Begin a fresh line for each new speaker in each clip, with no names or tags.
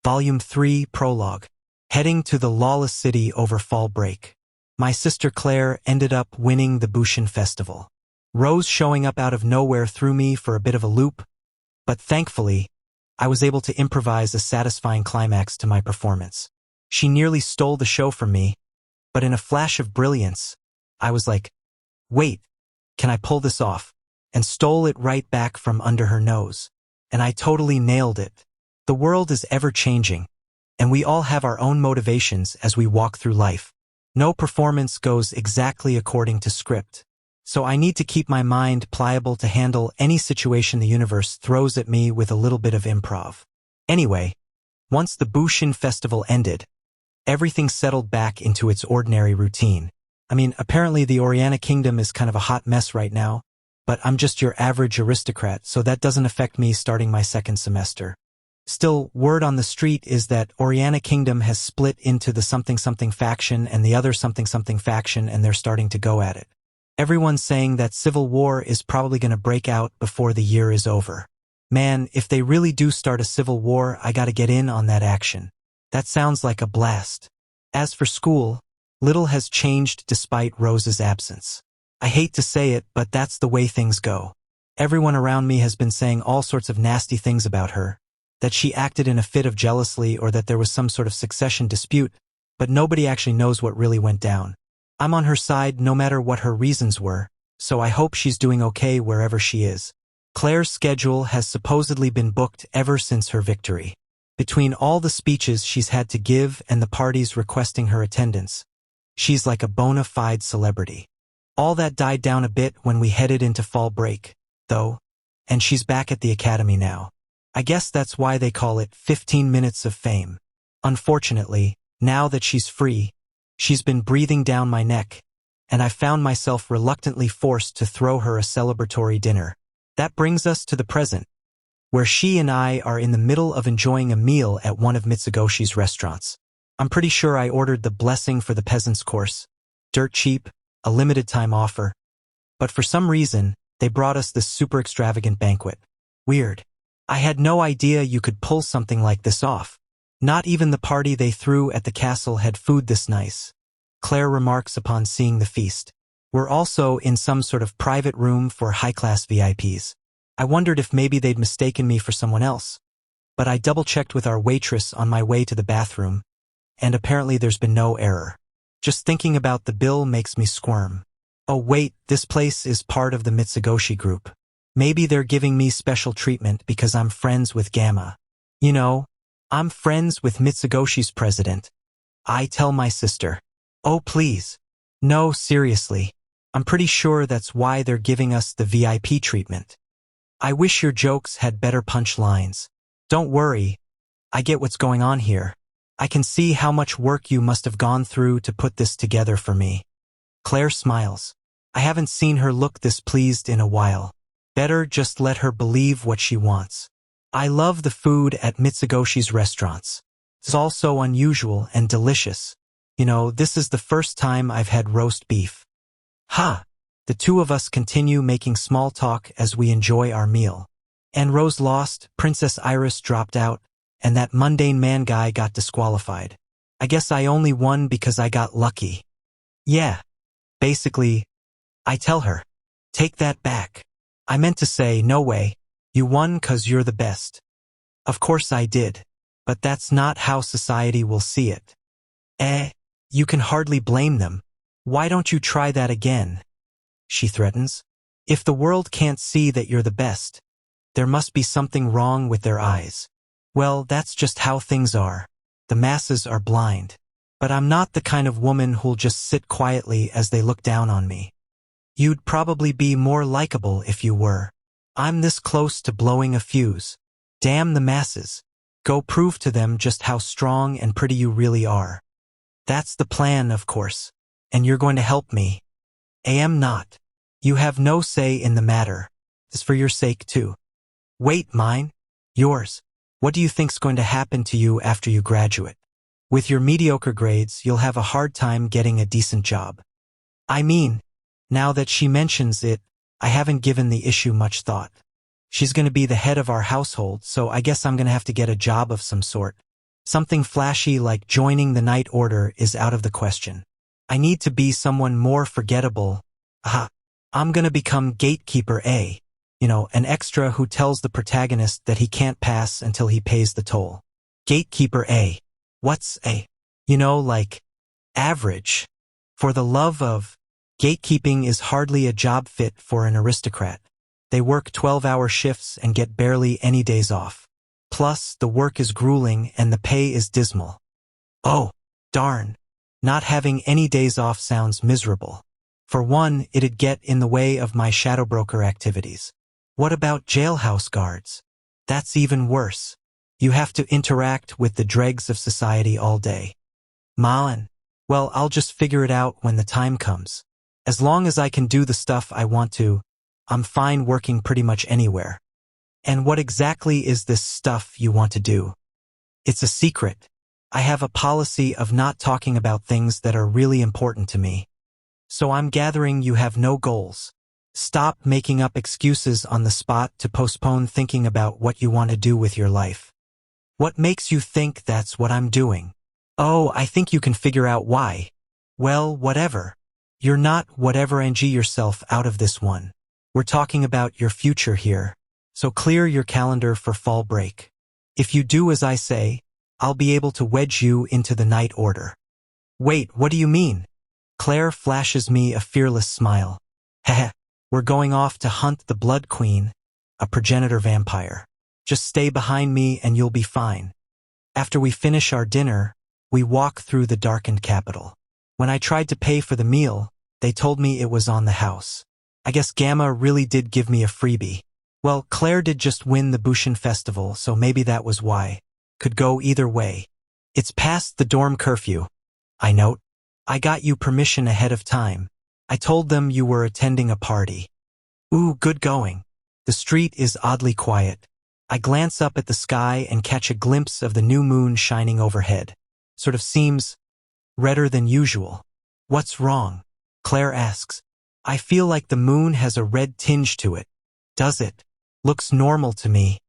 Volume 3, Prologue. Heading to the lawless city over fall break. My sister Claire ended up winning the Bushin Festival. Rose showing up out of nowhere threw me for a bit of a loop, but thankfully, I was able to improvise a satisfying climax to my performance. She nearly stole the show from me, but in a flash of brilliance, I was like, wait, can I pull this off? And stole it right back from under her nose. And I totally nailed it. The world is ever-changing, and we all have our own motivations as we walk through life. No performance goes exactly according to script, so I need to keep my mind pliable to handle any situation the universe throws at me with a little bit of improv. Anyway, once the Bushin Festival ended, everything settled back into its ordinary routine. I mean, apparently the Oriana Kingdom is kind of a hot mess right now, but I'm just your average aristocrat, so that doesn't affect me starting my second semester. Still, word on the street is that Oriana Kingdom has split into the something-something faction and the other something-something faction, and they're starting to go at it. Everyone's saying that civil war is probably going to break out before the year is over. Man, if they really do start a civil war, I gotta get in on that action. That sounds like a blast. As for school, little has changed despite Rose's absence. I hate to say it, but that's the way things go. Everyone around me has been saying all sorts of nasty things about her, that she acted in a fit of jealousy or that there was some sort of succession dispute, but nobody actually knows what really went down. I'm on her side no matter what her reasons were, so I hope she's doing okay wherever she is. Claire's schedule has supposedly been booked ever since her victory. Between all the speeches she's had to give and the parties requesting her attendance, she's like a bona fide celebrity. All that died down a bit when we headed into fall break, though, and she's back at the academy now. I guess that's why they call it 15 minutes of fame. Unfortunately, now that she's free, she's been breathing down my neck, and I found myself reluctantly forced to throw her a celebratory dinner. That brings us to the present, where she and I are in the middle of enjoying a meal at one of Mitsugoshi's restaurants. I'm pretty sure I ordered the blessing for the peasants course. Dirt cheap, a limited time offer. But for some reason, they brought us this super extravagant banquet. Weird. I had no idea you could pull something like this off. Not even the party they threw at the castle had food this nice. Claire remarks upon seeing the feast. We're also in some sort of private room for high-class VIPs. I wondered if maybe they'd mistaken me for someone else. But I double-checked with our waitress on my way to the bathroom, and apparently there's been no error. Just thinking about the bill makes me squirm. Oh wait, this place is part of the Mitsugoshi group. Maybe they're giving me special treatment because I'm friends with Gamma. You know, I'm friends with Mitsugoshi's president. I tell my sister. Oh please. No, seriously. I'm pretty sure that's why they're giving us the VIP treatment. I wish your jokes had better punch lines. Don't worry. I get what's going on here. I can see how much work you must have gone through to put this together for me. Claire smiles. I haven't seen her look this pleased in a while. Better just let her believe what she wants. I love the food at Mitsugoshi's restaurants. It's all so unusual and delicious. You know, this is the first time I've had roast beef. Ha! The two of us continue making small talk as we enjoy our meal. And Rose lost, Princess Iris dropped out, and that mundane man guy got disqualified. I guess I only won because I got lucky. Yeah. Basically, I tell her, take that back. I meant to say, no way, you won 'cause you're the best. Of course I did, but that's not how society will see it. You can hardly blame them. Why don't you try that again? She threatens. If the world can't see that you're the best, there must be something wrong with their eyes. Well, that's just how things are. The masses are blind. But I'm not the kind of woman who'll just sit quietly as they look down on me. You'd probably be more likable if you were. I'm this close to blowing a fuse. Damn the masses. Go prove to them just how strong and pretty you really are. That's the plan, of course. And you're going to help me. I am not. You have no say in the matter. It's for your sake, too. Wait, mine? Yours. What do you think's going to happen to you after you graduate? With your mediocre grades, you'll have a hard time getting a decent job. I mean, now that she mentions it, I haven't given the issue much thought. She's going to be the head of our household, so I guess I'm going to have to get a job of some sort. Something flashy like joining the Night Order is out of the question. I need to be someone more forgettable. I'm gonna become Gatekeeper A. An extra who tells the protagonist that he can't pass until he pays the toll. Gatekeeper A. What's A? Like average. For the love of, gatekeeping is hardly a job fit for an aristocrat. They work 12-hour shifts and get barely any days off. Plus, the work is grueling and the pay is dismal. Oh, darn. Not having any days off sounds miserable. For one, it'd get in the way of my shadow broker activities. What about jailhouse guards? That's even worse. You have to interact with the dregs of society all day. Man, well, I'll just figure it out when the time comes. As long as I can do the stuff I want to, I'm fine working pretty much anywhere. And what exactly is this stuff you want to do? It's a secret. I have a policy of not talking about things that are really important to me. So I'm gathering you have no goals. Stop making up excuses on the spot to postpone thinking about what you want to do with your life. What makes you think that's what I'm doing? Oh, I think you can figure out why. Well, whatever. You're not whatever and yourself out of this one. We're talking about your future here. So clear your calendar for fall break. If you do as I say, I'll be able to wedge you into the Night Order. Wait, what do you mean? Claire flashes me a fearless smile. Heh, we're going off to hunt the Blood Queen, a progenitor vampire. Just stay behind me and you'll be fine. After we finish our dinner, we walk through the darkened capital. When I tried to pay for the meal, they told me it was on the house. I guess Gamma really did give me a freebie. Well, Claire did just win the Bushin Festival, so maybe that was why. Could go either way. It's past the dorm curfew. I note. I got you permission ahead of time. I told them you were attending a party. Ooh, good going. The street is oddly quiet. I glance up at the sky and catch a glimpse of the new moon shining overhead. Sort of seems redder than usual. What's wrong? Claire asks. I feel like the moon has a red tinge to it. Does it? Looks normal to me.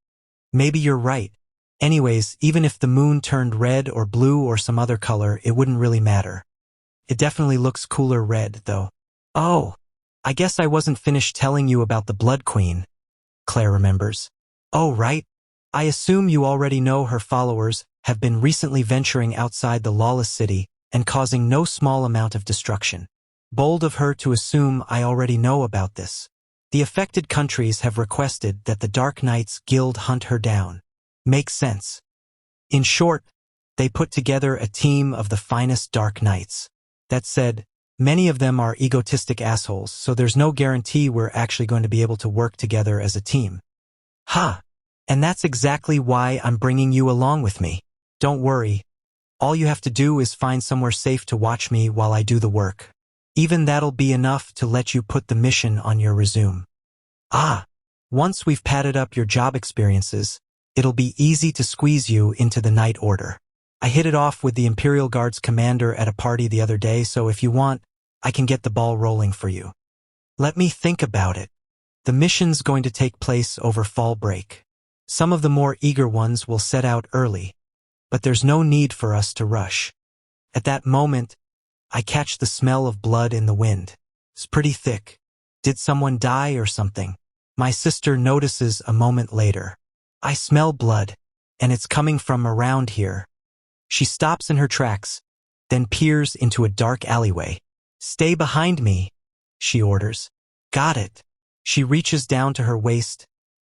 Maybe you're right. Anyways, even if the moon turned red or blue or some other color, it wouldn't really matter. It definitely looks cooler red, though. Oh, I guess I wasn't finished telling you about the Blood Queen. Claire remembers. Oh, right. I assume you already know her followers have been recently venturing outside the lawless city and causing no small amount of destruction. Bold of her to assume I already know about this. The affected countries have requested that the Dark Knights Guild hunt her down. Makes sense. In short, they put together a team of the finest Dark Knights. That said, many of them are egotistic assholes, so there's no guarantee we're actually going to be able to work together as a team. And that's exactly why I'm bringing you along with me. Don't worry. All you have to do is find somewhere safe to watch me while I do the work. Even that'll be enough to let you put the mission on your resume. Once we've padded up your job experiences, it'll be easy to squeeze you into the Night Order. I hit it off with the Imperial Guard's commander at a party the other day, so if you want, I can get the ball rolling for you. Let me think about it. The mission's going to take place over fall break. Some of the more eager ones will set out early, but there's no need for us to rush. At that moment, I catch the smell of blood in the wind. It's pretty thick. Did someone die or something? My sister notices a moment later. I smell blood, and it's coming from around here. She stops in her tracks, then peers into a dark alleyway. Stay behind me, she orders. Got it. She reaches down to her waist,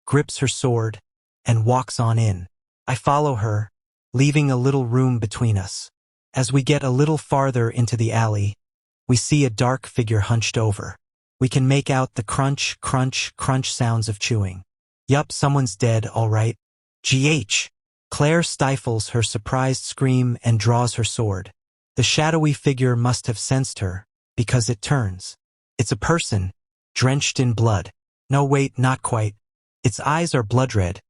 grips her sword, and walks on in. I follow her, leaving a little room between us. As we get a little farther into the alley, we see a dark figure hunched over. We can make out the crunch, crunch, crunch sounds of chewing. Yup, someone's dead, all right. GH. Claire stifles her surprised scream and draws her sword. The shadowy figure must have sensed her, because it turns. It's a person, drenched in blood. No, wait, not quite. Its eyes are blood red,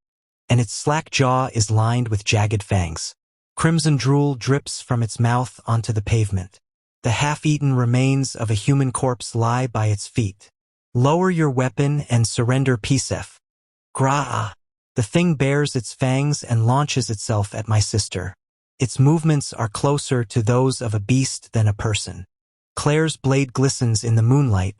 and its slack jaw is lined with jagged fangs. Crimson drool drips from its mouth onto the pavement. The half-eaten remains of a human corpse lie by its feet. Lower your weapon and surrender Pisef. Gra. The thing bares its fangs and launches itself at my sister. Its movements are closer to those of a beast than a person. Claire's blade glistens in the moonlight,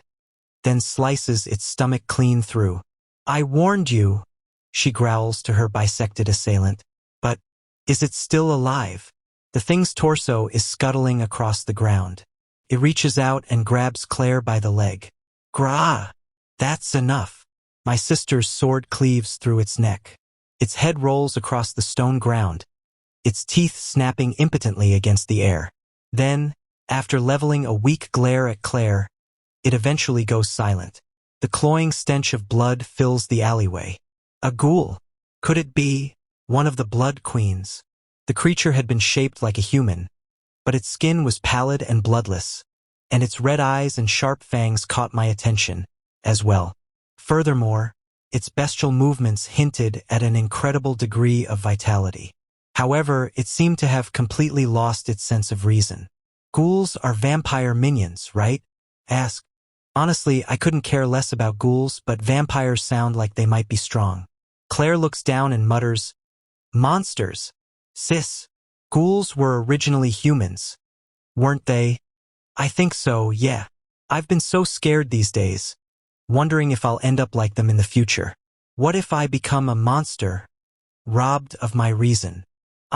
then slices its stomach clean through. "I warned you," she growls to her bisected assailant. "But is it still alive?" The thing's torso is scuttling across the ground. It reaches out and grabs Claire by the leg. "Grah! That's enough." My sister's sword cleaves through its neck. Its head rolls across the stone ground, its teeth snapping impotently against the air. Then, after leveling a weak glare at Claire, it eventually goes silent. The cloying stench of blood fills the alleyway. A ghoul. Could it be one of the blood queens? The creature had been shaped like a human, but its skin was pallid and bloodless, and its red eyes and sharp fangs caught my attention as well. Furthermore, its bestial movements hinted at an incredible degree of vitality. However, it seemed to have completely lost its sense of reason. "Ghouls are vampire minions, right?" asked. Honestly, I couldn't care less about ghouls, but vampires sound like they might be strong. Claire looks down and mutters, "Monsters. Sis, ghouls were originally humans, weren't they?" "I think so, yeah. I've been so scared these days, wondering if I'll end up like them in the future. What if I become a monster, robbed of my reason?"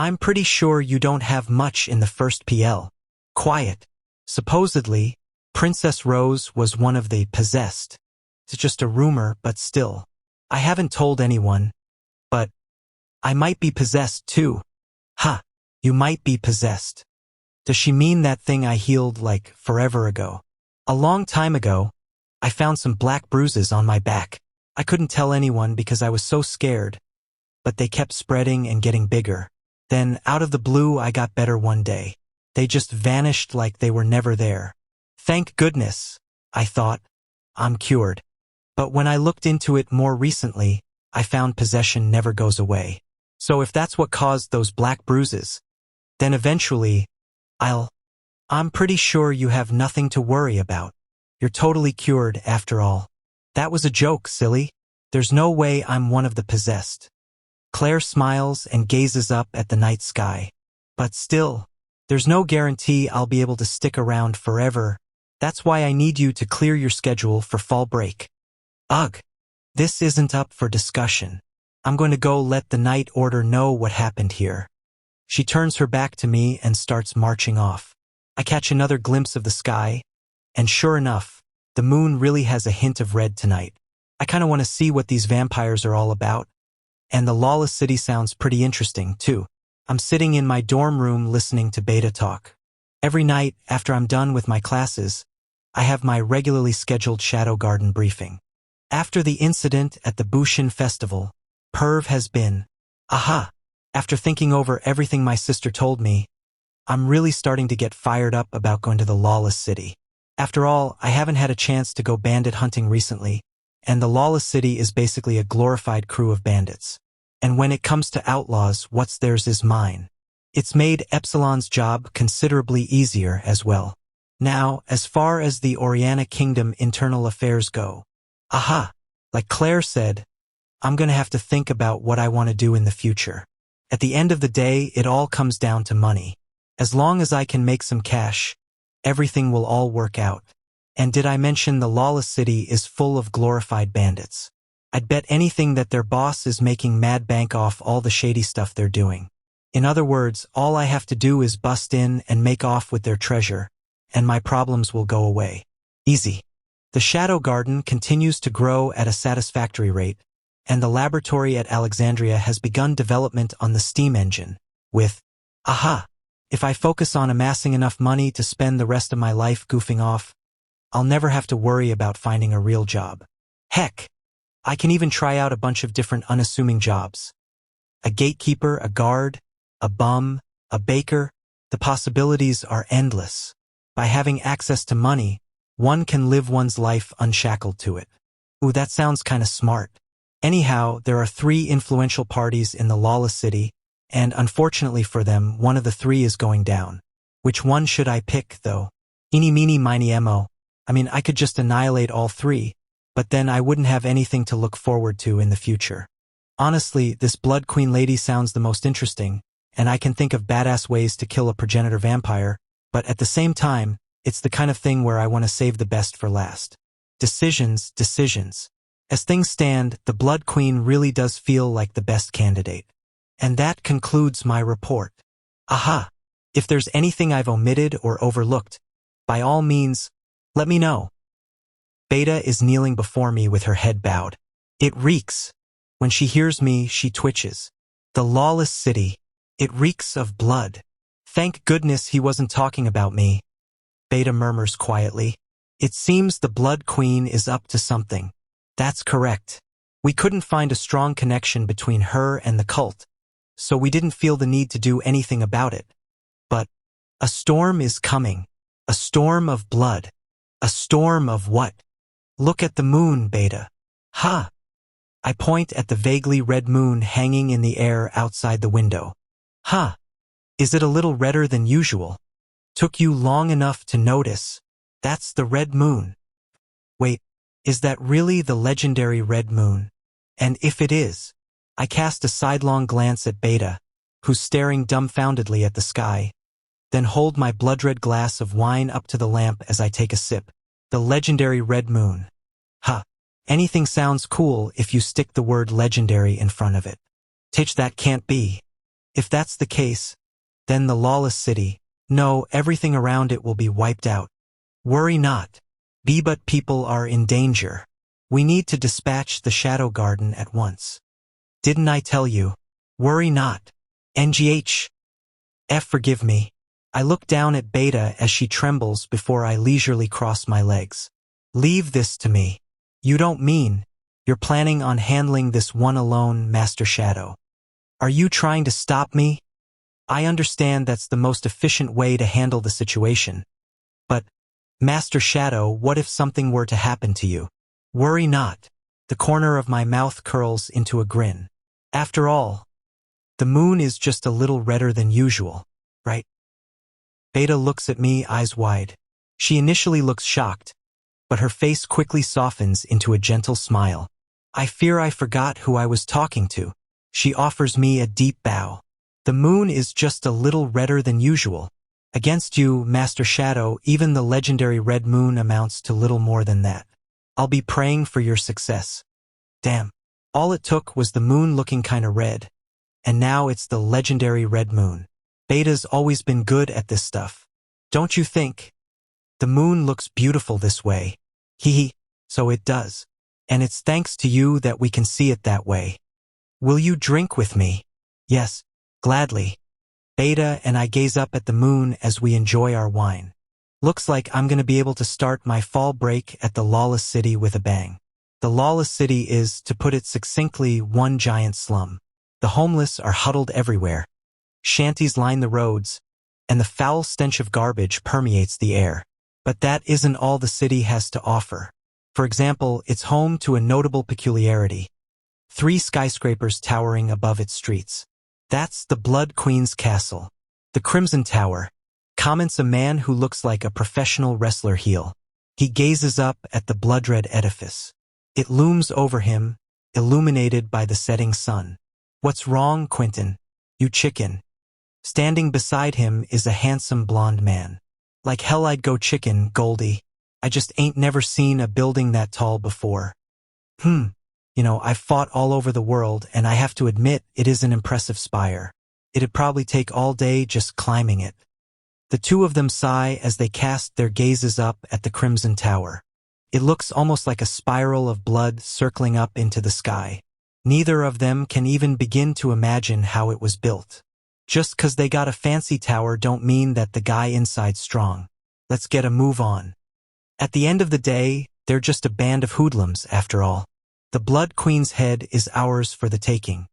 "I'm pretty sure you don't have much in the first PL. Quiet. Supposedly, Princess Rose was one of the possessed. It's just a rumor, but still. I haven't told anyone, but I might be possessed too." "Ha, you might be possessed. Does she mean that thing I healed like forever ago?" "A long time ago, I found some black bruises on my back. I couldn't tell anyone because I was so scared, but they kept spreading and getting bigger. Then, out of the blue, I got better one day. They just vanished like they were never there. Thank goodness, I thought. I'm cured. But when I looked into it more recently, I found possession never goes away. So if that's what caused those black bruises, then eventually, I'm pretty sure you have nothing to worry about. You're totally cured after all. That was a joke, silly. There's no way I'm one of the possessed." Claire smiles and gazes up at the night sky. "But still, there's no guarantee I'll be able to stick around forever. That's why I need you to clear your schedule for fall break." "Ugh, this isn't up for discussion. I'm going to go let the Night Order know what happened here." She turns her back to me and starts marching off. I catch another glimpse of the sky, and sure enough, the moon really has a hint of red tonight. I kind of want to see what these vampires are all about. And the lawless city sounds pretty interesting, too. I'm sitting in my dorm room listening to Beta talk. Every night, after I'm done with my classes, I have my regularly scheduled Shadow Garden briefing. After the incident at the Bushin Festival, Perv has been, aha! After thinking over everything my sister told me, I'm really starting to get fired up about going to the lawless city. After all, I haven't had a chance to go bandit hunting recently, and the lawless city is basically a glorified crew of bandits. And when it comes to outlaws, what's theirs is mine. It's made Epsilon's job considerably easier as well. Now, as far as the Oriana Kingdom internal affairs go, aha! Like Claire said, I'm going to have to think about what I want to do in the future. At the end of the day, it all comes down to money. As long as I can make some cash, everything will all work out. And did I mention the lawless city is full of glorified bandits? I'd bet anything that their boss is making mad bank off all the shady stuff they're doing. In other words, all I have to do is bust in and make off with their treasure, and my problems will go away. Easy. The Shadow Garden continues to grow at a satisfactory rate, and the laboratory at Alexandria has begun development on the steam engine, with, aha! If I focus on amassing enough money to spend the rest of my life goofing off, I'll never have to worry about finding a real job. Heck, I can even try out a bunch of different unassuming jobs. A gatekeeper, a guard, a bum, a baker. The possibilities are endless. By having access to money, one can live one's life unshackled to it. Ooh, that sounds kinda smart. Anyhow, there are 3 influential parties in the lawless city, and unfortunately for them, one of the 3 is going down. Which one should I pick, though? Eeny, meeny, miny, mo. I mean, I could just annihilate all 3, but then I wouldn't have anything to look forward to in the future. Honestly, this Blood Queen lady sounds the most interesting, and I can think of badass ways to kill a progenitor vampire, but at the same time, it's the kind of thing where I want to save the best for last. Decisions, decisions. As things stand, the Blood Queen really does feel like the best candidate. And that concludes my report. Aha! If there's anything I've omitted or overlooked, by all means, let me know. Beta is kneeling before me with her head bowed. It reeks. When she hears me, she twitches. The lawless city. It reeks of blood. Thank goodness he wasn't talking about me. Beta murmurs quietly. It seems the Blood Queen is up to something. That's correct. We couldn't find a strong connection between her and the cult, so we didn't feel the need to do anything about it. But a storm is coming. A storm of blood. A storm of what? Look at the moon, Beta. Ha! I point at the vaguely red moon hanging in the air outside the window. Ha! Is it a little redder than usual? Took you long enough to notice. That's the red moon. Wait, is that really the legendary red moon? And if it is, I cast a sidelong glance at Beta, who's staring dumbfoundedly at the sky, then hold my blood-red glass of wine up to the lamp as I take a sip. The legendary red moon. Ha! Anything sounds cool if you stick the word legendary in front of it. Tch, that can't be. If that's the case, then the lawless city, no, everything around it will be wiped out. Worry not. But people are in danger. We need to dispatch the Shadow Garden at once. Didn't I tell you? Worry not. NGH. Forgive me. I look down at Beta as she trembles before I leisurely cross my legs. Leave this to me. You don't mean you're planning on handling this one alone, Master Shadow? Are you trying to stop me? I understand that's the most efficient way to handle the situation. But, Master Shadow, what if something were to happen to you? Worry not. The corner of my mouth curls into a grin. After all, the moon is just a little redder than usual, right? Beta looks at me, eyes wide. She initially looks shocked, but her face quickly softens into a gentle smile. I fear I forgot who I was talking to. She offers me a deep bow. The moon is just a little redder than usual. Against you, Master Shadow, even the legendary red moon amounts to little more than that. I'll be praying for your success. Damn. All it took was the moon looking kinda red. And now it's the legendary red moon. Beta's always been good at this stuff. Don't you think? The moon looks beautiful this way. Hee. So it does. And it's thanks to you that we can see it that way. Will you drink with me? Yes, gladly. Beta and I gaze up at the moon as we enjoy our wine. Looks like I'm gonna be able to start my fall break at the lawless city with a bang. The lawless city is, to put it succinctly, one giant slum. The homeless are huddled everywhere. Shanties line the roads, and the foul stench of garbage permeates the air. But that isn't all the city has to offer. For example, it's home to a notable peculiarity. 3 skyscrapers towering above its streets. That's the Blood Queen's castle. The Crimson Tower, comments a man who looks like a professional wrestler heel. He gazes up at the blood-red edifice. It looms over him, illuminated by the setting sun. What's wrong, Quentin? You chicken. Standing beside him is a handsome blonde man. Like hell I'd go chicken, Goldie. I just ain't never seen a building that tall before. I've fought all over the world, and I have to admit it is an impressive spire. It'd probably take all day just climbing it. The two of them sigh as they cast their gazes up at the Crimson Tower. It looks almost like a spiral of blood circling up into the sky. Neither of them can even begin to imagine how it was built. Just 'cause they got a fancy tower don't mean that the guy inside's strong. Let's get a move on. At the end of the day, they're just a band of hoodlums, after all. The Blood Queen's head is ours for the taking.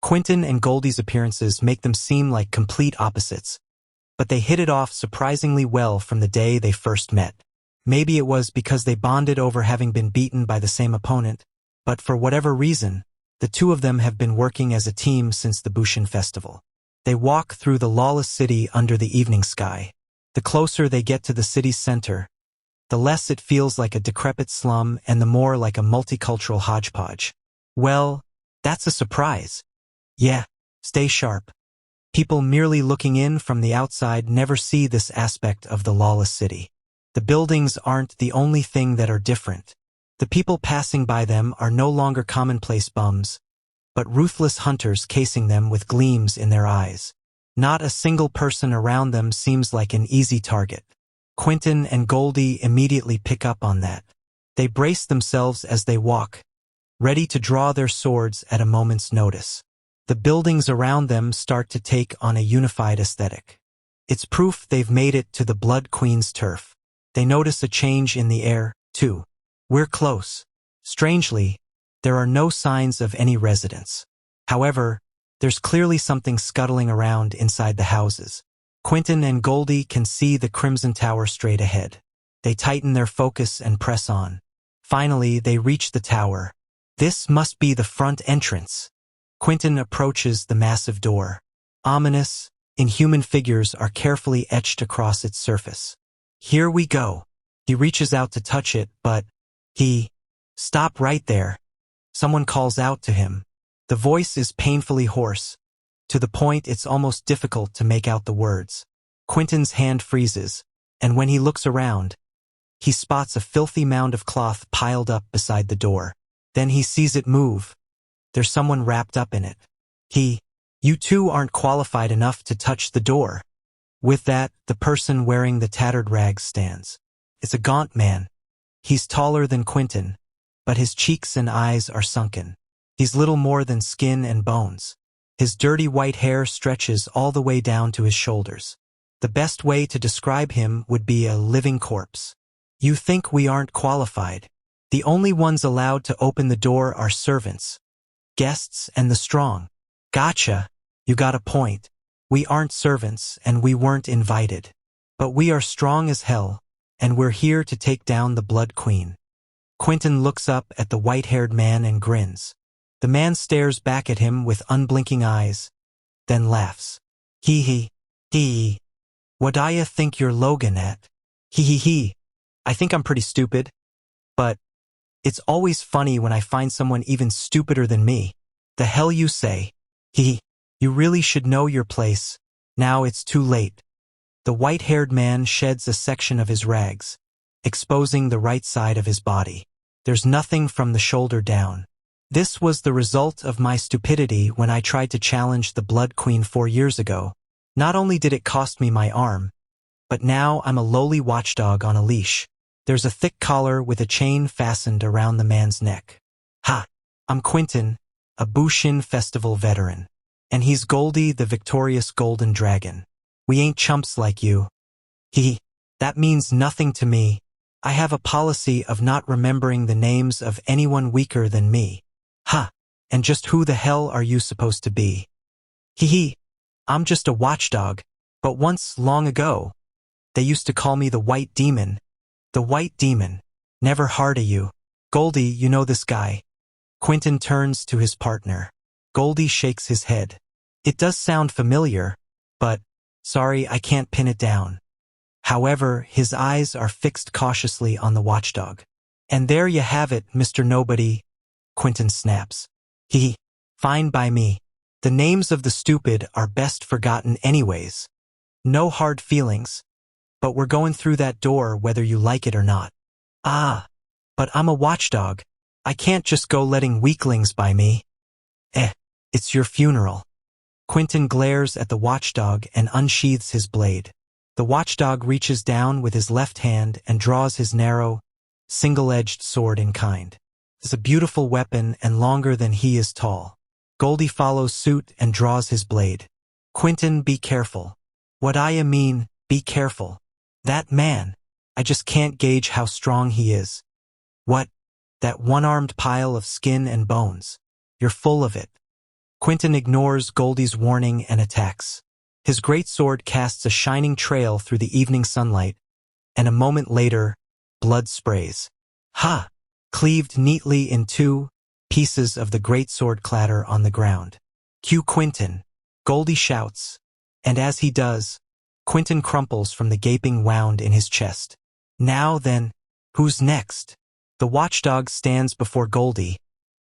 Quentin and Goldie's appearances make them seem like complete opposites, but they hit it off surprisingly well from the day they first met. Maybe it was because they bonded over having been beaten by the same opponent, but for whatever reason, the two of them have been working as a team since the Bushin Festival. They walk through the lawless city under the evening sky. The closer they get to the city's center, the less it feels like a decrepit slum and the more like a multicultural hodgepodge. Well, that's a surprise. Yeah, stay sharp. People merely looking in from the outside never see this aspect of the lawless city. The buildings aren't the only thing that are different. The people passing by them are no longer commonplace bums, but ruthless hunters casing them with gleams in their eyes. Not a single person around them seems like an easy target. Quentin and Goldie immediately pick up on that. They brace themselves as they walk, ready to draw their swords at a moment's notice. The buildings around them start to take on a unified aesthetic. It's proof they've made it to the Blood Queen's turf. They notice a change in the air, too. We're close. Strangely, there are no signs of any residents. However, there's clearly something scuttling around inside the houses. Quentin and Goldie can see the Crimson Tower straight ahead. They tighten their focus and press on. Finally, they reach the tower. This must be the front entrance. Quentin approaches the massive door. Ominous, inhuman figures are carefully etched across its surface. Here we go. He reaches out to touch it, but Stop right there. Someone calls out to him. The voice is painfully hoarse, to the point it's almost difficult to make out the words. Quentin's hand freezes, and when he looks around, he spots a filthy mound of cloth piled up beside the door. Then he sees it move. There's someone wrapped up in it. You two aren't qualified enough to touch the door. With that, the person wearing the tattered rags stands. It's a gaunt man. He's taller than Quentin, but his cheeks and eyes are sunken. He's little more than skin and bones. His dirty white hair stretches all the way down to his shoulders. The best way to describe him would be a living corpse. You think we aren't qualified? The only ones allowed to open the door are servants, guests, and the strong. Gotcha. You got a point. We aren't servants and we weren't invited. But we are strong as hell, and we're here to take down the Blood Queen. Quentin looks up at the white-haired man and grins. The man stares back at him with unblinking eyes, then laughs. Hee. What do ya think you're Logan at? Hee. I think I'm pretty stupid. But it's always funny when I find someone even stupider than me. The hell you say? You really should know your place. Now it's too late. The white-haired man sheds a section of his rags, exposing the right side of his body. There's nothing from the shoulder down. This was the result of my stupidity when I tried to challenge the Blood Queen 4 years ago. Not only did it cost me my arm, but now I'm a lowly watchdog on a leash. There's a thick collar with a chain fastened around the man's neck. I'm Quentin, a Bushin Festival veteran. And he's Goldie, the victorious golden dragon. We ain't chumps like you. That means nothing to me. I have a policy of not remembering the names of anyone weaker than me. And just who the hell are you supposed to be? I'm just a watchdog. But once, long ago, they used to call me the White Demon. The White Demon. Never heard of you. Goldie, you know this guy. Quentin turns to his partner. Goldie shakes his head. It does sound familiar, but, sorry, I can't pin it down. However, his eyes are fixed cautiously on the watchdog. And there you have it, Mr. Nobody, Quentin snaps. Fine by me. The names of the stupid are best forgotten anyways. No hard feelings. But we're going through that door whether you like it or not. But I'm a watchdog. I can't just go letting weaklings by me. It's your funeral. Quentin glares at the watchdog and unsheathes his blade. The watchdog reaches down with his left hand and draws his narrow, single-edged sword in kind. It's a beautiful weapon and longer than he is tall. Goldie follows suit and draws his blade. Quentin, be careful. What I mean, be careful. That man, I just can't gauge how strong he is. What? That one-armed pile of skin and bones. You're full of it. Quentin ignores Goldie's warning and attacks. His great sword casts a shining trail through the evening sunlight, and a moment later, blood sprays. Cleaved neatly in two, pieces of the great sword clatter on the ground. Cue Quentin, Goldie shouts, and as he does, Quentin crumples from the gaping wound in his chest. Now then, who's next? The watchdog stands before Goldie,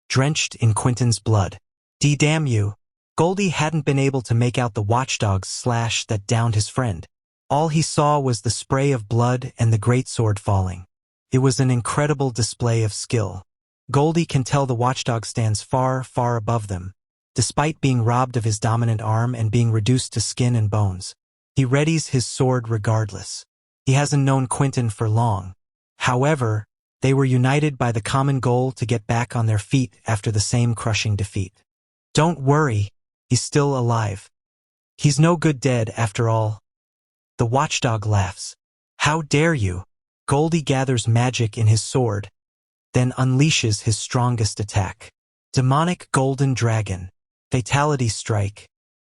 drenched in Quentin's blood. Damn you. Goldie hadn't been able to make out the watchdog's slash that downed his friend. All he saw was the spray of blood and the greatsword falling. It was an incredible display of skill. Goldie can tell the watchdog stands far, far above them. Despite being robbed of his dominant arm and being reduced to skin and bones, he readies his sword regardless. He hasn't known Quentin for long. However, they were united by the common goal to get back on their feet after the same crushing defeat. Don't worry, he's still alive. He's no good dead after all. The watchdog laughs. How dare you? Goldie gathers magic in his sword, then unleashes his strongest attack. Demonic Golden Dragon. Fatality Strike.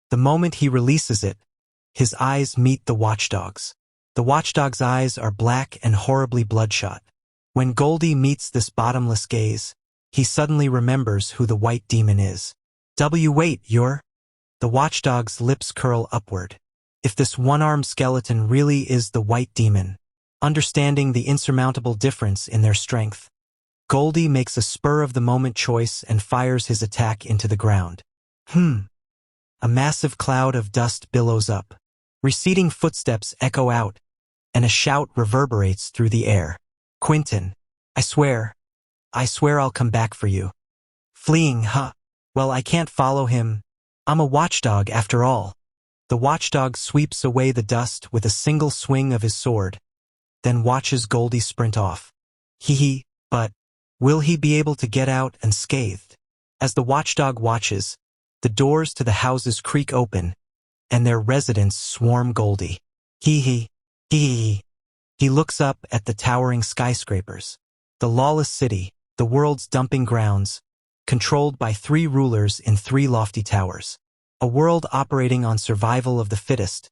The moment he releases it, his eyes meet the watchdog's. The watchdog's eyes are black and horribly bloodshot. When Goldie meets this bottomless gaze, he suddenly remembers who the white demon is. Wait, you're? The watchdog's lips curl upward. If this one-armed skeleton really is the white demon, understanding the insurmountable difference in their strength, Goldie makes a spur-of-the-moment choice and fires his attack into the ground. A massive cloud of dust billows up. Receding footsteps echo out, and a shout reverberates through the air. Quentin, I swear I'll come back for you. Fleeing, huh? Well, I can't follow him. I'm a watchdog after all. The watchdog sweeps away the dust with a single swing of his sword, then watches Goldie sprint off. But will he be able to get out unscathed? As the watchdog watches, the doors to the houses creak open, and their residents swarm Goldie. He looks up at the towering skyscrapers. The lawless city, the world's dumping grounds, controlled by 3 rulers in 3 lofty towers. A world operating on survival of the fittest,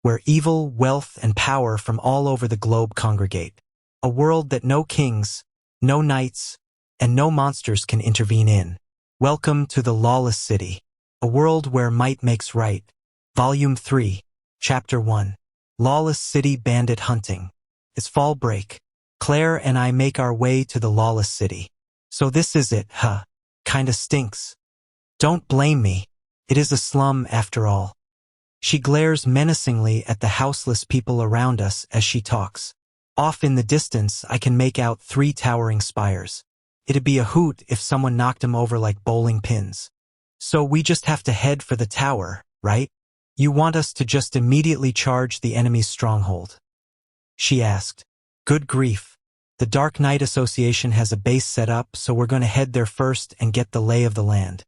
where evil, wealth, and power from all over the globe congregate. A world that no kings, no knights, and no monsters can intervene in. Welcome to the lawless city. A world where might makes right. Volume 3, Chapter 1. Lawless City Bandit Hunting. It's fall break. Claire and I make our way to the lawless city. So this is it, huh? Kinda stinks. Don't blame me. It is a slum after all. She glares menacingly at the houseless people around us as she talks. Off in the distance, I can make out 3 towering spires. It'd be a hoot if someone knocked them over like bowling pins. So we just have to head for the tower, right? You want us to just immediately charge the enemy's stronghold? She asked. Good grief. The Dark Knight Association has a base set up, so we're going to head there first and get the lay of the land.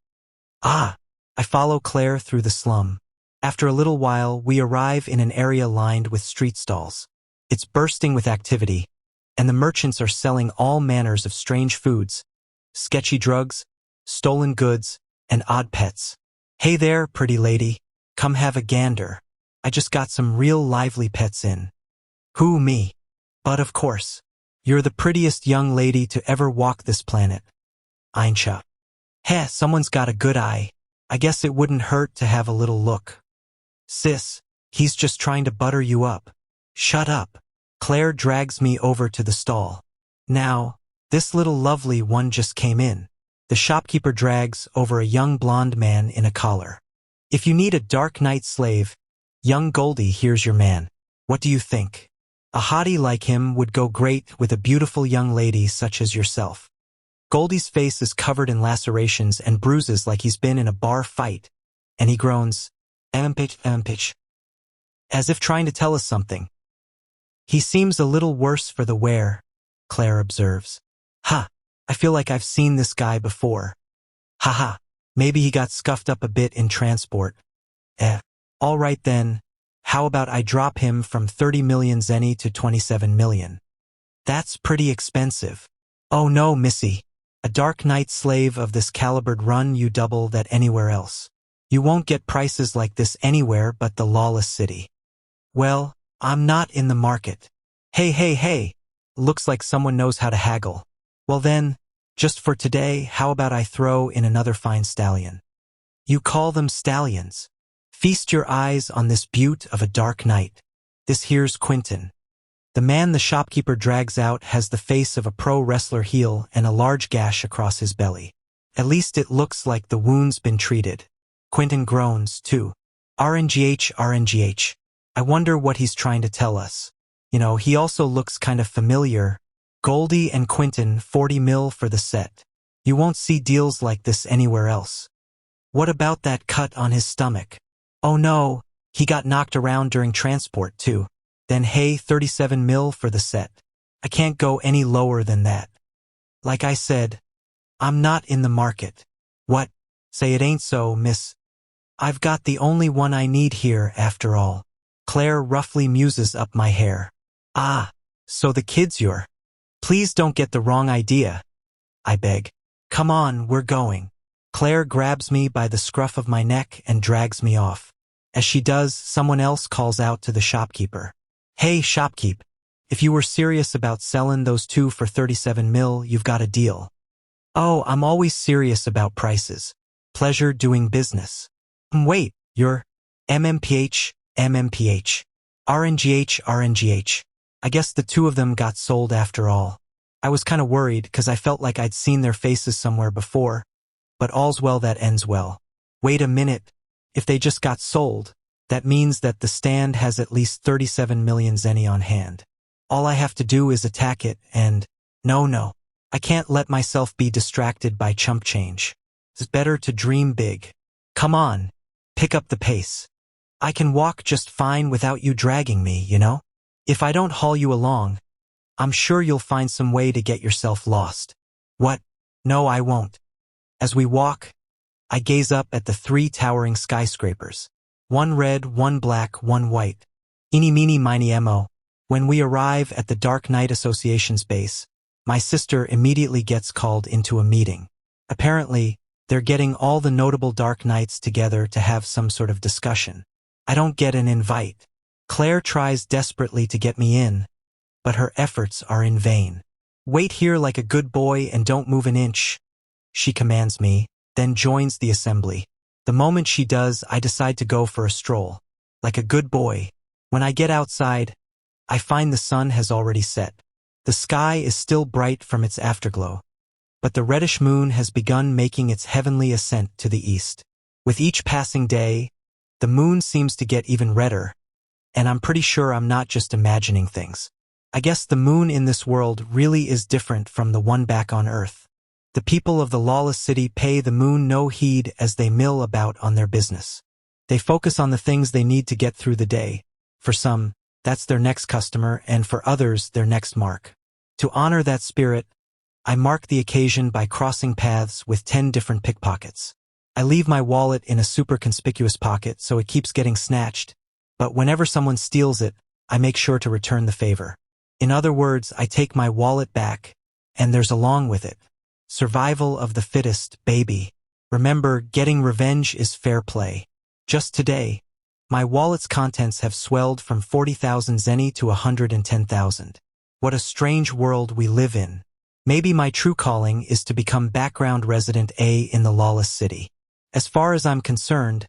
I follow Claire through the slum. After a little while, we arrive in an area lined with street stalls. It's bursting with activity, and the merchants are selling all manners of strange foods, sketchy drugs, stolen goods, and odd pets. Hey there, pretty lady. Come have a gander. I just got some real lively pets in. Who, me? But of course. You're the prettiest young lady to ever walk this planet. Eincha. Heh, someone's got a good eye. I guess it wouldn't hurt to have a little look. Sis, he's just trying to butter you up. Shut up. Claire drags me over to the stall. Now, this little lovely one just came in. The shopkeeper drags over a young blonde man in a collar. If you need a Dark Knight slave, young Goldie, here's your man. What do you think? A hottie like him would go great with a beautiful young lady such as yourself. Goldie's face is covered in lacerations and bruises like he's been in a bar fight, and he groans, ampich, as if trying to tell us something. He seems a little worse for the wear, Claire observes. I feel like I've seen this guy before. Maybe he got scuffed up a bit in transport. All right then, how about I drop him from 30 million zenny to 27 million? That's pretty expensive. Oh no, missy. A Dark Knight slave of this caliber'd run you double that anywhere else. You won't get prices like this anywhere but the lawless city. Well, I'm not in the market. Hey. Looks like someone knows how to haggle. Well then, just for today, how about I throw in another fine stallion? You call them stallions. Feast your eyes on this beaut of a Dark Knight. This here's Quentin. The man the shopkeeper drags out has the face of a pro wrestler heel and a large gash across his belly. At least it looks like the wound's been treated. Quentin groans, too. RNGH, RNGH. I wonder what he's trying to tell us. You know, he also looks kind of familiar. Goldie and Quentin, 40 mil for the set. You won't see deals like this anywhere else. What about that cut on his stomach? Oh no, he got knocked around during transport too. Then hey, 37 mil for the set. I can't go any lower than that. Like I said, I'm not in the market. What? Say it ain't so, miss. I've got the only one I need here after all. Claire roughly muses up my hair. Ah, so the kid's your. Please don't get the wrong idea, I beg. Come on, we're going. Claire grabs me by the scruff of my neck and drags me off. As she does, someone else calls out to the shopkeeper. Hey, shopkeep. If you were serious about selling those two for 37 mil, you've got a deal. Oh, I'm always serious about prices. Pleasure doing business. Wait, you're MMPH, MMPH. RNGH, RNGH. I guess the two of them got sold after all. I was kind of worried because I felt like I'd seen their faces somewhere before, but all's well that ends well. Wait a minute. If they just got sold, that means that the stand has at least 37 million zenny on hand. All I have to do is attack it and, no, I can't let myself be distracted by chump change. It's better to dream big. Come on, pick up the pace. I can walk just fine without you dragging me, you know? If I don't haul you along, I'm sure you'll find some way to get yourself lost. What? No, I won't. As we walk, I gaze up at the 3 towering skyscrapers. One red, one black, one white. Eeny meeny miny mo. When we arrive at the Dark Knight Association's base, my sister immediately gets called into a meeting. Apparently, they're getting all the notable Dark Knights together to have some sort of discussion. I don't get an invite. Claire tries desperately to get me in, but her efforts are in vain. Wait here like a good boy and don't move an inch, she commands me, then joins the assembly. The moment she does, I decide to go for a stroll. Like a good boy. When I get outside, I find the sun has already set. The sky is still bright from its afterglow, but the reddish moon has begun making its heavenly ascent to the east. With each passing day, the moon seems to get even redder, and I'm pretty sure I'm not just imagining things. I guess the moon in this world really is different from the one back on Earth. The people of the lawless city pay the moon no heed as they mill about on their business. They focus on the things they need to get through the day. For some, that's their next customer, and for others, their next mark. To honor that spirit, I mark the occasion by crossing paths with 10 different pickpockets. I leave my wallet in a super conspicuous pocket so it keeps getting snatched, but whenever someone steals it, I make sure to return the favor. In other words, I take my wallet back, and there's along with it. Survival of the fittest, baby. Remember, getting revenge is fair play. Just today, my wallet's contents have swelled from 40,000 zenny to 110,000. What a strange world we live in. Maybe my true calling is to become background resident A in the lawless city. As far as I'm concerned,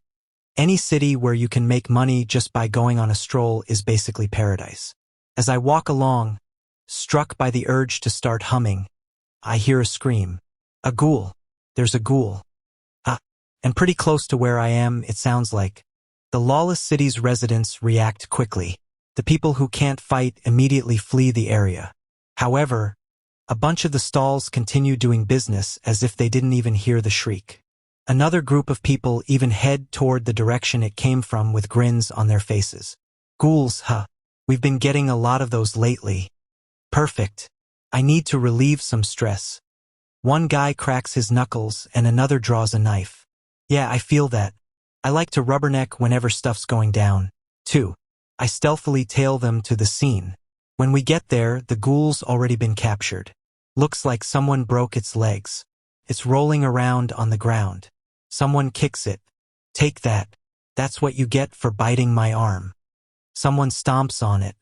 any city where you can make money just by going on a stroll is basically paradise. As I walk along, struck by the urge to start humming, I hear a scream. A ghoul. There's a ghoul. Ah, and pretty close to where I am, it sounds like. The lawless city's residents react quickly. The people who can't fight immediately flee the area. However, a bunch of the stalls continue doing business as if they didn't even hear the shriek. Another group of people even head toward the direction it came from with grins on their faces. Ghouls, huh? We've been getting a lot of those lately. Perfect. I need to relieve some stress. One guy cracks his knuckles and another draws a knife. Yeah, I feel that. I like to rubberneck whenever stuff's going down. 2. I stealthily tail them to the scene. When we get there, the ghoul's already been captured. Looks like someone broke its legs. It's rolling around on the ground. Someone kicks it. Take that. That's what you get for biting my arm. Someone stomps on it.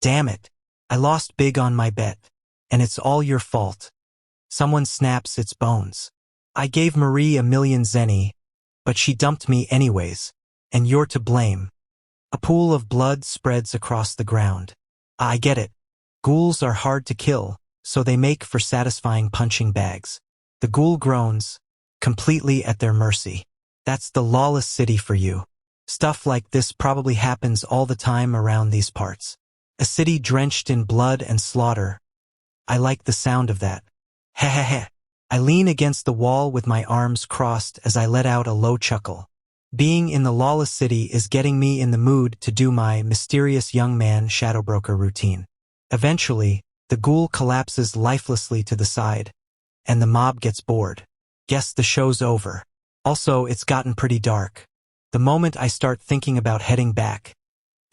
Damn it. I lost big on my bet. And it's all your fault. Someone snaps its bones. I gave Marie 1,000,000 zenny, but she dumped me anyways. And you're to blame. A pool of blood spreads across the ground. I get it. Ghouls are hard to kill, so they make for satisfying punching bags. The ghoul groans, completely at their mercy. That's the lawless city for you. Stuff like this probably happens all the time around these parts. A city drenched in blood and slaughter. I like the sound of that. Heh. I lean against the wall with my arms crossed as I let out a low chuckle. Being in the lawless city is getting me in the mood to do my mysterious young man shadowbroker routine. Eventually, the ghoul collapses lifelessly to the side, and the mob gets bored. Guess the show's over. Also, it's gotten pretty dark. The moment I start thinking about heading back,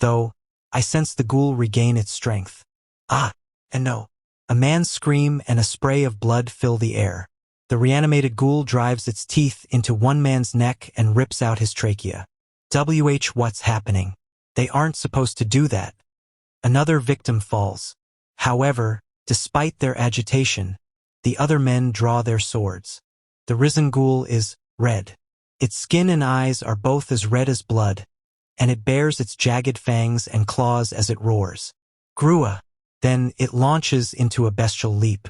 though, I sense the ghoul regain its strength. And no. A man's scream and a spray of blood fill the air. The reanimated ghoul drives its teeth into one man's neck and rips out his trachea. What's happening? They aren't supposed to do that. Another victim falls. However, despite their agitation, the other men draw their swords. The risen ghoul is red. Its skin and eyes are both as red as blood, and it bares its jagged fangs and claws as it roars. Grua. Then it launches into a bestial leap.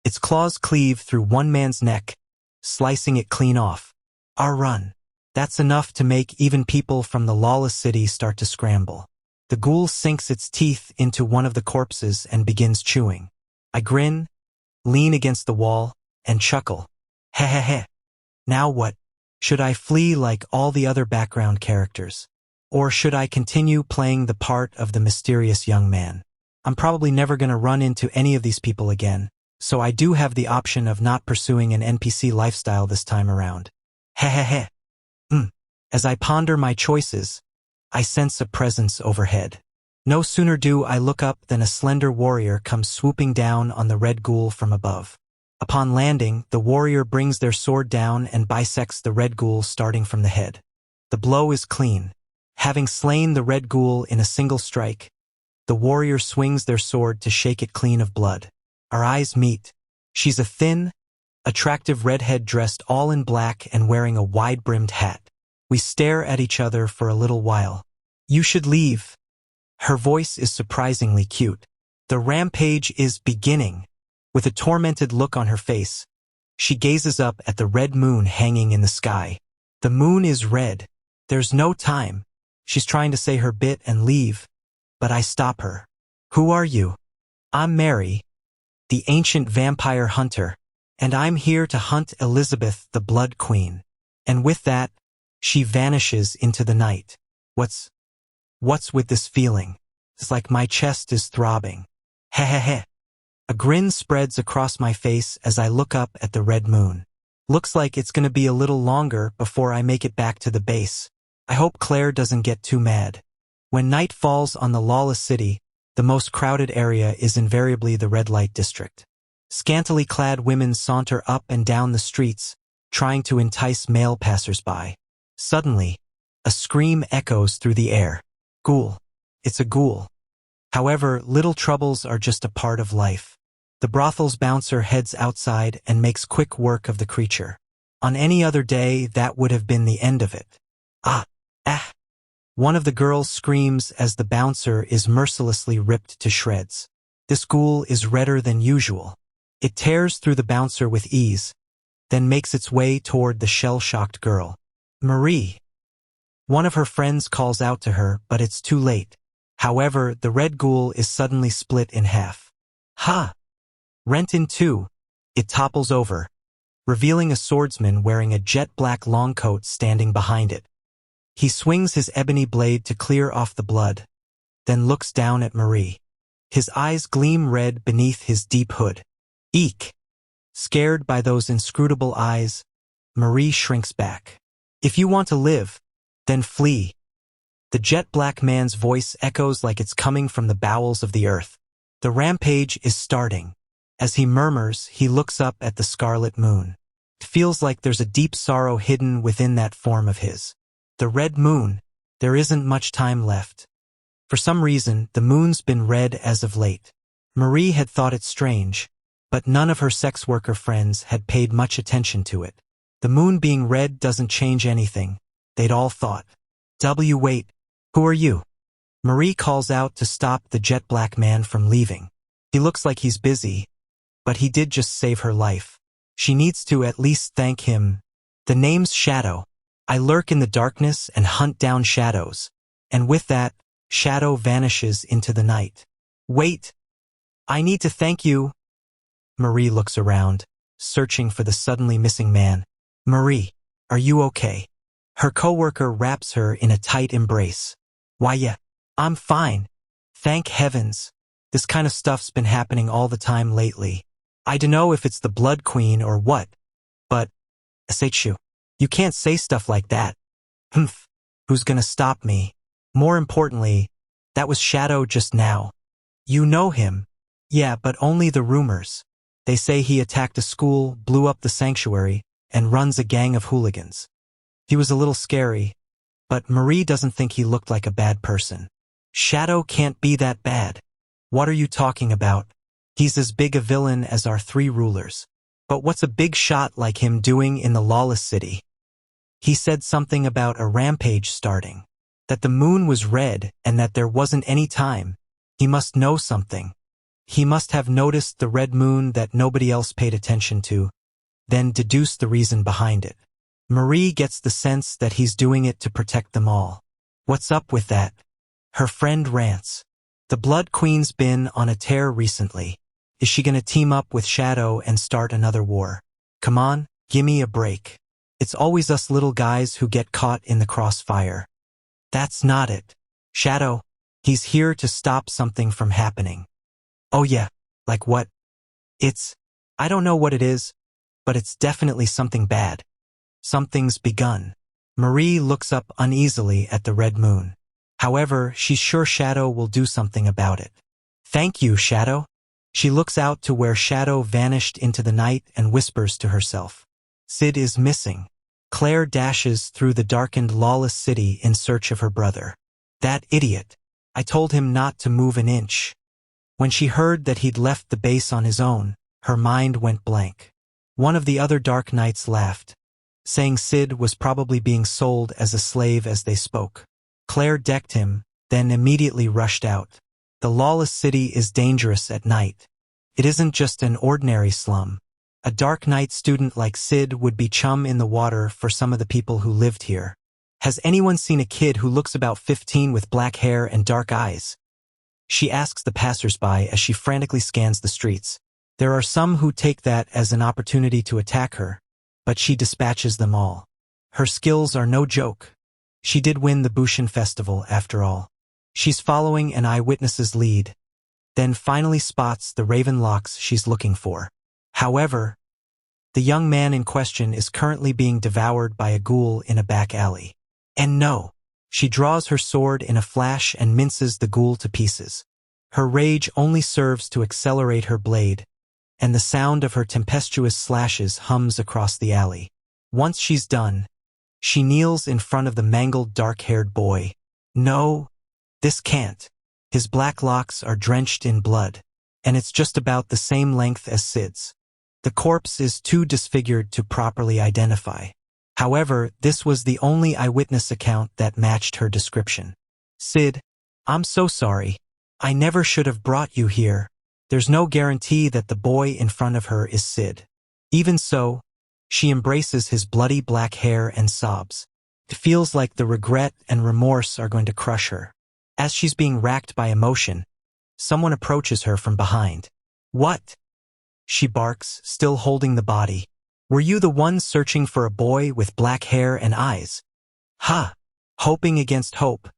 Its claws cleave through one man's neck, slicing it clean off. Run. That's enough to make even people from the lawless city start to scramble. The ghoul sinks its teeth into one of the corpses and begins chewing. I grin, lean against the wall, and chuckle. Heh. Now what? Should I flee like all the other background characters? Or should I continue playing the part of the mysterious young man? I'm probably never going to run into any of these people again, so I do have the option of not pursuing an NPC lifestyle this time around. Heh. As I ponder my choices, I sense a presence overhead. No sooner do I look up than a slender warrior comes swooping down on the red ghoul from above. Upon landing, the warrior brings their sword down and bisects the red ghoul starting from the head. The blow is clean. Having slain the red ghoul in a single strike, the warrior swings their sword to shake it clean of blood. Our eyes meet. She's a thin, attractive redhead dressed all in black and wearing a wide-brimmed hat. We stare at each other for a little while. You should leave. Her voice is surprisingly cute. The rampage is beginning. With a tormented look on her face, she gazes up at the red moon hanging in the sky. The moon is red. There's no time. She's trying to say her bit and leave, but I stop her. Who are you? I'm Mary, the ancient vampire hunter, and I'm here to hunt Elizabeth, the Blood Queen. And with that, she vanishes into the night. What's with this feeling? It's like my chest is throbbing. Heh. A grin spreads across my face as I look up at the red moon. Looks like it's going to be a little longer before I make it back to the base. I hope Claire doesn't get too mad. When night falls on the lawless city, the most crowded area is invariably the red light district. Scantily clad women saunter up and down the streets, trying to entice male passersby. Suddenly, a scream echoes through the air. Ghoul. It's a ghoul. However, little troubles are just a part of life. The brothel's bouncer heads outside and makes quick work of the creature. On any other day, that would have been the end of it. One of the girls screams as the bouncer is mercilessly ripped to shreds. This ghoul is redder than usual. It tears through the bouncer with ease, then makes its way toward the shell-shocked girl. Marie. One of her friends calls out to her, but it's too late. However, the red ghoul is suddenly split in half. Rent in two. It topples over, revealing a swordsman wearing a jet-black long coat standing behind it. He swings his ebony blade to clear off the blood, then looks down at Marie. His eyes gleam red beneath his deep hood. Eek! Scared by those inscrutable eyes, Marie shrinks back. If you want to live, then flee. The jet-black man's voice echoes like it's coming from the bowels of the earth. The rampage is starting. As he murmurs, he looks up at the scarlet moon. It feels like there's a deep sorrow hidden within that form of his. The red moon. There isn't much time left. For some reason, the moon's been red as of late. Marie had thought it strange, but none of her sex worker friends had paid much attention to it. The moon being red doesn't change anything, they'd all thought. Wait, who are you? Marie calls out to stop the jet-black man from leaving. He looks like he's busy, but he did just save her life. She needs to at least thank him. The name's Shadow. I lurk in the darkness and hunt down shadows. And with that, shadow vanishes into the night. Wait! I need to thank you. Marie looks around, searching for the suddenly missing man. Marie, are you okay? Her coworker wraps her in a tight embrace. Why yeah, I'm fine. Thank heavens. This kind of stuff's been happening all the time lately. I dunno if it's the Blood Queen or what, but, Seichu, you can't say stuff like that. Humph, who's gonna stop me? More importantly, that was Shadow just now. You know him. Yeah, but only the rumors. They say he attacked a school, blew up the sanctuary, and runs a gang of hooligans. He was a little scary, but Marie doesn't think he looked like a bad person. Shadow can't be that bad. What are you talking about? He's as big a villain as our 3 rulers. But what's a big shot like him doing in the lawless city? He said something about a rampage starting. That the moon was red and that there wasn't any time. He must know something. He must have noticed the red moon that nobody else paid attention to, then deduced the reason behind it. Marie gets the sense that he's doing it to protect them all. What's up with that? Her friend rants. The Blood Queen's been on a tear recently. Is she gonna team up with Shadow and start another war? Come on, gimme a break. It's always us little guys who get caught in the crossfire. That's not it. Shadow, he's here to stop something from happening. Oh yeah, like what? I don't know what it is, but it's definitely something bad. Something's begun. Marie looks up uneasily at the red moon. However, she's sure Shadow will do something about it. Thank you, Shadow. She looks out to where Shadow vanished into the night and whispers to herself. Sid is missing. Claire dashes through the darkened, lawless city in search of her brother. That idiot. I told him not to move an inch. When she heard that he'd left the base on his own, her mind went blank. One of the other Dark Knights laughed, saying Sid was probably being sold as a slave as they spoke. Claire decked him, then immediately rushed out. The lawless city is dangerous at night. It isn't just an ordinary slum. A Dark Knight student like Sid would be chum in the water for some of the people who lived here. Has anyone seen a kid who looks about 15 with black hair and dark eyes? She asks the passersby as she frantically scans the streets. There are some who take that as an opportunity to attack her, but she dispatches them all. Her skills are no joke. She did win the Bushin Festival, after all. She's following an eyewitness's lead, then finally spots the raven locks she's looking for. However, the young man in question is currently being devoured by a ghoul in a back alley. And no, she draws her sword in a flash and minces the ghoul to pieces. Her rage only serves to accelerate her blade, and the sound of her tempestuous slashes hums across the alley. Once she's done, she kneels in front of the mangled dark-haired boy. No, this can't. His black locks are drenched in blood, and it's just about the same length as Sid's. The corpse is too disfigured to properly identify. However, this was the only eyewitness account that matched her description. Sid, I'm so sorry. I never should have brought you here. There's no guarantee that the boy in front of her is Sid. Even so, she embraces his bloody black hair and sobs. It feels like the regret and remorse are going to crush her. As she's being racked by emotion, someone approaches her from behind. What? She barks, still holding the body. Were you the one searching for a boy with black hair and eyes? Ha! Hoping against hope.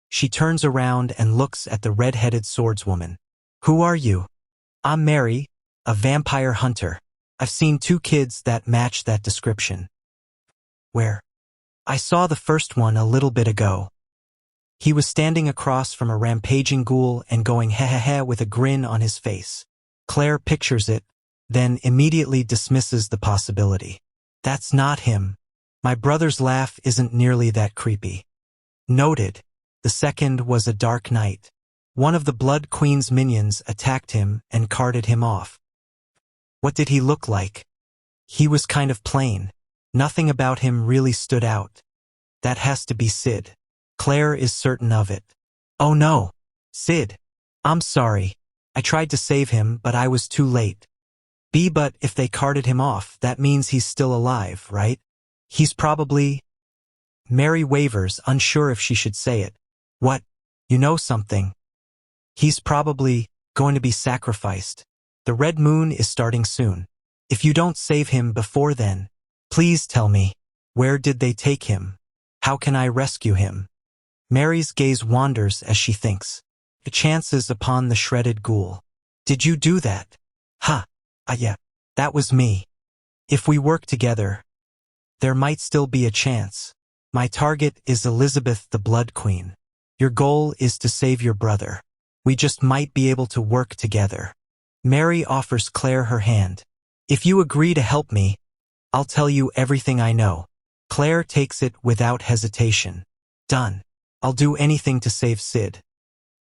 She turns around and looks at the red-headed swordswoman. Who are you? I'm Mary, a vampire hunter. I've seen 2 kids that match that description. Where? I saw the first one a little bit ago. He was standing across from a rampaging ghoul and going heh with a grin on his face. Claire pictures it, then immediately dismisses the possibility. That's not him. My brother's laugh isn't nearly that creepy. Noted. The second was a Dark Knight. One of the Blood Queen's minions attacked him and carted him off. What did he look like? He was kind of plain. Nothing about him really stood out. That has to be Sid. Claire is certain of it. Oh no! Sid! I'm sorry. I tried to save him, but I was too late. But if they carted him off, that means he's still alive, right? He's probably... Mary wavers, unsure if she should say it. What? You know something? He's probably going to be sacrificed. The red moon is starting soon. If you don't save him before then, please tell me, where did they take him? How can I rescue him? Mary's gaze wanders as she thinks. The chances upon the shredded ghoul. Did you do that? Ha! Yeah, that was me. If we work together, there might still be a chance. My target is Elizabeth the Blood Queen. Your goal is to save your brother. We just might be able to work together. Mary offers Claire her hand. If you agree to help me, I'll tell you everything I know. Claire takes it without hesitation. Done. I'll do anything to save Sid.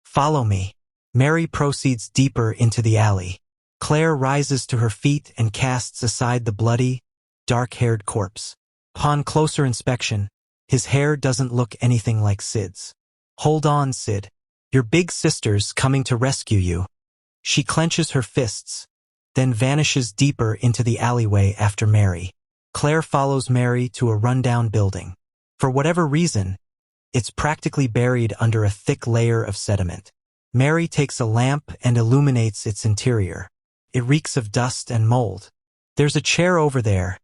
Follow me. Mary proceeds deeper into the alley. Claire rises to her feet and casts aside the bloody, dark-haired corpse. Upon closer inspection, his hair doesn't look anything like Sid's. Hold on, Sid. Your big sister's coming to rescue you. She clenches her fists, then vanishes deeper into the alleyway after Mary. Claire follows Mary to a rundown building. For whatever reason, it's practically buried under a thick layer of sediment. Mary takes a lamp and illuminates its interior. It reeks of dust and mold. There's a chair over there,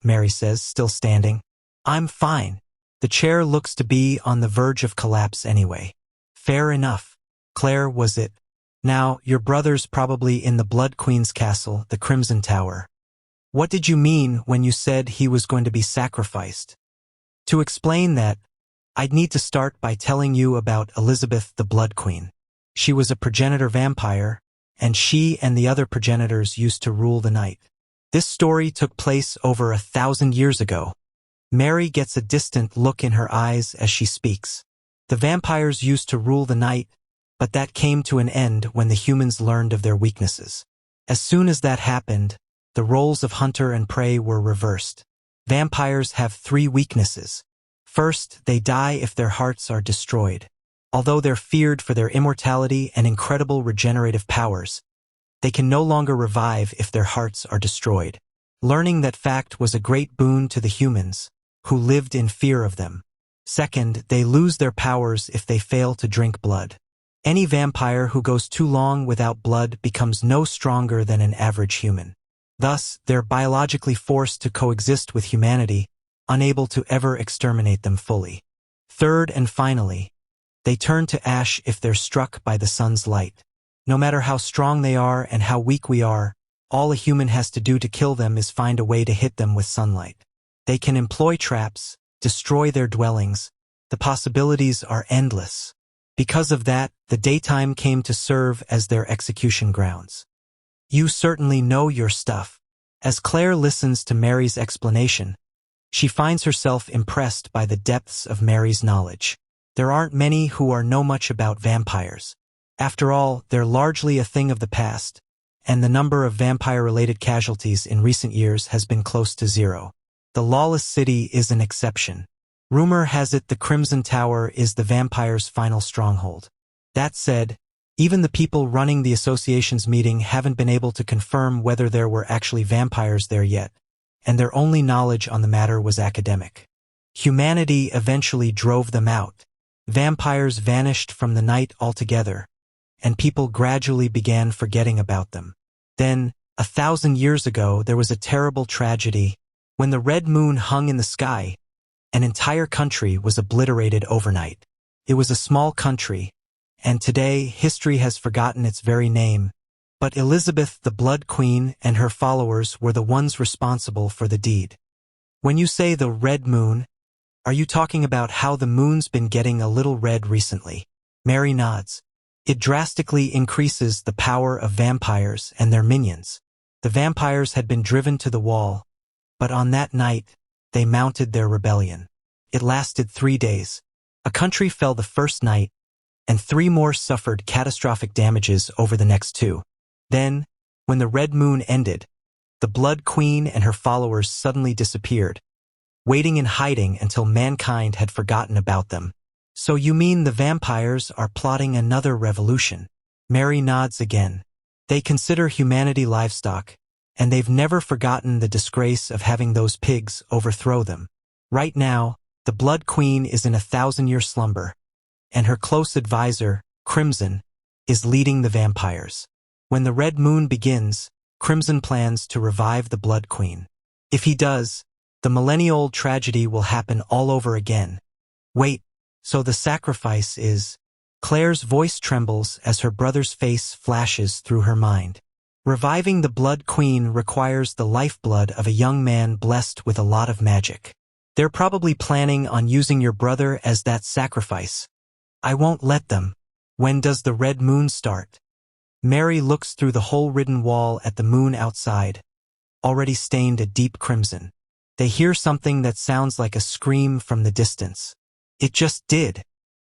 Mary says, still standing. I'm fine. The chair looks to be on the verge of collapse anyway. Fair enough. Claire, was it? Now, your brother's probably in the Blood Queen's castle, the Crimson Tower. What did you mean when you said he was going to be sacrificed? To explain that, I'd need to start by telling you about Elizabeth the Blood Queen. She was a progenitor vampire, and she and the other progenitors used to rule the night. This story took place over 1,000 years ago. Mary gets a distant look in her eyes as she speaks. The vampires used to rule the night, but that came to an end when the humans learned of their weaknesses. As soon as that happened, the roles of hunter and prey were reversed. Vampires have 3 weaknesses. First, they die if their hearts are destroyed. Although they're feared for their immortality and incredible regenerative powers, they can no longer revive if their hearts are destroyed. Learning that fact was a great boon to the humans, who lived in fear of them. Second, they lose their powers if they fail to drink blood. Any vampire who goes too long without blood becomes no stronger than an average human. Thus, they're biologically forced to coexist with humanity, unable to ever exterminate them fully. Third and finally, they turn to ash if they're struck by the sun's light. No matter how strong they are and how weak we are, all a human has to do to kill them is find a way to hit them with sunlight. They can employ traps, destroy their dwellings. The possibilities are endless. Because of that, the daytime came to serve as their execution grounds. You certainly know your stuff. As Claire listens to Mary's explanation, she finds herself impressed by the depths of Mary's knowledge. There aren't many who know much about vampires. After all, they're largely a thing of the past, and the number of vampire-related casualties in recent years has been close to 0. The lawless city is an exception. Rumor has it the Crimson Tower is the vampire's final stronghold. That said, even the people running the association's meeting haven't been able to confirm whether there were actually vampires there yet, and their only knowledge on the matter was academic. Humanity eventually drove them out. Vampires vanished from the night altogether, and people gradually began forgetting about them. Then, 1,000 years ago, there was a terrible tragedy. When the red moon hung in the sky, an entire country was obliterated overnight. It was a small country, and today history has forgotten its very name. But Elizabeth the Blood Queen and her followers were the ones responsible for the deed. When you say the red moon, are you talking about how the moon's been getting a little red recently? Mary nods. It drastically increases the power of vampires and their minions. The vampires had been driven to the wall, but on that night, they mounted their rebellion. It lasted 3 days. A country fell the first night, and 3 more suffered catastrophic damages over the next 2. Then, when the red moon ended, the Blood Queen and her followers suddenly disappeared, waiting in hiding until mankind had forgotten about them. So you mean the vampires are plotting another revolution? Mary nods again. They consider humanity livestock, and they've never forgotten the disgrace of having those pigs overthrow them. Right now, The Blood Queen is in a 1,000-year slumber, and her close advisor, Crimson, is leading the vampires. When the Red Moon begins, Crimson plans to revive the Blood Queen. If he does, the millennial tragedy will happen all over again. Wait, so the sacrifice is... Claire's voice trembles as her brother's face flashes through her mind. Reviving the Blood Queen requires the lifeblood of a young man blessed with a lot of magic. They're probably planning on using your brother as that sacrifice. I won't let them. When does the Red Moon start? Mary looks through the hole-ridden wall at the moon outside, already stained a deep crimson. They hear something that sounds like a scream from the distance. It just did.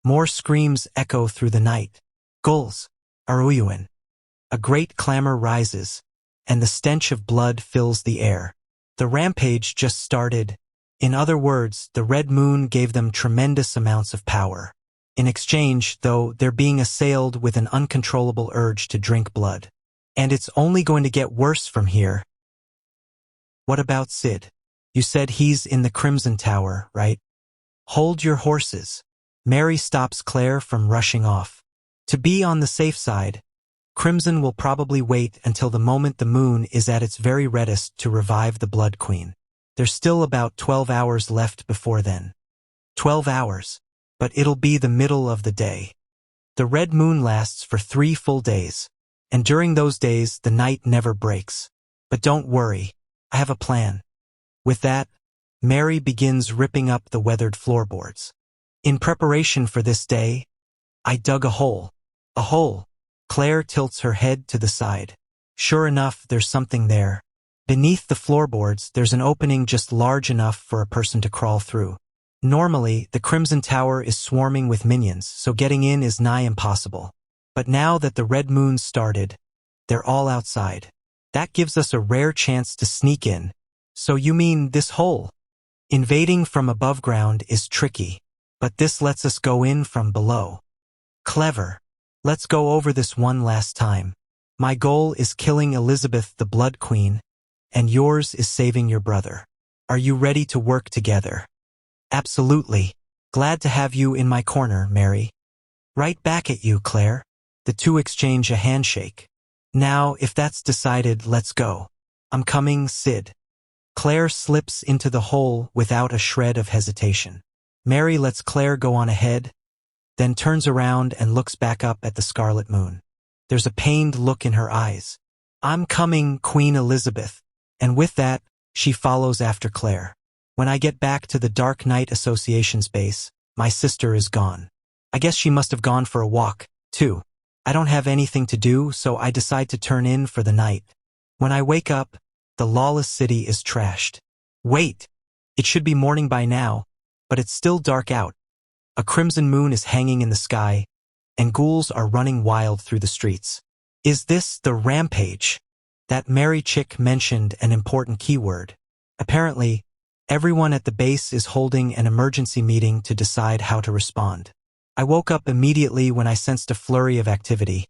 More screams echo through the night. Gulls. Aruyuan. A great clamor rises, and the stench of blood fills the air. The rampage just started. In other words, the Red Moon gave them tremendous amounts of power. In exchange, though, they're being assailed with an uncontrollable urge to drink blood. And it's only going to get worse from here. What about Sid? You said he's in the Crimson Tower, right? Hold your horses. Mary stops Claire from rushing off. To be on the safe side, Crimson will probably wait until the moment the moon is at its very reddest to revive the Blood Queen. There's still about 12 hours left before then. 12 hours. But it'll be the middle of the day. The Red Moon lasts for 3 full days, and during those days the night never breaks. But don't worry, I have a plan. With that, Mary begins ripping up the weathered floorboards. In preparation for this day, I dug a hole. A hole. Claire tilts her head to the side. Sure enough, there's something there. Beneath the floorboards, there's an opening just large enough for a person to crawl through. Normally, the Crimson Tower is swarming with minions, so getting in is nigh impossible. But now that the Red Moon started, they're all outside. That gives us a rare chance to sneak in. So you mean this hole? Invading from above ground is tricky, but this lets us go in from below. Clever. Let's go over this one last time. My goal is killing Elizabeth the Blood Queen, and yours is saving your brother. Are you ready to work together? Absolutely. Glad to have you in my corner, Mary. Right back at you, Claire. The two exchange a handshake. Now, if that's decided, let's go. I'm coming, Sid. Claire slips into the hole without a shred of hesitation. Mary lets Claire go on ahead, then turns around and looks back up at the scarlet moon. There's a pained look in her eyes. I'm coming, Queen Elizabeth. And with that, she follows after Claire. When I get back to the Dark Knight Association's base, my sister is gone. I guess she must have gone for a walk, too. I don't have anything to do, so I decide to turn in for the night. When I wake up, the lawless city is trashed. Wait! It should be morning by now, but it's still dark out. A crimson moon is hanging in the sky, and ghouls are running wild through the streets. Is this the rampage? That Mary chick mentioned an important keyword. Apparently, everyone at the base is holding an emergency meeting to decide how to respond. I woke up immediately when I sensed a flurry of activity,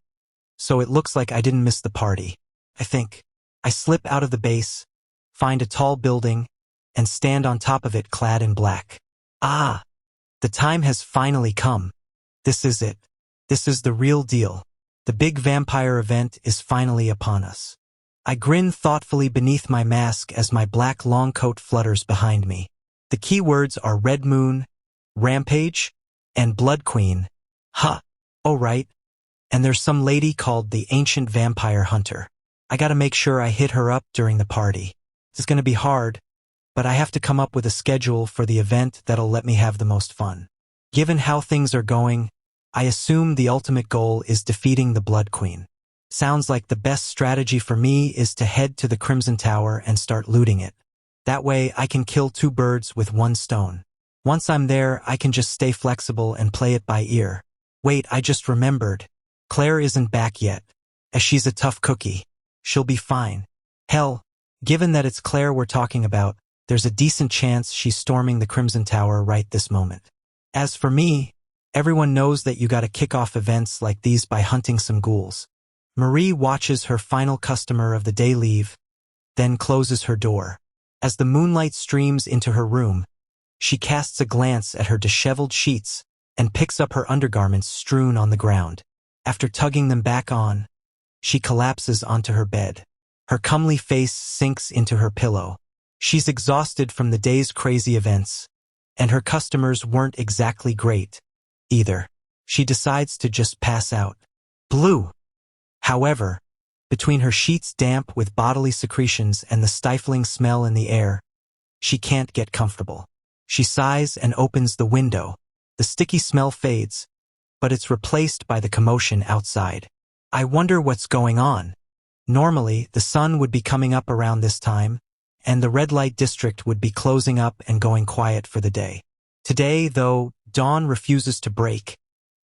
so it looks like I didn't miss the party. I think. I slip out of the base, find a tall building, and stand on top of it clad in black. Ah! The time has finally come. This is it. This is the real deal. The big vampire event is finally upon us. I grin thoughtfully beneath my mask as my black long coat flutters behind me. The keywords are Red Moon, Rampage, and Blood Queen. Huh. Oh right. And there's some lady called the Ancient Vampire Hunter. I gotta make sure I hit her up during the party. It's gonna be hard, but I have to come up with a schedule for the event that'll let me have the most fun. Given how things are going, I assume the ultimate goal is defeating the Blood Queen. Sounds like the best strategy for me is to head to the Crimson Tower and start looting it. That way I can kill 2 birds with 1 stone. Once I'm there, I can just stay flexible and play it by ear. Wait, I just remembered. Claire isn't back yet, as she's a tough cookie. She'll be fine. Hell, given that it's Claire we're talking about, there's a decent chance she's storming the Crimson Tower right this moment. As for me, everyone knows that you gotta kick off events like these by hunting some ghouls. Marie watches her final customer of the day leave, then closes her door. As the moonlight streams into her room, She casts a glance at her disheveled sheets and picks up her undergarments strewn on the ground. After tugging them back on, she collapses onto her bed. Her comely face sinks into her pillow. She's exhausted from the day's crazy events, and her customers weren't exactly great, either. She decides to just pass out. Blue. However, between her sheets damp with bodily secretions and the stifling smell in the air, she can't get comfortable. She sighs and opens the window. The sticky smell fades, but it's replaced by the commotion outside. I wonder what's going on. Normally, the sun would be coming up around this time, and the red light district would be closing up and going quiet for the day. Today, though, dawn refuses to break,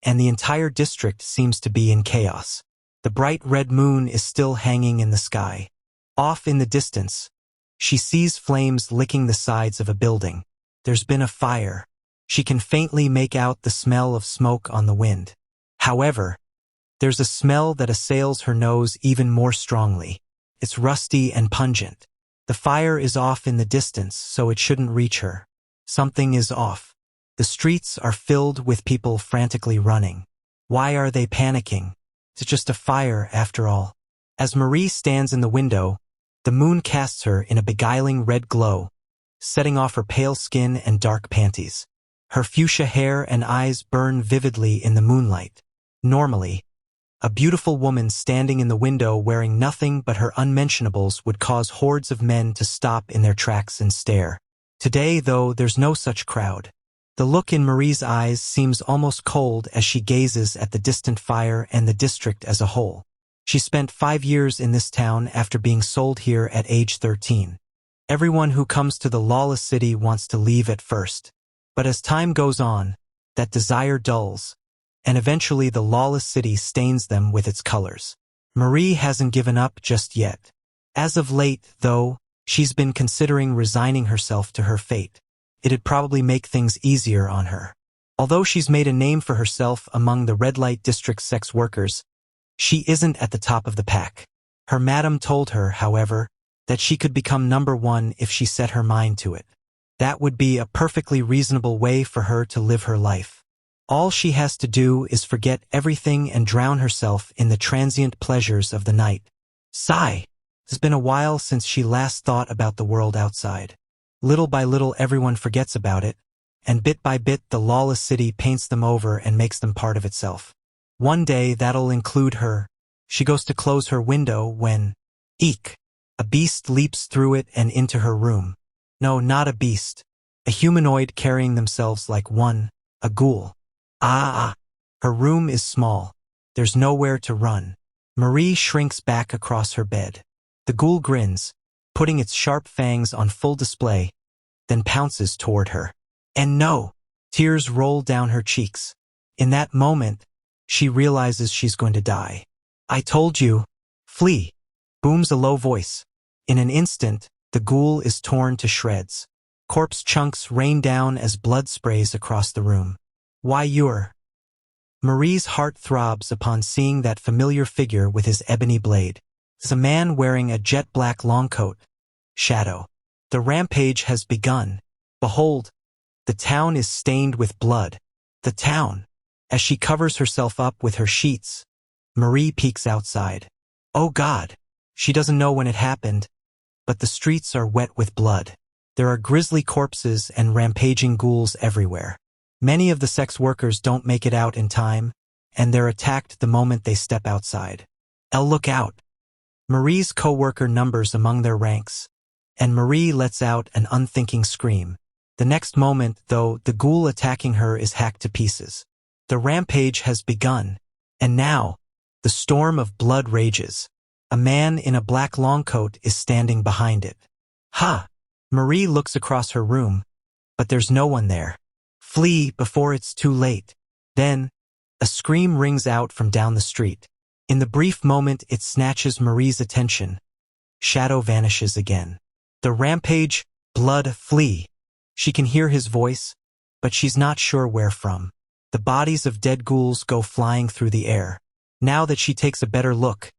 and the entire district seems to be in chaos. The bright red moon is still hanging in the sky. Off in the distance, she sees flames licking the sides of a building. There's been a fire. She can faintly make out the smell of smoke on the wind. However, there's a smell that assails her nose even more strongly. It's rusty and pungent. The fire is off in the distance, so it shouldn't reach her. Something is off. The streets are filled with people frantically running. Why are they panicking? It's just a fire, after all. As Marie stands in the window, the moon casts her in a beguiling red glow, setting off her pale skin and dark panties. Her fuchsia hair and eyes burn vividly in the moonlight. Normally, a beautiful woman standing in the window wearing nothing but her unmentionables would cause hordes of men to stop in their tracks and stare. Today, though, there's no such crowd. The look in Marie's eyes seems almost cold as she gazes at the distant fire and the district as a whole. She spent 5 years in this town after being sold here at age 13. Everyone who comes to the lawless city wants to leave at first. But as time goes on, that desire dulls, and eventually the lawless city stains them with its colors. Marie hasn't given up just yet. As of late, though, she's been considering resigning herself to her fate. It'd probably make things easier on her. Although she's made a name for herself among the red light district sex workers, she isn't at the top of the pack. Her madam told her, however, that she could become number one if she set her mind to it. That would be a perfectly reasonable way for her to live her life. All she has to do is forget everything and drown herself in the transient pleasures of the night. Sigh. It's been a while since she last thought about the world outside. Little by little everyone forgets about it, and bit by bit the lawless city paints them over and makes them part of itself. One day that'll include her. She goes to close her window when, eek, a beast leaps through it and into her room. No, not a beast. A humanoid carrying themselves like one, a ghoul. Her room is small. There's nowhere to run. Marie shrinks back across her bed. The ghoul grins, putting its sharp fangs on full display, then pounces toward her. And no! Tears roll down her cheeks. In that moment, she realizes she's going to die. I told you. Flee! Booms a low voice. In an instant, the ghoul is torn to shreds. Corpse chunks rain down as blood sprays across the room. Why you're... Marie's heart throbs upon seeing that familiar figure with his ebony blade. It's a man wearing a jet-black long coat. Shadow. The rampage has begun. Behold, the town is stained with blood. The town. As she covers herself up with her sheets, Marie peeks outside. Oh God! She doesn't know when it happened, but the streets are wet with blood. There are grisly corpses and rampaging ghouls everywhere. Many of the sex workers don't make it out in time, and they're attacked the moment they step outside. Look out! Marie's co-worker numbers among their ranks, and Marie lets out an unthinking scream. The next moment, though, the ghoul attacking her is hacked to pieces. The rampage has begun, and now, the storm of blood rages. A man in a black long coat is standing behind it. Ha! Marie looks across her room, but there's no one there. Flee before it's too late. Then, a scream rings out from down the street. In the brief moment it snatches Marie's attention, Shadow vanishes again. The rampage, blood, flee. She can hear his voice, but she's not sure where from. The bodies of dead ghouls go flying through the air. Now that she takes a better look,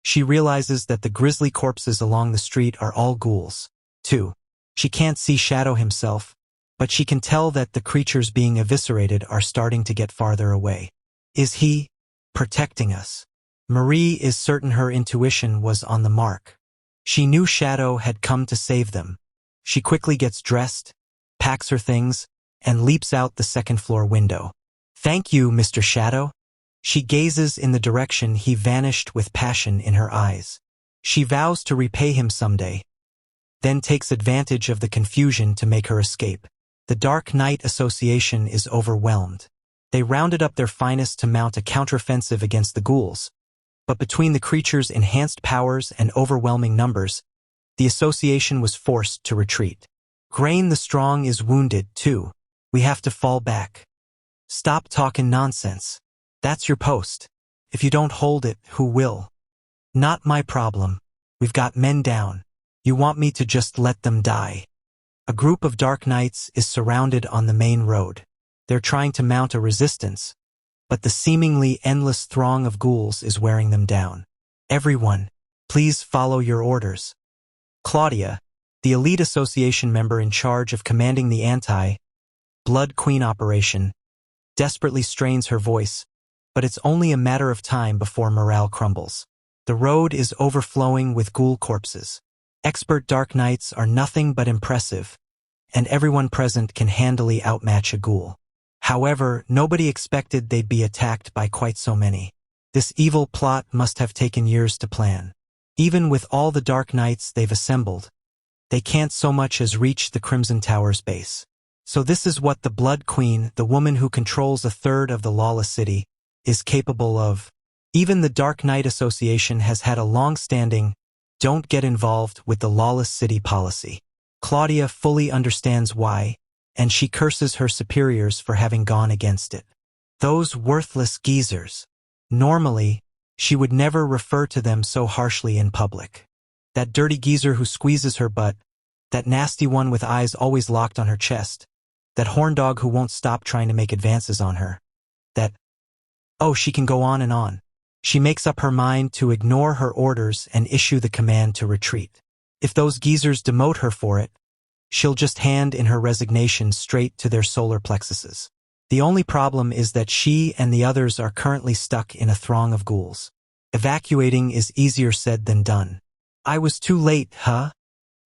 she realizes that the grisly corpses along the street are all ghouls. 2. She can't see Shadow himself, but she can tell that the creatures being eviscerated are starting to get farther away. Is he protecting us? Marie is certain her intuition was on the mark. She knew Shadow had come to save them. She quickly gets dressed, packs her things, and leaps out the second-floor window. "Thank you, Mr. Shadow." She gazes in the direction he vanished with passion in her eyes. She vows to repay him someday, then takes advantage of the confusion to make her escape. The Dark Knight Association is overwhelmed. They rounded up their finest to mount a counteroffensive against the ghouls, but between the creatures' enhanced powers and overwhelming numbers, the association was forced to retreat. Grain the Strong is wounded, too. We have to fall back. Stop talking nonsense. That's your post. If you don't hold it, who will? Not my problem. We've got men down. You want me to just let them die? A group of Dark Knights is surrounded on the main road. They're trying to mount a resistance, but the seemingly endless throng of ghouls is wearing them down. Everyone, please follow your orders. Claudia, the elite association member in charge of commanding the anti-Blood Queen operation, desperately strains her voice, but it's only a matter of time before morale crumbles. The road is overflowing with ghoul corpses. Expert Dark Knights are nothing but impressive, and everyone present can handily outmatch a ghoul. However, nobody expected they'd be attacked by quite so many. This evil plot must have taken years to plan. Even with all the Dark Knights they've assembled, they can't so much as reach the Crimson Tower's base. So this is what the Blood Queen, the woman who controls a third of the lawless city, is capable of. Even the Dark Knight Association has had a long-standing, don't get involved with the lawless city policy. Claudia fully understands why, and she curses her superiors for having gone against it. Those worthless geezers. Normally, she would never refer to them so harshly in public. That dirty geezer who squeezes her butt, that nasty one with eyes always locked on her chest, that horn dog who won't stop trying to make advances on her, oh, she can go on and on. She makes up her mind to ignore her orders and issue the command to retreat. If those geezers demote her for it, she'll just hand in her resignation straight to their solar plexuses. The only problem is that she and the others are currently stuck in a throng of ghouls. Evacuating is easier said than done. I was too late, huh?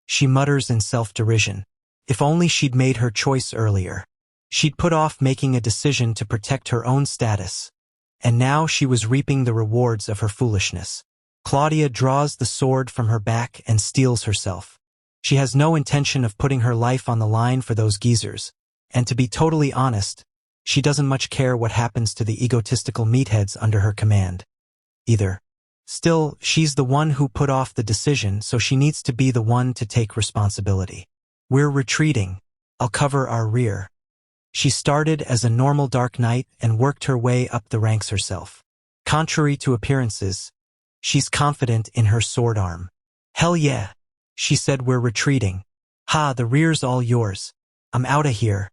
She mutters in self-derision. If only she'd made her choice earlier. She'd put off making a decision to protect her own status, and now she was reaping the rewards of her foolishness. Claudia draws the sword from her back and steels herself. She has no intention of putting her life on the line for those geezers, and to be totally honest, she doesn't much care what happens to the egotistical meatheads under her command, either. Still, she's the one who put off the decision, so she needs to be the one to take responsibility. We're retreating. I'll cover our rear. She started as a normal Dark Knight and worked her way up the ranks herself. Contrary to appearances, she's confident in her sword arm. Hell yeah, she said, we're retreating. Ha, the rear's all yours. I'm outta here.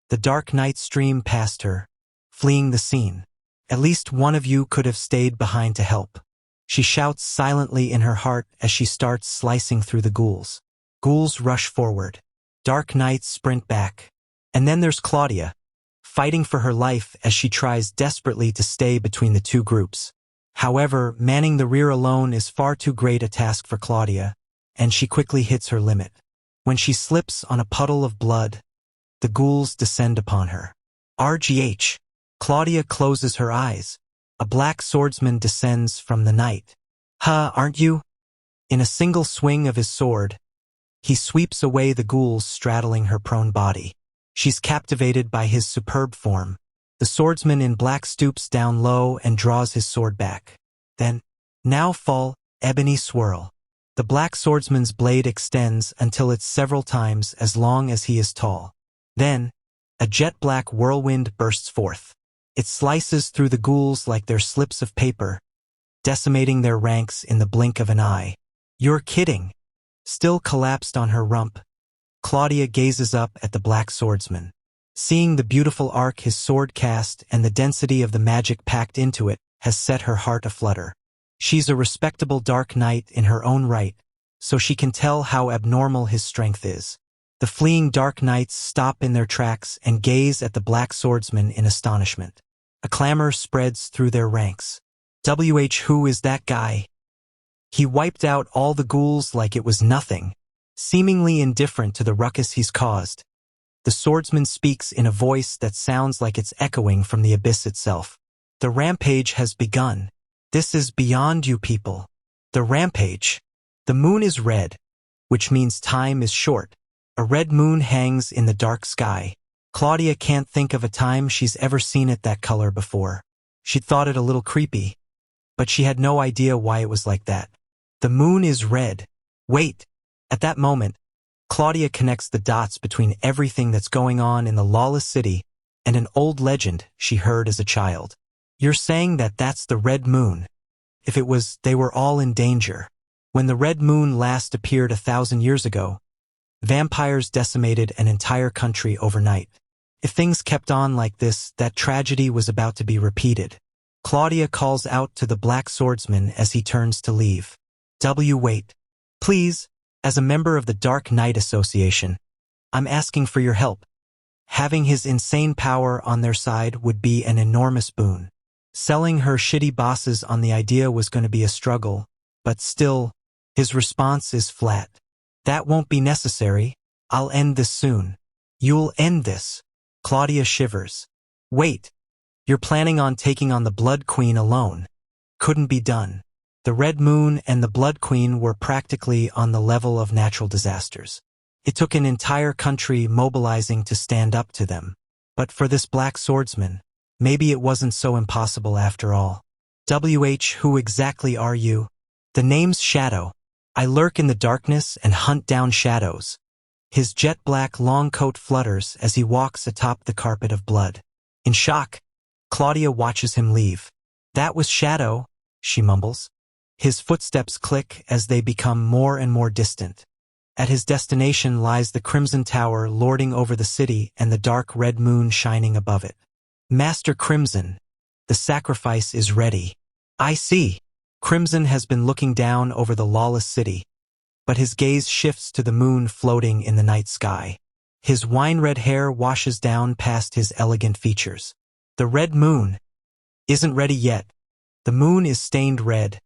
The Dark Knight streamed past her, fleeing the scene. At least one of you could have stayed behind to help. She shouts silently in her heart as she starts slicing through the ghouls. Ghouls rush forward. Dark Knights sprint back. And then there's Claudia, fighting for her life as she tries desperately to stay between the two groups. However, manning the rear alone is far too great a task for Claudia, and she quickly hits her limit. When she slips on a puddle of blood, the ghouls descend upon her. RGH. Claudia closes her eyes. A black swordsman descends from the night. Huh, aren't you? In a single swing of his sword, he sweeps away the ghouls straddling her prone body. She's captivated by his superb form. The swordsman in black stoops down low and draws his sword back. Then, now fall, ebony swirl. The black swordsman's blade extends until it's several times as long as he is tall. Then, a jet-black whirlwind bursts forth. It slices through the ghouls like they're slips of paper, decimating their ranks in the blink of an eye. You're kidding. Still collapsed on her rump, Claudia gazes up at the black swordsman. Seeing the beautiful arc his sword cast and the density of the magic packed into it has set her heart aflutter. She's a respectable Dark Knight in her own right, so she can tell how abnormal his strength is. The fleeing dark knights stop in their tracks and gaze at the black swordsman in astonishment. A clamor spreads through their ranks. Who is that guy? He wiped out all the ghouls like it was nothing, seemingly indifferent to the ruckus he's caused. The swordsman speaks in a voice that sounds like it's echoing from the abyss itself. The rampage has begun. This is beyond you people. The rampage. The moon is red, which means time is short. A red moon hangs in the dark sky. Claudia can't think of a time she's ever seen it that color before. She'd thought it a little creepy, but she had no idea why it was like that. The moon is red. Wait. At that moment, Claudia connects the dots between everything that's going on in the lawless city and an old legend she heard as a child. You're saying that that's the red moon? If it was, they were all in danger. When the red moon last appeared 1,000 years ago, vampires decimated an entire country overnight. If things kept on like this, that tragedy was about to be repeated. Claudia calls out to the black swordsman as he turns to leave. Wait. Please, as a member of the Dark Knight Association, I'm asking for your help. Having his insane power on their side would be an enormous boon. Selling her shitty bosses on the idea was going to be a struggle, but still, his response is flat. That won't be necessary. I'll end this soon. You'll end this. Claudia shivers. Wait. You're planning on taking on the Blood Queen alone. Couldn't be done. The Red Moon and the Blood Queen were practically on the level of natural disasters. It took an entire country mobilizing to stand up to them. But for this black swordsman, maybe it wasn't so impossible after all. Who exactly are you? The name's Shadow. I lurk in the darkness and hunt down shadows. His jet-black long coat flutters as he walks atop the carpet of blood. In shock, Claudia watches him leave. That was Shadow, she mumbles. His footsteps click as they become more and more distant. At his destination lies the Crimson Tower lording over the city and the dark red moon shining above it. Master Crimson, the sacrifice is ready. I see. Crimson has been looking down over the lawless city, but his gaze shifts to the moon floating in the night sky. His wine-red hair washes down past his elegant features. The red moon isn't ready yet. The moon is stained red,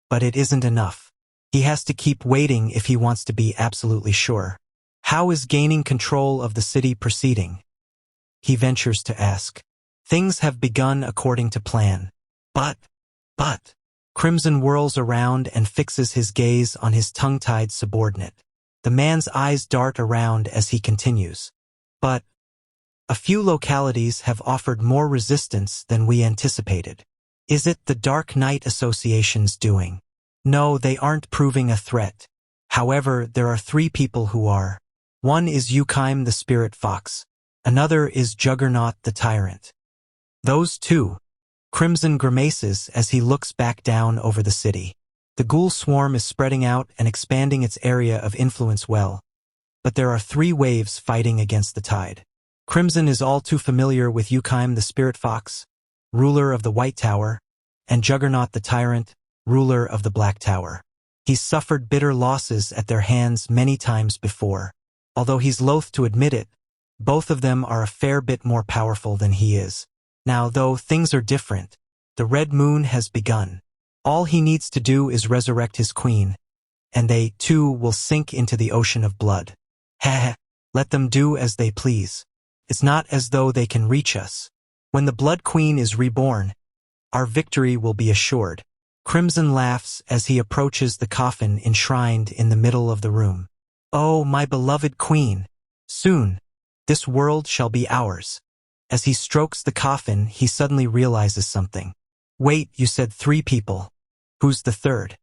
but it isn't enough. He has to keep waiting if he wants to be absolutely sure. How is gaining control of the city proceeding? He ventures to ask. Things have begun according to plan. But, Crimson whirls around and fixes his gaze on his tongue-tied subordinate. The man's eyes dart around as he continues. But a few localities have offered more resistance than we anticipated. Is it the Dark Knight Association's doing? No, they aren't proving a threat. However, there are 3 people who are. One is Yukaim the Spirit Fox. Another is Juggernaut the Tyrant. Those 2. Crimson grimaces as he looks back down over the city. The ghoul swarm is spreading out and expanding its area of influence well. But there are 3 waves fighting against the tide. Crimson is all too familiar with Yukaim the Spirit Fox, ruler of the White Tower, and Juggernaut the Tyrant, ruler of the Black Tower. He's suffered bitter losses at their hands many times before. Although he's loath to admit it, both of them are a fair bit more powerful than he is. Now, though, things are different. The Red Moon has begun. All he needs to do is resurrect his queen, and they, too, will sink into the ocean of blood. Let them do as they please. It's not as though they can reach us. When the Blood Queen is reborn, our victory will be assured. Crimson laughs as he approaches the coffin enshrined in the middle of the room. Oh, my beloved queen! Soon, this world shall be ours. As he strokes the coffin, he suddenly realizes something. Wait, you said 3 people. Who's the 3rd?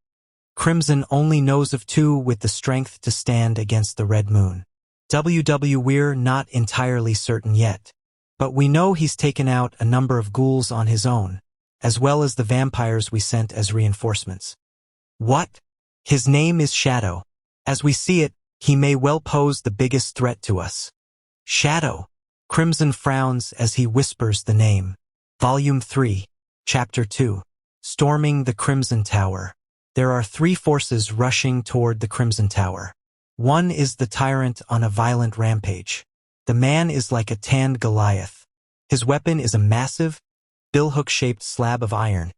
Crimson only knows of 2 with the strength to stand against the Red Moon. We're not entirely certain yet. But we know he's taken out a number of ghouls on his own, as well as the vampires we sent as reinforcements. What? His name is Shadow. As we see it, he may well pose the biggest threat to us. Shadow. Crimson frowns as he whispers the name. Volume 3, Chapter 2. Storming the Crimson Tower. There are 3 forces rushing toward the Crimson Tower. One is the tyrant on a violent rampage. The man is like a tanned Goliath. His weapon is a massive, billhook-shaped slab of iron,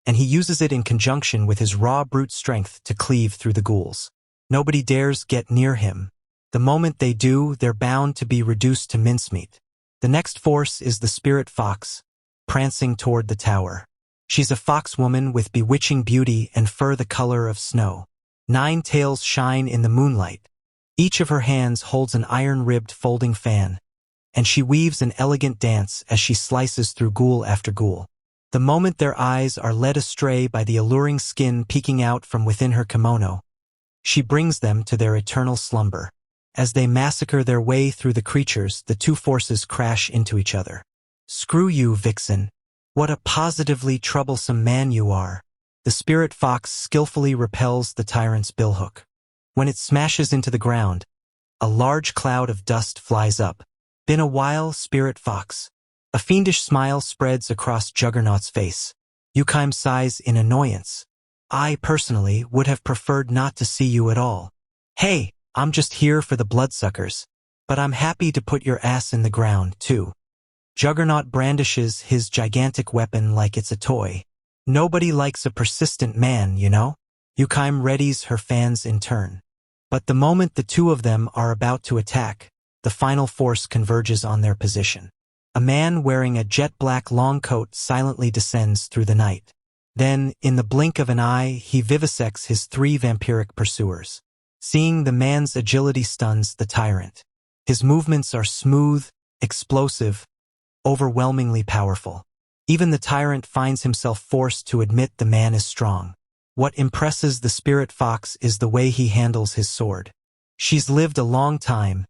and he uses it in conjunction with his raw brute strength to cleave through the ghouls. Nobody dares get near him. The moment they do, they're bound to be reduced to mincemeat. The next force is the spirit fox, prancing toward the tower. She's a fox woman with bewitching beauty and fur the color of snow. 9 tails shine in the moonlight. Each of her hands holds an iron-ribbed folding fan, and she weaves an elegant dance as she slices through ghoul after ghoul. The moment their eyes are led astray by the alluring skin peeking out from within her kimono, she brings them to their eternal slumber. As they massacre their way through the creatures, the two forces crash into each other. Screw you, vixen. What a positively troublesome man you are. The spirit fox skillfully repels the tyrant's billhook. When it smashes into the ground, a large cloud of dust flies up. Been a while, spirit fox. A fiendish smile spreads across Juggernaut's face. Yukaim sighs in annoyance. I, personally, would have preferred not to see you at all. Hey, I'm just here for the bloodsuckers. But I'm happy to put your ass in the ground, too. Juggernaut brandishes his gigantic weapon like it's a toy. Nobody likes a persistent man, you know? Yukaim readies her fans in turn. But the moment the two of them are about to attack, the final force converges on their position. A man wearing a jet-black long coat silently descends through the night. Then, in the blink of an eye, he vivisects his 3 vampiric pursuers. Seeing the man's agility stuns the tyrant. His movements are smooth, explosive, overwhelmingly powerful. Even the tyrant finds himself forced to admit the man is strong. What impresses the spirit fox is the way he handles his sword. She's lived a long time,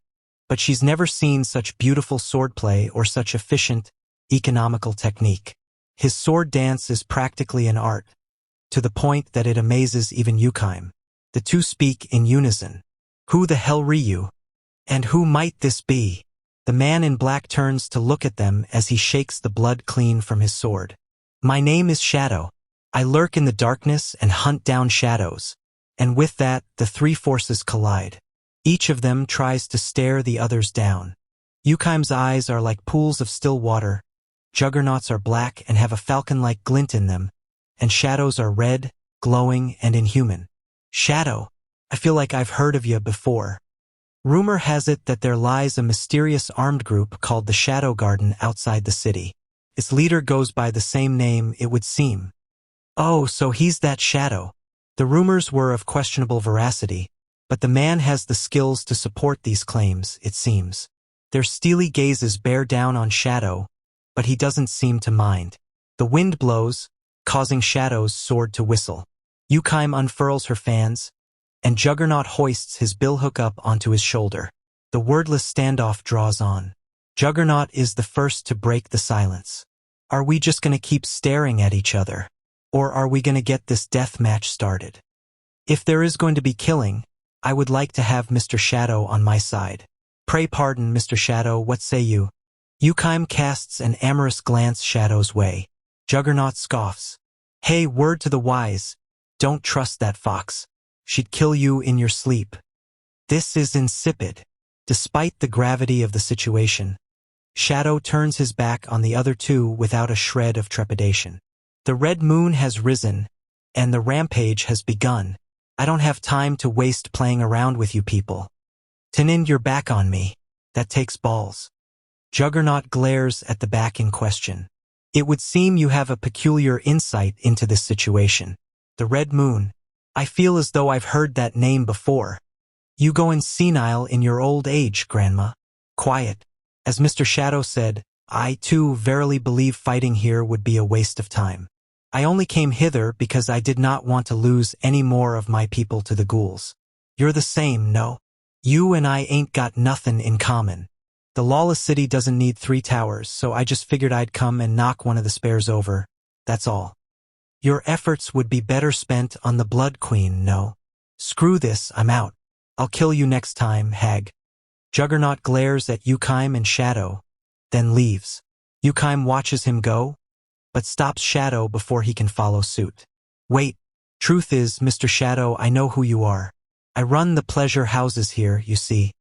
but she's never seen such beautiful swordplay or such efficient, economical technique. His sword dance is practically an art, to the point that it amazes even Yukaim. The two speak in unison. Who the hell are you? And who might this be? The man in black turns to look at them as he shakes the blood clean from his sword. My name is Shadow. I lurk in the darkness and hunt down shadows. And with that, the 3 forces collide. Each of them tries to stare the others down. Yukaim's eyes are like pools of still water. Juggernauts are black and have a falcon-like glint in them. And Shadow's are red, glowing, and inhuman. Shadow, I feel like I've heard of you before. Rumor has it that there lies a mysterious armed group called the Shadow Garden outside the city. Its leader goes by the same name, it would seem. Oh, so he's that Shadow. The rumors were of questionable veracity, but the man has the skills to support these claims, it seems. Their steely gazes bear down on Shadow, but he doesn't seem to mind. The wind blows, causing Shadow's sword to whistle. Yukaim unfurls her fans, and Juggernaut hoists his billhook up onto his shoulder. The wordless standoff draws on. Juggernaut is the first to break the silence. Are we just gonna keep staring at each other? Or are we gonna get this death match started? If there is going to be killing, I would like to have Mr. Shadow on my side. Pray pardon, Mr. Shadow, what say you? Yukaim casts an amorous glance Shadow's way. Juggernaut scoffs. Hey, word to the wise, don't trust that fox. She'd kill you in your sleep. This is insipid. Despite the gravity of the situation, Shadow turns his back on the other two without a shred of trepidation. The red moon has risen, and the rampage has begun. I don't have time to waste playing around with you people. Turn your back on me. That takes balls. Juggernaut glares at the back in question. It would seem you have a peculiar insight into this situation. The red moon. I feel as though I've heard that name before. You going senile in your old age, Grandma. Quiet. As Mr. Shadow said, I too verily believe fighting here would be a waste of time. I only came hither because I did not want to lose any more of my people to the ghouls. You're the same, no? You and I ain't got nothing in common. The lawless city doesn't need 3 towers, so I just figured I'd come and knock one of the spares over. That's all. Your efforts would be better spent on the Blood Queen, no? Screw this, I'm out. I'll kill you next time, hag. Juggernaut glares at Yukaim and Shadow, then leaves. Yukaim watches him go, but stops Shadow before he can follow suit. Wait, truth is, Mr. Shadow, I know who you are. I run the pleasure houses here, you see.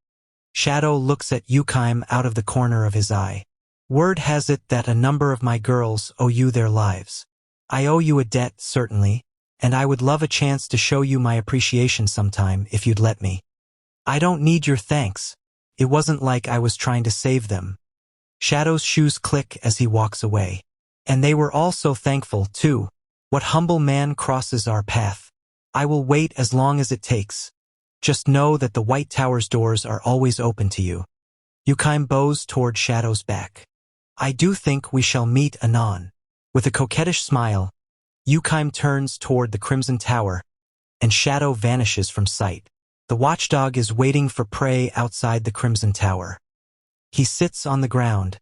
Shadow looks at Yukime out of the corner of his eye. Word has it that a number of my girls owe you their lives. I owe you a debt, certainly, and I would love a chance to show you my appreciation sometime if you'd let me. I don't need your thanks. It wasn't like I was trying to save them. Shadow's shoes click as he walks away. And they were all so thankful, too. What humble man crosses our path? I will wait as long as it takes. Just know that the White Tower's doors are always open to you. Yukime bows toward Shadow's back. I do think we shall meet anon. With a coquettish smile, Yukime turns toward the Crimson Tower, and Shadow vanishes from sight. The watchdog is waiting for prey outside the Crimson Tower. He sits on the ground,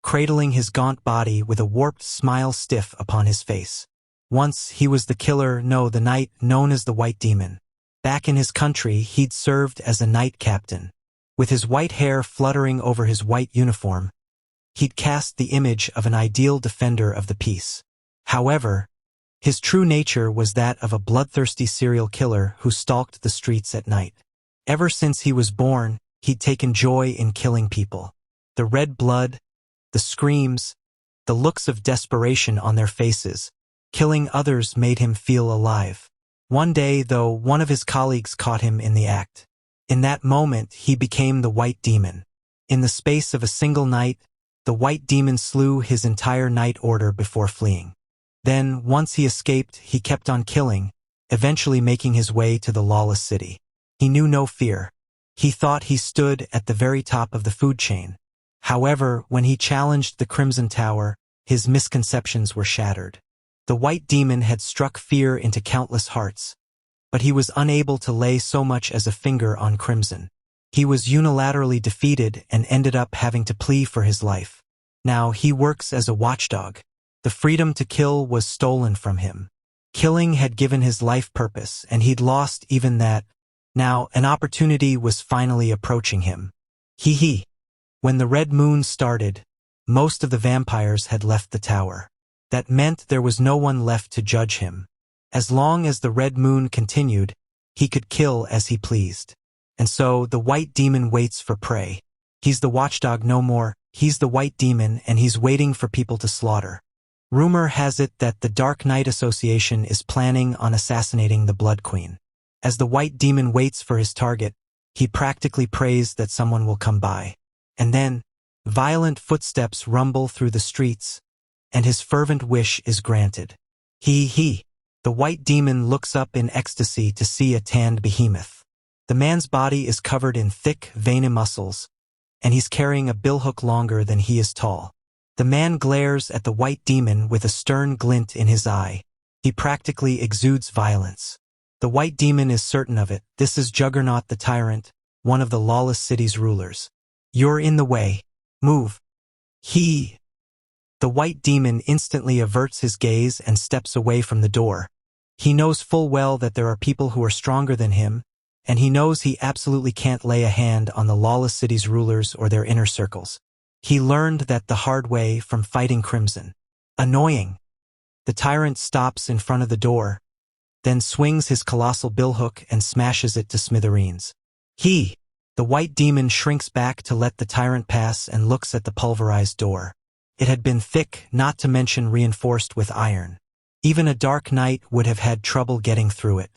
cradling his gaunt body with a warped smile stiff upon his face. Once he was the killer, the knight known as the White Demon. Back in his country, he'd served as a knight captain. With his white hair fluttering over his white uniform, he'd cast the image of an ideal defender of the peace. However, his true nature was that of a bloodthirsty serial killer who stalked the streets at night. Ever since he was born, he'd taken joy in killing people. The red blood, the screams, the looks of desperation on their faces. Killing others made him feel alive. One day, though, one of his colleagues caught him in the act. In that moment, he became the White Demon. In the space of a single night, the White Demon slew his entire night order before fleeing. Then, once he escaped, he kept on killing, eventually making his way to the lawless city. He knew no fear. He thought he stood at the very top of the food chain. However, when he challenged the Crimson Tower, his misconceptions were shattered. The White Demon had struck fear into countless hearts, but he was unable to lay so much as a finger on Crimson. He was unilaterally defeated and ended up having to plea for his life. Now he works as a watchdog. The freedom to kill was stolen from him. Killing had given his life purpose, and he'd lost even that. Now an opportunity was finally approaching him. When the red moon started, most of the vampires had left the tower. That meant there was no one left to judge him. As long as the red moon continued, he could kill as he pleased. And so the White Demon waits for prey. He's the watchdog no more, he's the White Demon, and he's waiting for people to slaughter. Rumor has it that the Dark Knight Association is planning on assassinating the Blood Queen. As the White Demon waits for his target, he practically prays that someone will come by. And then, violent footsteps rumble through the streets, and his fervent wish is granted. The White Demon looks up in ecstasy to see a tanned behemoth. The man's body is covered in thick, veiny muscles, and he's carrying a billhook longer than he is tall. The man glares at the White Demon with a stern glint in his eye. He practically exudes violence. The White Demon is certain of it. This is Juggernaut the Tyrant, one of the lawless city's rulers. You're in the way. Move. The White Demon instantly averts his gaze and steps away from the door. He knows full well that there are people who are stronger than him, and he knows he absolutely can't lay a hand on the lawless city's rulers or their inner circles. He learned that the hard way from fighting Crimson. Annoying. The tyrant stops in front of the door, then swings his colossal billhook and smashes it to smithereens. The White Demon shrinks back to let the tyrant pass and looks at the pulverized door. It had been thick, not to mention reinforced with iron. Even a dark knight would have had trouble getting through it.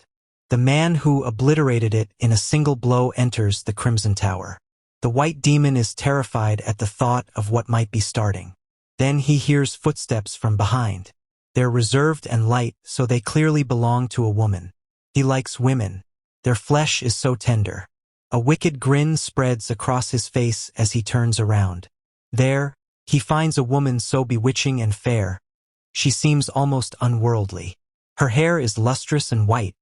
The man who obliterated it in a single blow enters the Crimson Tower. The White Demon is terrified at the thought of what might be starting. Then he hears footsteps from behind. They're reserved and light, so they clearly belong to a woman. He likes women. Their flesh is so tender. A wicked grin spreads across his face as he turns around. There, he finds a woman so bewitching and fair. She seems almost unworldly. Her hair is lustrous and white,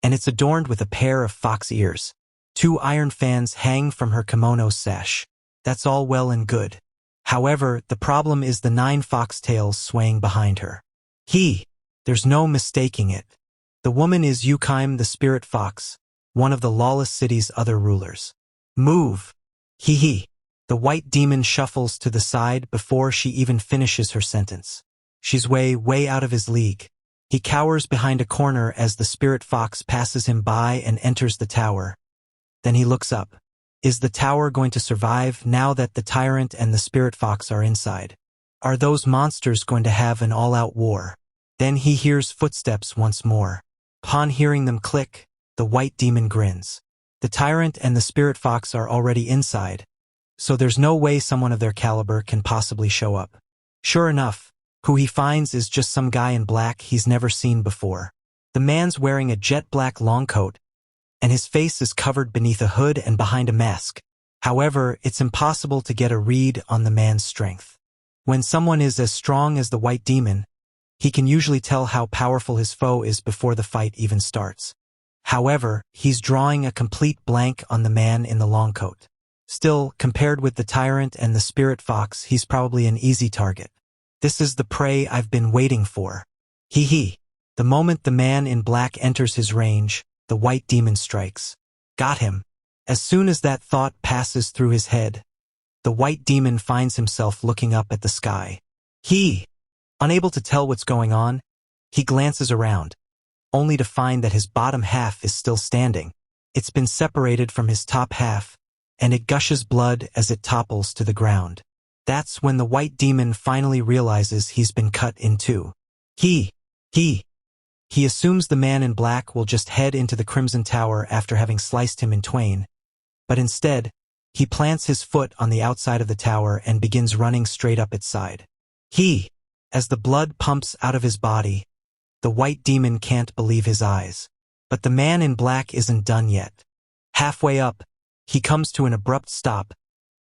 and it's adorned with a pair of fox ears. 2 iron fans hang from her kimono sash. That's all well and good. However, the problem is the 9 foxtails swaying behind her. There's no mistaking it. The woman is Yukime the Spirit Fox, one of the lawless city's other rulers. Move. The White Demon shuffles to the side before she even finishes her sentence. She's way out of his league. He cowers behind a corner as the spirit fox passes him by and enters the tower. Then he looks up. Is the tower going to survive now that the tyrant and the spirit fox are inside? Are those monsters going to have an all-out war? Then he hears footsteps once more. Upon hearing them click, the white demon grins. The tyrant and the spirit fox are already inside, so there's no way someone of their caliber can possibly show up. Sure enough, who he finds is just some guy in black he's never seen before. The man's wearing a jet black long coat, and his face is covered beneath a hood and behind a mask. However, it's impossible to get a read on the man's strength. When someone is as strong as the white demon, he can usually tell how powerful his foe is before the fight even starts. However, he's drawing a complete blank on the man in the long coat. Still, compared with the tyrant and the spirit fox, he's probably an easy target. This is the prey I've been waiting for. Hee hee. The moment the man in black enters his range, the white demon strikes. Got him. As soon as that thought passes through his head, the white demon finds himself looking up at the sky. Unable to tell what's going on, he glances around, only to find that his bottom half is still standing. It's been separated from his top half, and it gushes blood as it topples to the ground. That's when the white demon finally realizes he's been cut in two. He assumes the man in black will just head into the Crimson Tower after having sliced him in twain, but instead, he plants his foot on the outside of the tower and begins running straight up its side. As the blood pumps out of his body, the white demon can't believe his eyes. But the man in black isn't done yet. Halfway up, he comes to an abrupt stop,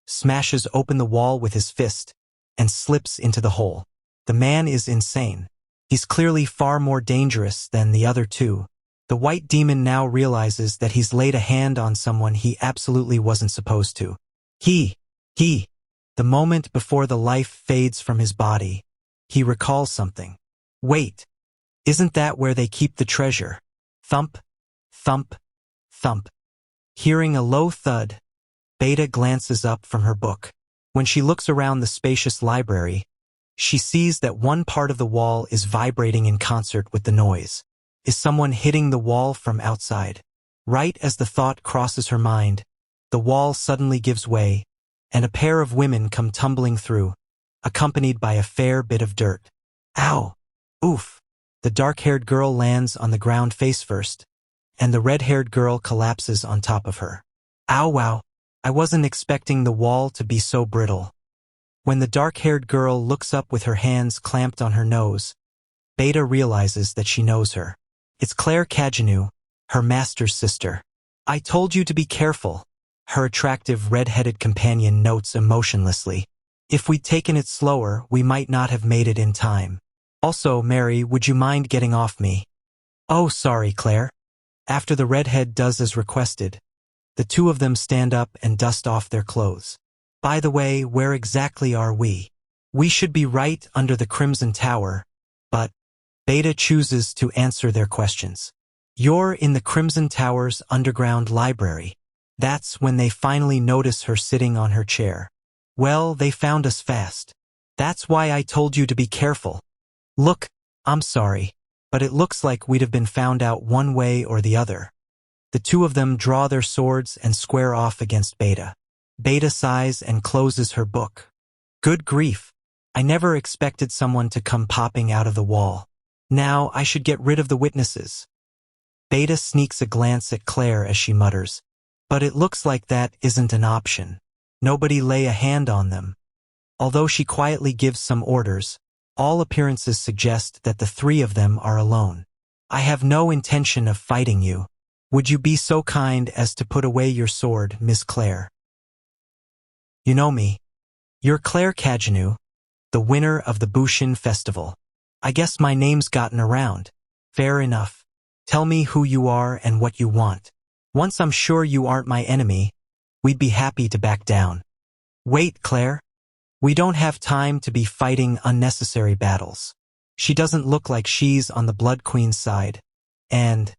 smashes open the wall with his fist, and slips into the hole. The man is insane. He's clearly far more dangerous than the other two. The white demon now realizes that he's laid a hand on someone he absolutely wasn't supposed to. The moment before the life fades from his body, he recalls something. Wait, isn't that where they keep the treasure? Thump, thump, thump. Hearing a low thud, Beta glances up from her book. When she looks around the spacious library, she sees that one part of the wall is vibrating in concert with the noise. Is someone hitting the wall from outside? Right as the thought crosses her mind, the wall suddenly gives way, and a pair of women come tumbling through, accompanied by a fair bit of dirt. Ow! Oof! The dark-haired girl lands on the ground face first, and the red-haired girl collapses on top of her. Ow wow! I wasn't expecting the wall to be so brittle. When the dark-haired girl looks up with her hands clamped on her nose, Beta realizes that she knows her. It's Claire Cagnew, her master's sister. I told you to be careful, her attractive red-headed companion notes emotionlessly. If we'd taken it slower, we might not have made it in time. Also, Mary, would you mind getting off me? Oh, sorry, Claire. After the redhead does as requested, the two of them stand up and dust off their clothes. By the way, where exactly are we? We should be right under the Crimson Tower, but Beta chooses to answer their questions. You're in the Crimson Tower's underground library. That's when they finally notice her sitting on her chair. Well, they found us fast. That's why I told you to be careful. Look, I'm sorry, but it looks like we'd have been found out one way or the other. The two of them draw their swords and square off against Beta. Beta sighs and closes her book. Good grief. I never expected someone to come popping out of the wall. Now I should get rid of the witnesses. Beta sneaks a glance at Claire as she mutters. But it looks like that isn't an option. Nobody lay a hand on them. Although she quietly gives some orders, all appearances suggest that the three of them are alone. I have no intention of fighting you. Would you be so kind as to put away your sword, Miss Claire? You know me. You're Claire Cagnew, the winner of the Bushin Festival. I guess my name's gotten around. Fair enough. Tell me who you are and what you want. Once I'm sure you aren't my enemy, we'd be happy to back down. Wait, Claire. We don't have time to be fighting unnecessary battles. She doesn't look like she's on the Blood Queen's side, and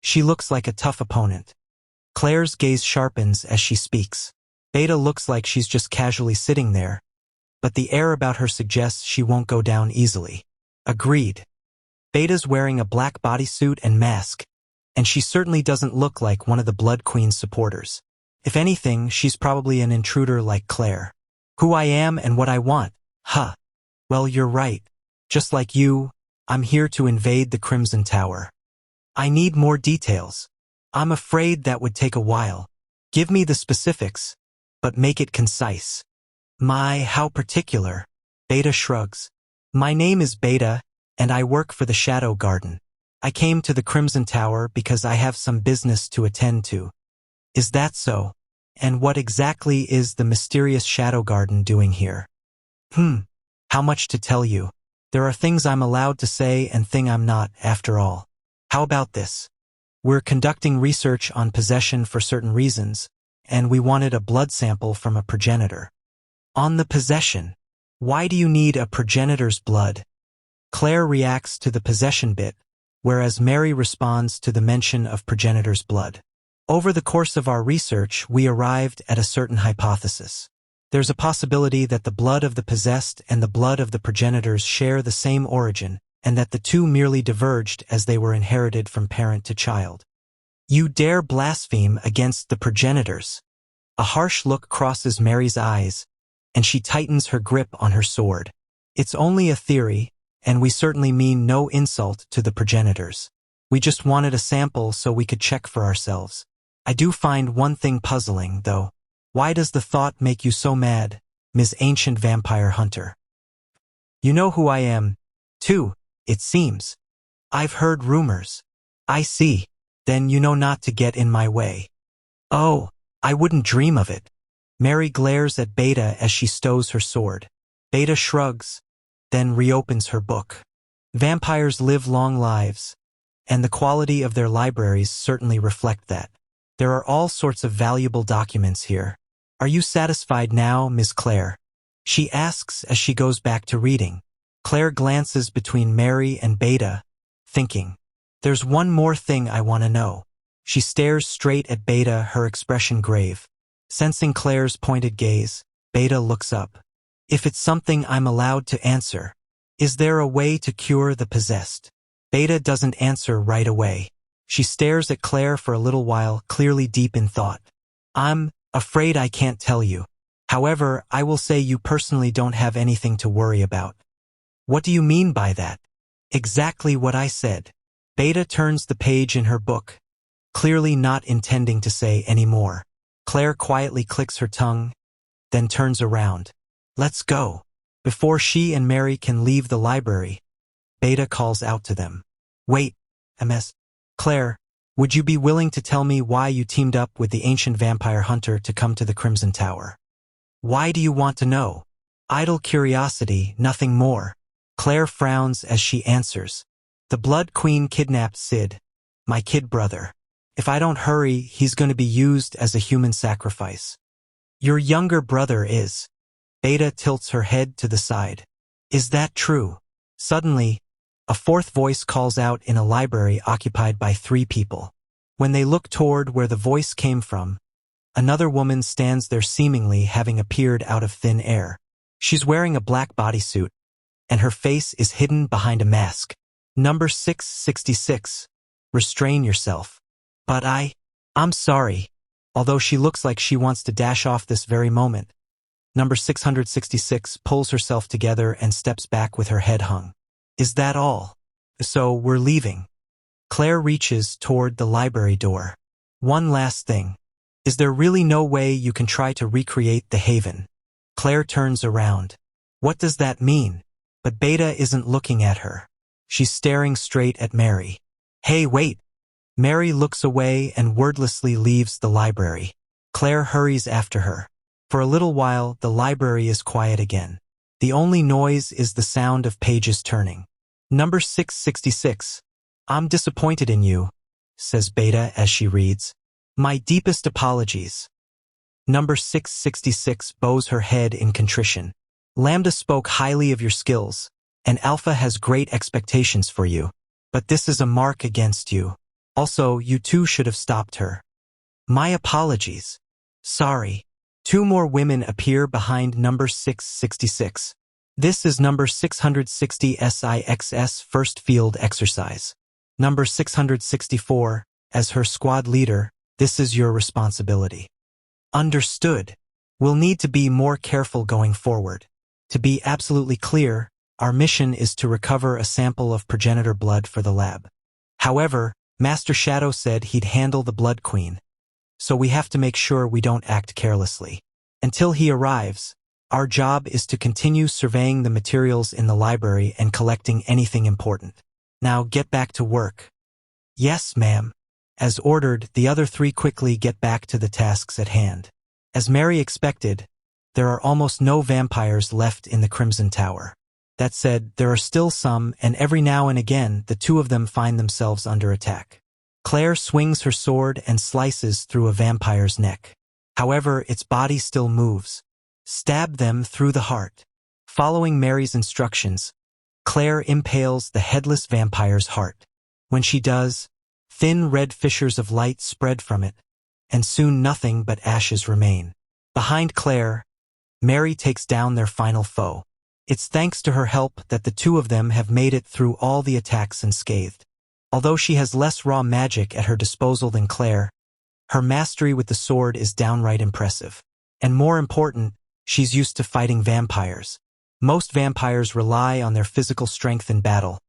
she looks like a tough opponent. Claire's gaze sharpens as she speaks. Beta looks like she's just casually sitting there, but the air about her suggests she won't go down easily. Agreed. Beta's wearing a black bodysuit and mask, and she certainly doesn't look like one of the Blood Queen's supporters. If anything, she's probably an intruder like Claire. Who I am and what I want? Huh. Well, you're right. Just like you, I'm here to invade the Crimson Tower. I need more details. I'm afraid that would take a while. Give me the specifics, but make it concise. How particular. Beta shrugs. My name is Beta, and I work for the Shadow Garden. I came to the Crimson Tower because I have some business to attend to. Is that so? And what exactly is the mysterious Shadow Garden doing here? How much to tell you? There are things I'm allowed to say and things I'm not, after all. How about this? We're conducting research on possession for certain reasons, and we wanted a blood sample from a progenitor. On the possession. Why do you need a progenitor's blood? Claire reacts to the possession bit, whereas Mary responds to the mention of progenitor's blood. Over the course of our research, we arrived at a certain hypothesis. There's a possibility that the blood of the possessed and the blood of the progenitors share the same origin, and that the two merely diverged as they were inherited from parent to child. You dare blaspheme against the progenitors? A harsh look crosses Mary's eyes, and she tightens her grip on her sword. It's only a theory, and we certainly mean no insult to the progenitors. We just wanted a sample so we could check for ourselves. I do find one thing puzzling, though. Why does the thought make you so mad, Ms. Ancient Vampire Hunter? You know who I am, too, it seems. I've heard rumors. I see. Then you know not to get in my way. Oh, I wouldn't dream of it. Mary glares at Beta as she stows her sword. Beta shrugs, then reopens her book. Vampires live long lives, and the quality of their libraries certainly reflect that. There are all sorts of valuable documents here. Are you satisfied now, Miss Claire? She asks as she goes back to reading. Claire glances between Mary and Beta, thinking, there's one more thing I want to know. She stares straight at Beta, her expression grave. Sensing Claire's pointed gaze, Beta looks up. If it's something I'm allowed to answer, is there a way to cure the possessed? Beta doesn't answer right away. She stares at Claire for a little while, clearly deep in thought. I'm afraid I can't tell you. However, I will say you personally don't have anything to worry about. What do you mean by that? Exactly what I said. Beta turns the page in her book, clearly not intending to say any more. Claire quietly clicks her tongue, then turns around. Let's go. Before she and Mary can leave the library, Beta calls out to them. Wait, Ms. Claire, would you be willing to tell me why you teamed up with the Ancient Vampire Hunter to come to the Crimson Tower? Why do you want to know? Idle curiosity, nothing more. Claire frowns as she answers. The Blood Queen kidnapped Sid, my kid brother. If I don't hurry, he's going to be used as a human sacrifice. Your younger brother is. Beta tilts her head to the side. Is that true? Suddenly, a fourth voice calls out in a library occupied by 3 people. When they look toward where the voice came from, another woman stands there seemingly having appeared out of thin air. She's wearing a black bodysuit, and her face is hidden behind a mask. Number 666. Restrain yourself. But I'm sorry. Although she looks like she wants to dash off this very moment. Number 666 pulls herself together and steps back with her head hung. Is that all? So we're leaving. Claire reaches toward the library door. One last thing. Is there really no way you can try to recreate the Haven? Claire turns around. What does that mean? But Beta isn't looking at her. She's staring straight at Mary. Hey, wait. Mary looks away and wordlessly leaves the library. Claire hurries after her. For a little while, the library is quiet again. The only noise is the sound of pages turning. Number 666. I'm disappointed in you, says Beta as she reads. My deepest apologies. Number 666 bows her head in contrition. Lambda spoke highly of your skills, and Alpha has great expectations for you. But this is a mark against you. Also, you two should have stopped her. My apologies. Sorry. 2 more women appear behind number 666. This is number 660 SIXS first field exercise. Number 664, as her squad leader, this is your responsibility. Understood. We'll need to be more careful going forward. To be absolutely clear, our mission is to recover a sample of progenitor blood for the lab. However, Master Shadow said he'd handle the Blood Queen, so we have to make sure we don't act carelessly. Until he arrives, our job is to continue surveying the materials in the library and collecting anything important. Now get back to work. Yes, ma'am. As ordered, the other three quickly get back to the tasks at hand. As Mary expected, there are almost no vampires left in the Crimson Tower. That said, there are still some, and every now and again, the two of them find themselves under attack. Claire swings her sword and slices through a vampire's neck. However, its body still moves. Stab them through the heart. Following Mary's instructions, Claire impales the headless vampire's heart. When she does, thin red fissures of light spread from it, and soon nothing but ashes remain. Behind Claire, Mary takes down their final foe. It's thanks to her help that the two of them have made it through all the attacks unscathed. Although she has less raw magic at her disposal than Claire, her mastery with the sword is downright impressive. And more important, she's used to fighting vampires. Most vampires rely on their physical strength in battle,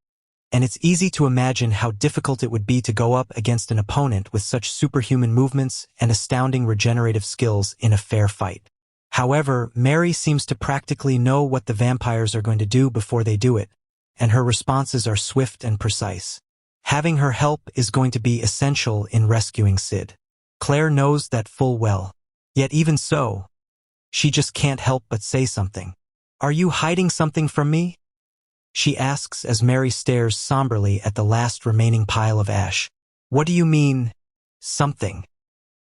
and it's easy to imagine how difficult it would be to go up against an opponent with such superhuman movements and astounding regenerative skills in a fair fight. However, Mary seems to practically know what the vampires are going to do before they do it, and her responses are swift and precise. Having her help is going to be essential in rescuing Sid. Claire knows that full well. Yet even so, she just can't help but say something. "Are you hiding something from me?" she asks as Mary stares somberly at the last remaining pile of ash. "What do you mean, something?"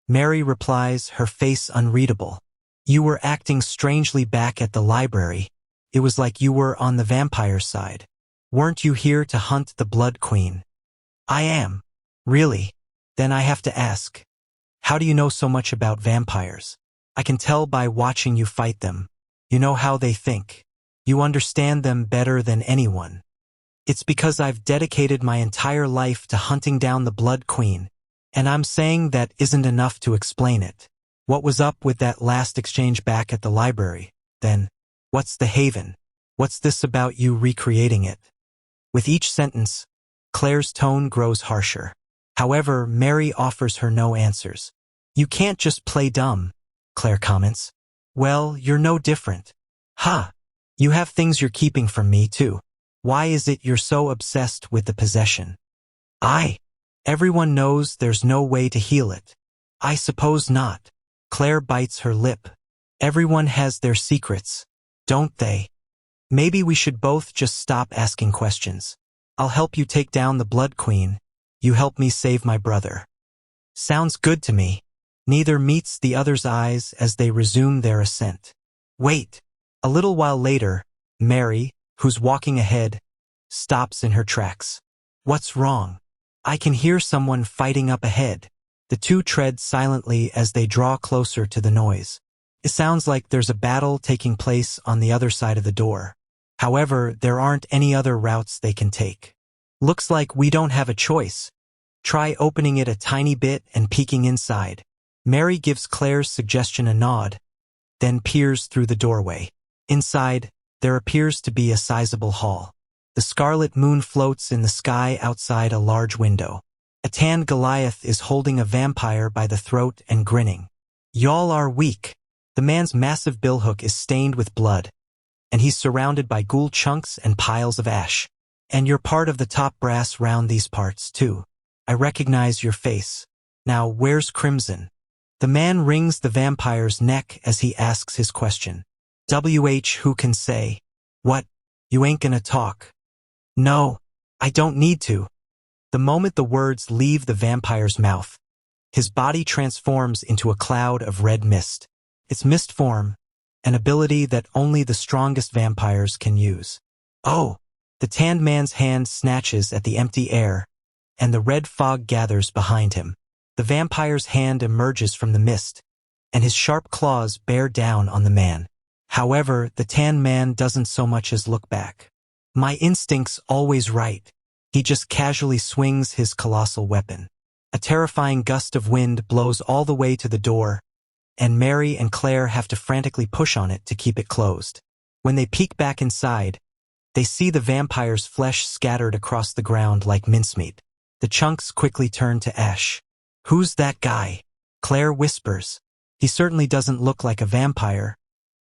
Mary replies, her face unreadable. "You were acting strangely back at the library. It was like you were on the vampire side. Weren't you here to hunt the Blood Queen?" "I am." "Really? Then I have to ask. How do you know so much about vampires?" "I can tell by watching you fight them. You know how they think. You understand them better than anyone." "It's because I've dedicated my entire life to hunting down the Blood Queen, and I'm saying that isn't enough to explain it. What was up with that last exchange back at the library, then? What's the Haven? What's this about you recreating it?" With each sentence, Claire's tone grows harsher. However, Mary offers her no answers. "You can't just play dumb," Claire comments. "Well, you're no different. Ha! You have things you're keeping from me, too. Why is it you're so obsessed with the possession?" Everyone knows there's no way to heal it." "I suppose not." Claire bites her lip. "Everyone has their secrets, don't they? Maybe we should both just stop asking questions. I'll help you take down the Blood Queen. You help me save my brother." "Sounds good to me." Neither meets the other's eyes as they resume their ascent. Wait. A little while later, Mary, who's walking ahead, stops in her tracks. "What's wrong?" "I can hear someone fighting up ahead." The two tread silently as they draw closer to the noise. It sounds like there's a battle taking place on the other side of the door. However, there aren't any other routes they can take. "Looks like we don't have a choice. Try opening it a tiny bit and peeking inside." Mary gives Claire's suggestion a nod, then peers through the doorway. Inside, there appears to be a sizable hall. The scarlet moon floats in the sky outside a large window. A tanned Goliath is holding a vampire by the throat and grinning. "Y'all are weak." The man's massive billhook is stained with blood, and he's surrounded by ghoul chunks and piles of ash. "And you're part of the top brass round these parts, too. I recognize your face. Now, where's Crimson?" The man wrings the vampire's neck as he asks his question. Who can say? "What? You ain't gonna talk?" "No, I don't need to." The moment the words leave the vampire's mouth, his body transforms into a cloud of red mist. It's mist form, an ability that only the strongest vampires can use. "Oh!" The tanned man's hand snatches at the empty air, and the red fog gathers behind him. The vampire's hand emerges from the mist, and his sharp claws bear down on the man. However, the tan man doesn't so much as look back. My instinct's always right. He just casually swings his colossal weapon. A terrifying gust of wind blows all the way to the door, and Mary and Claire have to frantically push on it to keep it closed. When they peek back inside, they see the vampire's flesh scattered across the ground like mincemeat. The chunks quickly turn to ash. "Who's that guy?" Claire whispers. He certainly doesn't look like a vampire,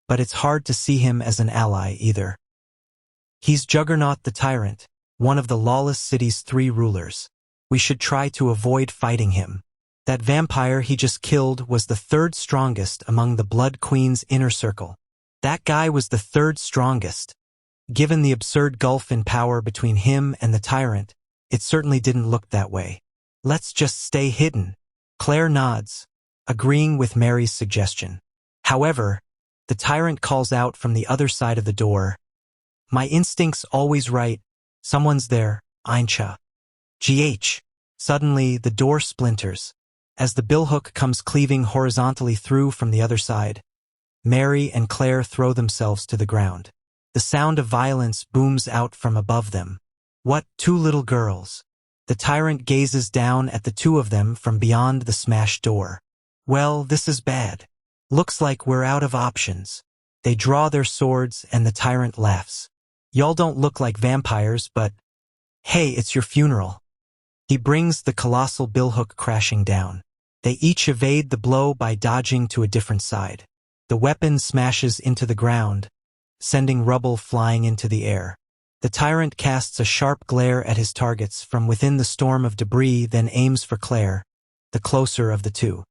but it's hard to see him as an ally either. He's Juggernaut the Tyrant, one of the lawless city's 3 rulers. We should try to avoid fighting him. That vampire he just killed was the 3rd strongest among the Blood Queen's inner circle. That guy was the 3rd strongest. Given the absurd gulf in power between him and the tyrant, it certainly didn't look that way. "Let's just stay hidden." Claire nods, agreeing with Mary's suggestion. However, the tyrant calls out from the other side of the door, "My instinct's always right. Someone's there, Eincha." GH. Suddenly, the door splinters. As the billhook comes cleaving horizontally through from the other side, Mary and Claire throw themselves to the ground. The sound of violence booms out from above them. "What, 2 little girls?" The tyrant gazes down at the 2 of them from beyond the smashed door. "Well, this is bad. Looks like we're out of options." They draw their swords and the tyrant laughs. "Y'all don't look like vampires, but hey, it's your funeral." He brings the colossal billhook crashing down. They each evade the blow by dodging to a different side. The weapon smashes into the ground, sending rubble flying into the air. The tyrant casts a sharp glare at his targets from within the storm of debris, then aims for Claire, the closer of the 2.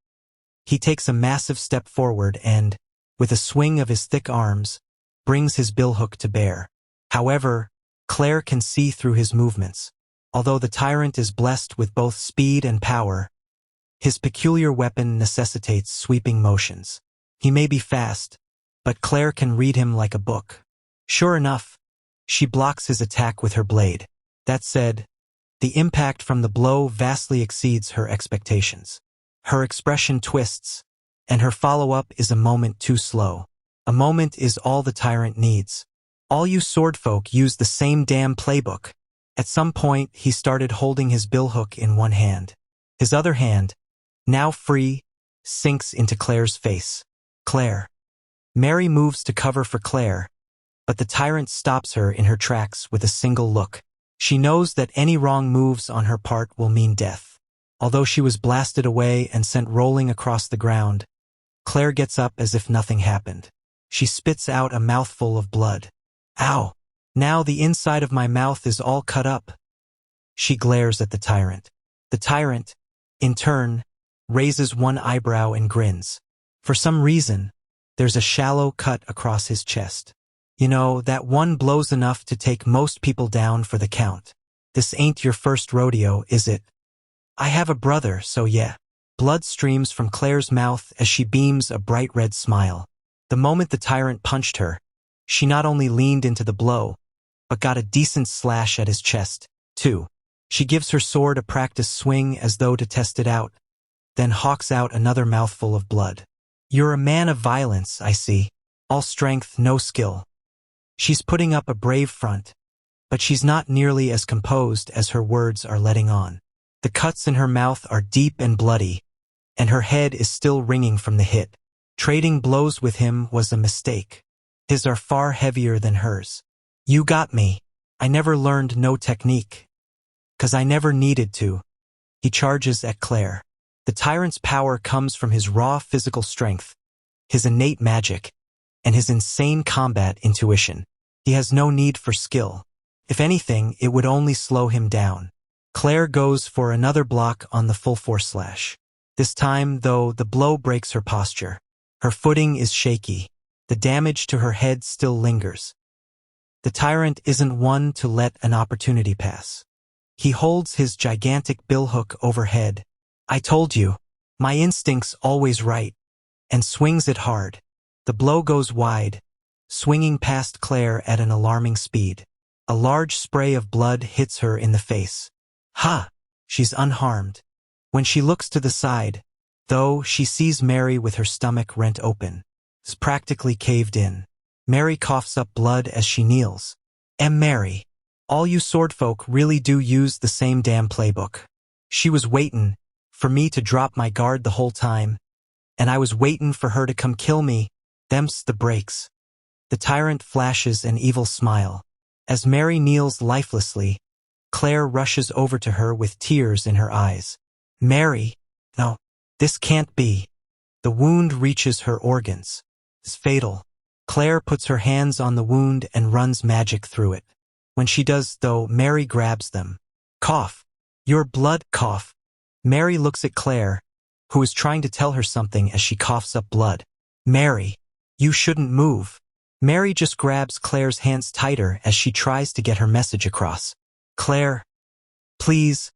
He takes a massive step forward and, with a swing of his thick arms, brings his billhook to bear. However, Claire can see through his movements. Although the tyrant is blessed with both speed and power, his peculiar weapon necessitates sweeping motions. He may be fast, but Claire can read him like a book. Sure enough, she blocks his attack with her blade. That said, the impact from the blow vastly exceeds her expectations. Her expression twists, and her follow-up is a moment too slow. A moment is all the tyrant needs. "All you swordfolk use the same damn playbook." At some point, he started holding his billhook in one hand. His other hand, now free, sinks into Claire's face. "Claire." Mary moves to cover for Claire, but the tyrant stops her in her tracks with a single look. She knows that any wrong moves on her part will mean death. Although she was blasted away and sent rolling across the ground, Claire gets up as if nothing happened. She spits out a mouthful of blood. "Ow! Now the inside of my mouth is all cut up." She glares at the tyrant. The tyrant, in turn, raises one eyebrow and grins. For some reason, there's a shallow cut across his chest. "You know, that one blows enough to take most people down for the count. This ain't your first rodeo, is it?" "I have a brother, so yeah." Blood streams from Claire's mouth as she beams a bright red smile. The moment the tyrant punched her, she not only leaned into the blow, but got a decent slash at his chest, too. She gives her sword a practice swing as though to test it out, then hawks out another mouthful of blood. "You're a man of violence, I see. All strength, no skill." She's putting up a brave front, but she's not nearly as composed as her words are letting on. The cuts in her mouth are deep and bloody, and her head is still ringing from the hit. Trading blows with him was a mistake. His are far heavier than hers. "You got me. I never learned no technique. 'Cause I never needed to." He charges at Claire. The tyrant's power comes from his raw physical strength, his innate magic, and his insane combat intuition. He has no need for skill. If anything, it would only slow him down. Claire goes for another block on the full force slash. This time, though, the blow breaks her posture. Her footing is shaky. The damage to her head still lingers. The tyrant isn't one to let an opportunity pass. He holds his gigantic billhook overhead. "I told you, my instinct's always right," and swings it hard. The blow goes wide, swinging past Claire at an alarming speed. A large spray of blood hits her in the face. Ha! She's unharmed. When she looks to the side, though, she sees Mary with her stomach rent open. It's practically caved in. Mary coughs up blood as she kneels. Mary. All you swordfolk really do use the same damn playbook. She was waitin' for me to drop my guard the whole time, and I was waitin' for her to come kill me. Them's the breaks. The tyrant flashes an evil smile. As Mary kneels lifelessly, Claire rushes over to her with tears in her eyes. Mary, no, this can't be. The wound reaches her organs. It's fatal. Claire puts her hands on the wound and runs magic through it. When she does, though, Mary grabs them. Cough. Your blood, cough. Mary looks at Claire, who is trying to tell her something as she coughs up blood. Mary, you shouldn't move. Mary just grabs Claire's hands tighter as she tries to get her message across. Claire, please,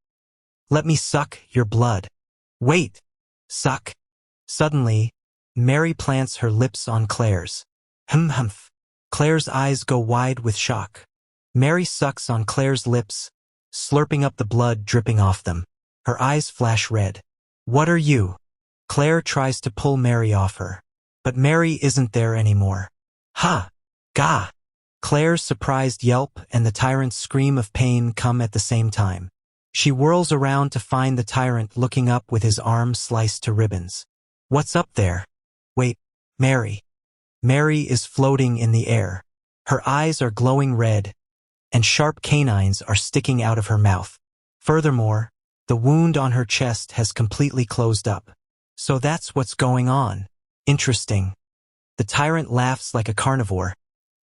let me suck your blood. Wait, suck. Suddenly, Mary plants her lips on Claire's. Humph. Claire's eyes go wide with shock. Mary sucks on Claire's lips, slurping up the blood dripping off them. Her eyes flash red. What are you? Claire tries to pull Mary off her. But Mary isn't there anymore. Ha! Gah! Claire's surprised yelp and the tyrant's scream of pain come at the same time. She whirls around to find the tyrant looking up with his arm sliced to ribbons. What's up there? Wait, Mary. Mary is floating in the air. Her eyes are glowing red, and sharp canines are sticking out of her mouth. Furthermore, the wound on her chest has completely closed up. So that's what's going on. Interesting. The tyrant laughs like a carnivore,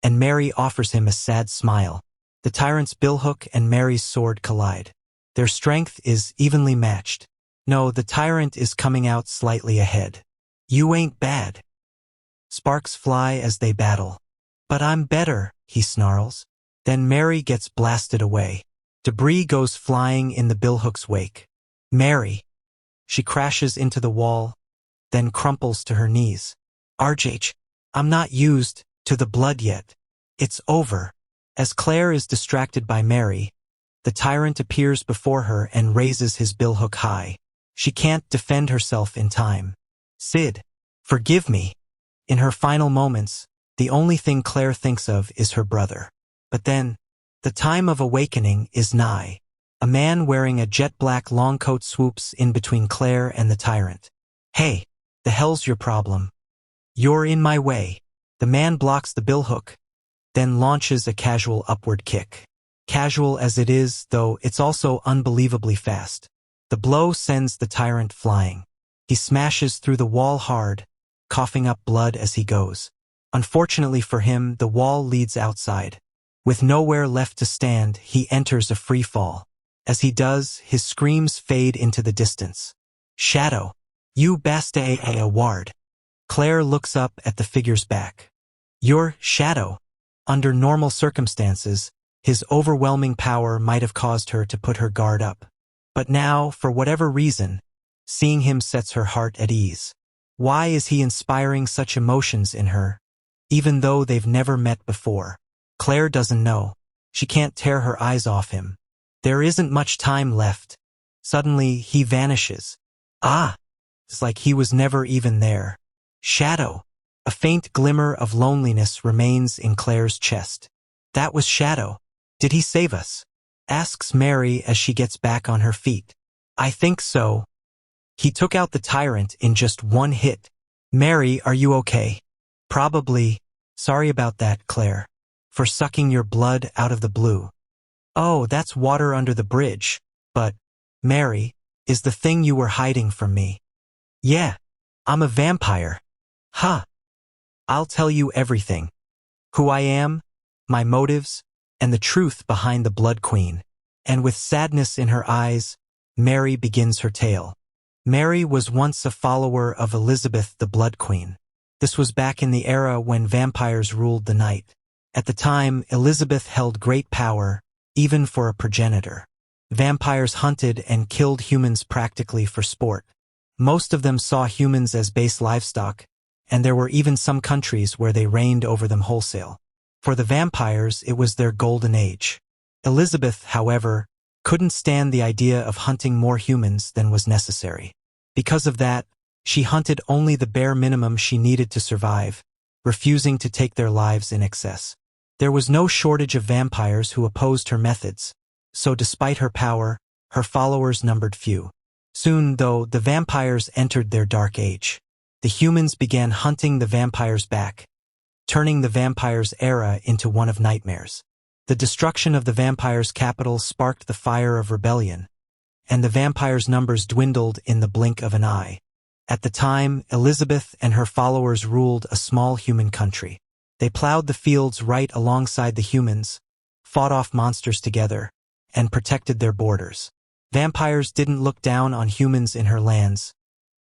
and Mary offers him a sad smile. The tyrant's billhook and Mary's sword collide. Their strength is evenly matched. No, the tyrant is coming out slightly ahead. You ain't bad. Sparks fly as they battle. But I'm better, he snarls. Then Mary gets blasted away. Debris goes flying in the billhook's wake. Mary. She crashes into the wall, then crumples to her knees. RJ, I'm not used to the blood yet. It's over. As Claire is distracted by Mary, the tyrant appears before her and raises his billhook high. She can't defend herself in time. Sid, forgive me. In her final moments, the only thing Claire thinks of is her brother. But then, the time of awakening is nigh. A man wearing a jet-black long coat swoops in between Claire and the tyrant. Hey, the hell's your problem? You're in my way. The man blocks the billhook, then launches a casual upward kick. Casual as it is, though, it's also unbelievably fast. The blow sends the tyrant flying. He smashes through the wall hard, coughing up blood as he goes. Unfortunately for him, the wall leads outside. With nowhere left to stand, he enters a free fall. As he does, his screams fade into the distance. Shadow. You basta a ward. Claire looks up at the figure's back. Your Shadow. Under normal circumstances, his overwhelming power might have caused her to put her guard up. But now, for whatever reason, seeing him sets her heart at ease. Why is he inspiring such emotions in her, even though they've never met before? Claire doesn't know. She can't tear her eyes off him. There isn't much time left. Suddenly, he vanishes. Ah! It's like he was never even there. Shadow. A faint glimmer of loneliness remains in Claire's chest. That was Shadow. Did he save us? Asks Mary as she gets back on her feet. I think so. He took out the tyrant in just one hit. Mary, are you okay? Probably. Sorry about that, Claire. For sucking your blood out of the blue. Oh, that's water under the bridge. But, Mary, is the thing you were hiding from me. Yeah, I'm a vampire. Huh. I'll tell you everything. Who I am, my motives, and the truth behind the Blood Queen. And with sadness in her eyes, Mary begins her tale. Mary was once a follower of Elizabeth the Blood Queen. This was back in the era when vampires ruled the night. At the time, Elizabeth held great power, even for a progenitor. Vampires hunted and killed humans practically for sport. Most of them saw humans as base livestock, and there were even some countries where they reigned over them wholesale. For the vampires, it was their golden age. Elizabeth, however, couldn't stand the idea of hunting more humans than was necessary. Because of that, she hunted only the bare minimum she needed to survive, refusing to take their lives in excess. There was no shortage of vampires who opposed her methods, so despite her power, her followers numbered few. Soon, though, the vampires entered their dark age. The humans began hunting the vampires back, turning the vampires' era into one of nightmares. The destruction of the vampires' capital sparked the fire of rebellion, and the vampires' numbers dwindled in the blink of an eye. At the time, Elizabeth and her followers ruled a small human country. They plowed the fields right alongside the humans, fought off monsters together, and protected their borders. Vampires didn't look down on humans in her lands,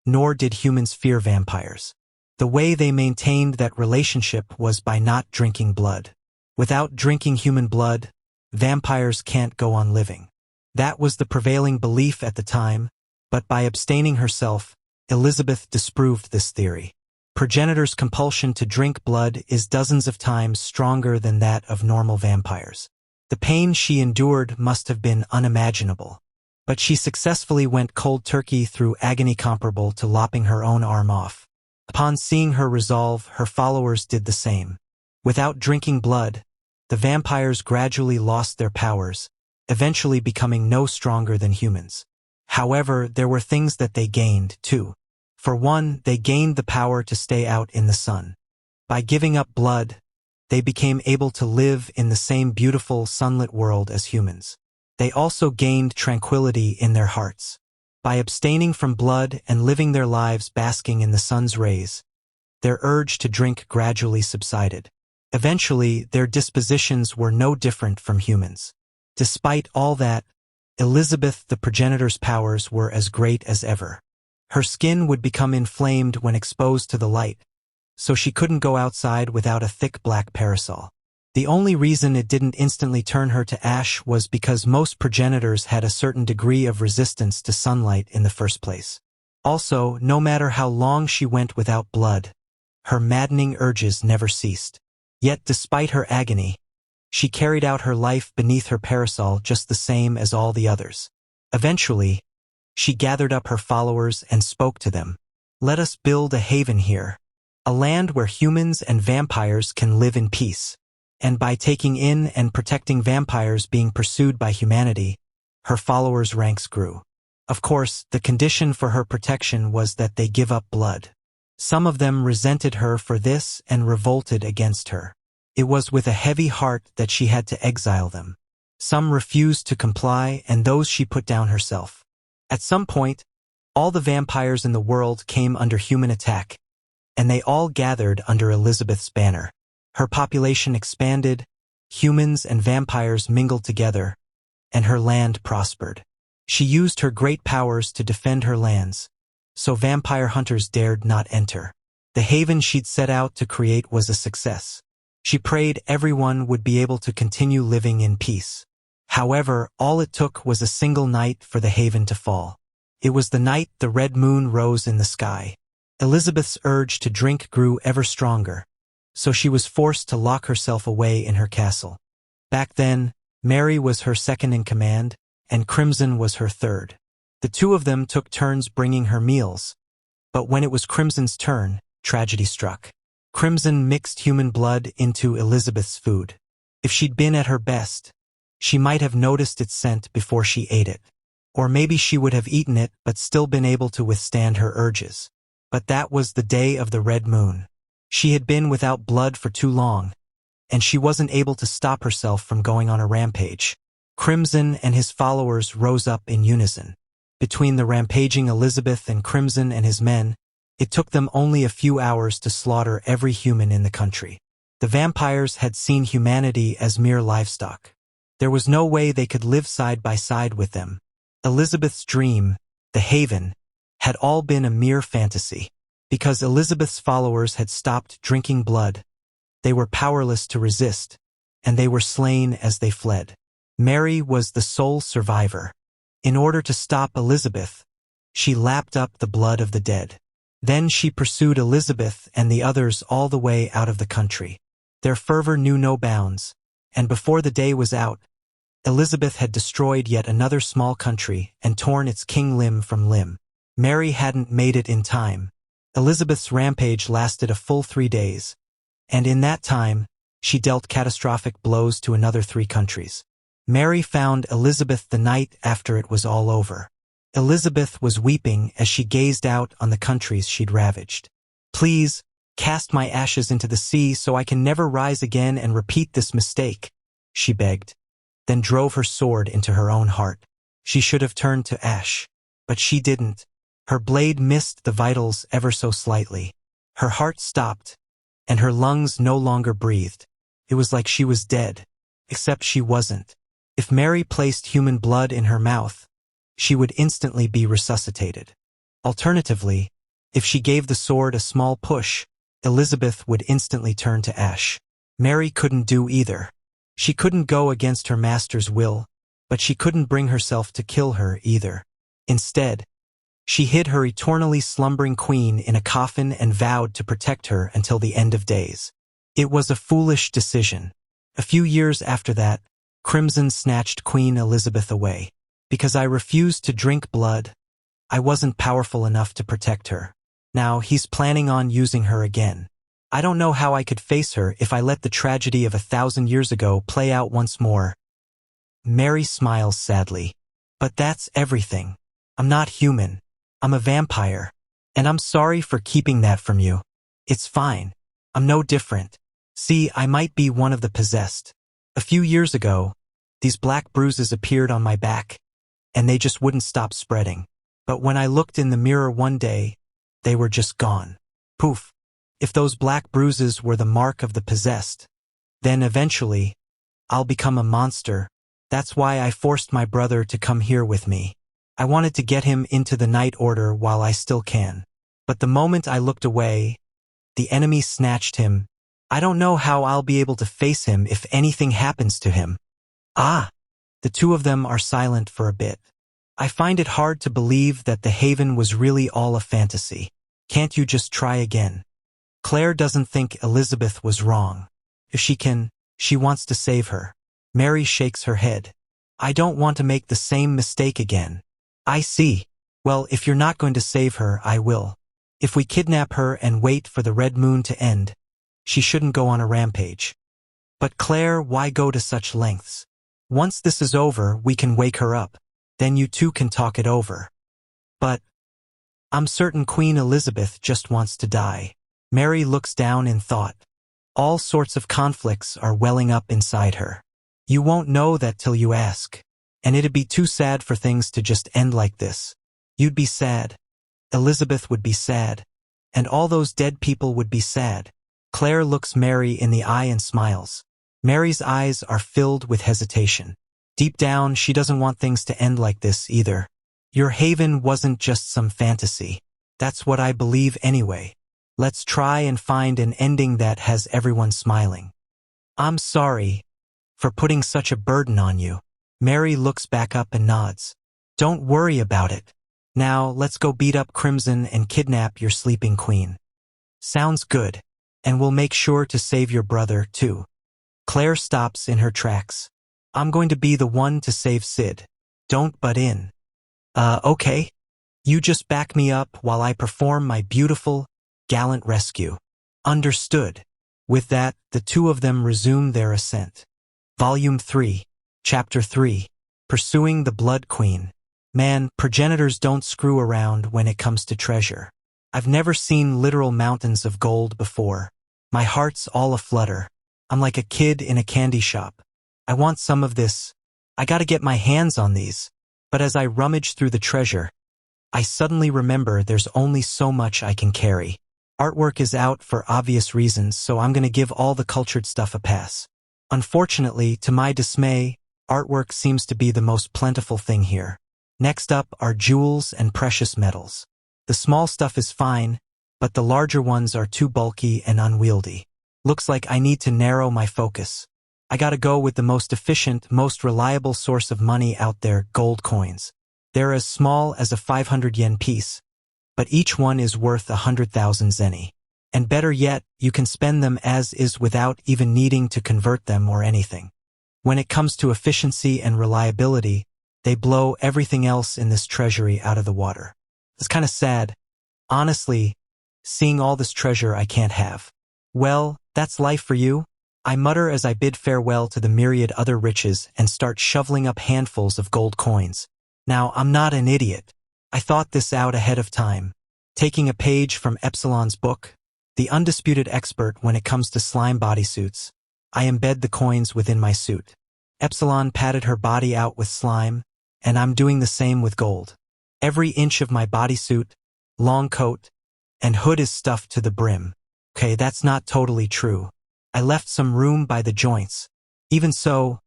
nor did humans fear vampires. The way they maintained that relationship was by not drinking blood. Without drinking human blood, vampires can't go on living. That was the prevailing belief at the time, but by abstaining herself, Elizabeth disproved this theory. Progenitors' compulsion to drink blood is dozens of times stronger than that of normal vampires. The pain she endured must have been unimaginable. But she successfully went cold turkey through agony comparable to lopping her own arm off. Upon seeing her resolve, her followers did the same. Without drinking blood, the vampires gradually lost their powers, eventually becoming no stronger than humans. However, there were things that they gained, too. For one, they gained the power to stay out in the sun. By giving up blood, they became able to live in the same beautiful, sunlit world as humans. They also gained tranquility in their hearts. By abstaining from blood and living their lives basking in the sun's rays, their urge to drink gradually subsided. Eventually, their dispositions were no different from humans. Despite all that, Elizabeth the progenitor's powers were as great as ever. Her skin would become inflamed when exposed to the light, so she couldn't go outside without a thick black parasol. The only reason it didn't instantly turn her to ash was because most progenitors had a certain degree of resistance to sunlight in the first place. Also, no matter how long she went without blood, her maddening urges never ceased. Yet despite her agony, she carried out her life beneath her parasol just the same as all the others. Eventually, she gathered up her followers and spoke to them. "Let us build a haven here, a land where humans and vampires can live in peace." And by taking in and protecting vampires being pursued by humanity, her followers' ranks grew. Of course, the condition for her protection was that they give up blood. Some of them resented her for this and revolted against her. It was with a heavy heart that she had to exile them. Some refused to comply, and those she put down herself. At some point, all the vampires in the world came under human attack, and they all gathered under Elizabeth's banner. Her population expanded, humans and vampires mingled together, and her land prospered. She used her great powers to defend her lands, so vampire hunters dared not enter. The haven she'd set out to create was a success. She prayed everyone would be able to continue living in peace. However, all it took was a single night for the haven to fall. It was the night the red moon rose in the sky. Elizabeth's urge to drink grew ever stronger, so she was forced to lock herself away in her castle. Back then, Mary was her second in command, and Crimson was her third. The two of them took turns bringing her meals, but when it was Crimson's turn, tragedy struck. Crimson mixed human blood into Elizabeth's food. If she'd been at her best, she might have noticed its scent before she ate it. Or maybe she would have eaten it but still been able to withstand her urges. But that was the day of the red moon. She had been without blood for too long, and she wasn't able to stop herself from going on a rampage. Crimson and his followers rose up in unison. Between the rampaging Elizabeth and Crimson and his men, it took them only a few hours to slaughter every human in the country. The vampires had seen humanity as mere livestock. There was no way they could live side by side with them. Elizabeth's dream, the haven, had all been a mere fantasy. Because Elizabeth's followers had stopped drinking blood, they were powerless to resist, and they were slain as they fled. Mary was the sole survivor. In order to stop Elizabeth, she lapped up the blood of the dead. Then she pursued Elizabeth and the others all the way out of the country. Their fervor knew no bounds, and before the day was out, Elizabeth had destroyed yet another small country and torn its king limb from limb. Mary hadn't made it in time. Elizabeth's rampage lasted a full 3 days, And in that time, she dealt catastrophic blows to another 3 countries. Mary found Elizabeth the night after it was all over. Elizabeth was weeping as she gazed out on the countries she'd ravaged. "Please, cast my ashes into the sea so I can never rise again and repeat this mistake," she begged, then drove her sword into her own heart. She should have turned to ash, but she didn't. Her blade missed the vitals ever so slightly. Her heart stopped, and her lungs no longer breathed. It was like she was dead, except she wasn't. If Mary placed human blood in her mouth, she would instantly be resuscitated. Alternatively, if she gave the sword a small push, Elizabeth would instantly turn to ash. Mary couldn't do either. She couldn't go against her master's will, but she couldn't bring herself to kill her either. Instead, she hid her eternally slumbering queen in a coffin and vowed to protect her until the end of days. It was a foolish decision. A few years after that, Crimson snatched Queen Elizabeth away. Because I refused to drink blood, I wasn't powerful enough to protect her. Now he's planning on using her again. I don't know how I could face her if I let the tragedy of 1,000 years ago play out once more. Mary smiles sadly. But that's everything. I'm not human. I'm a vampire. And I'm sorry for keeping that from you. It's fine. I'm no different. See, I might be one of the possessed. A few years ago, these black bruises appeared on my back, and they just wouldn't stop spreading. But when I looked in the mirror one day, they were just gone. Poof. If those black bruises were the mark of the possessed, then eventually, I'll become a monster. That's why I forced my brother to come here with me. I wanted to get him into the Night Order while I still can. But the moment I looked away, the enemy snatched him. I don't know how I'll be able to face him if anything happens to him. Ah! The two of them are silent for a bit. I find it hard to believe that the Haven was really all a fantasy. Can't you just try again? Claire doesn't think Elizabeth was wrong. If she can, she wants to save her. Mary shakes her head. I don't want to make the same mistake again. I see. Well, if you're not going to save her, I will. If we kidnap her and wait for the red moon to end, she shouldn't go on a rampage. But Claire, why go to such lengths? Once this is over, we can wake her up. Then you two can talk it over. But I'm certain Queen Elizabeth just wants to die. Mary looks down in thought. All sorts of conflicts are welling up inside her. You won't know that till you ask. And it'd be too sad for things to just end like this. You'd be sad. Elizabeth would be sad. And all those dead people would be sad. Claire looks Mary in the eye and smiles. Mary's eyes are filled with hesitation. Deep down, she doesn't want things to end like this either. Your haven wasn't just some fantasy. That's what I believe anyway. Let's try and find an ending that has everyone smiling. I'm sorry for putting such a burden on you. Mary looks back up and nods. Don't worry about it. Now, let's go beat up Crimson and kidnap your sleeping queen. Sounds good. And we'll make sure to save your brother, too. Claire stops in her tracks. I'm going to be the one to save Sid. Don't butt in. Okay. You just back me up while I perform my beautiful, gallant rescue. Understood. With that, the two of them resume their ascent. Volume 3, Chapter 3, Pursuing the Blood Queen. Man, progenitors don't screw around when it comes to treasure. I've never seen literal mountains of gold before. My heart's all aflutter. I'm like a kid in a candy shop. I want some of this. I gotta get my hands on these. But as I rummage through the treasure, I suddenly remember there's only so much I can carry. Artwork is out for obvious reasons, so I'm gonna give all the cultured stuff a pass. Unfortunately, to my dismay, artwork seems to be the most plentiful thing here. Next up are jewels and precious metals. The small stuff is fine, but the larger ones are too bulky and unwieldy. Looks like I need to narrow my focus. I gotta go with the most efficient, most reliable source of money out there, gold coins. They're as small as a 500 yen piece, but each one is worth 100,000 zeni. And better yet, you can spend them as is without even needing to convert them or anything. When it comes to efficiency and reliability, they blow everything else in this treasury out of the water. It's kind of sad. Honestly, seeing all this treasure I can't have. Well, That's life for you? I mutter as I bid farewell to the myriad other riches and start shoveling up handfuls of gold coins. Now, I'm not an idiot. I thought this out ahead of time. Taking a page from Epsilon's book, the undisputed expert when it comes to slime bodysuits, I embed the coins within my suit. Epsilon padded her body out with slime, and I'm doing the same with gold. Every inch of my bodysuit, long coat, and hood is stuffed to the brim. Okay, that's not totally true. I left some room by the joints. Even so,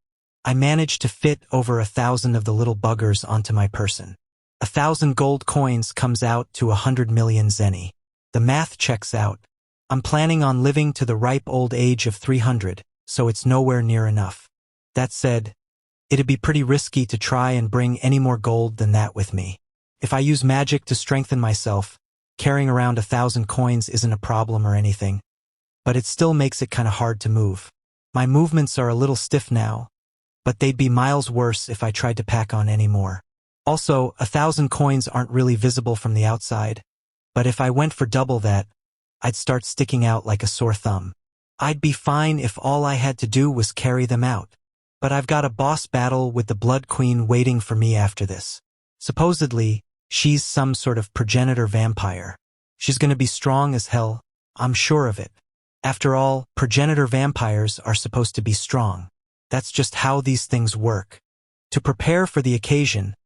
I managed to fit over 1,000 of the little buggers onto my person. 1,000 gold coins comes out to 100 million zenny. The math checks out. I'm planning on living to the ripe old age of 300, so it's nowhere near enough. That said, it'd be pretty risky to try and bring any more gold than that with me. If I use magic to strengthen myself, carrying around 1,000 coins isn't a problem or anything, but it still makes it kinda hard to move. My movements are a little stiff now, but they'd be miles worse if I tried to pack on any more. Also, 1,000 coins aren't really visible from the outside, but if I went for double that, I'd start sticking out like a sore thumb. I'd be fine if all I had to do was carry them out. But I've got a boss battle with the Blood Queen waiting for me after this. Supposedly, she's some sort of progenitor vampire. She's gonna be strong as hell, I'm sure of it. After all, progenitor vampires are supposed to be strong. That's just how these things work. To prepare for the occasion,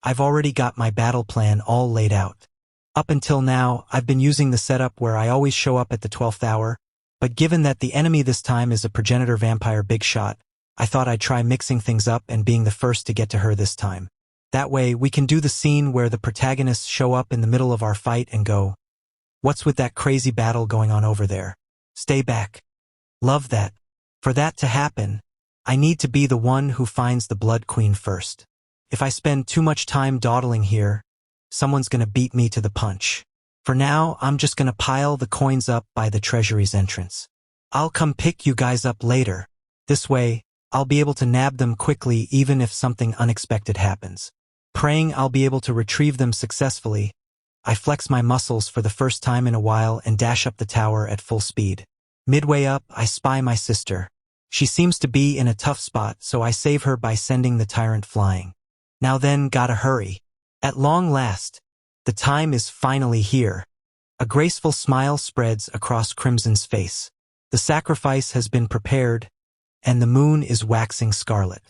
I've already got my battle plan all laid out. Up until now, I've been using the setup where I always show up at the 12th hour, but given that the enemy this time is a progenitor vampire big shot, I thought I'd try mixing things up and being the first to get to her this time. That way, we can do the scene where the protagonists show up in the middle of our fight and go, "What's with that crazy battle going on over there? Stay back." Love that. For that to happen, I need to be the one who finds the Blood Queen first. If I spend too much time dawdling here, someone's gonna beat me to the punch. For now, I'm just gonna pile the coins up by the treasury's entrance. I'll come pick you guys up later. This way, I'll be able to nab them quickly even if something unexpected happens. Praying I'll be able to retrieve them successfully, I flex my muscles for the first time in a while and dash up the tower at full speed. Midway up, I spy my sister. She seems to be in a tough spot, so I save her by sending the tyrant flying. Now then, gotta hurry. At long last, the time is finally here. A graceful smile spreads across Crimson's face. The sacrifice has been prepared, and the moon is waxing scarlet.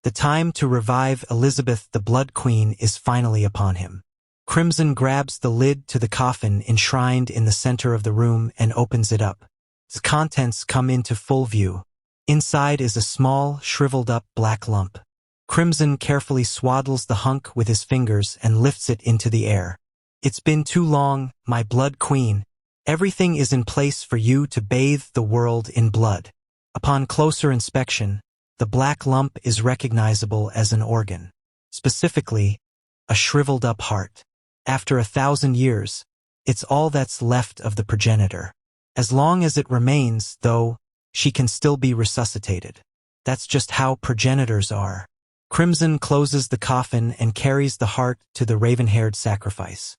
The time to revive Elizabeth the Blood Queen is finally upon him. Crimson grabs the lid to the coffin enshrined in the center of the room and opens it up. The contents come into full view. Inside is a small, shriveled-up black lump. Crimson carefully swaddles the hunk with his fingers and lifts it into the air. "It's been too long, my Blood Queen. Everything is in place for you to bathe the world in blood." Upon closer inspection, the black lump is recognizable as an organ. Specifically, a shriveled-up heart. After 1,000 years, it's all that's left of the progenitor. As long as it remains, though, she can still be resuscitated. That's just how progenitors are. Crimson closes the coffin and carries the heart to the raven-haired sacrifice.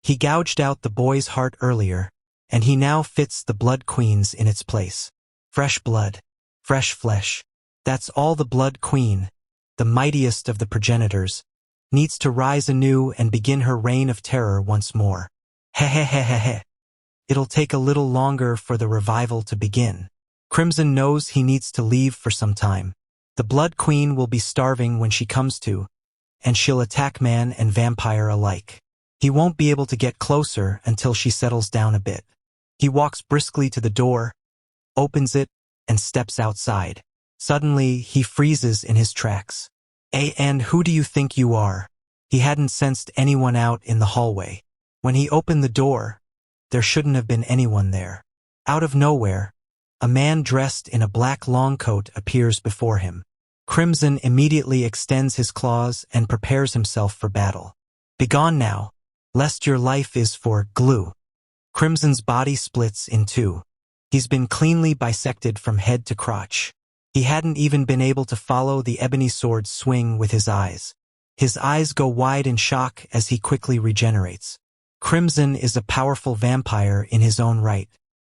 He gouged out the boy's heart earlier, and he now fits the Blood Queen's in its place. Fresh blood, fresh flesh. That's all the Blood Queen, the mightiest of the progenitors, needs to rise anew and begin her reign of terror once more. Hehehehehe. It'll take a little longer for the revival to begin. Crimson knows he needs to leave for some time. The Blood Queen will be starving when she comes to, and she'll attack man and vampire alike. He won't be able to get closer until she settles down a bit. He walks briskly to the door, opens it, and steps outside. Suddenly, he freezes in his tracks. And who do you think you are? He hadn't sensed anyone out in the hallway. When he opened the door, there shouldn't have been anyone there. Out of nowhere, a man dressed in a black long coat appears before him. Crimson immediately extends his claws and prepares himself for battle. "Begone now, lest your life is for glue." Crimson's body splits in two. He's been cleanly bisected from head to crotch. He hadn't even been able to follow the ebony sword swing with his eyes. His eyes go wide in shock as he quickly regenerates. Crimson is a powerful vampire in his own right.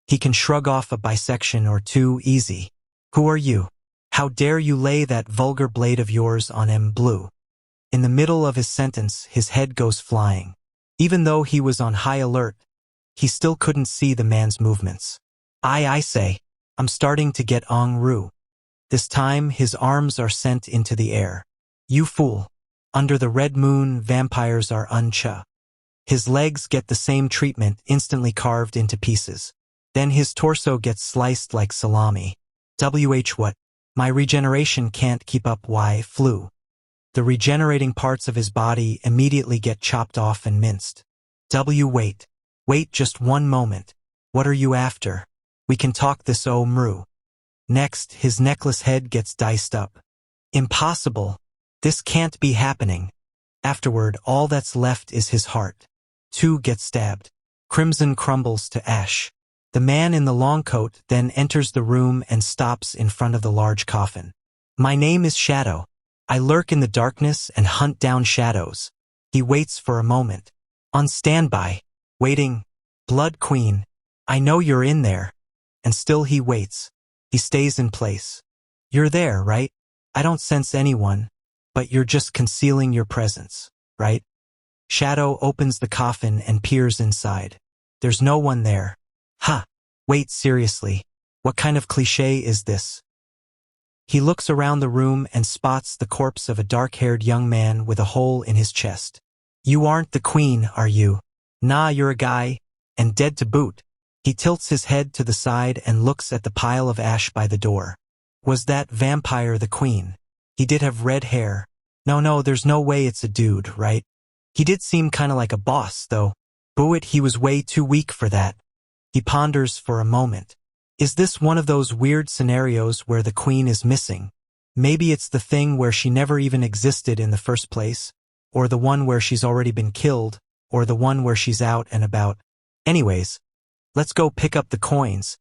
He can shrug off a bisection or two easy. Who are you? How dare you lay that vulgar blade of yours on M. Blue? In the middle of his sentence, his head goes flying. Even though he was on high alert, he still couldn't see the man's movements. I say, I'm starting to get ru. This time, his arms are sent into the air. You fool. Under the red moon, vampires are uncha. His legs get the same treatment, instantly carved into pieces. Then his torso gets sliced like salami. What? My regeneration can't keep up. Why flew? The regenerating parts of his body immediately get chopped off and minced. Wait. Wait just one moment. What are you after? We can talk this mru. Next, his necklace head gets diced up. Impossible. This can't be happening. Afterward, all that's left is his heart. 2 gets stabbed. Crimson crumbles to ash. The man in the long coat then enters the room and stops in front of the large coffin. My name is Shadow. I lurk in the darkness and hunt down shadows. He waits for a moment. On standby. Waiting. Blood Queen. I know you're in there. And still he waits. He stays in place. You're there, right? I don't sense anyone, but you're just concealing your presence, right? Shadow opens the coffin and peers inside. There's no one there. Ha! Wait, seriously. What kind of cliché is this? He looks around the room and spots the corpse of a dark-haired young man with a hole in his chest. You aren't the queen, are you? Nah, you're a guy, and dead to boot. He tilts his head to the side and looks at the pile of ash by the door. Was that vampire the queen? He did have red hair. No, there's no way it's a dude, right? He did seem kinda like a boss, though. Boo it, he was way too weak for that. He ponders for a moment. Is this one of those weird scenarios where the queen is missing? Maybe it's the thing where she never even existed in the first place, or the one where she's already been killed, or the one where she's out and about. Anyways, let's go pick up the coins.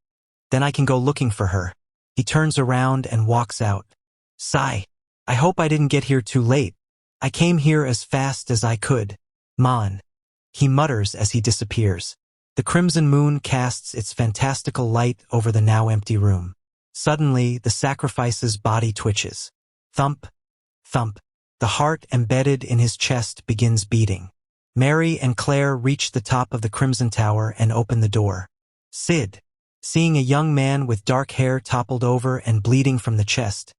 Then I can go looking for her. He turns around and walks out. Sigh. I hope I didn't get here too late. I came here as fast as I could. Man. He mutters as he disappears. The crimson moon casts its fantastical light over the now empty room. Suddenly, the sacrifice's body twitches. Thump, thump. The heart embedded in his chest begins beating. Mary and Claire reach the top of the Crimson Tower and open the door. Sid. Seeing a young man with dark hair toppled over and bleeding from the chest,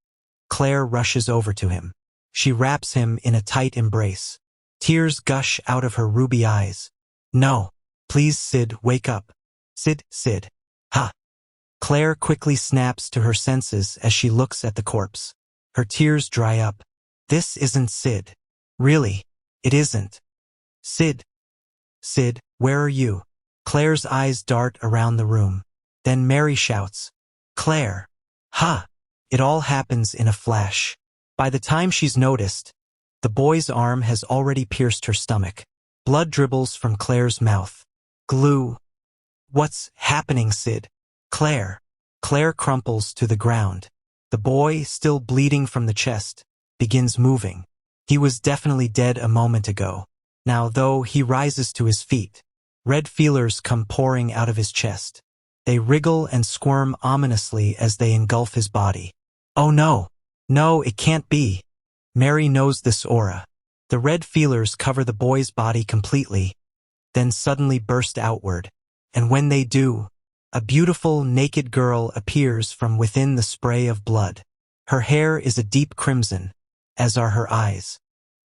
Claire rushes over to him. She wraps him in a tight embrace. Tears gush out of her ruby eyes. No. Please, Sid, wake up. Sid. Ha. Claire quickly snaps to her senses as she looks at the corpse. Her tears dry up. This isn't Sid. Really, it isn't. Sid, where are you? Claire's eyes dart around the room. Then Mary shouts, Claire. Ha! It all happens in a flash. By the time she's noticed, the boy's arm has already pierced her stomach. Blood dribbles from Claire's mouth. Glue. What's happening, Sid? Claire. Claire crumples to the ground. The boy, still bleeding from the chest, begins moving. He was definitely dead a moment ago. Now, though, he rises to his feet. Red feelers come pouring out of his chest. They wriggle and squirm ominously as they engulf his body. Oh no! No, it can't be. Mary knows this aura. The red feelers cover the boy's body completely, then suddenly burst outward. And when they do, a beautiful, naked girl appears from within the spray of blood. Her hair is a deep crimson, as are her eyes.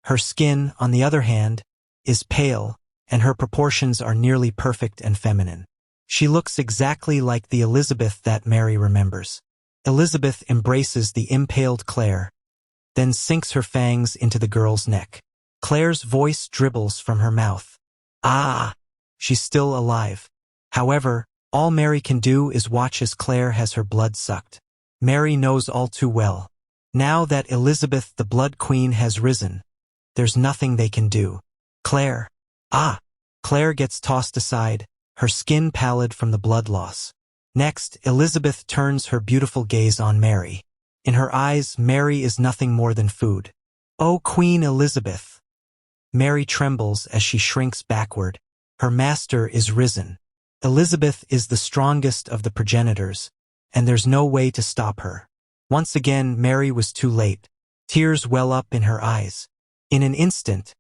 Her skin, on the other hand, is pale, and her proportions are nearly perfect and feminine. She looks exactly like the Elizabeth that Mary remembers. Elizabeth embraces the impaled Claire, then sinks her fangs into the girl's neck. Claire's voice dribbles from her mouth. Ah! She's still alive. However, all Mary can do is watch as Claire has her blood sucked. Mary knows all too well. Now that Elizabeth the Blood Queen has risen, there's nothing they can do. Claire. Ah! Claire gets tossed aside, her skin pallid from the blood loss. Next, Elizabeth turns her beautiful gaze on Mary. In her eyes, Mary is nothing more than food. Oh, Queen Elizabeth! Mary trembles as she shrinks backward. Her master is risen. Elizabeth is the strongest of the progenitors, and there's no way to stop her. Once again, Mary was too late. Tears well up in her eyes. In an instant,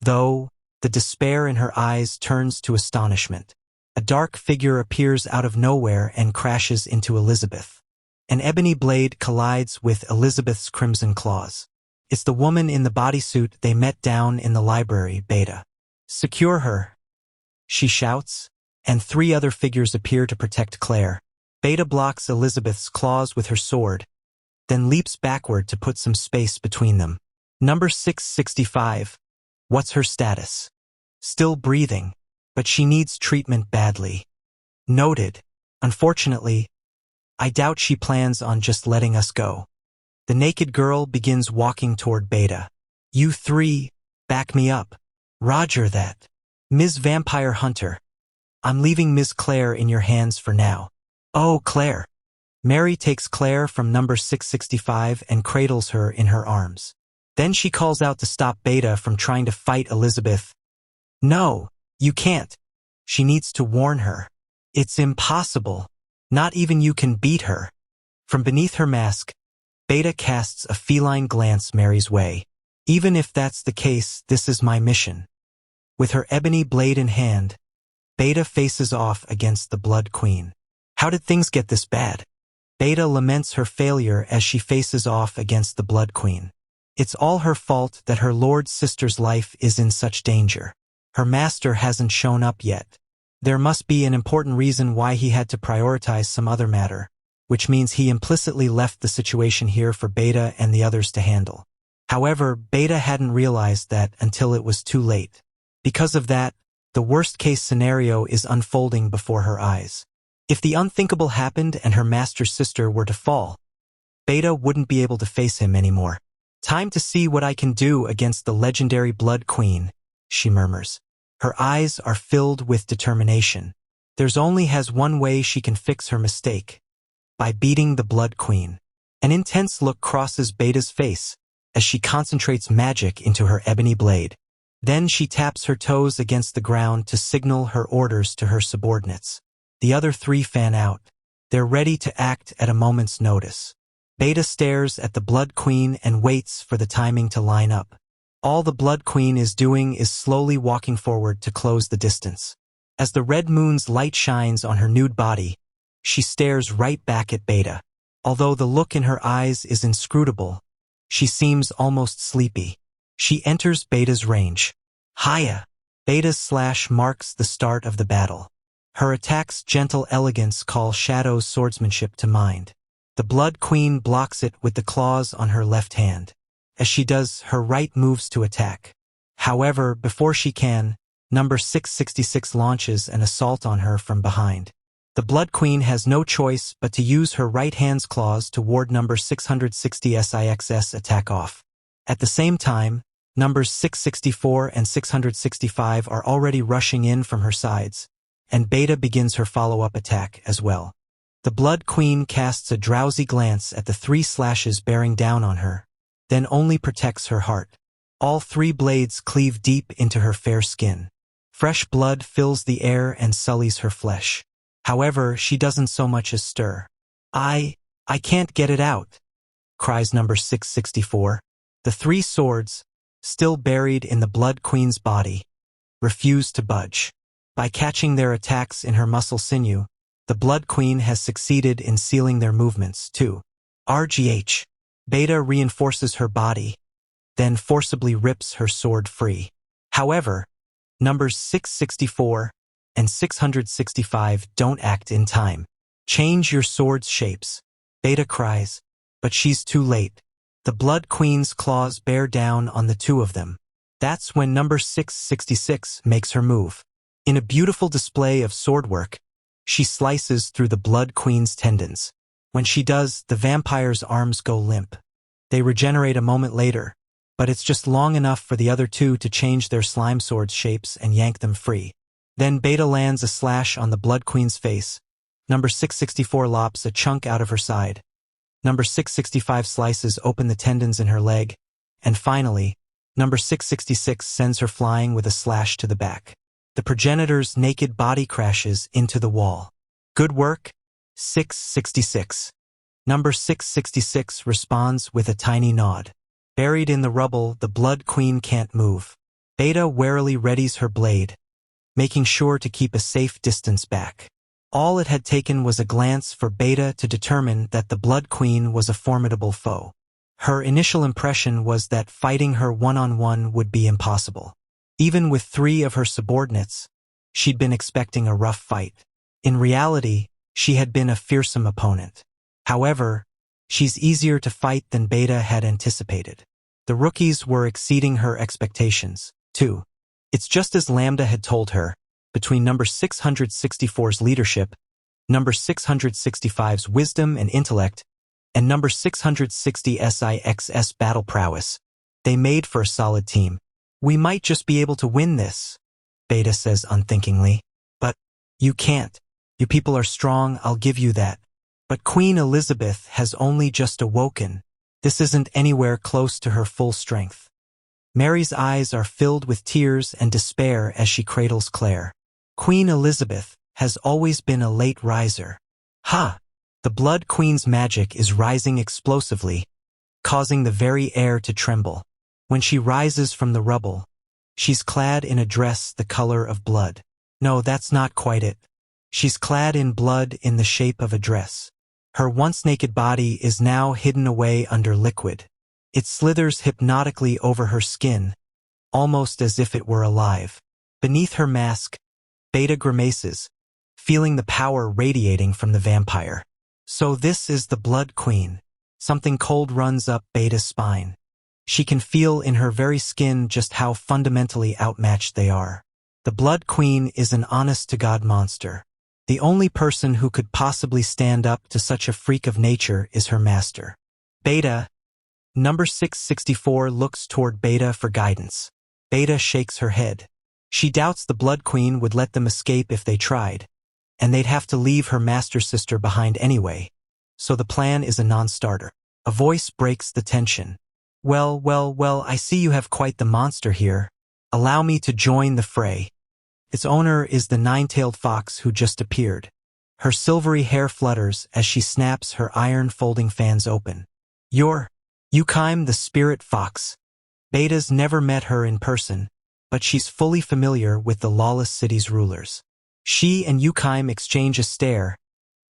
though, the despair in her eyes turns to astonishment. A dark figure appears out of nowhere and crashes into Elizabeth. An ebony blade collides with Elizabeth's crimson claws. It's the woman in the bodysuit they met down in the library, Beta. "Secure her," she shouts, and 3 other figures appear to protect Claire. Beta blocks Elizabeth's claws with her sword, then leaps backward to put some space between them. Number 665. What's her status? Still breathing, but she needs treatment badly. Noted. Unfortunately, I doubt she plans on just letting us go. The naked girl begins walking toward Beta. "You 3, back me up." "Roger that. Ms. Vampire Hunter. I'm leaving Ms. Claire in your hands for now." "Oh, Claire." Mary takes Claire from number 665 and cradles her in her arms. Then she calls out to stop Beta from trying to fight Elizabeth. "No, you can't." She needs to warn her. "It's impossible. Not even you can beat her." From beneath her mask, Beta casts a feline glance Mary's way. "Even if that's the case, this is my mission." With her ebony blade in hand, Beta faces off against the Blood Queen. How did things get this bad? Beta laments her failure as she faces off against the Blood Queen. It's all her fault that her lord sister's life is in such danger. Her master hasn't shown up yet. There must be an important reason why he had to prioritize some other matter, which means he implicitly left the situation here for Beta and the others to handle. However, Beta hadn't realized that until it was too late. Because of that, the worst-case scenario is unfolding before her eyes. If the unthinkable happened and her master's sister were to fall, Beta wouldn't be able to face him anymore. "Time to see what I can do against the legendary Blood Queen," she murmurs. Her eyes are filled with determination. There's only one way she can fix her mistake: by beating the Blood Queen. An intense look crosses Beta's face as she concentrates magic into her ebony blade. Then she taps her toes against the ground to signal her orders to her subordinates. The other 3 fan out. They're ready to act at a moment's notice. Beta stares at the Blood Queen and waits for the timing to line up. All the Blood Queen is doing is slowly walking forward to close the distance. As the red moon's light shines on her nude body, she stares right back at Beta. Although the look in her eyes is inscrutable, she seems almost sleepy. She enters Beta's range. Hiya! Beta's slash marks the start of the battle. Her attack's gentle elegance calls Shadow's swordsmanship to mind. The Blood Queen blocks it with the claws on her left hand. As she does, her right moves to attack. However, before she can, number 666 launches an assault on her from behind. The Blood Queen has no choice but to use her right hand's claws to ward number 660's attack off. At the same time, numbers 664 and 665 are already rushing in from her sides, and Beta begins her follow-up attack as well. The Blood Queen casts a drowsy glance at the 3 slashes bearing down on her, then only protects her heart. All 3 blades cleave deep into her fair skin. Fresh blood fills the air and sullies her flesh. However, she doesn't so much as stir. I can't get it out," cries number 664. The 3 swords, still buried in the Blood Queen's body, refuse to budge. By catching their attacks in her muscle sinew, the Blood Queen has succeeded in sealing their movements, too. RGH. Beta reinforces her body, then forcibly rips her sword free. However, numbers 664 and 665 don't act in time. "Change your sword's shapes," Beta cries, but she's too late. The Blood Queen's claws bear down on the 2 of them. That's when number 666 makes her move. In a beautiful display of swordwork, she slices through the Blood Queen's tendons. When she does, the vampire's arms go limp. They regenerate a moment later, but it's just long enough for the other 2 to change their slime sword's shapes and yank them free. Then Beta lands a slash on the Blood Queen's face. Number 664 lops a chunk out of her side. Number 665 slices open the tendons in her leg. And finally, number 666 sends her flying with a slash to the back. The progenitor's naked body crashes into the wall. Good work, 666. Number 666 responds with a tiny nod. Buried in the rubble, the Blood Queen can't move. Beta warily readies her blade, making sure to keep a safe distance back. All it had taken was a glance for Beta to determine that the Blood Queen was a formidable foe. Her initial impression was that fighting her one-on-one would be impossible. Even with 3 of her subordinates, she'd been expecting a rough fight. In reality, she had been a fearsome opponent. However, she's easier to fight than Beta had anticipated. The rookies were exceeding her expectations, too. It's just as Lambda had told her. Between number 664's leadership, number 665's wisdom and intellect, and number 660's battle prowess, they made for a solid team. We might just be able to win this, Beta says unthinkingly. But you can't. You people are strong, I'll give you that. But Queen Elizabeth has only just awoken. This isn't anywhere close to her full strength. Mary's eyes are filled with tears and despair as she cradles Claire. Queen Elizabeth has always been a late riser. Ha! The Blood Queen's magic is rising explosively, causing the very air to tremble. When she rises from the rubble, she's clad in a dress the color of blood. No, that's not quite it. She's clad in blood in the shape of a dress. Her once naked body is now hidden away under liquid. It slithers hypnotically over her skin, almost as if it were alive. Beneath her mask, Beta grimaces, feeling the power radiating from the vampire. So this is the Blood Queen. Something cold runs up Beta's spine. She can feel in her very skin just how fundamentally outmatched they are. The Blood Queen is an honest-to-God monster. The only person who could possibly stand up to such a freak of nature is her master. Beta. Number 664 looks toward Beta for guidance. Beta shakes her head. She doubts the Blood Queen would let them escape if they tried, and they'd have to leave her master sister behind anyway, so the plan is a non-starter. A voice breaks the tension. Well, I see you have quite the monster here. Allow me to join the fray. Its owner is the nine-tailed fox who just appeared. Her silvery hair flutters as she snaps her iron folding fans open. You're Yukaim the spirit fox. Beta's never met her in person, but she's fully familiar with the lawless city's rulers. She and Yukaim exchange a stare,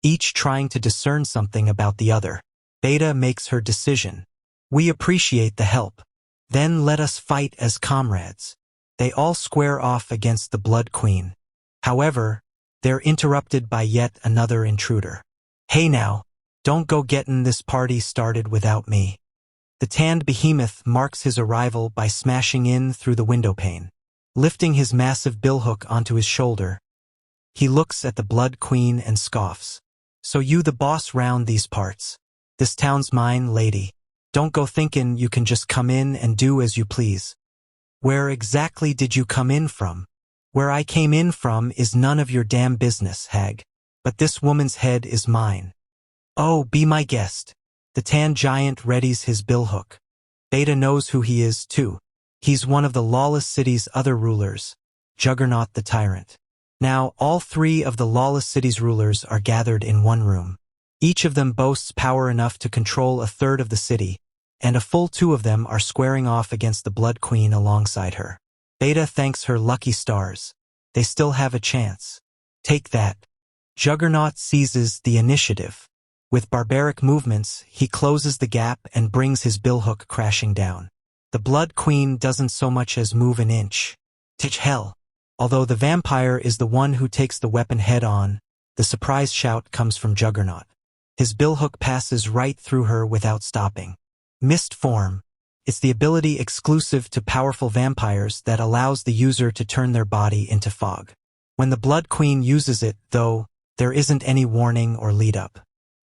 each trying to discern something about the other. Beta makes her decision. We appreciate the help. Then let us fight as comrades. They all square off against the Blood Queen. However, they're interrupted by yet another intruder. Hey now, don't go getting this party started without me. The tanned behemoth marks his arrival by smashing in through the windowpane. Lifting his massive billhook onto his shoulder, he looks at the Blood Queen and scoffs. So you the boss round these parts. This town's mine, lady. Don't go thinking you can just come in and do as you please. Where exactly did you come in from? Where I came in from is none of your damn business, hag. But this woman's head is mine. Oh, be my guest. The tan giant readies his billhook. Beta knows who he is, too. He's one of the lawless city's other rulers, Juggernaut the Tyrant. Now, all 3 of the lawless city's rulers are gathered in one room. Each of them boasts power enough to control a third of the city, and a full 2 of them are squaring off against the Blood Queen alongside her. Beta thanks her lucky stars. They still have a chance. Take that. Juggernaut seizes the initiative. With barbaric movements, he closes the gap and brings his billhook crashing down. The Blood Queen doesn't so much as move an inch. Tch hell. Although the vampire is the one who takes the weapon head-on, the surprise shout comes from Juggernaut. His billhook passes right through her without stopping. Mist form. It's the ability exclusive to powerful vampires that allows the user to turn their body into fog. When the Blood Queen uses it, though, there isn't any warning or lead-up.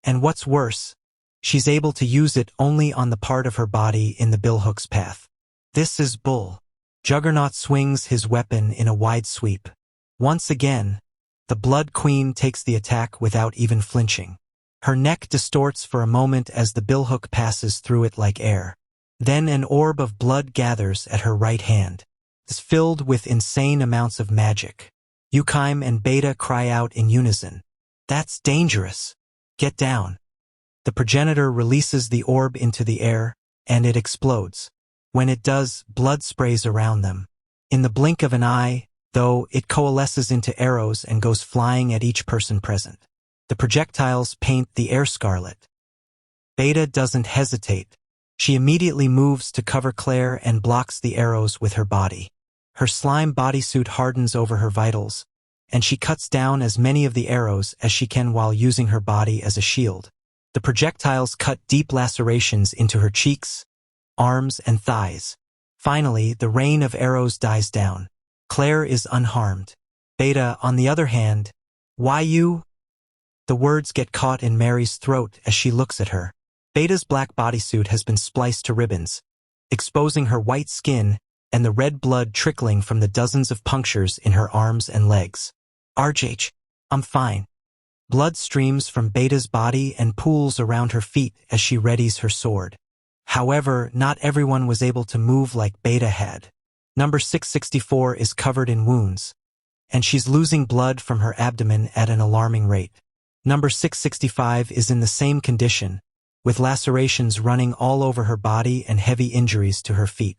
And what's worse, she's able to use it only on the part of her body in the billhook's path. This is bull. Juggernaut swings his weapon in a wide sweep. Once again, the Blood Queen takes the attack without even flinching. Her neck distorts for a moment as the billhook passes through it like air. Then an orb of blood gathers at her right hand. is filled with insane amounts of magic. Yukime and Beta cry out in unison. That's dangerous. Get down. The progenitor releases the orb into the air, and it explodes. When it does, blood sprays around them. In the blink of an eye, though, it coalesces into arrows and goes flying at each person present. The projectiles paint the air scarlet. Beta doesn't hesitate. She immediately moves to cover Claire and blocks the arrows with her body. Her slime bodysuit hardens over her vitals, and she cuts down as many of the arrows as she can while using her body as a shield. The projectiles cut deep lacerations into her cheeks, arms, and thighs. Finally, the rain of arrows dies down. Claire is unharmed. Beta, on the other hand, "Why you?" The words get caught in Mary's throat as she looks at her. Beta's black bodysuit has been spliced to ribbons, exposing her white skin and the red blood trickling from the dozens of punctures in her arms and legs. "RJ, I'm fine." Blood streams from Beta's body and pools around her feet as she readies her sword. However, not everyone was able to move like Beta had. Number 664 is covered in wounds, and she's losing blood from her abdomen at an alarming rate. Number 665 is in the same condition, with lacerations running all over her body and heavy injuries to her feet.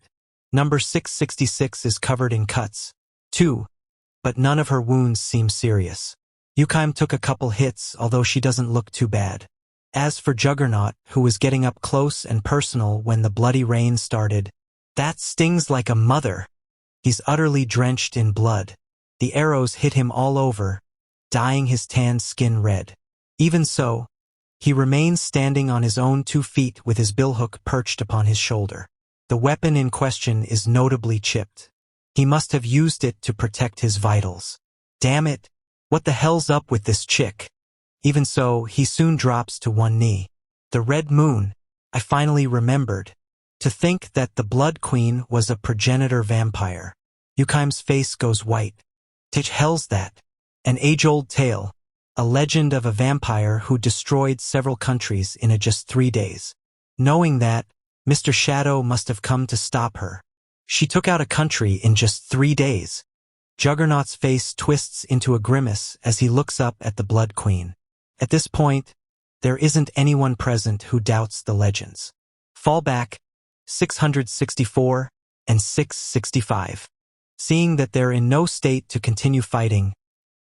Number 666 is covered in cuts, too, but none of her wounds seem serious. Yukime took a couple hits, although she doesn't look too bad. As for Juggernaut, who was getting up close and personal when the bloody rain started, "That stings like a mother." He's utterly drenched in blood. The arrows hit him all over, dyeing his tan skin red. Even so, he remains standing on his own 2 feet with his billhook perched upon his shoulder. The weapon in question is notably chipped. He must have used it to protect his vitals. Damn it, what the hell's up with this chick? Even so, he soon drops to one knee. The Red Moon, I finally remembered. To think that the Blood Queen was a progenitor vampire. Yukime's face goes white. "Tch hell's that? An age-old tale. A legend of a vampire who destroyed several countries in just 3 days. Knowing that, Mr. Shadow must have come to stop her. She took out a country in just 3 days. Juggernaut's face twists into a grimace as he looks up at the Blood Queen. At this point, there isn't anyone present who doubts the legends. Fallback, 664 and 665. Seeing that they're in no state to continue fighting,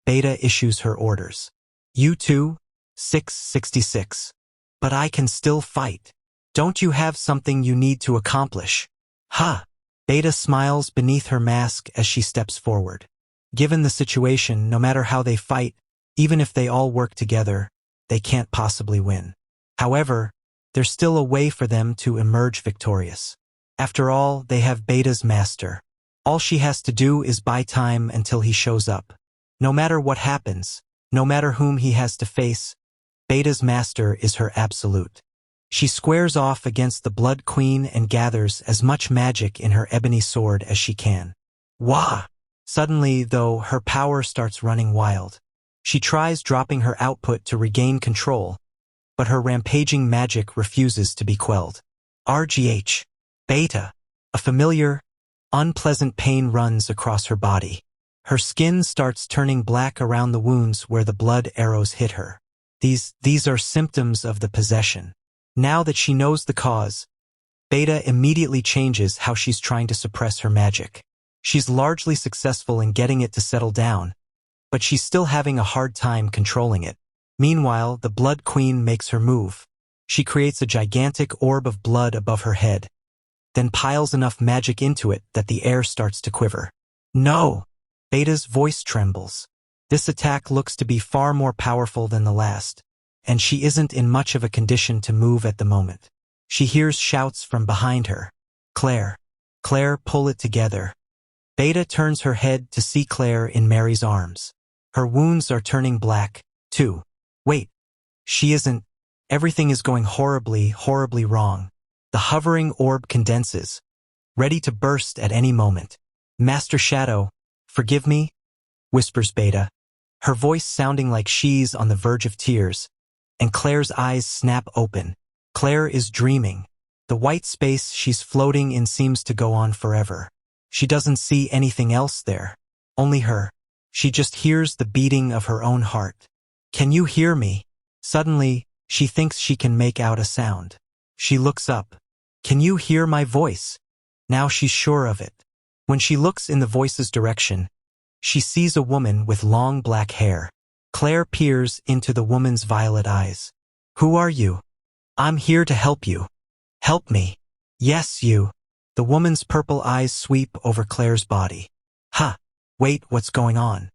Beta issues her orders. "You too, 666. But I can still fight. Don't you have something you need to accomplish?" "Huh." Beta smiles beneath her mask as she steps forward. Given the situation, no matter how they fight, even if they all work together, they can't possibly win. However, there's still a way for them to emerge victorious. After all, they have Beta's master. All she has to do is buy time until he shows up. No matter what happens, no matter whom he has to face, Beta's master is her absolute. She squares off against the Blood Queen and gathers as much magic in her ebony sword as she can. Wah! Suddenly, though, her power starts running wild. She tries dropping her output to regain control, but her rampaging magic refuses to be quelled. RGH. Beta. A familiar, unpleasant pain runs across her body. Her skin starts turning black around the wounds where the blood arrows hit her. These are symptoms of the possession. Now that she knows the cause, Beta immediately changes how she's trying to suppress her magic. She's largely successful in getting it to settle down, but she's still having a hard time controlling it. Meanwhile, the Blood Queen makes her move. She creates a gigantic orb of blood above her head, then piles enough magic into it that the air starts to quiver. "No!" Beta's voice trembles. This attack looks to be far more powerful than the last, and she isn't in much of a condition to move at the moment. She hears shouts from behind her. "Claire! Claire, pull it together." Beta turns her head to see Claire in Mary's arms. Her wounds are turning black, too. Wait, she isn't. Everything is going horribly, horribly wrong. The hovering orb condenses, ready to burst at any moment. "Master Shadow, forgive me," whispers Beta, her voice sounding like she's on the verge of tears, and Claire's eyes snap open. Claire is dreaming. The white space she's floating in seems to go on forever. She doesn't see anything else there. Only her. She just hears the beating of her own heart. Can you hear me? Suddenly, she thinks she can make out a sound. She looks up. Can you hear my voice? Now she's sure of it. When she looks in the voice's direction, she sees a woman with long black hair. Claire peers into the woman's violet eyes. Who are you? I'm here to help you. Help me. Yes, you. The woman's purple eyes sweep over Claire's body. Ha! Wait, what's going on?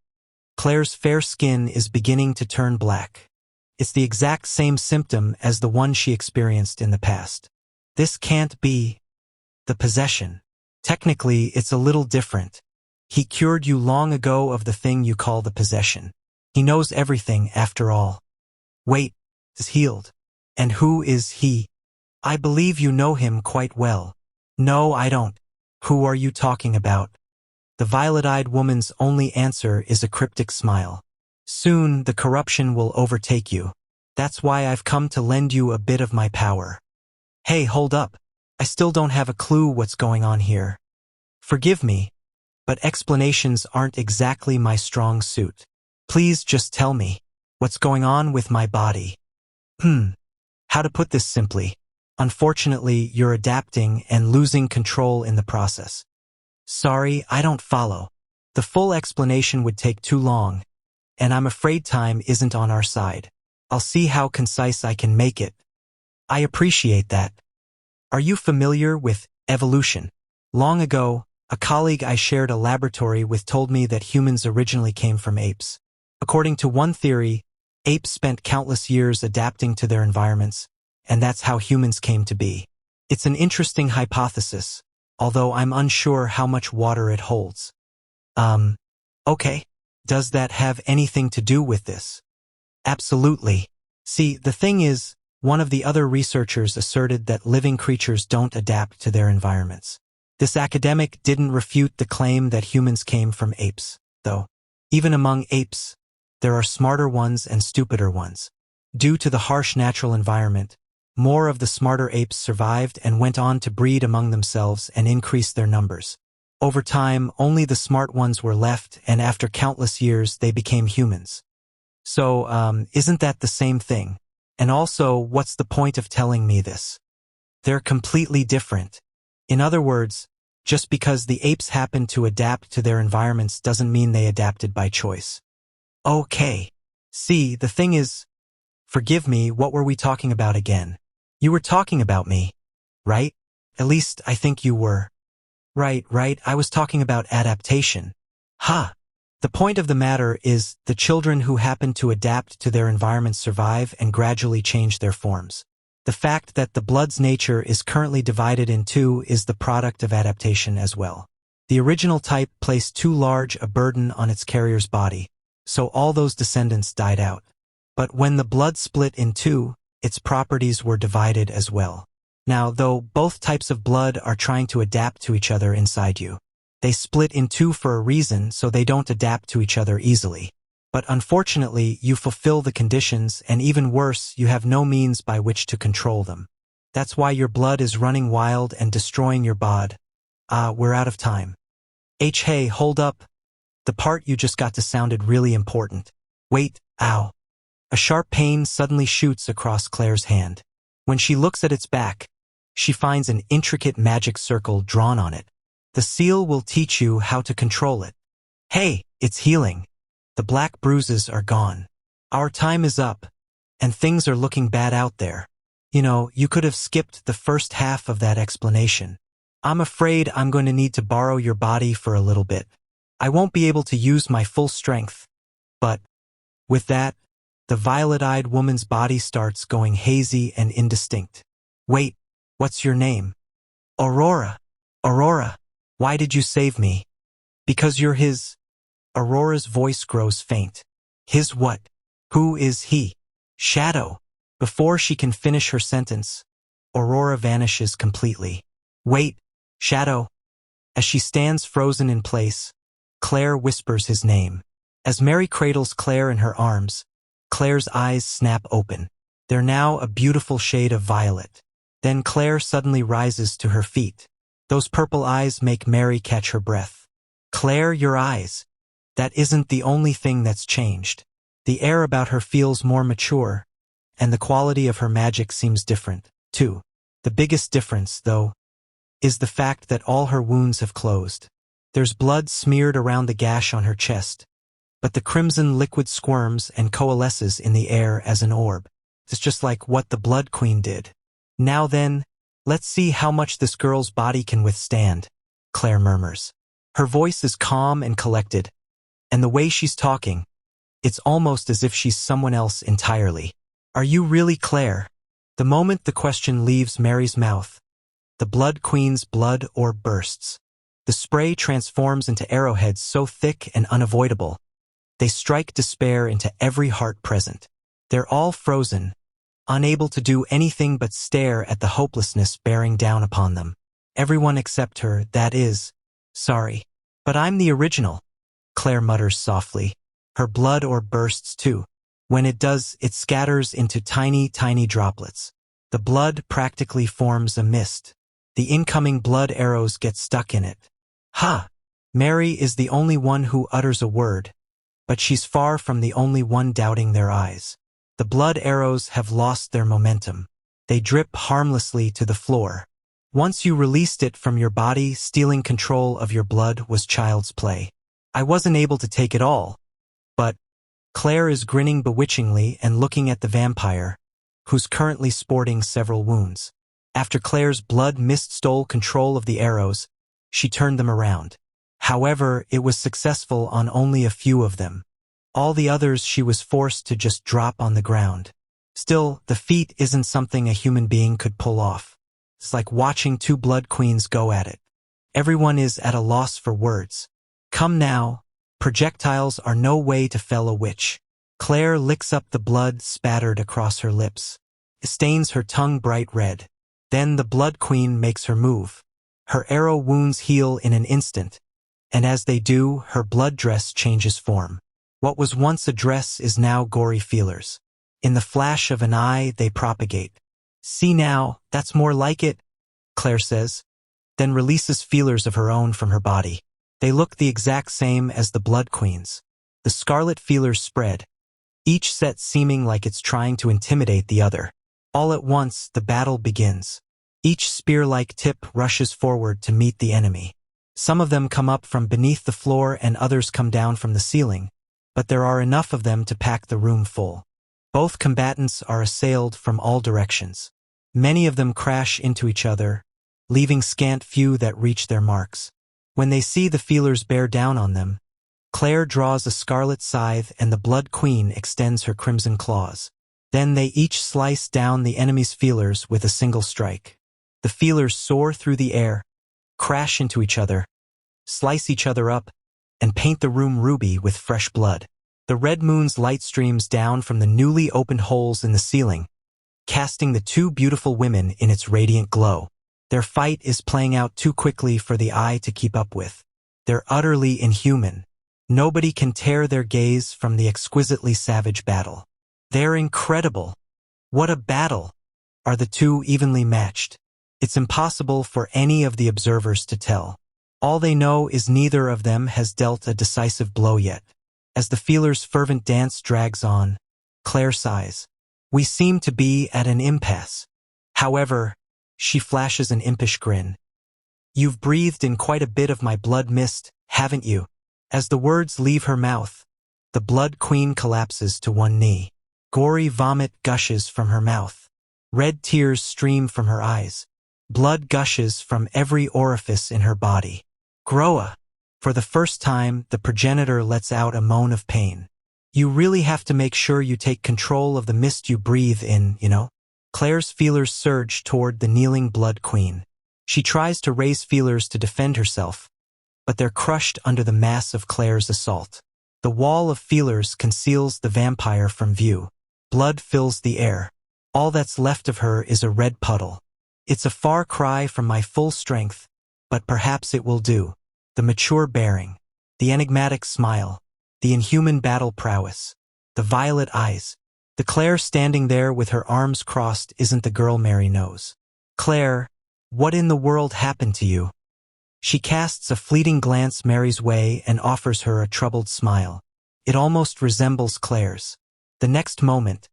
Claire's fair skin is beginning to turn black. It's the exact same symptom as the one she experienced in the past. This can't be the possession. Technically, it's a little different. He cured you long ago of the thing you call the possession. He knows everything, after all. Wait, is healed. And who is he? I believe you know him quite well. No, I don't. Who are you talking about? The violet-eyed woman's only answer is a cryptic smile. Soon, the corruption will overtake you. That's why I've come to lend you a bit of my power. Hey, hold up. I still don't have a clue what's going on here. Forgive me, but explanations aren't exactly my strong suit. Please just tell me what's going on with my body. How to put this simply? Unfortunately, you're adapting and losing control in the process. Sorry, I don't follow. The full explanation would take too long, and I'm afraid time isn't on our side. I'll see how concise I can make it. I appreciate that. Are you familiar with evolution? Long ago, a colleague I shared a laboratory with told me that humans originally came from apes. According to one theory, apes spent countless years adapting to their environments, and that's how humans came to be. It's an interesting hypothesis, although I'm unsure how much water it holds. Okay. Does that have anything to do with this? Absolutely. See, the thing is, one of the other researchers asserted that living creatures don't adapt to their environments. This academic didn't refute the claim that humans came from apes, though. Even among apes, there are smarter ones and stupider ones. Due to the harsh natural environment, more of the smarter apes survived and went on to breed among themselves and increase their numbers. Over time, only the smart ones were left, and after countless years, they became humans. So, isn't that the same thing? And also, what's the point of telling me this? They're completely different. In other words, just because the apes happen to adapt to their environments doesn't mean they adapted by choice. Okay. See, the thing is, forgive me, what were we talking about again? You were talking about me, right? At least, I think you were. Right, I was talking about adaptation. Ha! The point of the matter is, the children who happen to adapt to their environment survive and gradually change their forms. The fact that the blood's nature is currently divided in two is the product of adaptation as well. The original type placed too large a burden on its carrier's body, so all those descendants died out. But when the blood split in two, its properties were divided as well. Now, though both types of blood are trying to adapt to each other inside you, they split in two for a reason so they don't adapt to each other easily. But unfortunately, you fulfill the conditions, and even worse, you have no means by which to control them. That's why your blood is running wild and destroying your bod. We're out of time. Hey, hold up. The part you just got to sounded really important. Wait, ow. A sharp pain suddenly shoots across Claire's hand. When she looks at its back, she finds an intricate magic circle drawn on it. The seal will teach you how to control it. Hey, it's healing. The black bruises are gone. Our time is up, and things are looking bad out there. You know, you could have skipped the first half of that explanation. I'm afraid I'm going to need to borrow your body for a little bit. I won't be able to use my full strength. But, with that, the violet-eyed woman's body starts going hazy and indistinct. Wait, what's your name? Aurora. Aurora, why did you save me? Because you're his. Aurora's voice grows faint. His what? Who is he? Shadow. Before she can finish her sentence, Aurora vanishes completely. Wait, Shadow. As she stands frozen in place, Claire whispers his name. As Mary cradles Claire in her arms, Claire's eyes snap open. They're now a beautiful shade of violet. Then Claire suddenly rises to her feet. Those purple eyes make Mary catch her breath. Claire, your eyes. That isn't the only thing that's changed. The air about her feels more mature, and the quality of her magic seems different, too. The biggest difference, though, is the fact that all her wounds have closed. There's blood smeared around the gash on her chest, but the crimson liquid squirms and coalesces in the air as an orb. It's just like what the Blood Queen did. Now then, let's see how much this girl's body can withstand, Claire murmurs. Her voice is calm and collected, and the way she's talking, it's almost as if she's someone else entirely. Are you really Claire? The moment the question leaves Mary's mouth, the Blood Queen's blood orb bursts. The spray transforms into arrowheads so thick and unavoidable, they strike despair into every heart present. They're all frozen, unable to do anything but stare at the hopelessness bearing down upon them. Everyone except her, that is. Sorry, but I'm the original, Claire mutters softly. Her blood orb bursts too. When it does, it scatters into tiny, tiny droplets. The blood practically forms a mist. The incoming blood arrows get stuck in it. Ha! Mary is the only one who utters a word, but she's far from the only one doubting their eyes. The blood arrows have lost their momentum. They drip harmlessly to the floor. Once you released it from your body, stealing control of your blood was child's play. I wasn't able to take it all, but Claire is grinning bewitchingly and looking at the vampire, who's currently sporting several wounds. After Claire's blood mist stole control of the arrows, she turned them around. However, it was successful on only a few of them. All the others she was forced to just drop on the ground. Still, the feat isn't something a human being could pull off. It's like watching two Blood Queens go at it. Everyone is at a loss for words. Come now, projectiles are no way to fell a witch. Claire licks up the blood spattered across her lips. It stains her tongue bright red. Then the Blood Queen makes her move. Her arrow wounds heal in an instant, and as they do, her blood dress changes form. What was once a dress is now gory feelers. In the flash of an eye, they propagate. See now, that's more like it, Claire says, then releases feelers of her own from her body. They look the exact same as the Blood Queen's. The scarlet feelers spread, each set seeming like it's trying to intimidate the other. All at once, the battle begins. Each spear-like tip rushes forward to meet the enemy. Some of them come up from beneath the floor and others come down from the ceiling, but there are enough of them to pack the room full. Both combatants are assailed from all directions. Many of them crash into each other, leaving scant few that reach their marks. When they see the feelers bear down on them, Claire draws a scarlet scythe and the Blood Queen extends her crimson claws. Then they each slice down the enemy's feelers with a single strike. The feelers soar through the air, crash into each other, slice each other up, and paint the room ruby with fresh blood. The red moon's light streams down from the newly opened holes in the ceiling, casting the two beautiful women in its radiant glow. Their fight is playing out too quickly for the eye to keep up with. They're utterly inhuman. Nobody can tear their gaze from the exquisitely savage battle. They're incredible. What a battle! Are the two evenly matched? It's impossible for any of the observers to tell. All they know is neither of them has dealt a decisive blow yet. As the feelers' fervent dance drags on, Claire sighs. We seem to be at an impasse. However, she flashes an impish grin. You've breathed in quite a bit of my blood mist, haven't you? As the words leave her mouth, the Blood Queen collapses to one knee. Gory vomit gushes from her mouth. Red tears stream from her eyes. Blood gushes from every orifice in her body. Groa! For the first time, the progenitor lets out a moan of pain. You really have to make sure you take control of the mist you breathe in, you know? Claire's feelers surge toward the kneeling Blood Queen. She tries to raise feelers to defend herself, but they're crushed under the mass of Claire's assault. The wall of feelers conceals the vampire from view. Blood fills the air. All that's left of her is a red puddle. It's a far cry from my full strength, but perhaps it will do. The mature bearing, the enigmatic smile, the inhuman battle prowess, the violet eyes. The Claire standing there with her arms crossed isn't the girl Mary knows. Claire, what in the world happened to you? She casts a fleeting glance Mary's way and offers her a troubled smile. It almost resembles Claire's. The next moment,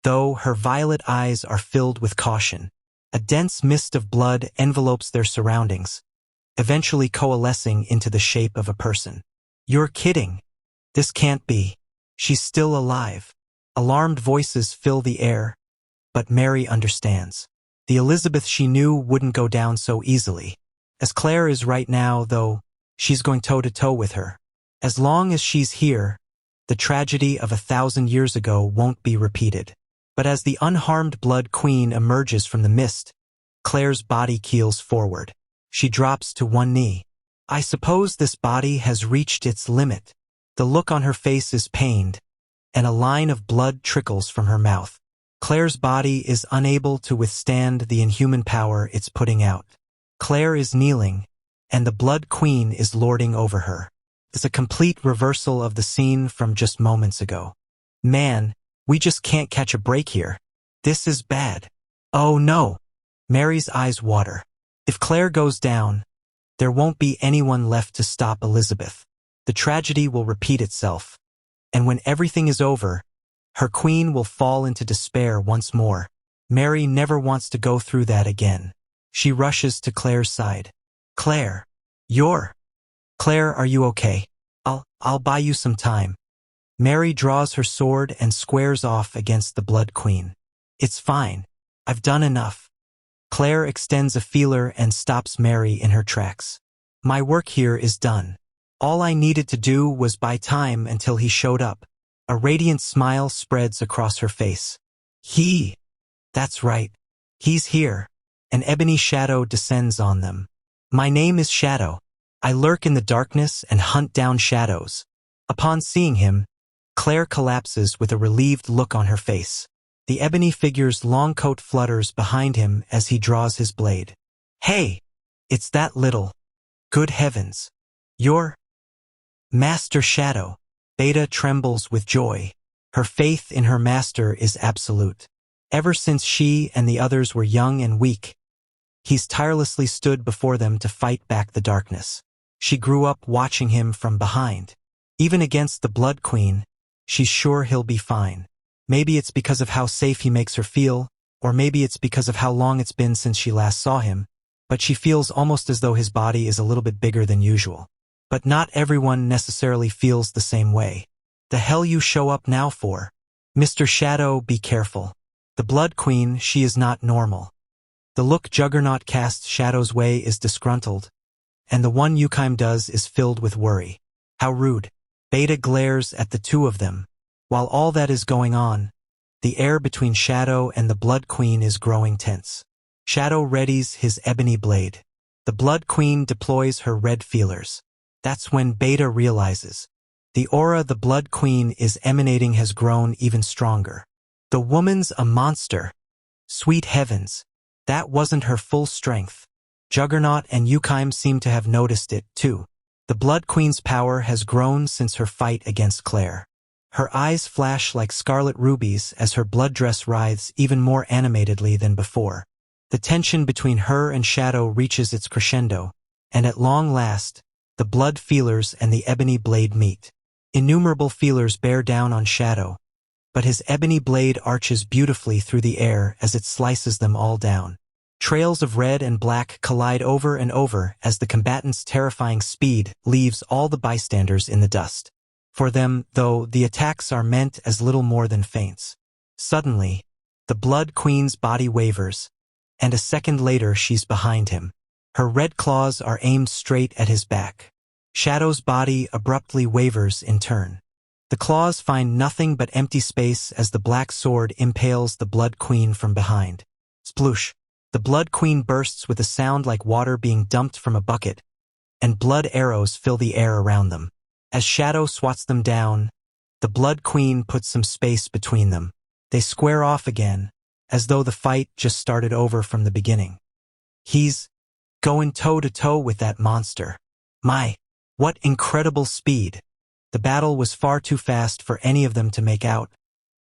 though, her violet eyes are filled with caution. A dense mist of blood envelopes their surroundings, eventually coalescing into the shape of a person. You're kidding. This can't be. She's still alive. Alarmed voices fill the air, but Mary understands. The Elizabeth she knew wouldn't go down so easily. As Claire is right now, though, she's going toe-to-toe with her. As long as she's here, the tragedy of 1,000 years ago won't be repeated. But as the unharmed Blood Queen emerges from the mist, Claire's body keels forward. She drops to one knee. I suppose this body has reached its limit. The look on her face is pained, and a line of blood trickles from her mouth. Claire's body is unable to withstand the inhuman power it's putting out. Claire is kneeling, and the Blood Queen is lording over her. It's a complete reversal of the scene from just moments ago. Man, we just can't catch a break here. This is bad. Oh no. Mary's eyes water. If Claire goes down, there won't be anyone left to stop Elizabeth. The tragedy will repeat itself, and when everything is over, her queen will fall into despair once more. Mary never wants to go through that again. She rushes to Claire's side. Claire, Claire, are you okay? I'll buy you some time. Mary draws her sword and squares off against the Blood Queen. It's fine. I've done enough. Claire extends a feeler and stops Mary in her tracks. My work here is done. All I needed to do was buy time until he showed up. A radiant smile spreads across her face. That's right. He's here. An ebony shadow descends on them. My name is Shadow. I lurk in the darkness and hunt down shadows. Upon seeing him, Claire collapses with a relieved look on her face. The ebony figure's long coat flutters behind him as he draws his blade. Hey! It's that little. Good heavens. You're Master Shadow. Beta trembles with joy. Her faith in her master is absolute. Ever since she and the others were young and weak, he's tirelessly stood before them to fight back the darkness. She grew up watching him from behind. Even against the Blood Queen, she's sure he'll be fine. Maybe it's because of how safe he makes her feel, or maybe it's because of how long it's been since she last saw him, but she feels almost as though his body is a little bit bigger than usual. But not everyone necessarily feels the same way. The hell you show up now for? Mr. Shadow, be careful. The Blood Queen, she is not normal. The look Juggernaut casts Shadow's way is disgruntled, and the one Yukime does is filled with worry. How rude. Beta glares at the two of them. While all that is going on, the air between Shadow and the Blood Queen is growing tense. Shadow readies his ebony blade. The Blood Queen deploys her red feelers. That's when Beta realizes. The aura the Blood Queen is emanating has grown even stronger. The woman's a monster. Sweet heavens. That wasn't her full strength. Juggernaut and Yukime seem to have noticed it, too. The Blood Queen's power has grown since her fight against Claire. Her eyes flash like scarlet rubies as her blood dress writhes even more animatedly than before. The tension between her and Shadow reaches its crescendo, and at long last, the blood feelers and the ebony blade meet. Innumerable feelers bear down on Shadow, but his ebony blade arches beautifully through the air as it slices them all down. Trails of red and black collide over and over as the combatants' terrifying speed leaves all the bystanders in the dust. For them, though, the attacks are meant as little more than feints. Suddenly, the Blood Queen's body wavers, and a second later she's behind him. Her red claws are aimed straight at his back. Shadow's body abruptly wavers in turn. The claws find nothing but empty space as the black sword impales the Blood Queen from behind. Sploosh! The Blood Queen bursts with a sound like water being dumped from a bucket, and blood arrows fill the air around them. As Shadow swats them down, the Blood Queen puts some space between them. They square off again, as though the fight just started over from the beginning. He's going toe-to-toe with that monster. My, what incredible speed! The battle was far too fast for any of them to make out,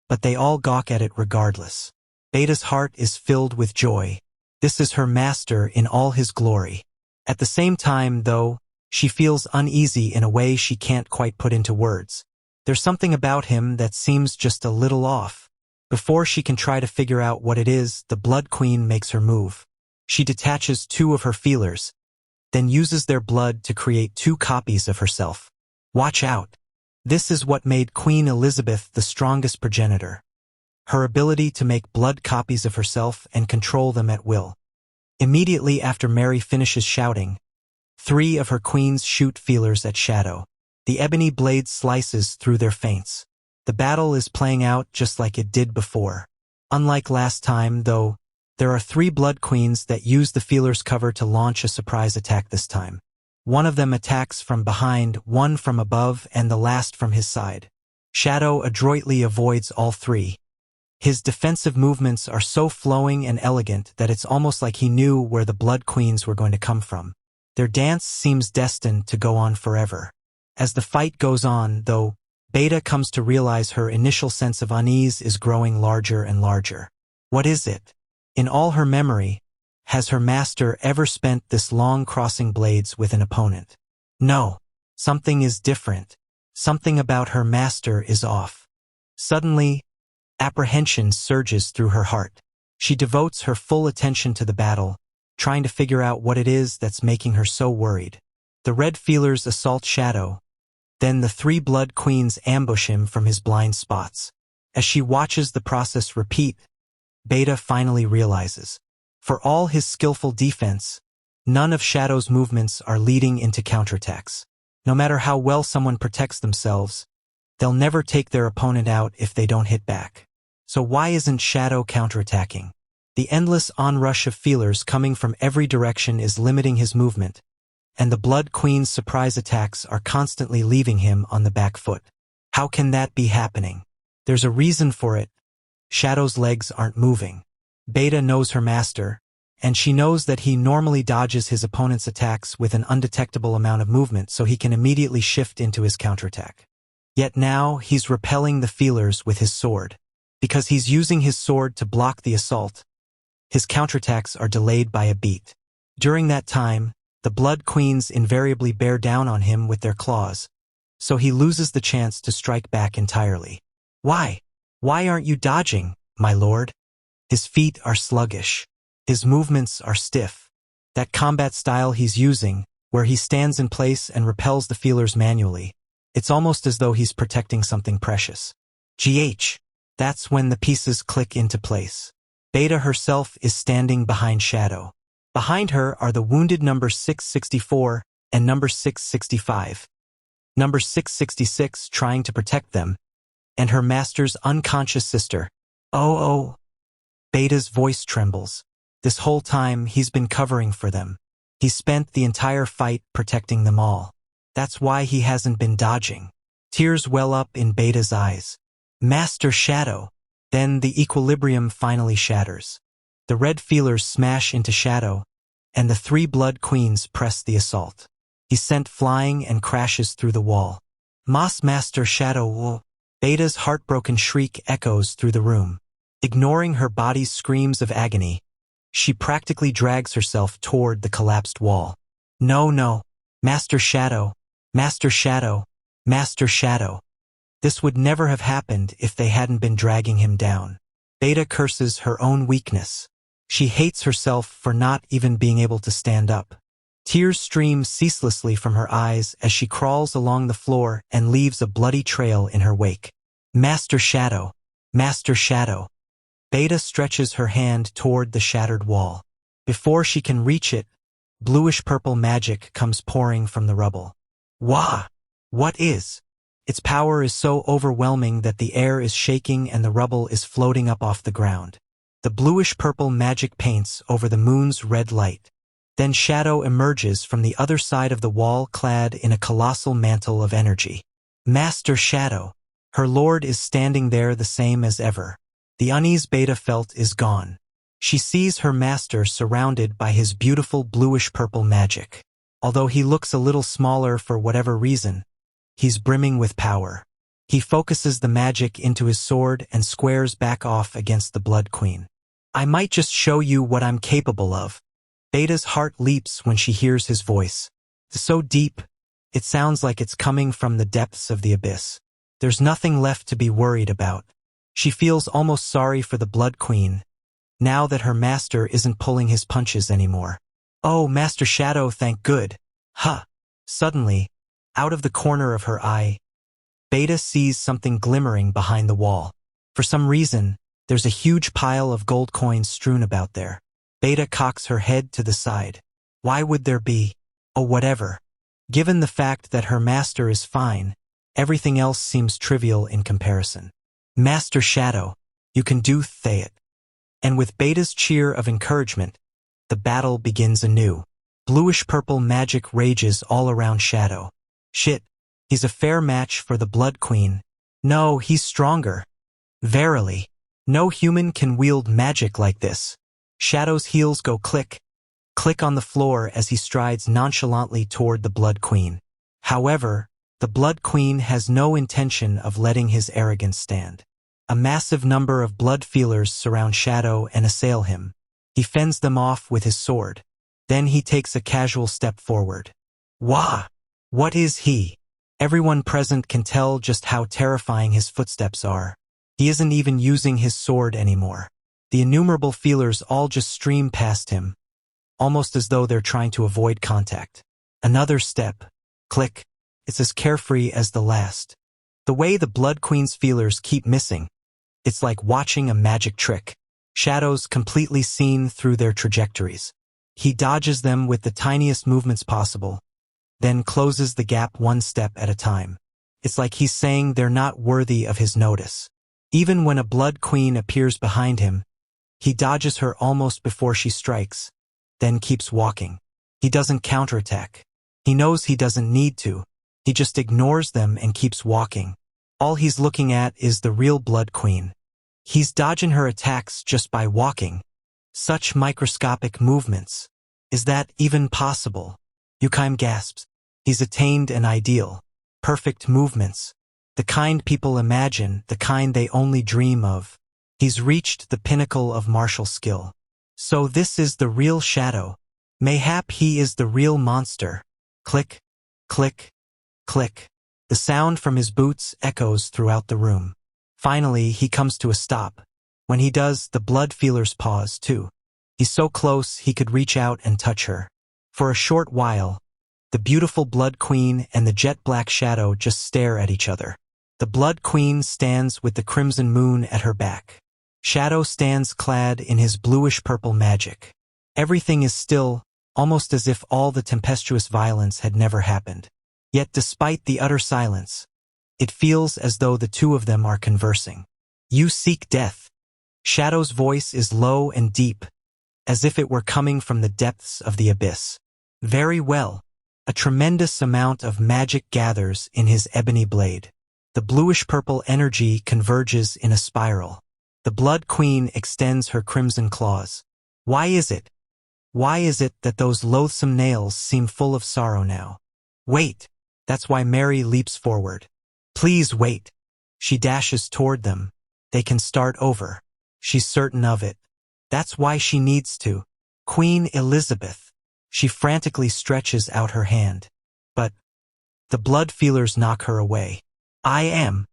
but they all gawk at it regardless. Beta's heart is filled with joy. This is her master in all his glory. At the same time, though, she feels uneasy in a way she can't quite put into words. There's something about him that seems just a little off. Before she can try to figure out what it is, the Blood Queen makes her move. She detaches 2 of her feelers, then uses their blood to create 2 copies of herself. Watch out. This is what made Queen Elizabeth the strongest progenitor. Her ability to make blood copies of herself and control them at will. Immediately after Mary finishes shouting, 3 of her queens shoot feelers at Shadow. The ebony blade slices through their feints. The battle is playing out just like it did before. Unlike last time, though, there are 3 blood queens that use the feeler's cover to launch a surprise attack this time. One of them attacks from behind, one from above, and the last from his side. Shadow adroitly avoids all 3. His defensive movements are so flowing and elegant that it's almost like he knew where the blood queens were going to come from. Their dance seems destined to go on forever. As the fight goes on, though, Beta comes to realize her initial sense of unease is growing larger and larger. What is it? In all her memory, has her master ever spent this long crossing blades with an opponent? No. Something is different. Something about her master is off. Suddenly, apprehension surges through her heart. She devotes her full attention to the battle, trying to figure out what it is that's making her so worried. The red feelers assault Shadow. Then the 3 blood queens ambush him from his blind spots. As she watches the process repeat, Beta finally realizes. For all his skillful defense, none of Shadow's movements are leading into counterattacks. No matter how well someone protects themselves, they'll never take their opponent out if they don't hit back. So why isn't Shadow counterattacking? The endless onrush of feelers coming from every direction is limiting his movement, and the Blood Queen's surprise attacks are constantly leaving him on the back foot. How can that be happening? There's a reason for it. Shadow's legs aren't moving. Beta knows her master, and she knows that he normally dodges his opponent's attacks with an undetectable amount of movement so he can immediately shift into his counterattack. Yet now he's repelling the feelers with his sword. Because he's using his sword to block the assault, his counterattacks are delayed by a beat. During that time, the Blood Queens invariably bear down on him with their claws, so he loses the chance to strike back entirely. Why? Why aren't you dodging, my lord? His feet are sluggish. His movements are stiff. That combat style he's using, where he stands in place and repels the feelers manually, it's almost as though he's protecting something precious. That's when the pieces click into place. Beta herself is standing behind Shadow. Behind her are the wounded number 664 and number 665. Number 666 trying to protect them, and her master's unconscious sister. Oh. Beta's voice trembles. This whole time he's been covering for them. He spent the entire fight protecting them all. That's why he hasn't been dodging. Tears well up in Beta's eyes. Master Shadow. Then the equilibrium finally shatters. The red feelers smash into Shadow, and the 3 blood queens press the assault. He's sent flying and crashes through the wall. Master Shadow. Beta's heartbroken shriek echoes through the room. Ignoring her body's screams of agony, she practically drags herself toward the collapsed wall. No. Master Shadow. Master Shadow. Master Shadow. This would never have happened if they hadn't been dragging him down. Beta curses her own weakness. She hates herself for not even being able to stand up. Tears stream ceaselessly from her eyes as she crawls along the floor and leaves a bloody trail in her wake. Master Shadow. Master Shadow. Beta stretches her hand toward the shattered wall. Before she can reach it, bluish-purple magic comes pouring from the rubble. Wah! What is? Its power is so overwhelming that the air is shaking and the rubble is floating up off the ground. The bluish-purple magic paints over the moon's red light. Then Shadow emerges from the other side of the wall clad in a colossal mantle of energy. Master Shadow. Her lord is standing there the same as ever. The unease Beta felt is gone. She sees her master surrounded by his beautiful bluish-purple magic. Although he looks a little smaller for whatever reason, he's brimming with power. He focuses the magic into his sword and squares back off against the Blood Queen. I might just show you what I'm capable of. Beta's heart leaps when she hears his voice. So deep, it sounds like it's coming from the depths of the abyss. There's nothing left to be worried about. She feels almost sorry for the Blood Queen, now that her master isn't pulling his punches anymore. Oh, Master Shadow, thank good. Huh. Suddenly, out of the corner of her eye, Beta sees something glimmering behind the wall. For some reason, there's a huge pile of gold coins strewn about there. Beta cocks her head to the side. Why would there be? Oh, whatever. Given the fact that her master is fine, everything else seems trivial in comparison. Master Shadow, you can do it. And with Beta's cheer of encouragement, the battle begins anew. Bluish-purple magic rages all around Shadow. Shit, he's a fair match for the Blood Queen. No, he's stronger. Verily, no human can wield magic like this. Shadow's heels go click, click on the floor as he strides nonchalantly toward the Blood Queen. However, the Blood Queen has no intention of letting his arrogance stand. A massive number of blood feelers surround Shadow and assail him. He fends them off with his sword. Then he takes a casual step forward. Wah! What is he? Everyone present can tell just how terrifying his footsteps are. He isn't even using his sword anymore. The innumerable feelers all just stream past him, almost as though they're trying to avoid contact. Another step. Click. It's as carefree as the last. The way the Blood Queen's feelers keep missing, it's like watching a magic trick. Shadow's completely seen through their trajectories. He dodges them with the tiniest movements possible, then closes the gap one step at a time. It's like he's saying they're not worthy of his notice. Even when a Blood Queen appears behind him, he dodges her almost before she strikes, then keeps walking. He doesn't counterattack. He knows he doesn't need to. He just ignores them and keeps walking. All he's looking at is the real Blood Queen. He's dodging her attacks just by walking. Such microscopic movements. Is that even possible? Yukaim gasps. He's attained an ideal. Perfect movements. The kind people imagine, the kind they only dream of. He's reached the pinnacle of martial skill. So this is the real Shadow. Mayhap he is the real monster. Click, click, click. The sound from his boots echoes throughout the room. Finally, he comes to a stop. When he does, the blood feelers pause too. He's so close he could reach out and touch her. For a short while, the beautiful Blood Queen and the jet-black Shadow just stare at each other. The Blood Queen stands with the crimson moon at her back. Shadow stands clad in his bluish-purple magic. Everything is still, almost as if all the tempestuous violence had never happened. Yet despite the utter silence, it feels as though the two of them are conversing. You seek death. Shadow's voice is low and deep, as if it were coming from the depths of the abyss. Very well. A tremendous amount of magic gathers in his ebony blade. The bluish-purple energy converges in a spiral. The Blood Queen extends her crimson claws. Why is it? Why is it that those loathsome nails seem full of sorrow now? Wait! That's why Mary leaps forward. Please wait. She dashes toward them. They can start over. She's certain of it. That's why she needs to. Queen Elizabeth. She frantically stretches out her hand. But the blood feelers knock her away. I am.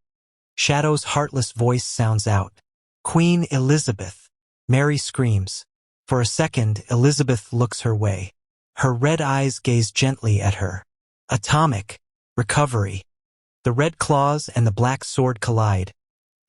Shadow's heartless voice sounds out. Queen Elizabeth. Mary screams. For a second, Elizabeth looks her way. Her red eyes gaze gently at her. Atomic. Recovery. The red claws and the black sword collide,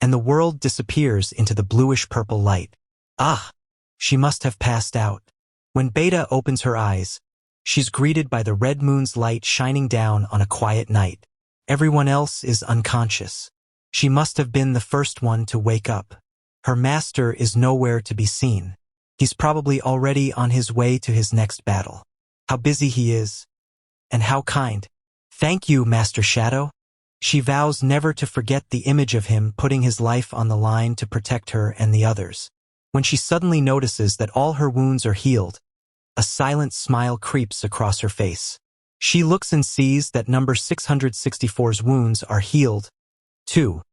and the world disappears into the bluish-purple light. Ah! She must have passed out. When Beta opens her eyes, she's greeted by the red moon's light shining down on a quiet night. Everyone else is unconscious. She must have been the first one to wake up. Her master is nowhere to be seen. He's probably already on his way to his next battle. How busy he is, and how kind. Thank you, Master Shadow. She vows never to forget the image of him putting his life on the line to protect her and the others. When she suddenly notices that all her wounds are healed, a silent smile creeps across her face. She looks and sees that number 664's wounds are healed, too,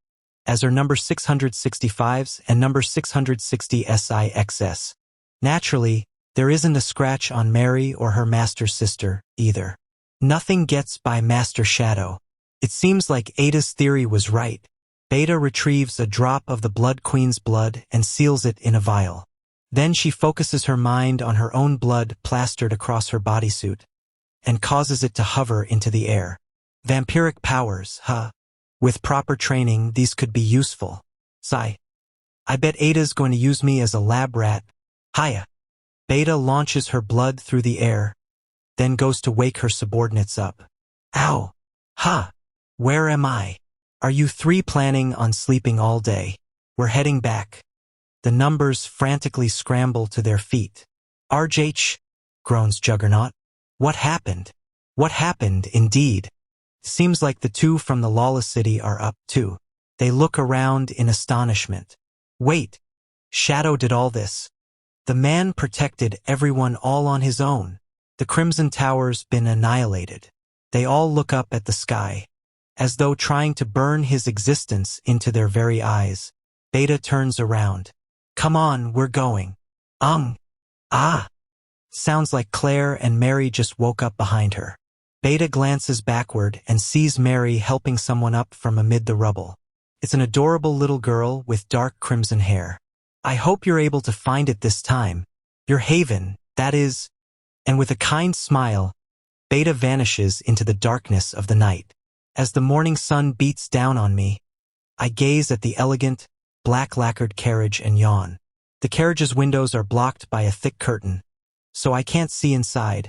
as are number 665's and number 660's. Naturally, There isn't a scratch on Mary or her master's sister, either. Nothing gets by Master Shadow. It seems like Ada's theory was right. Beta retrieves a drop of the Blood Queen's blood and seals it in a vial. Then she focuses her mind on her own blood plastered across her bodysuit and causes it to hover into the air. Vampiric powers, huh? With proper training, these could be useful. Sigh. I bet Ada's going to use me as a lab rat. Hiya. Beta launches her blood through the air, then goes to wake her subordinates up. Ow. Ha. Where am I? Are you three planning on sleeping all day? We're heading back. The numbers frantically scramble to their feet. RJH, groans Juggernaut. What happened? What happened, indeed? Seems like the two from the lawless city are up, too. They look around in astonishment. Wait. Shadow did all this. The man protected everyone all on his own. The Crimson Tower's been annihilated. They all look up at the sky, as though trying to burn his existence into their very eyes. Beta turns around. Come on, we're going. Ah. Sounds like Claire and Mary just woke up behind her. Beta glances backward and sees Mary helping someone up from amid the rubble. It's an adorable little girl with dark crimson hair. I hope you're able to find it this time. Your haven, that is. And with a kind smile, Beta vanishes into the darkness of the night. As the morning sun beats down on me, I gaze at the elegant, black-lacquered carriage and yawn. The carriage's windows are blocked by a thick curtain, so I can't see inside,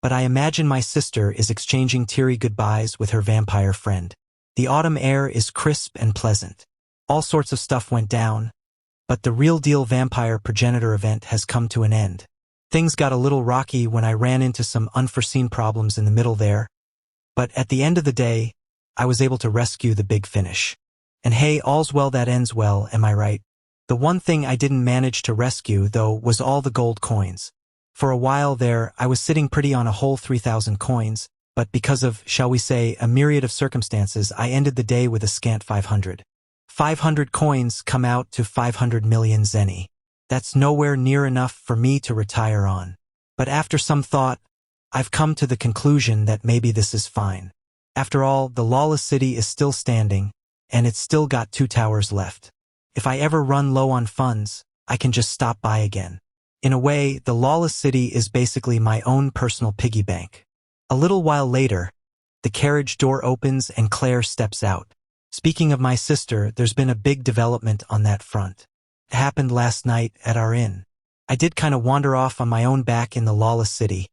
but I imagine my sister is exchanging teary goodbyes with her vampire friend. The autumn air is crisp and pleasant. All sorts of stuff went down, but the real-deal vampire progenitor event has come to an end. Things got a little rocky when I ran into some unforeseen problems in the middle there, but at the end of the day, I was able to rescue the big finish. And hey, all's well that ends well, am I right? The one thing I didn't manage to rescue, though, was all the gold coins. For a while there, I was sitting pretty on a whole 3,000 coins, but because of, shall we say, a myriad of circumstances, I ended the day with a scant 500. 500 coins come out to 500 million zenny. That's nowhere near enough for me to retire on. But after some thought, I've come to the conclusion that maybe this is fine. After all, the lawless city is still standing, and it's still got 2 towers left. If I ever run low on funds, I can just stop by again. In a way, the lawless city is basically my own personal piggy bank. A little while later, the carriage door opens and Claire steps out. Speaking of my sister, there's been a big development on that front. It happened last night at our inn. I did kind of wander off on my own back in the lawless city,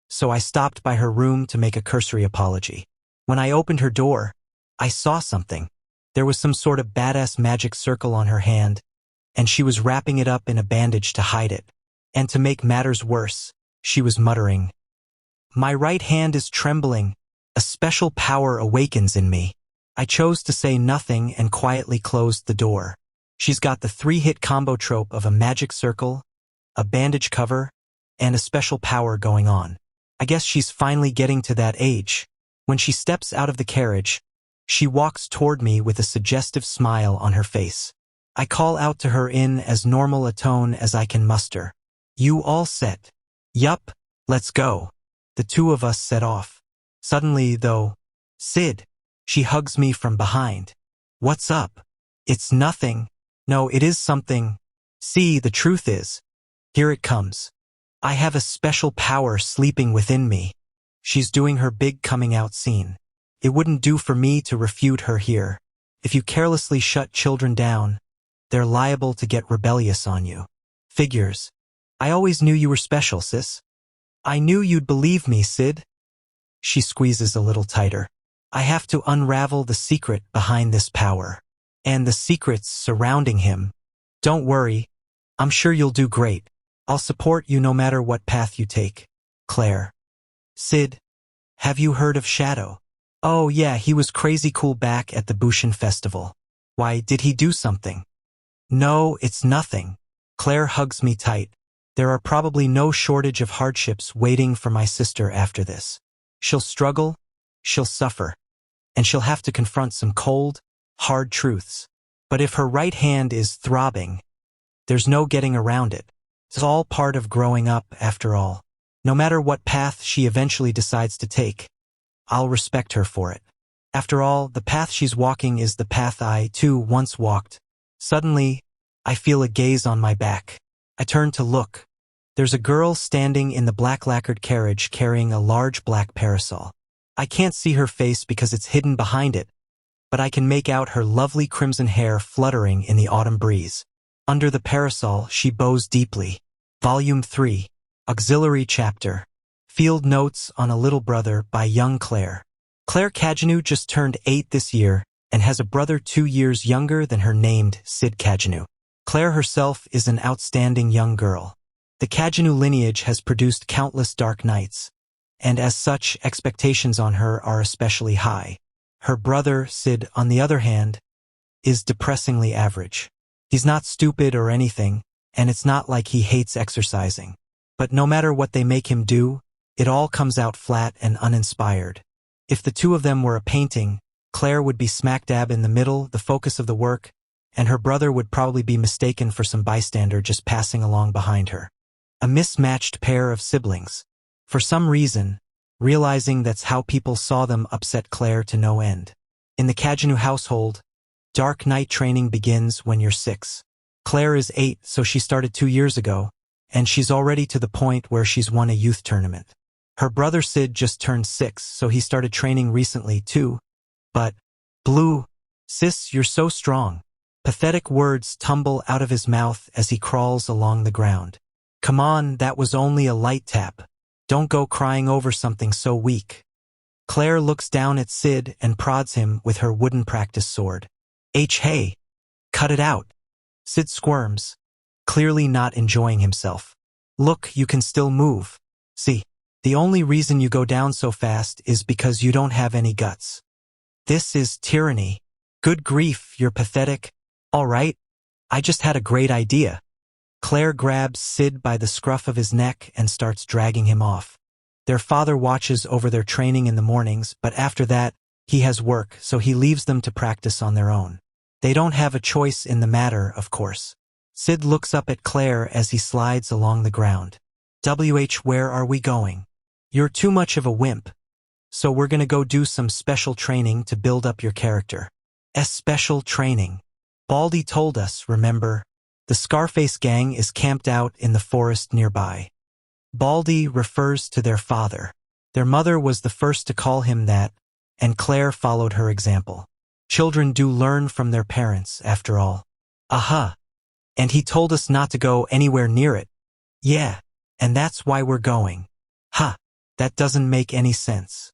so I stopped by her room to make a cursory apology. When I opened her door, I saw something. There was some sort of badass magic circle on her hand, and she was wrapping it up in a bandage to hide it. And to make matters worse, she was muttering, "My right hand is trembling. A special power awakens in me." I chose to say nothing and quietly closed the door. She's got the 3-hit combo trope of a magic circle, a bandage cover, and a special power going on. I guess she's finally getting to that age. When she steps out of the carriage, she walks toward me with a suggestive smile on her face. I call out to her in as normal a tone as I can muster. "You all set?" "Yup, let's go." The two of us set off. Suddenly, though, "Sid." She hugs me from behind. "What's up?" "It's nothing." "No, it is something. See, the truth is. Here it comes. I have a special power sleeping within me." She's doing her big coming out scene. It wouldn't do for me to refute her here. If you carelessly shut children down, they're liable to get rebellious on you. Figures. I always knew you were special, sis. I knew you'd believe me, Sid. She squeezes a little tighter. I have to unravel the secret behind this power. And the secrets surrounding him. Don't worry. I'm sure you'll do great. I'll support you no matter what path you take. Claire. Sid, have you heard of Shadow? Oh yeah, he was crazy cool back at the Bushin Festival. Why, did he do something? No, it's nothing. Claire hugs me tight. There are probably no shortage of hardships waiting for my sister after this. She'll struggle, she'll suffer, and she'll have to confront some cold, hard truths. But if her right hand is throbbing, there's no getting around it. It's all part of growing up, after all. No matter what path she eventually decides to take, I'll respect her for it. After all, the path she's walking is the path I, too, once walked. Suddenly, I feel a gaze on my back. I turn to look. There's a girl standing in the black lacquered carriage carrying a large black parasol. I can't see her face because it's hidden behind it, but I can make out her lovely crimson hair fluttering in the autumn breeze. Under the parasol, she bows deeply. Volume 3. Auxiliary Chapter. Field Notes on a Little Brother by young Claire. Claire Cagnew just turned 8 this year and has a brother 2 years younger than her named Sid Cagnew. Claire herself is an outstanding young girl. The Cagnew lineage has produced countless dark nights, and as such, expectations on her are especially high. Her brother, Sid, on the other hand, is depressingly average. He's not stupid or anything, and it's not like he hates exercising. But no matter what they make him do, it all comes out flat and uninspired. If the two of them were a painting, Claire would be smack dab in the middle, the focus of the work, and her brother would probably be mistaken for some bystander just passing along behind her. A mismatched pair of siblings. For some reason, realizing that's how people saw them upset Claire to no end. In the Cagnew household, dark night training begins when you're 6. Claire is 8, so she started 2 years ago, and she's already to the point where she's won a youth tournament. Her brother Sid just turned 6, so he started training recently too. But, Blue, sis, you're so strong. Pathetic words tumble out of his mouth as he crawls along the ground. Come on, that was only a light tap. Don't go crying over something so weak. Claire looks down at Sid and prods him with her wooden practice sword. Hey, cut it out. Sid squirms, clearly not enjoying himself. Look, you can still move. See, the only reason you go down so fast is because you don't have any guts. This is tyranny. Good grief, you're pathetic. All right, I just had a great idea. Claire grabs Sid by the scruff of his neck and starts dragging him off. Their father watches over their training in the mornings, but after that, he has work, so he leaves them to practice on their own. They don't have a choice in the matter, of course. Sid looks up at Claire as he slides along the ground. Where are we going? You're too much of a wimp. So we're gonna go do some special training to build up your character. Special training. Baldy told us, remember? The Scarface gang is camped out in the forest nearby. Baldy refers to their father. Their mother was the first to call him that, and Claire followed her example. Children do learn from their parents, after all. Aha. And he told us not to go anywhere near it. Yeah, and that's why we're going. Ha, that doesn't make any sense.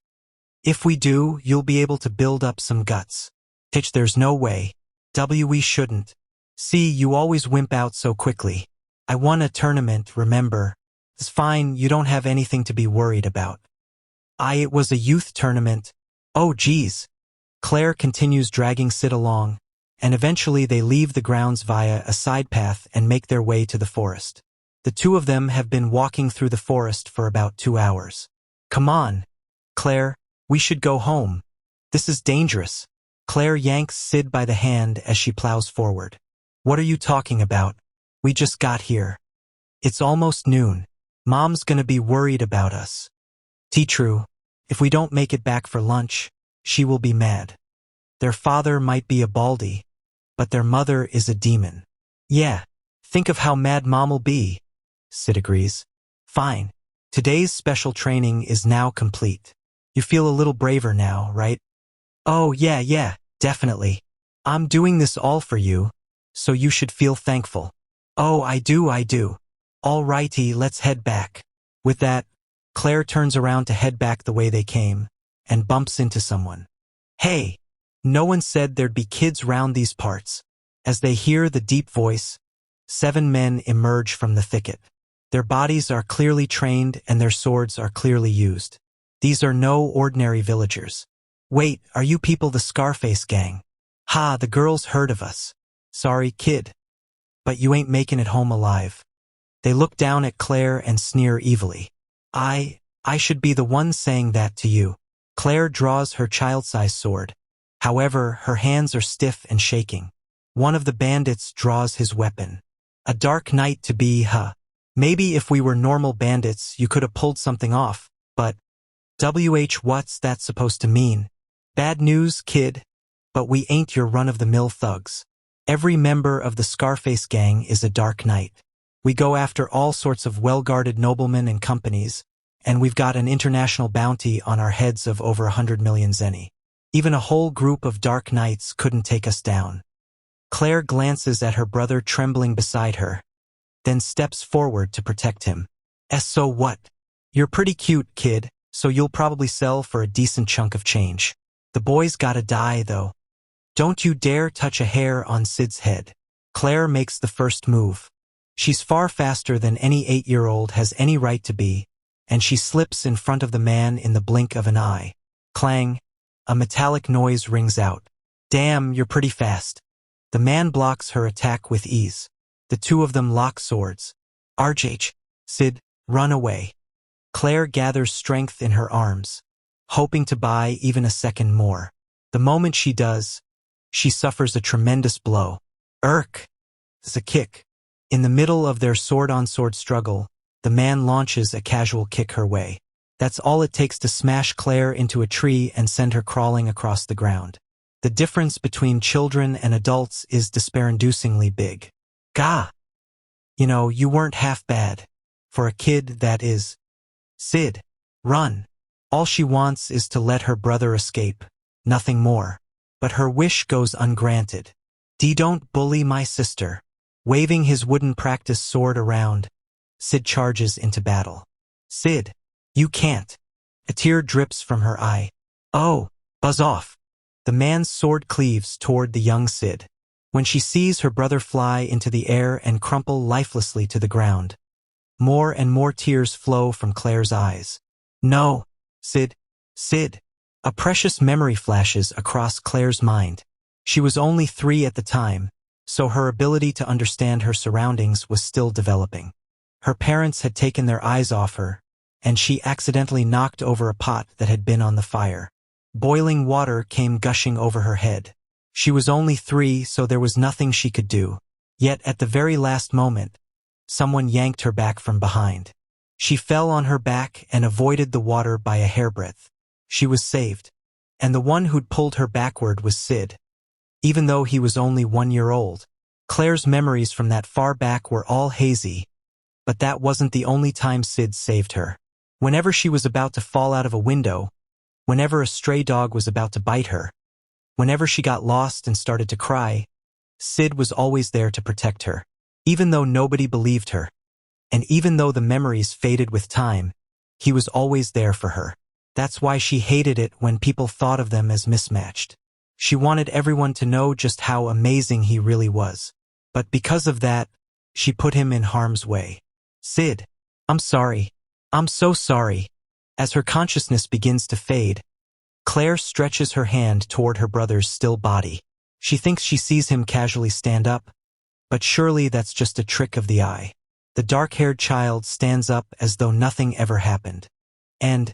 If we do, you'll be able to build up some guts. Hitch, there's no way. We shouldn't. See, you always wimp out so quickly. I won a tournament, remember? It's fine, you don't have anything to be worried about. It was a youth tournament. Oh geez. Claire continues dragging Sid along, and eventually they leave the grounds via a side path and make their way to the forest. The two of them have been walking through the forest for about 2 hours. Come on, Claire, we should go home. This is dangerous. Claire yanks Sid by the hand as she plows forward. What are you talking about? We just got here. It's almost noon. Mom's gonna be worried about us. True. If we don't make it back for lunch, she will be mad. Their father might be a baldy, but their mother is a demon. Yeah, think of how mad Mom'll be. Sid agrees. Fine. Today's special training is now complete. You feel a little braver now, right? Oh yeah, definitely. I'm doing this all for you, so you should feel thankful. Oh, I do. All righty, let's head back. With that, Claire turns around to head back the way they came, and bumps into someone. Hey, no one said there'd be kids round these parts. As they hear the deep voice, 7 men emerge from the thicket. Their bodies are clearly trained and their swords are clearly used. These are no ordinary villagers. Wait, are you people the Scarface gang? Ha, the girls heard of us. Sorry, kid. But you ain't making it home alive. They look down at Claire and sneer evilly. I should be the one saying that to you. Claire draws her child-sized sword. However, her hands are stiff and shaking. One of the bandits draws his weapon. A dark night to be, huh? Maybe if we were normal bandits, you could have pulled something off, but what's that supposed to mean? Bad news, kid. But we ain't your run-of-the-mill thugs. Every member of the Scarface gang is a Dark Knight. We go after all sorts of well-guarded noblemen and companies, and we've got an international bounty on our heads of over 100 million zenny. Even a whole group of Dark Knights couldn't take us down. Claire glances at her brother trembling beside her, then steps forward to protect him. So what? You're pretty cute, kid, so you'll probably sell for a decent chunk of change. The boy's gotta die, though. Don't you dare touch a hair on Sid's head. Claire makes the first move. She's far faster than any 8-year-old has any right to be, and she slips in front of the man in the blink of an eye. Clang! A metallic noise rings out. Damn, you're pretty fast. The man blocks her attack with ease. The two of them lock swords. RJ, Sid, run away. Claire gathers strength in her arms, hoping to buy even a second more. The moment she does, she suffers a tremendous blow. Irk! It's a kick. In the middle of their sword-on-sword struggle, the man launches a casual kick her way. That's all it takes to smash Claire into a tree and send her crawling across the ground. The difference between children and adults is despair-inducingly big. Gah! You weren't half bad. For a kid, that is. Sid, run. All she wants is to let her brother escape. Nothing more. But her wish goes ungranted. Don't bully my sister. Waving his wooden practice sword around, Sid charges into battle. Sid, you can't. A tear drips from her eye. Oh, buzz off. The man's sword cleaves toward the young Sid. When she sees her brother fly into the air and crumple lifelessly to the ground, more and more tears flow from Claire's eyes. No, Sid. A precious memory flashes across Claire's mind. She was only 3 at the time, so her ability to understand her surroundings was still developing. Her parents had taken their eyes off her, and she accidentally knocked over a pot that had been on the fire. Boiling water came gushing over her head. She was only 3, so there was nothing she could do. Yet at the very last moment, someone yanked her back from behind. She fell on her back and avoided the water by a hairbreadth. She was saved. And the one who'd pulled her backward was Sid. Even though he was only 1 year old, Claire's memories from that far back were all hazy. But that wasn't the only time Sid saved her. Whenever she was about to fall out of a window, whenever a stray dog was about to bite her, whenever she got lost and started to cry, Sid was always there to protect her. Even though nobody believed her, and even though the memories faded with time, he was always there for her. That's why she hated it when people thought of them as mismatched. She wanted everyone to know just how amazing he really was. But because of that, she put him in harm's way. Sid, I'm sorry. I'm so sorry. As her consciousness begins to fade, Claire stretches her hand toward her brother's still body. She thinks she sees him casually stand up, but surely that's just a trick of the eye. The dark-haired child stands up as though nothing ever happened. And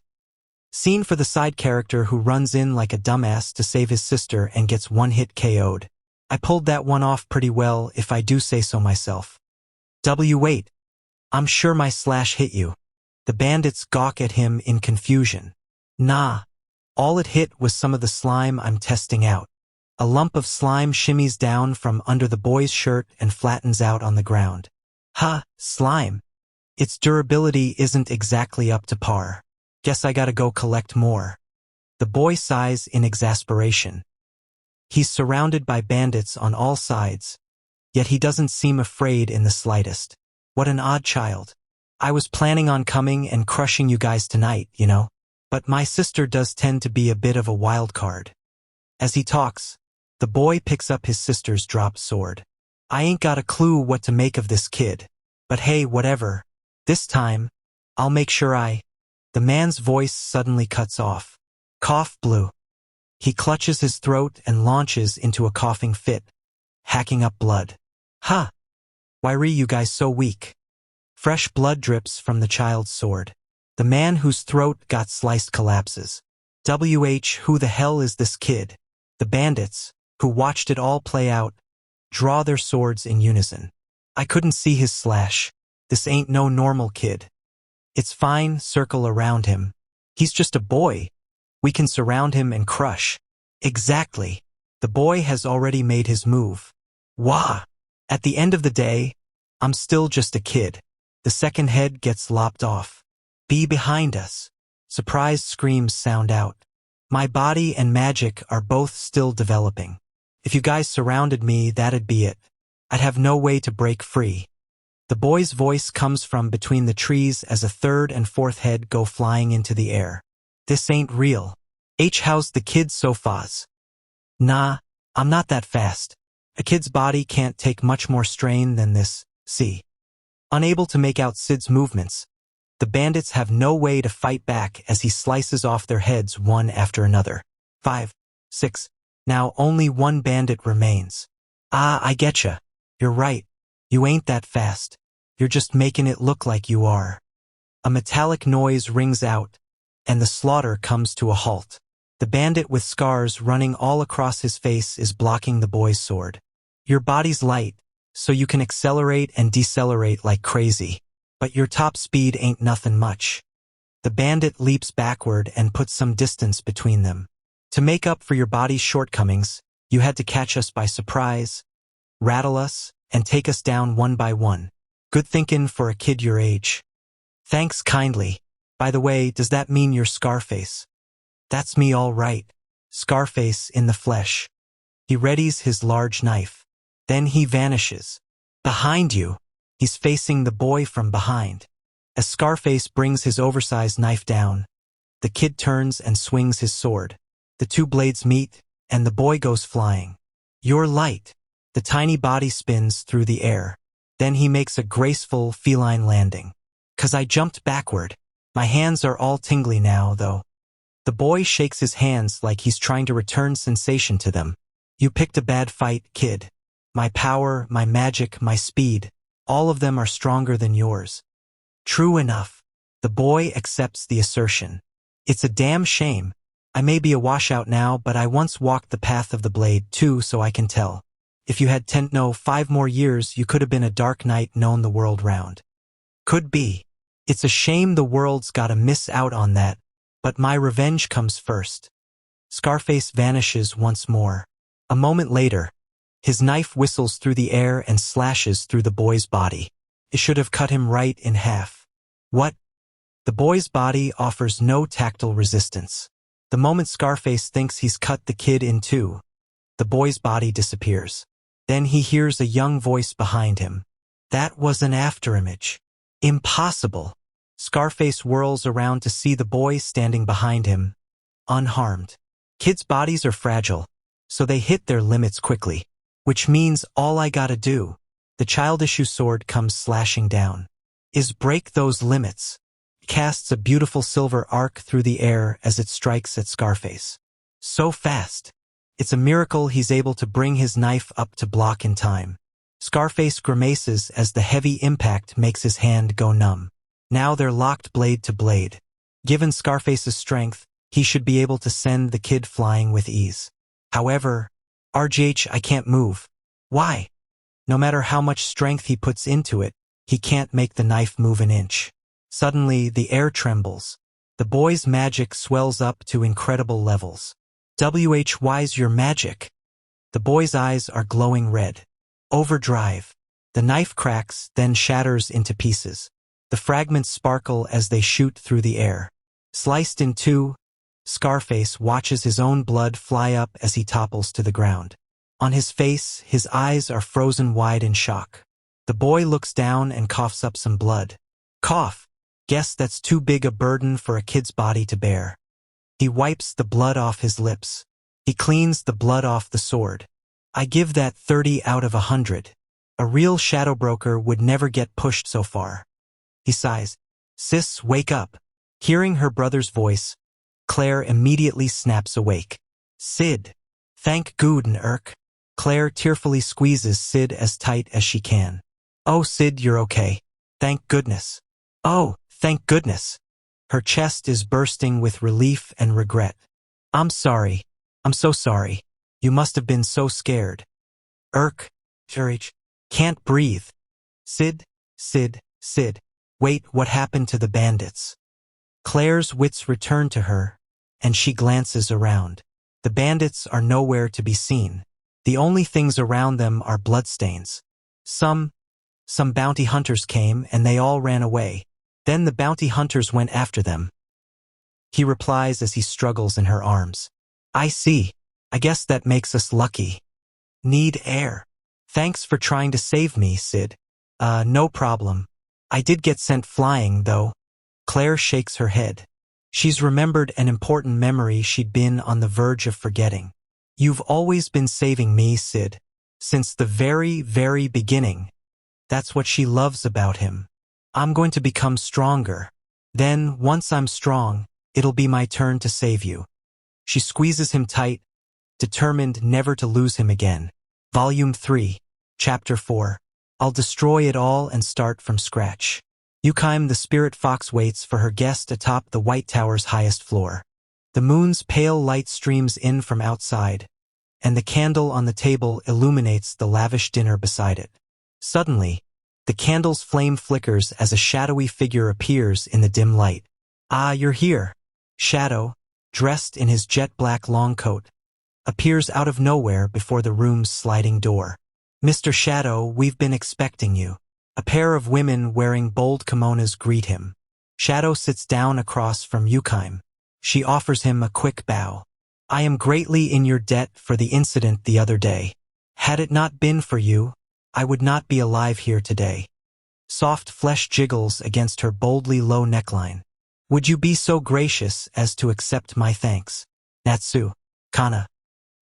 scene for the side character who runs in like a dumbass to save his sister and gets one-hit KO'd. I pulled that one off pretty well, if I do say so myself. Wait. I'm sure my slash hit you. The bandits gawk at him in confusion. Nah. All it hit was some of the slime I'm testing out. A lump of slime shimmies down from under the boy's shirt and flattens out on the ground. Slime. Its durability isn't exactly up to par. Guess I gotta go collect more. The boy sighs in exasperation. He's surrounded by bandits on all sides, yet he doesn't seem afraid in the slightest. What an odd child. I was planning on coming and crushing you guys tonight, But my sister does tend to be a bit of a wild card. As he talks, the boy picks up his sister's dropped sword. I ain't got a clue what to make of this kid. But hey, whatever. This time, I'll make sure The man's voice suddenly cuts off. Cough blue. He clutches his throat and launches into a coughing fit, hacking up blood. Why are you guys so weak? Fresh blood drips from the child's sword. The man whose throat got sliced collapses. Who the hell is this kid? The bandits, who watched it all play out, draw their swords in unison. I couldn't see his slash. This ain't no normal kid. It's fine, circle around him. He's just a boy. We can surround him and crush. Exactly. The boy has already made his move. Wah! At the end of the day, I'm still just a kid. The second head gets lopped off. Be behind us. Surprised screams sound out. My body and magic are both still developing. If you guys surrounded me, that'd be it. I'd have no way to break free. The boy's voice comes from between the trees as a third and fourth head go flying into the air. This ain't real. How's the kid so fast? Nah, I'm not that fast. A kid's body can't take much more strain than this, see. Unable to make out Sid's movements, the bandits have no way to fight back as he slices off their heads one after another. 5, 6. Now only one bandit remains. Ah, I getcha. You're right. You ain't that fast. You're just making it look like you are. A metallic noise rings out, and the slaughter comes to a halt. The bandit with scars running all across his face is blocking the boy's sword. Your body's light, so you can accelerate and decelerate like crazy. But your top speed ain't nothing much. The bandit leaps backward and puts some distance between them. To make up for your body's shortcomings, you had to catch us by surprise, rattle us, and take us down one by one. Good thinking for a kid your age. Thanks kindly. By the way, does that mean you're Scarface? That's me all right. Scarface in the flesh. He readies his large knife. Then he vanishes. Behind you. He's facing the boy from behind. As Scarface brings his oversized knife down, the kid turns and swings his sword. The two blades meet, and the boy goes flying. You're light. The tiny body spins through the air. Then he makes a graceful feline landing. 'Cause I jumped backward. My hands are all tingly now, though. The boy shakes his hands like he's trying to return sensation to them. You picked a bad fight, kid. My power, my magic, my speed. All of them are stronger than yours. True enough. The boy accepts the assertion. It's a damn shame. I may be a washout now, but I once walked the path of the blade too, so I can tell. If you had 5 more years, you could have been a dark knight known the world round. Could be. It's a shame the world's gotta miss out on that, but my revenge comes first. Scarface vanishes once more. A moment later, his knife whistles through the air and slashes through the boy's body. It should have cut him right in half. What? The boy's body offers no tactile resistance. The moment Scarface thinks he's cut the kid in two, the boy's body disappears. Then he hears a young voice behind him. That was an afterimage. Impossible. Scarface whirls around to see the boy standing behind him, unharmed. Kids' bodies are fragile, so they hit their limits quickly. Which means all I gotta do, the childish sword comes slashing down, is break those limits. It casts a beautiful silver arc through the air as it strikes at Scarface. So fast. It's a miracle he's able to bring his knife up to block in time. Scarface grimaces as the heavy impact makes his hand go numb. Now they're locked blade to blade. Given Scarface's strength, he should be able to send the kid flying with ease. However, RGH, I can't move. Why? No matter how much strength he puts into it, he can't make the knife move an inch. Suddenly, the air trembles. The boy's magic swells up to incredible levels. Why's your magic? The boy's eyes are glowing red. Overdrive. The knife cracks, then shatters into pieces. The fragments sparkle as they shoot through the air. Sliced in two, Scarface watches his own blood fly up as he topples to the ground. On his face, his eyes are frozen wide in shock. The boy looks down and coughs up some blood. Cough. Guess that's too big a burden for a kid's body to bear. He wipes the blood off his lips. He cleans the blood off the sword. I give that 30 out of 100. A real shadow broker would never get pushed so far. He sighs. Sis, wake up. Hearing her brother's voice, Claire immediately snaps awake. Sid. Thank Gooden, Irk. Claire tearfully squeezes Sid as tight as she can. Oh, Sid, you're okay. Thank goodness. Oh, thank goodness. Her chest is bursting with relief and regret. I'm sorry. I'm so sorry. You must have been so scared. Irk. Can't breathe. Sid. Sid, wait, what happened to the bandits? Claire's wits return to her, and she glances around. The bandits are nowhere to be seen. The only things around them are bloodstains. Some bounty hunters came and they all ran away. Then the bounty hunters went after them. He replies as he struggles in her arms. I see. I guess that makes us lucky. Need air. Thanks for trying to save me, Sid. No problem. I did get sent flying, though. Claire shakes her head. She's remembered an important memory she'd been on the verge of forgetting. You've always been saving me, Sid. Since the very, very beginning. That's what she loves about him. I'm going to become stronger. Then, once I'm strong, it'll be my turn to save you. She squeezes him tight, determined never to lose him again. Volume 3, Chapter 4. I'll destroy it all and start from scratch. Yukaim the spirit fox waits for her guest atop the White Tower's highest floor. The moon's pale light streams in from outside, and the candle on the table illuminates the lavish dinner beside it. Suddenly, the candle's flame flickers as a shadowy figure appears in the dim light. Ah, you're here. Shadow, dressed in his jet-black long coat, appears out of nowhere before the room's sliding door. Mr. Shadow, we've been expecting you. A pair of women wearing bold kimonos greet him. Shadow sits down across from Yukaim. She offers him a quick bow. I am greatly in your debt for the incident the other day. Had it not been for you, I would not be alive here today. Soft flesh jiggles against her boldly low neckline. Would you be so gracious as to accept my thanks? Natsu, Kana.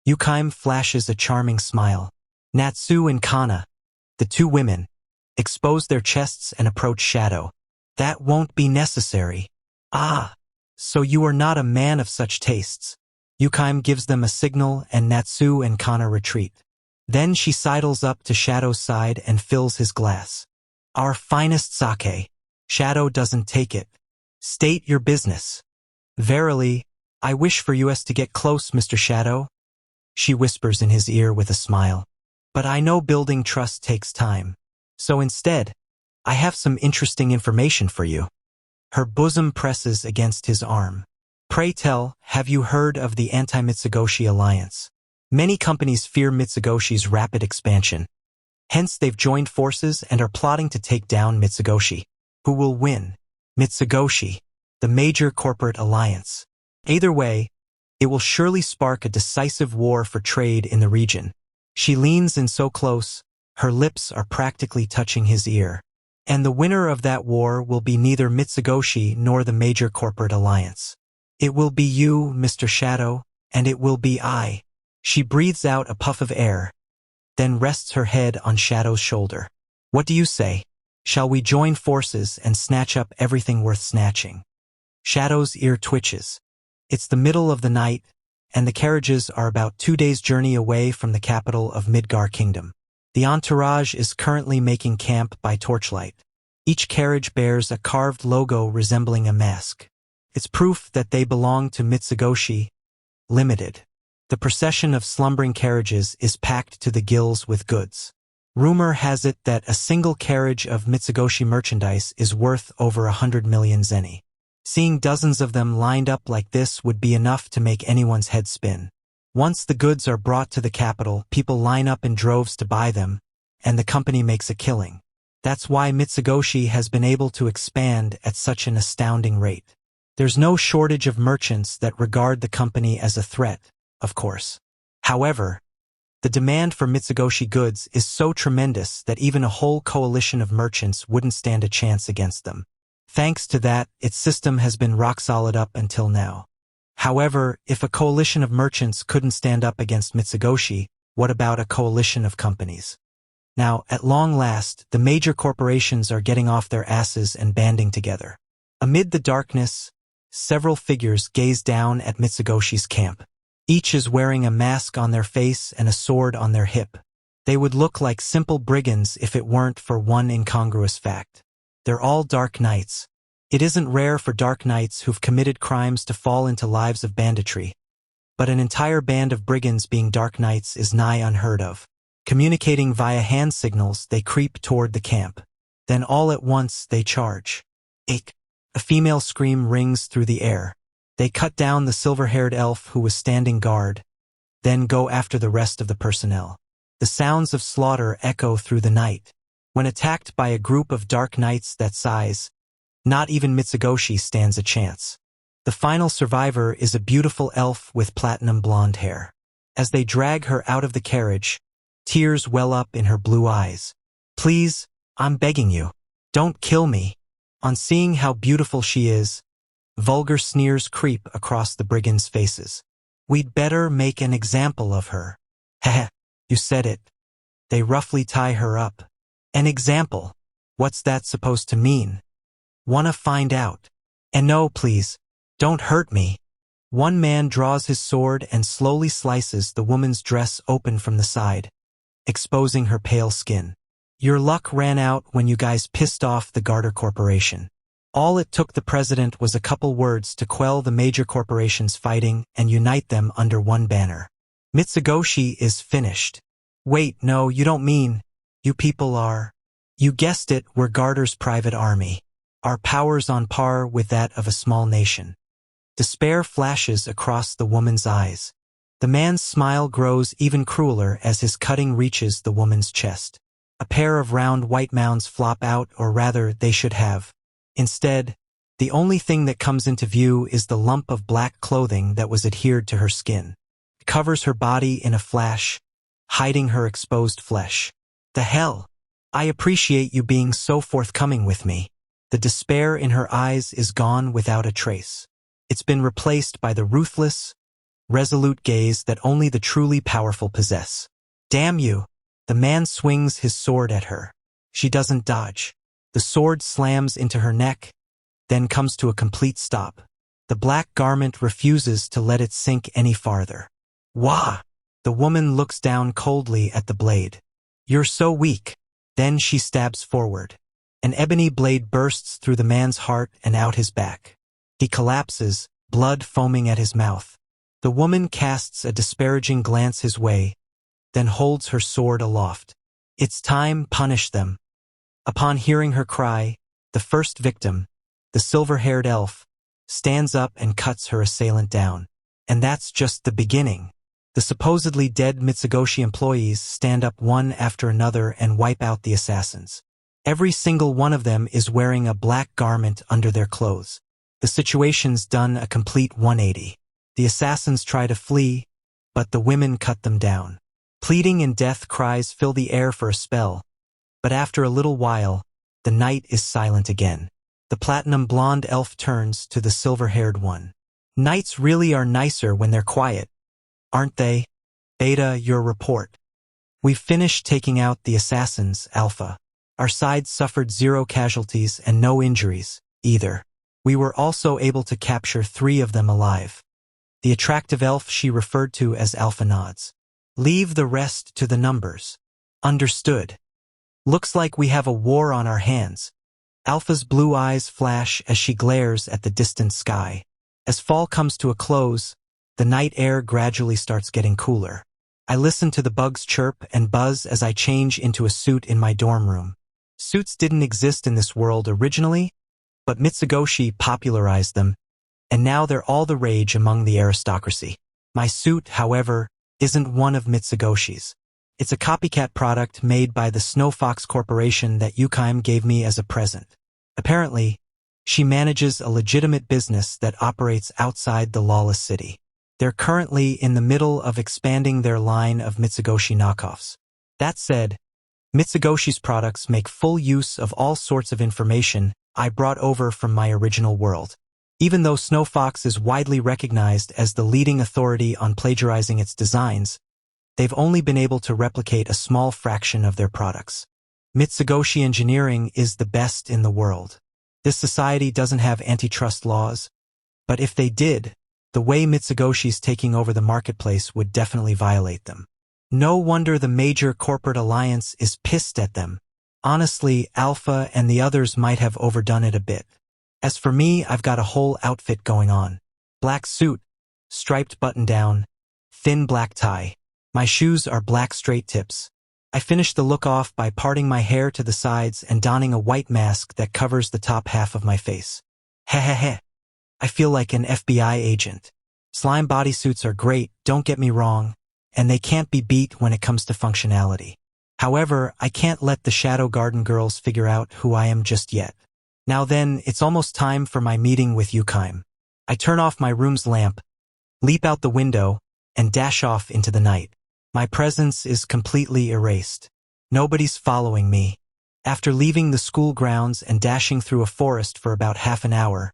Yukaim flashes a charming smile. Natsu and Kana, the two women, expose their chests and approach Shadow. That won't be necessary. Ah, so you are not a man of such tastes. Yukaim gives them a signal and Natsu and Kana retreat. Then she sidles up to Shadow's side and fills his glass. Our finest sake. Shadow doesn't take it. State your business. Verily, I wish for us to get close, Mr. Shadow. She whispers in his ear with a smile. But I know building trust takes time. So instead, I have some interesting information for you. Her bosom presses against his arm. Pray tell, have you heard of the anti-Mitsugoshi alliance? Many companies fear Mitsugoshi's rapid expansion. Hence they've joined forces and are plotting to take down Mitsugoshi. Who will win? Mitsugoshi, the major corporate alliance. Either way, it will surely spark a decisive war for trade in the region. She leans in so close, her lips are practically touching his ear. And the winner of that war will be neither Mitsugoshi nor the major corporate alliance. It will be you, Mr. Shadow, and it will be I. She breathes out a puff of air, then rests her head on Shadow's shoulder. What do you say? Shall we join forces and snatch up everything worth snatching? Shadow's ear twitches. It's the middle of the night, and the carriages are about 2 days' journey away from the capital of Midgar Kingdom. The entourage is currently making camp by torchlight. Each carriage bears a carved logo resembling a mask. It's proof that they belong to Mitsugoshi Limited. The procession of slumbering carriages is packed to the gills with goods. Rumor has it that a single carriage of Mitsugoshi merchandise is worth over 100 million zeni. Seeing dozens of them lined up like this would be enough to make anyone's head spin. Once the goods are brought to the capital, people line up in droves to buy them, and the company makes a killing. That's why Mitsugoshi has been able to expand at such an astounding rate. There's no shortage of merchants that regard the company as a threat, of course. However, the demand for Mitsugoshi goods is so tremendous that even a whole coalition of merchants wouldn't stand a chance against them. Thanks to that, its system has been rock solid up until now. However, if a coalition of merchants couldn't stand up against Mitsugoshi, what about a coalition of companies? Now, at long last, the major corporations are getting off their asses and banding together. Amid the darkness, several figures gaze down at Mitsugoshi's camp. Each is wearing a mask on their face and a sword on their hip. They would look like simple brigands if it weren't for one incongruous fact. They're all dark knights. It isn't rare for dark knights who've committed crimes to fall into lives of banditry. But an entire band of brigands being dark knights is nigh unheard of. Communicating via hand signals, they creep toward the camp. Then all at once they charge. Ache! A female scream rings through the air. They cut down the silver-haired elf who was standing guard, then go after the rest of the personnel. The sounds of slaughter echo through the night. When attacked by a group of dark knights that size, not even Mitsugoshi stands a chance. The final survivor is a beautiful elf with platinum blonde hair. As they drag her out of the carriage, tears well up in her blue eyes. Please, I'm begging you, don't kill me. On seeing how beautiful she is, vulgar sneers creep across the brigands' faces. We'd better make an example of her. Heh, you said it. They roughly tie her up. An example? What's that supposed to mean? Wanna find out? And no, please, don't hurt me. One man draws his sword and slowly slices the woman's dress open from the side, exposing her pale skin. Your luck ran out when you guys pissed off the Garter Corporation. All it took the president was a couple words to quell the major corporations fighting and unite them under one banner. Mitsugoshi is finished. Wait, no, you don't mean, you people are. You guessed it, we're Garter's private army. Our power's on par with that of a small nation. Despair flashes across the woman's eyes. The man's smile grows even crueler as his cutting reaches the woman's chest. A pair of round white mounds flop out, or rather, they should have. Instead, the only thing that comes into view is the lump of black clothing that was adhered to her skin. It covers her body in a flash, hiding her exposed flesh. The hell? I appreciate you being so forthcoming with me. The despair in her eyes is gone without a trace. It's been replaced by the ruthless, resolute gaze that only the truly powerful possess. Damn you! The man swings his sword at her. She doesn't dodge. The sword slams into her neck, then comes to a complete stop. The black garment refuses to let it sink any farther. Wah! The woman looks down coldly at the blade. You're so weak. Then she stabs forward. An ebony blade bursts through the man's heart and out his back. He collapses, blood foaming at his mouth. The woman casts a disparaging glance his way, then holds her sword aloft. It's time, punish them. Upon hearing her cry, the first victim, the silver-haired elf, stands up and cuts her assailant down. And that's just the beginning. The supposedly dead Mitsugoshi employees stand up one after another and wipe out the assassins. Every single one of them is wearing a black garment under their clothes. The situation's done a complete 180. The assassins try to flee, but the women cut them down. Pleading and death cries fill the air for a spell, but after a little while, the night is silent again. The platinum blonde elf turns to the silver-haired one. Nights really are nicer when they're quiet, aren't they? Beta, your report. We've finished taking out the assassins, Alpha. Our side suffered 0 casualties and no injuries, either. We were also able to capture 3 of them alive. The attractive elf she referred to as Alpha nods. Leave the rest to the numbers. Understood. Looks like we have a war on our hands. Alpha's blue eyes flash as she glares at the distant sky. As fall comes to a close, the night air gradually starts getting cooler. I listen to the bugs chirp and buzz as I change into a suit in my dorm room. Suits didn't exist in this world originally, but Mitsugoshi popularized them, and now they're all the rage among the aristocracy. My suit, however, isn't one of Mitsugoshi's. It's a copycat product made by the Snow Fox Corporation that Yukaim gave me as a present. Apparently, she manages a legitimate business that operates outside the lawless city. They're currently in the middle of expanding their line of Mitsugoshi knockoffs. That said, Mitsugoshi's products make full use of all sorts of information I brought over from my original world. Even though Snow Fox is widely recognized as the leading authority on plagiarizing its designs, they've only been able to replicate a small fraction of their products. Mitsugoshi engineering is the best in the world. This society doesn't have antitrust laws, but if they did, the way Mitsugoshi's taking over the marketplace would definitely violate them. No wonder the major corporate alliance is pissed at them. Honestly, Alpha and the others might have overdone it a bit. As for me, I've got a whole outfit going on. Black suit, striped button-down, thin black tie. My shoes are black straight tips, I finish the look off by parting my hair to the sides and donning a white mask that covers the top half of my face. Heh. I feel like an FBI agent. Slime bodysuits are great, don't get me wrong, and they can't be beat when it comes to functionality. However, I can't let the Shadow Garden girls figure out who I am just yet. Now then, it's almost time for my meeting with Yukaim. I turn off my room's lamp, leap out the window, and dash off into the night. My presence is completely erased. Nobody's following me. After leaving the school grounds and dashing through a forest for about half an hour,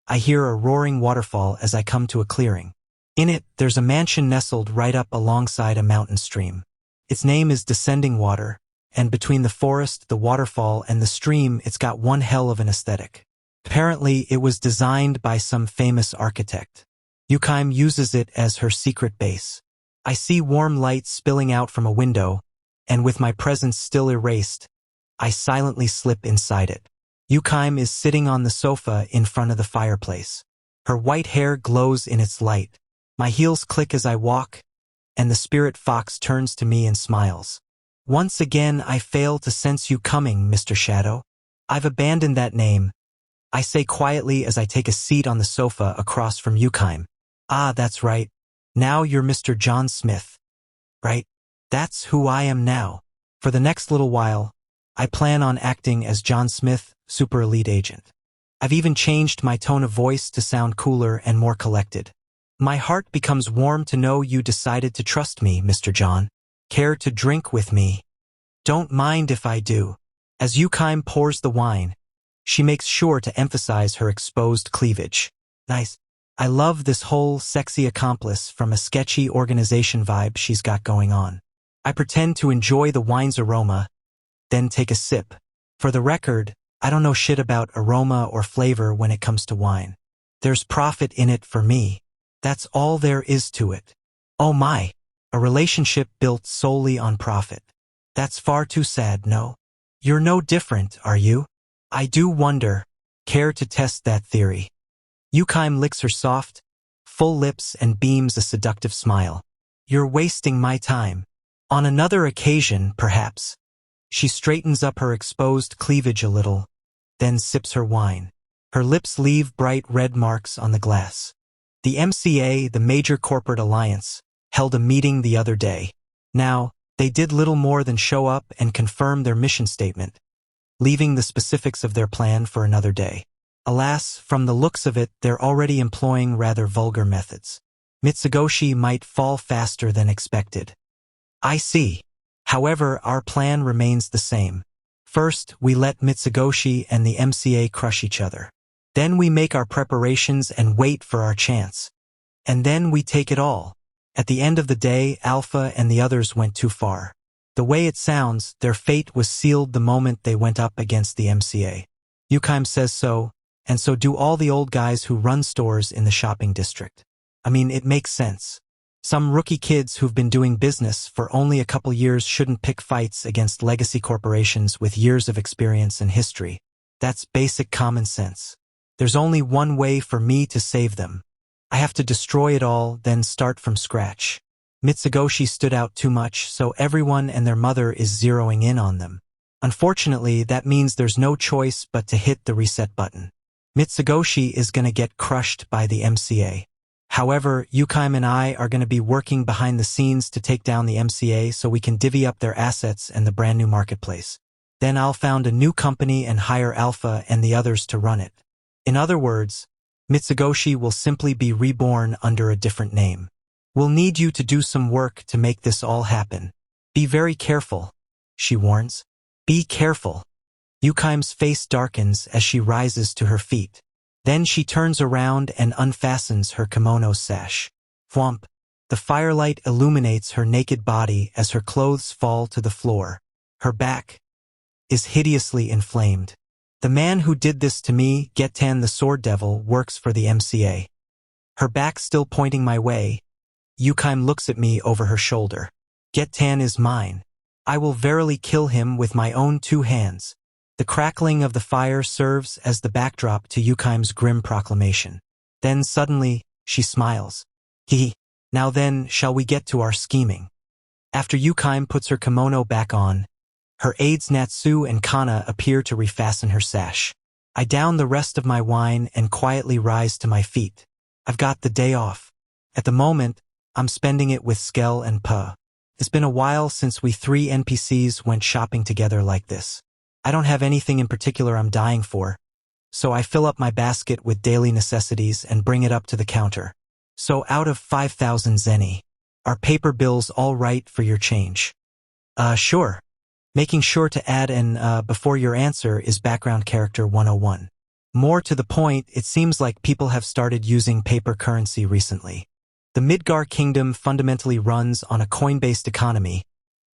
I hear a roaring waterfall as I come to a clearing. In it, there's a mansion nestled right up alongside a mountain stream. Its name is Descending Water, and between the forest, the waterfall, and the stream, it's got one hell of an aesthetic. Apparently, it was designed by some famous architect. Yukaim uses it as her secret base. I see warm light spilling out from a window, and with my presence still erased, I silently slip inside it. Yukaim is sitting on the sofa in front of the fireplace. Her white hair glows in its light. My heels click as I walk, and the spirit fox turns to me and smiles. Once again, I fail to sense you coming, Mr. Shadow. I've abandoned that name, I say quietly as I take a seat on the sofa across from Yukaim. Ah, that's right. Now you're Mr. John Smith. Right? That's who I am now. For the next little while, I plan on acting as John Smith, super elite agent. I've even changed my tone of voice to sound cooler and more collected. My heart becomes warm to know you decided to trust me, Mr. John. Care to drink with me? Don't mind if I do. As Yukaim pours the wine, she makes sure to emphasize her exposed cleavage. Nice. I love this whole sexy accomplice from a sketchy organization vibe she's got going on. I pretend to enjoy the wine's aroma, then take a sip. For the record, I don't know shit about aroma or flavor when it comes to wine. There's profit in it for me. That's all there is to it. Oh my, a relationship built solely on profit. That's far too sad, no? You're no different, are you? I do wonder. Care to test that theory? Yukaim licks her soft, full lips and beams a seductive smile. You're wasting my time. On another occasion, perhaps. She straightens up her exposed cleavage a little, then sips her wine. Her lips leave bright red marks on the glass. The MCA, the major corporate alliance, held a meeting the other day. Now, they did little more than show up and confirm their mission statement, leaving the specifics of their plan for another day. Alas, from the looks of it, they're already employing rather vulgar methods. Mitsugoshi might fall faster than expected. I see. However, our plan remains the same. First, we let Mitsugoshi and the MCA crush each other. Then we make our preparations and wait for our chance. And then we take it all. At the end of the day, Alpha and the others went too far. The way it sounds, their fate was sealed the moment they went up against the MCA. Yukaim says so, and so do all the old guys who run stores in the shopping district. I mean, it makes sense. Some rookie kids who've been doing business for only a couple years shouldn't pick fights against legacy corporations with years of experience and history. That's basic common sense. There's only one way for me to save them. I have to destroy it all, then start from scratch. Mitsugoshi stood out too much, so everyone and their mother is zeroing in on them. Unfortunately, that means there's no choice but to hit the reset button. Mitsugoshi is gonna get crushed by the MCA. However, Yukaim and I are gonna be working behind the scenes to take down the MCA so we can divvy up their assets and the brand new marketplace. Then I'll found a new company and hire Alpha and the others to run it. In other words, Mitsugoshi will simply be reborn under a different name. We'll need you to do some work to make this all happen. Be very careful, she warns. Be careful. Yukaim's face darkens as she rises to her feet. Then she turns around and unfastens her kimono sash. Thwomp. The firelight illuminates her naked body as her clothes fall to the floor. Her back is hideously inflamed. The man who did this to me, Getan the Sword Devil, works for the MCA. Her back still pointing my way, Yukaim looks at me over her shoulder. Getan is mine. I will verily kill him with my own 2 hands. The crackling of the fire serves as the backdrop to Yukaim's grim proclamation. Then suddenly, she smiles. Now then, shall we get to our scheming? After Yukaim puts her kimono back on, her aides Natsu and Kana appear to refasten her sash. I down the rest of my wine and quietly rise to my feet. I've got the day off. At the moment, I'm spending it with Skell and Pa. It's been a while since we 3 NPCs went shopping together like this. I don't have anything in particular I'm dying for, so I fill up my basket with daily necessities and bring it up to the counter. So out of 5,000 zeni, are paper bills all right for your change? Sure. Making sure to add an before your answer is background character 101. More to the point, it seems like people have started using paper currency recently. The Midgar Kingdom fundamentally runs on a coin-based economy,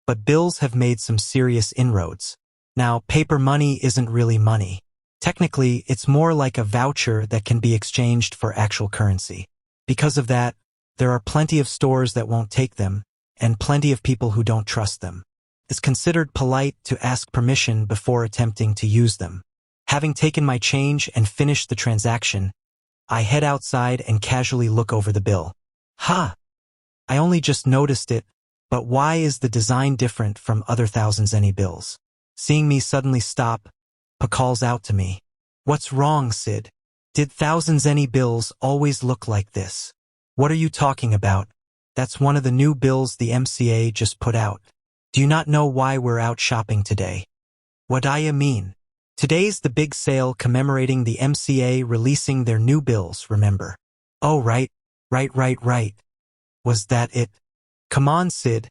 but bills have made some serious inroads. Now, paper money isn't really money. Technically, it's more like a voucher that can be exchanged for actual currency. Because of that, there are plenty of stores that won't take them, and plenty of people who don't trust them. It's considered polite to ask permission before attempting to use them. Having taken my change and finished the transaction, I head outside and casually look over the bill. Ha! I only just noticed it, but why is the design different from other 1,000 zeni bills? Seeing me suddenly stop, Pa calls out to me. What's wrong, Sid? Did 1,000 zeni bills always look like this? What are you talking about? That's one of the new bills the MCA just put out. Do you not know why we're out shopping today? What do you mean? Today's the big sale commemorating the MCA releasing their new bills, remember? Oh, right. Was that it? Come on, Sid.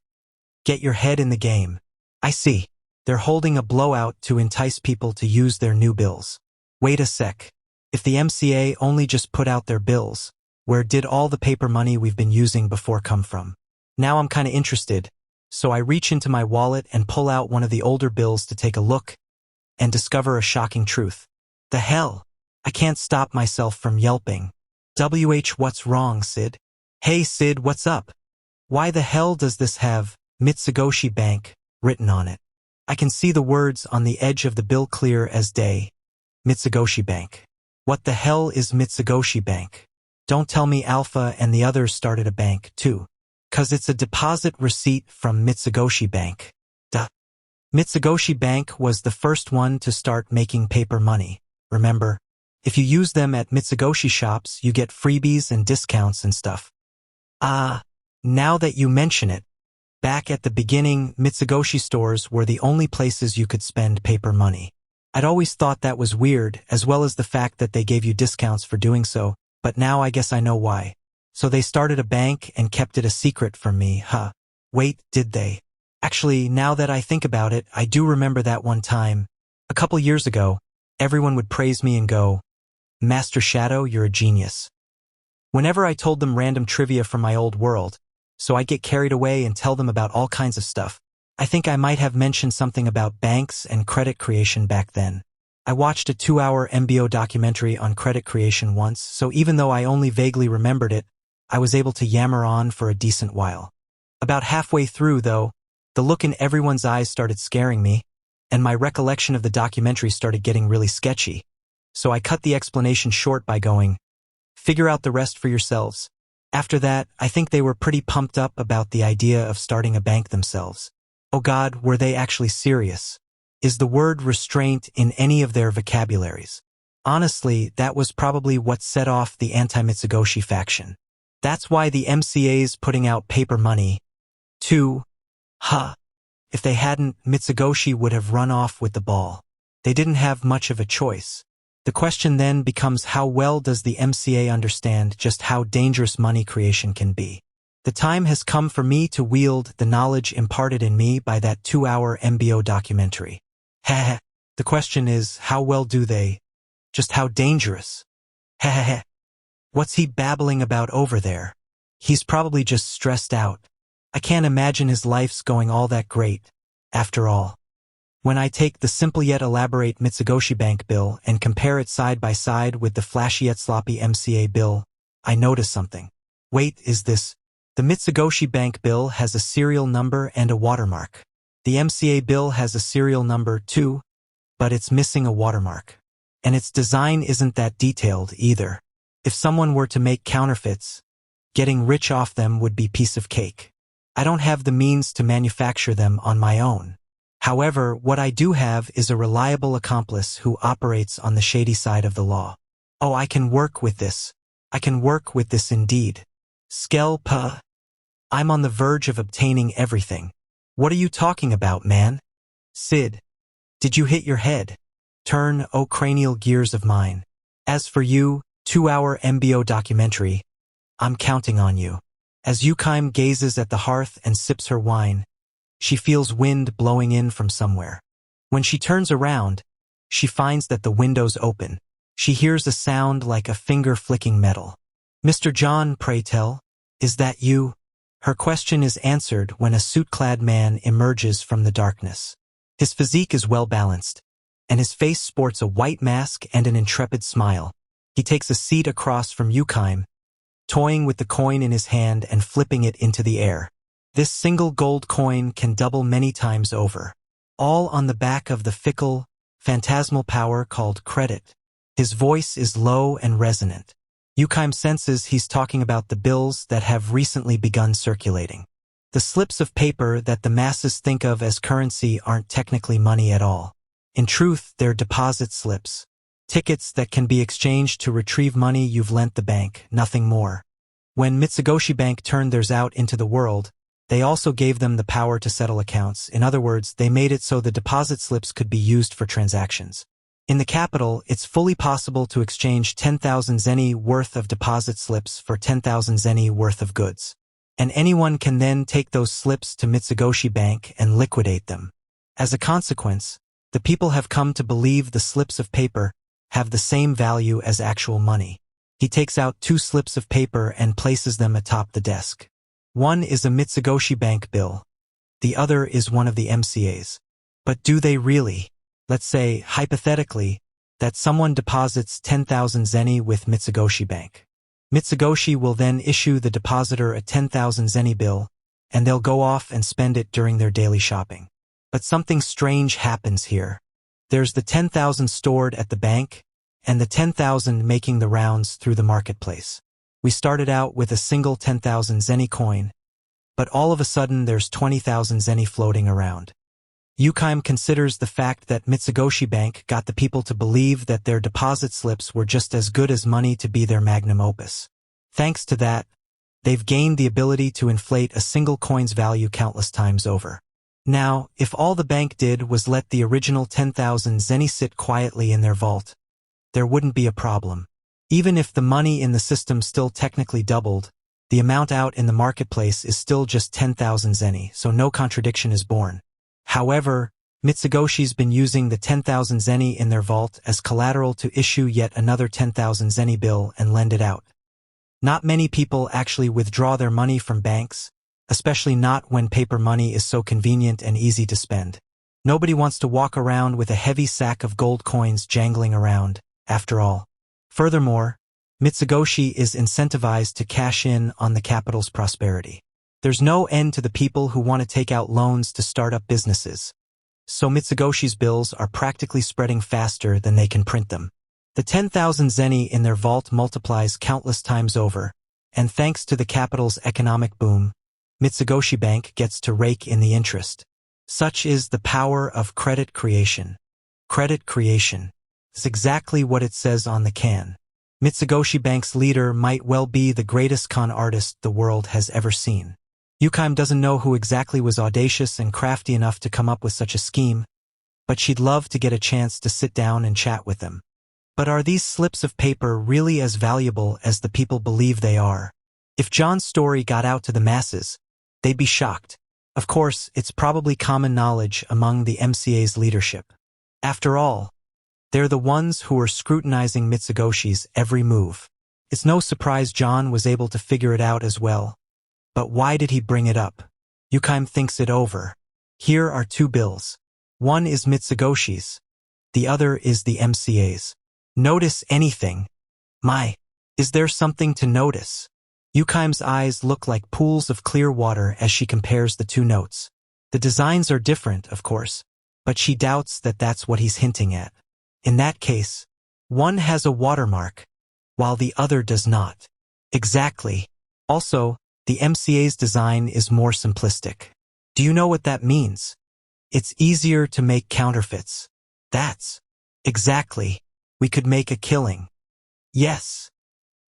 Get your head in the game. I see. They're holding a blowout to entice people to use their new bills. Wait a sec. If the MCA only just put out their bills, where did all the paper money we've been using before come from? Now I'm kinda interested. So I reach into my wallet and pull out one of the older bills to take a look and discover a shocking truth. The hell? I can't stop myself from yelping. What's wrong, Sid? Hey Sid, what's up? Why the hell does this have Mitsugoshi Bank written on it? I can see the words on the edge of the bill clear as day. Mitsugoshi Bank. What the hell is Mitsugoshi Bank? Don't tell me Alpha and the others started a bank too. 'Cause it's a deposit receipt from Mitsugoshi Bank. Duh. Mitsugoshi Bank was the first one to start making paper money, remember? If you use them at Mitsugoshi shops, you get freebies and discounts and stuff. Now that you mention it, back at the beginning, Mitsugoshi stores were the only places you could spend paper money. I'd always thought that was weird, as well as the fact that they gave you discounts for doing so, but now I guess I know why. So they started a bank and kept it a secret from me, huh? Wait, did they? Actually, now that I think about it, I do remember that one time. A couple years ago, everyone would praise me and go, Master Shadow, you're a genius. Whenever I told them random trivia from my old world, so I'd get carried away and tell them about all kinds of stuff. I think I might have mentioned something about banks and credit creation back then. I watched a 2-hour MBO documentary on credit creation once, so even though I only vaguely remembered it, I was able to yammer on for a decent while. About halfway through, though, the look in everyone's eyes started scaring me, and my recollection of the documentary started getting really sketchy. So I cut the explanation short by going, figure out the rest for yourselves. After that, I think they were pretty pumped up about the idea of starting a bank themselves. Oh God, were they actually serious? Is the word restraint in any of their vocabularies? Honestly, that was probably what set off the anti-Mitsugoshi faction. That's why the MCA's putting out paper money, too. If they hadn't, Mitsugoshi would have run off with the ball. They didn't have much of a choice. The question then becomes, how well does the MCA understand just how dangerous money creation can be? The time has come for me to wield the knowledge imparted in me by that 2-hour MBO documentary. The question is, how well do they? Just how dangerous? What's he babbling about over there? He's probably just stressed out. I can't imagine his life's going all that great, after all. When I take the simple yet elaborate Mitsugoshi Bank bill and compare it side by side with the flashy yet sloppy MCA bill, I notice something. Wait, is this? The Mitsugoshi Bank bill has a serial number and a watermark. The MCA bill has a serial number too, but it's missing a watermark. And its design isn't that detailed either. If someone were to make counterfeits, getting rich off them would be piece of cake. I don't have the means to manufacture them on my own. However, what I do have is a reliable accomplice who operates on the shady side of the law. Oh, I can work with this. I can work with this indeed. Skelpa. I'm on the verge of obtaining everything. What are you talking about, man? Sid. Did you hit your head? Turn, oh cranial gears of mine. As for you, 2-hour MBO documentary, I'm counting on you. As Yukaim gazes at the hearth and sips her wine, she feels wind blowing in from somewhere. When she turns around, she finds that the window's open. She hears a sound like a finger flicking metal. Mr. John, pray tell, is that you? Her question is answered when a suit-clad man emerges from the darkness. His physique is well-balanced, and his face sports a white mask and an intrepid smile. He takes a seat across from Yukaim, toying with the coin in his hand and flipping it into the air. This single gold coin can double many times over, all on the back of the fickle, phantasmal power called credit. His voice is low and resonant. Yukaim senses he's talking about the bills that have recently begun circulating. The slips of paper that the masses think of as currency aren't technically money at all. In truth, they're deposit slips. Tickets that can be exchanged to retrieve money you've lent the bank, nothing more. When Mitsugoshi Bank turned theirs out into the world, they also gave them the power to settle accounts. In other words, they made it so the deposit slips could be used for transactions. In the capital, it's fully possible to exchange 10,000 zeni worth of deposit slips for 10,000 zeni worth of goods. And anyone can then take those slips to Mitsugoshi Bank and liquidate them. As a consequence, the people have come to believe the slips of paper have the same value as actual money. He takes out 2 slips of paper and places them atop the desk. One is a Mitsugoshi Bank bill. The other is one of the MCA's. But do they really? Let's say, hypothetically, that someone deposits 10,000 zeni with Mitsugoshi Bank. Mitsugoshi will then issue the depositor a 10,000 zeni bill, and they'll go off and spend it during their daily shopping. But something strange happens here. There's the 10,000 stored at the bank, and the 10,000 making the rounds through the marketplace. We started out with a single 10,000 zeni coin, but all of a sudden there's 20,000 zeni floating around. Yukaim considers the fact that Mitsugoshi Bank got the people to believe that their deposit slips were just as good as money to be their magnum opus. Thanks to that, they've gained the ability to inflate a single coin's value countless times over. Now, if all the bank did was let the original 10,000 zeni sit quietly in their vault, there wouldn't be a problem. Even if the money in the system still technically doubled, the amount out in the marketplace is still just 10,000 zeni, so no contradiction is born. However, Mitsugoshi's been using the 10,000 zeni in their vault as collateral to issue yet another 10,000 zeni bill and lend it out. Not many people actually withdraw their money from banks, especially not when paper money is so convenient and easy to spend. Nobody wants to walk around with a heavy sack of gold coins jangling around, after all. Furthermore, Mitsugoshi is incentivized to cash in on the capital's prosperity. There's no end to the people who want to take out loans to start up businesses. So Mitsugoshi's bills are practically spreading faster than they can print them. The 10,000 zeni in their vault multiplies countless times over, and thanks to the capital's economic boom, Mitsugoshi Bank gets to rake in the interest. Such is the power of credit creation. Credit creation is exactly what it says on the can. Mitsugoshi Bank's leader might well be the greatest con artist the world has ever seen. Yukaim doesn't know who exactly was audacious and crafty enough to come up with such a scheme, but she'd love to get a chance to sit down and chat with them. But are these slips of paper really as valuable as the people believe they are? If John's story got out to the masses, they'd be shocked. Of course, it's probably common knowledge among the MCA's leadership. After all, they're the ones who are scrutinizing Mitsugoshi's every move. It's no surprise John was able to figure it out as well. But why did he bring it up? Yukaim thinks it over. Here are 2 bills. One is Mitsugoshi's. The other is the MCA's. Notice anything? Is there something to notice? Yukaim's eyes look like pools of clear water as she compares the 2 notes. The designs are different, of course, but she doubts that that's what he's hinting at. In that case, one has a watermark, while the other does not. Exactly. Also, The MCA's design is more simplistic. Do you know what that means? It's easier to make counterfeits. That's exactly. We could make a killing. Yes.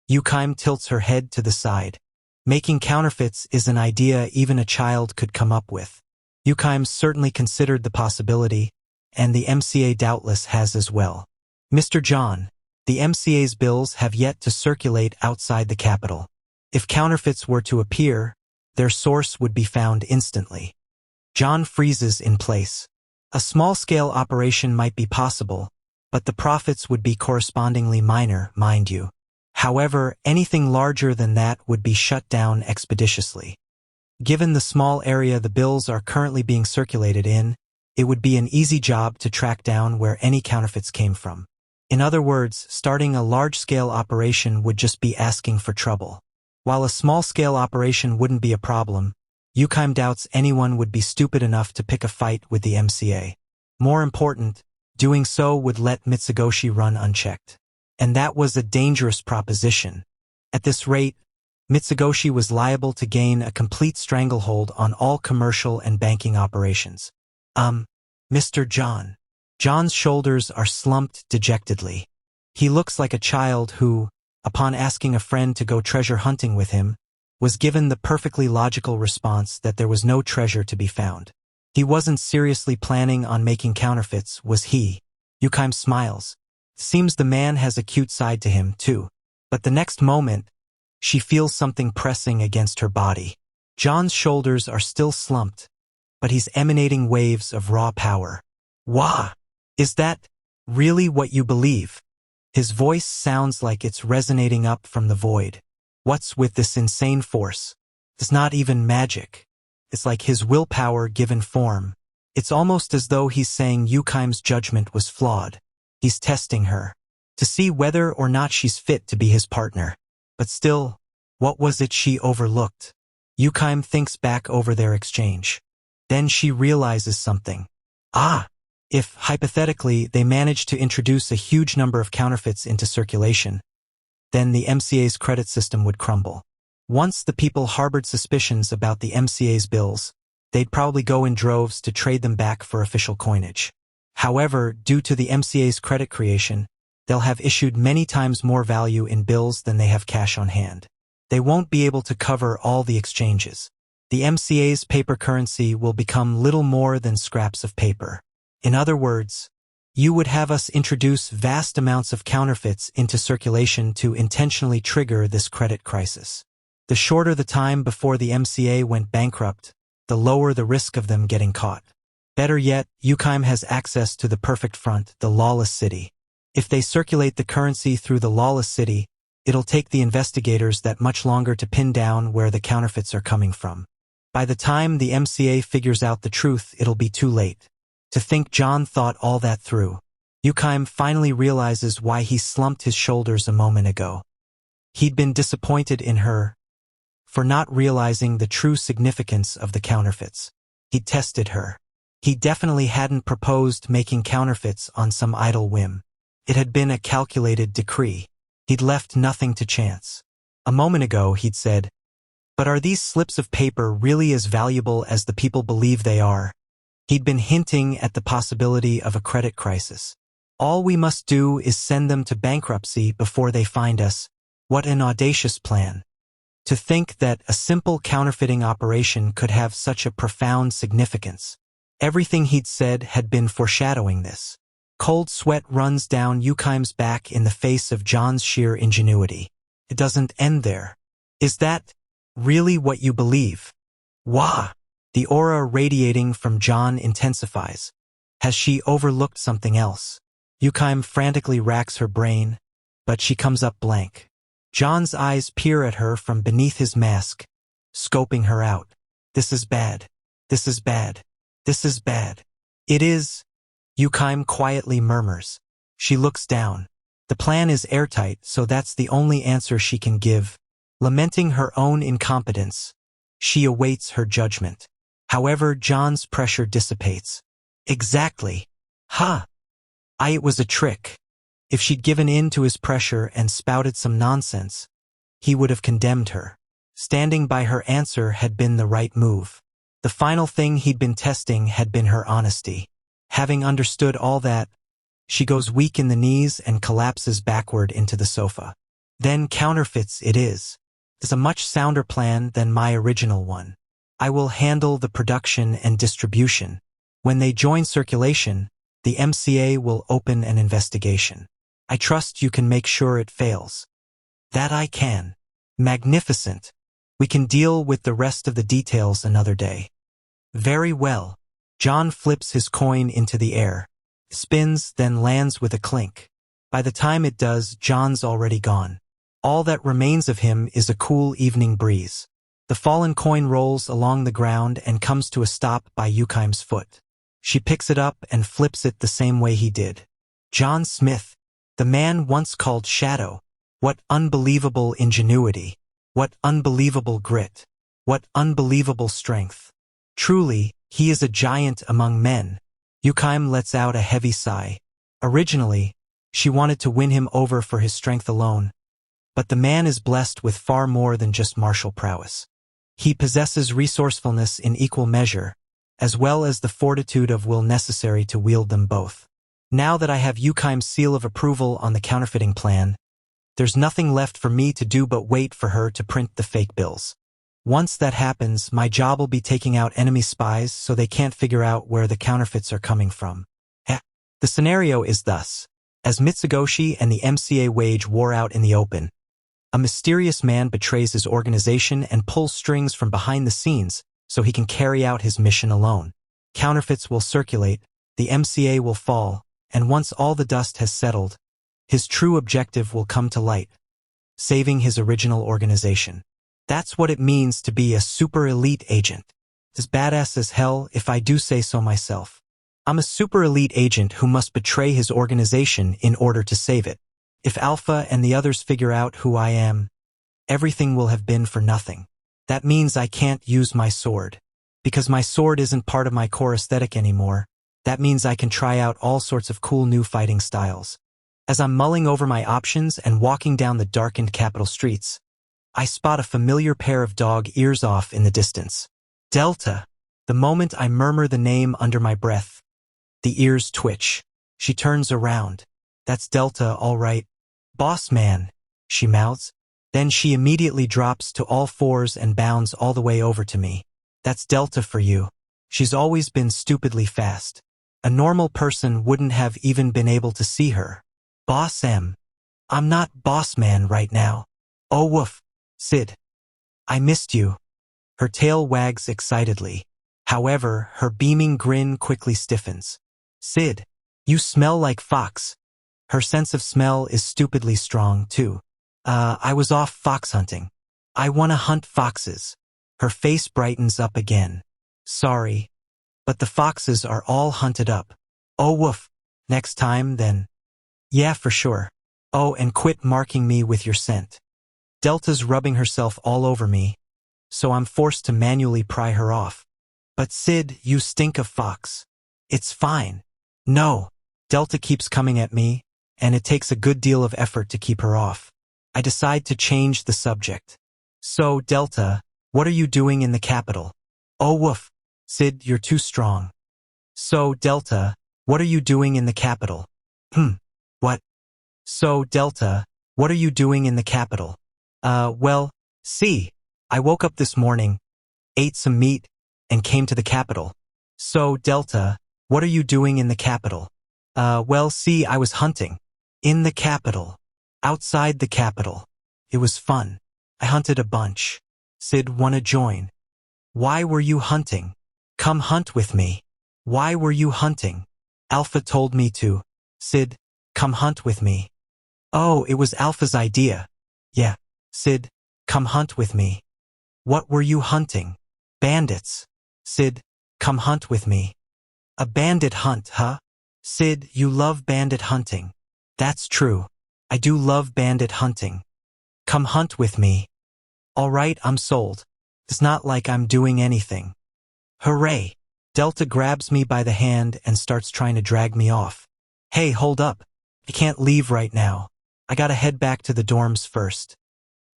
Yukaim tilts her head to the side. Making counterfeits is an idea even a child could come up with. Yukaim certainly considered the possibility, and the MCA doubtless has as well. Mr. John, the MCA's bills have yet to circulate outside the capital. If counterfeits were to appear, their source would be found instantly. John freezes in place. A small-scale operation might be possible, but the profits would be correspondingly minor, mind you. However, anything larger than that would be shut down expeditiously. Given the small area the bills are currently being circulated in, it would be an easy job to track down where any counterfeits came from. In other words, starting a large-scale operation would just be asking for trouble. While a small-scale operation wouldn't be a problem, Yukaim doubts anyone would be stupid enough to pick a fight with the MCA. More important, doing so would let Mitsugoshi run unchecked. And that was a dangerous proposition. At this rate, Mitsugoshi was liable to gain a complete stranglehold on all commercial and banking operations. Mr. John. John's shoulders are slumped dejectedly. He looks like a child who, upon asking a friend to go treasure hunting with him, was given the perfectly logical response that there was no treasure to be found. He wasn't seriously planning on making counterfeits, was he? Yukaim smiles. Seems the man has a cute side to him, too. But the next moment, she feels something pressing against her body. John's shoulders are still slumped, but he's emanating waves of raw power. Wah! Is that really what you believe? His voice sounds like it's resonating up from the void. What's with this insane force? It's not even magic. It's like his willpower given form. It's almost as though he's saying Yukaim's judgment was flawed. He's testing her, to see whether or not she's fit to be his partner. But still, what was it she overlooked? Yukaim thinks back over their exchange. Then she realizes something. If, hypothetically, they managed to introduce a huge number of counterfeits into circulation, then the MCA's credit system would crumble. Once the people harbored suspicions about the MCA's bills, they'd probably go in droves to trade them back for official coinage. However, due to the MCA's credit creation, they'll have issued many times more value in bills than they have cash on hand. They won't be able to cover all the exchanges. The MCA's paper currency will become little more than scraps of paper. In other words, you would have us introduce vast amounts of counterfeits into circulation to intentionally trigger this credit crisis. The shorter the time before the MCA went bankrupt, the lower the risk of them getting caught. Better yet, Yukaim has access to the perfect front, the lawless city. If they circulate the currency through the lawless city, it'll take the investigators that much longer to pin down where the counterfeits are coming from. By the time the MCA figures out the truth, it'll be too late. To think John thought all that through. Yukaim finally realizes why he slumped his shoulders a moment ago. He'd been disappointed in her for not realizing the true significance of the counterfeits. He'd tested her. He definitely hadn't proposed making counterfeits on some idle whim. It had been a calculated decree. He'd left nothing to chance. A moment ago, he'd said, "But are these slips of paper really as valuable as the people believe they are?" He'd been hinting at the possibility of a credit crisis. All we must do is send them to bankruptcy before they find us. What an audacious plan. To think that a simple counterfeiting operation could have such a profound significance. Everything he'd said had been foreshadowing this. Cold sweat runs down Yukaim's back in the face of John's sheer ingenuity. It doesn't end there. Is that really what you believe? Wah! The aura radiating from John intensifies. Has she overlooked something else? Yukaim frantically racks her brain, but she comes up blank. John's eyes peer at her from beneath his mask, scoping her out. This is bad. This is bad. This is bad. It is, Yukaim quietly murmurs. She looks down. The plan is airtight, so that's the only answer she can give. Lamenting her own incompetence, she awaits her judgment. However, John's pressure dissipates. Exactly. It was a trick. If she'd given in to his pressure and spouted some nonsense, he would have condemned her. Standing by her answer had been the right move. The final thing he'd been testing had been her honesty. Having understood all that, she goes weak in the knees and collapses backward into the sofa. Then counterfeits it is. It's a much sounder plan than my original one. I will handle the production and distribution. When they join circulation, the MCA will open an investigation. I trust you can make sure it fails. That I can. Magnificent. We can deal with the rest of the details another day. Very well. John flips his coin into the air. Spins, then lands with a clink. By the time it does, John's already gone. All that remains of him is a cool evening breeze. The fallen coin rolls along the ground and comes to a stop by Yukaim's foot. She picks it up and flips it the same way he did. John Smith, the man once called Shadow. What unbelievable ingenuity. What unbelievable grit. What unbelievable strength. Truly, he is a giant among men. Yukaim lets out a heavy sigh. Originally, she wanted to win him over for his strength alone. But the man is blessed with far more than just martial prowess. He possesses resourcefulness in equal measure, as well as the fortitude of will necessary to wield them both. Now that I have Yukaim's seal of approval on the counterfeiting plan, there's nothing left for me to do but wait for her to print the fake bills. Once that happens, my job will be taking out enemy spies so they can't figure out where the counterfeits are coming from. The scenario is thus. As Mitsugoshi and the MCA wage war out in the open, a mysterious man betrays his organization and pulls strings from behind the scenes so he can carry out his mission alone. Counterfeits will circulate, the MCA will fall, and once all the dust has settled, his true objective will come to light, saving his original organization. That's what it means to be a super elite agent. As badass as hell, if I do say so myself. I'm a super elite agent who must betray his organization in order to save it. If Alpha and the others figure out who I am, everything will have been for nothing. That means I can't use my sword. Because my sword isn't part of my core aesthetic anymore, that means I can try out all sorts of cool new fighting styles. As I'm mulling over my options and walking down the darkened capital streets, I spot a familiar pair of dog ears off in the distance. Delta. The moment I murmur the name under my breath, the ears twitch. She turns around. That's Delta, all right. Boss man, she mouths. Then she immediately drops to all fours and bounds all the way over to me. That's Delta for you. She's always been stupidly fast. A normal person wouldn't have even been able to see her. Boss M. I'm not boss man right now. Oh woof. Sid. I missed you. Her tail wags excitedly. However, her beaming grin quickly stiffens. Sid. You smell like fox. Her sense of smell is stupidly strong, too. I was off fox hunting. I wanna hunt foxes. Her face brightens up again. Sorry. But the foxes are all hunted up. Oh woof. Next time, then. Yeah, for sure. Oh, and quit marking me with your scent. Delta's rubbing herself all over me, so I'm forced to manually pry her off. But Sid, you stink of fox. It's fine. No. Delta keeps coming at me, and it takes a good deal of effort to keep her off. I decide to change the subject. So, Delta, what are you doing in the capital? Oh woof. Sid, you're too strong. So, Delta, what are you doing in the capital? What? So, Delta, what are you doing in the capital? Well, see, I woke up this morning, ate some meat, and came to the capital. So, Delta, what are you doing in the capital? Well, see, I was hunting. In the capital. Outside the capital. It was fun. I hunted a bunch. Sid, wanna join? Why were you hunting? Come hunt with me. Why were you hunting? Alpha told me to. Sid, come hunt with me. Oh, it was Alpha's idea. Yeah. Sid, come hunt with me. What were you hunting? Bandits. Sid, come hunt with me. A bandit hunt, huh? Sid, you love bandit hunting. That's true. I do love bandit hunting. Come hunt with me. All right, I'm sold. It's not like I'm doing anything. Hooray! Delta grabs me by the hand and starts trying to drag me off. Hey, hold up. I can't leave right now. I gotta head back to the dorms first.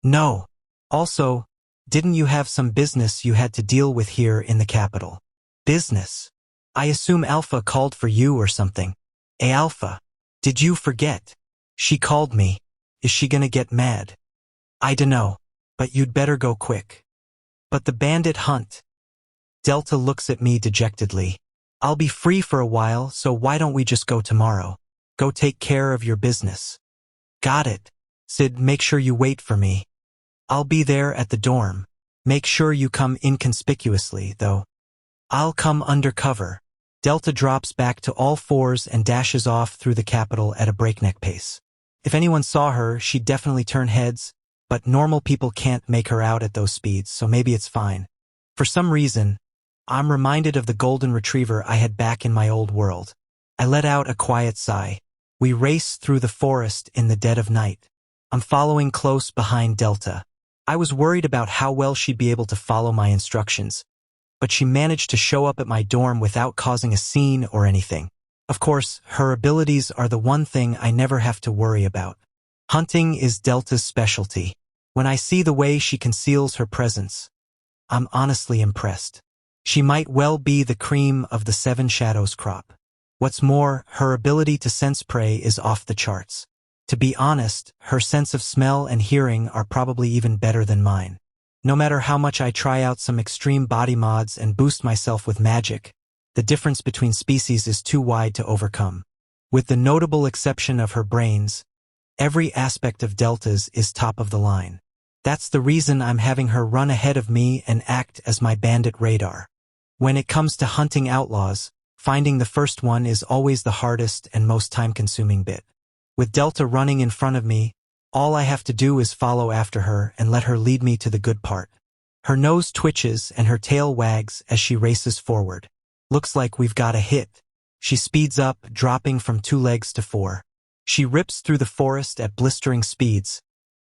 No. Also, Didn't you have some business you had to deal with here in the capital? Business? I assume Alpha called for you or something. Alpha? Did you forget? She called me. Is she gonna get mad? I dunno. But you'd better go quick. But the bandit hunt. Delta looks at me dejectedly. I'll be free for a while, so why don't we just go tomorrow? Go take care of your business. Got it. Sid, make sure you wait for me. I'll be there at the dorm. Make sure you come inconspicuously, though. I'll come undercover. Delta drops back to all fours and dashes off through the capital at a breakneck pace. If anyone saw her, she'd definitely turn heads, but normal people can't make her out at those speeds, so maybe it's fine. For some reason, I'm reminded of the golden retriever I had back in my old world. I let out a quiet sigh. We race through the forest in the dead of night. I'm following close behind Delta. I was worried about how well she'd be able to follow my instructions, but she managed to show up at my dorm without causing a scene or anything. Of course, her abilities are the one thing I never have to worry about. Hunting is Delta's specialty. When I see the way she conceals her presence, I'm honestly impressed. She might well be the cream of the Seven Shadows crop. What's more, her ability to sense prey is off the charts. To be honest, her sense of smell and hearing are probably even better than mine. No matter how much I try out some extreme body mods and boost myself with magic, the difference between species is too wide to overcome. With the notable exception of her brains, every aspect of Delta's is top of the line. That's the reason I'm having her run ahead of me and act as my bandit radar. When it comes to hunting outlaws, finding the first one is always the hardest and most time-consuming bit. With Delta running in front of me, all I have to do is follow after her and let her lead me to the good part. Her nose twitches and her tail wags as she races forward. Looks like we've got a hit. She speeds up, dropping from 2 legs to 4. She rips through the forest at blistering speeds,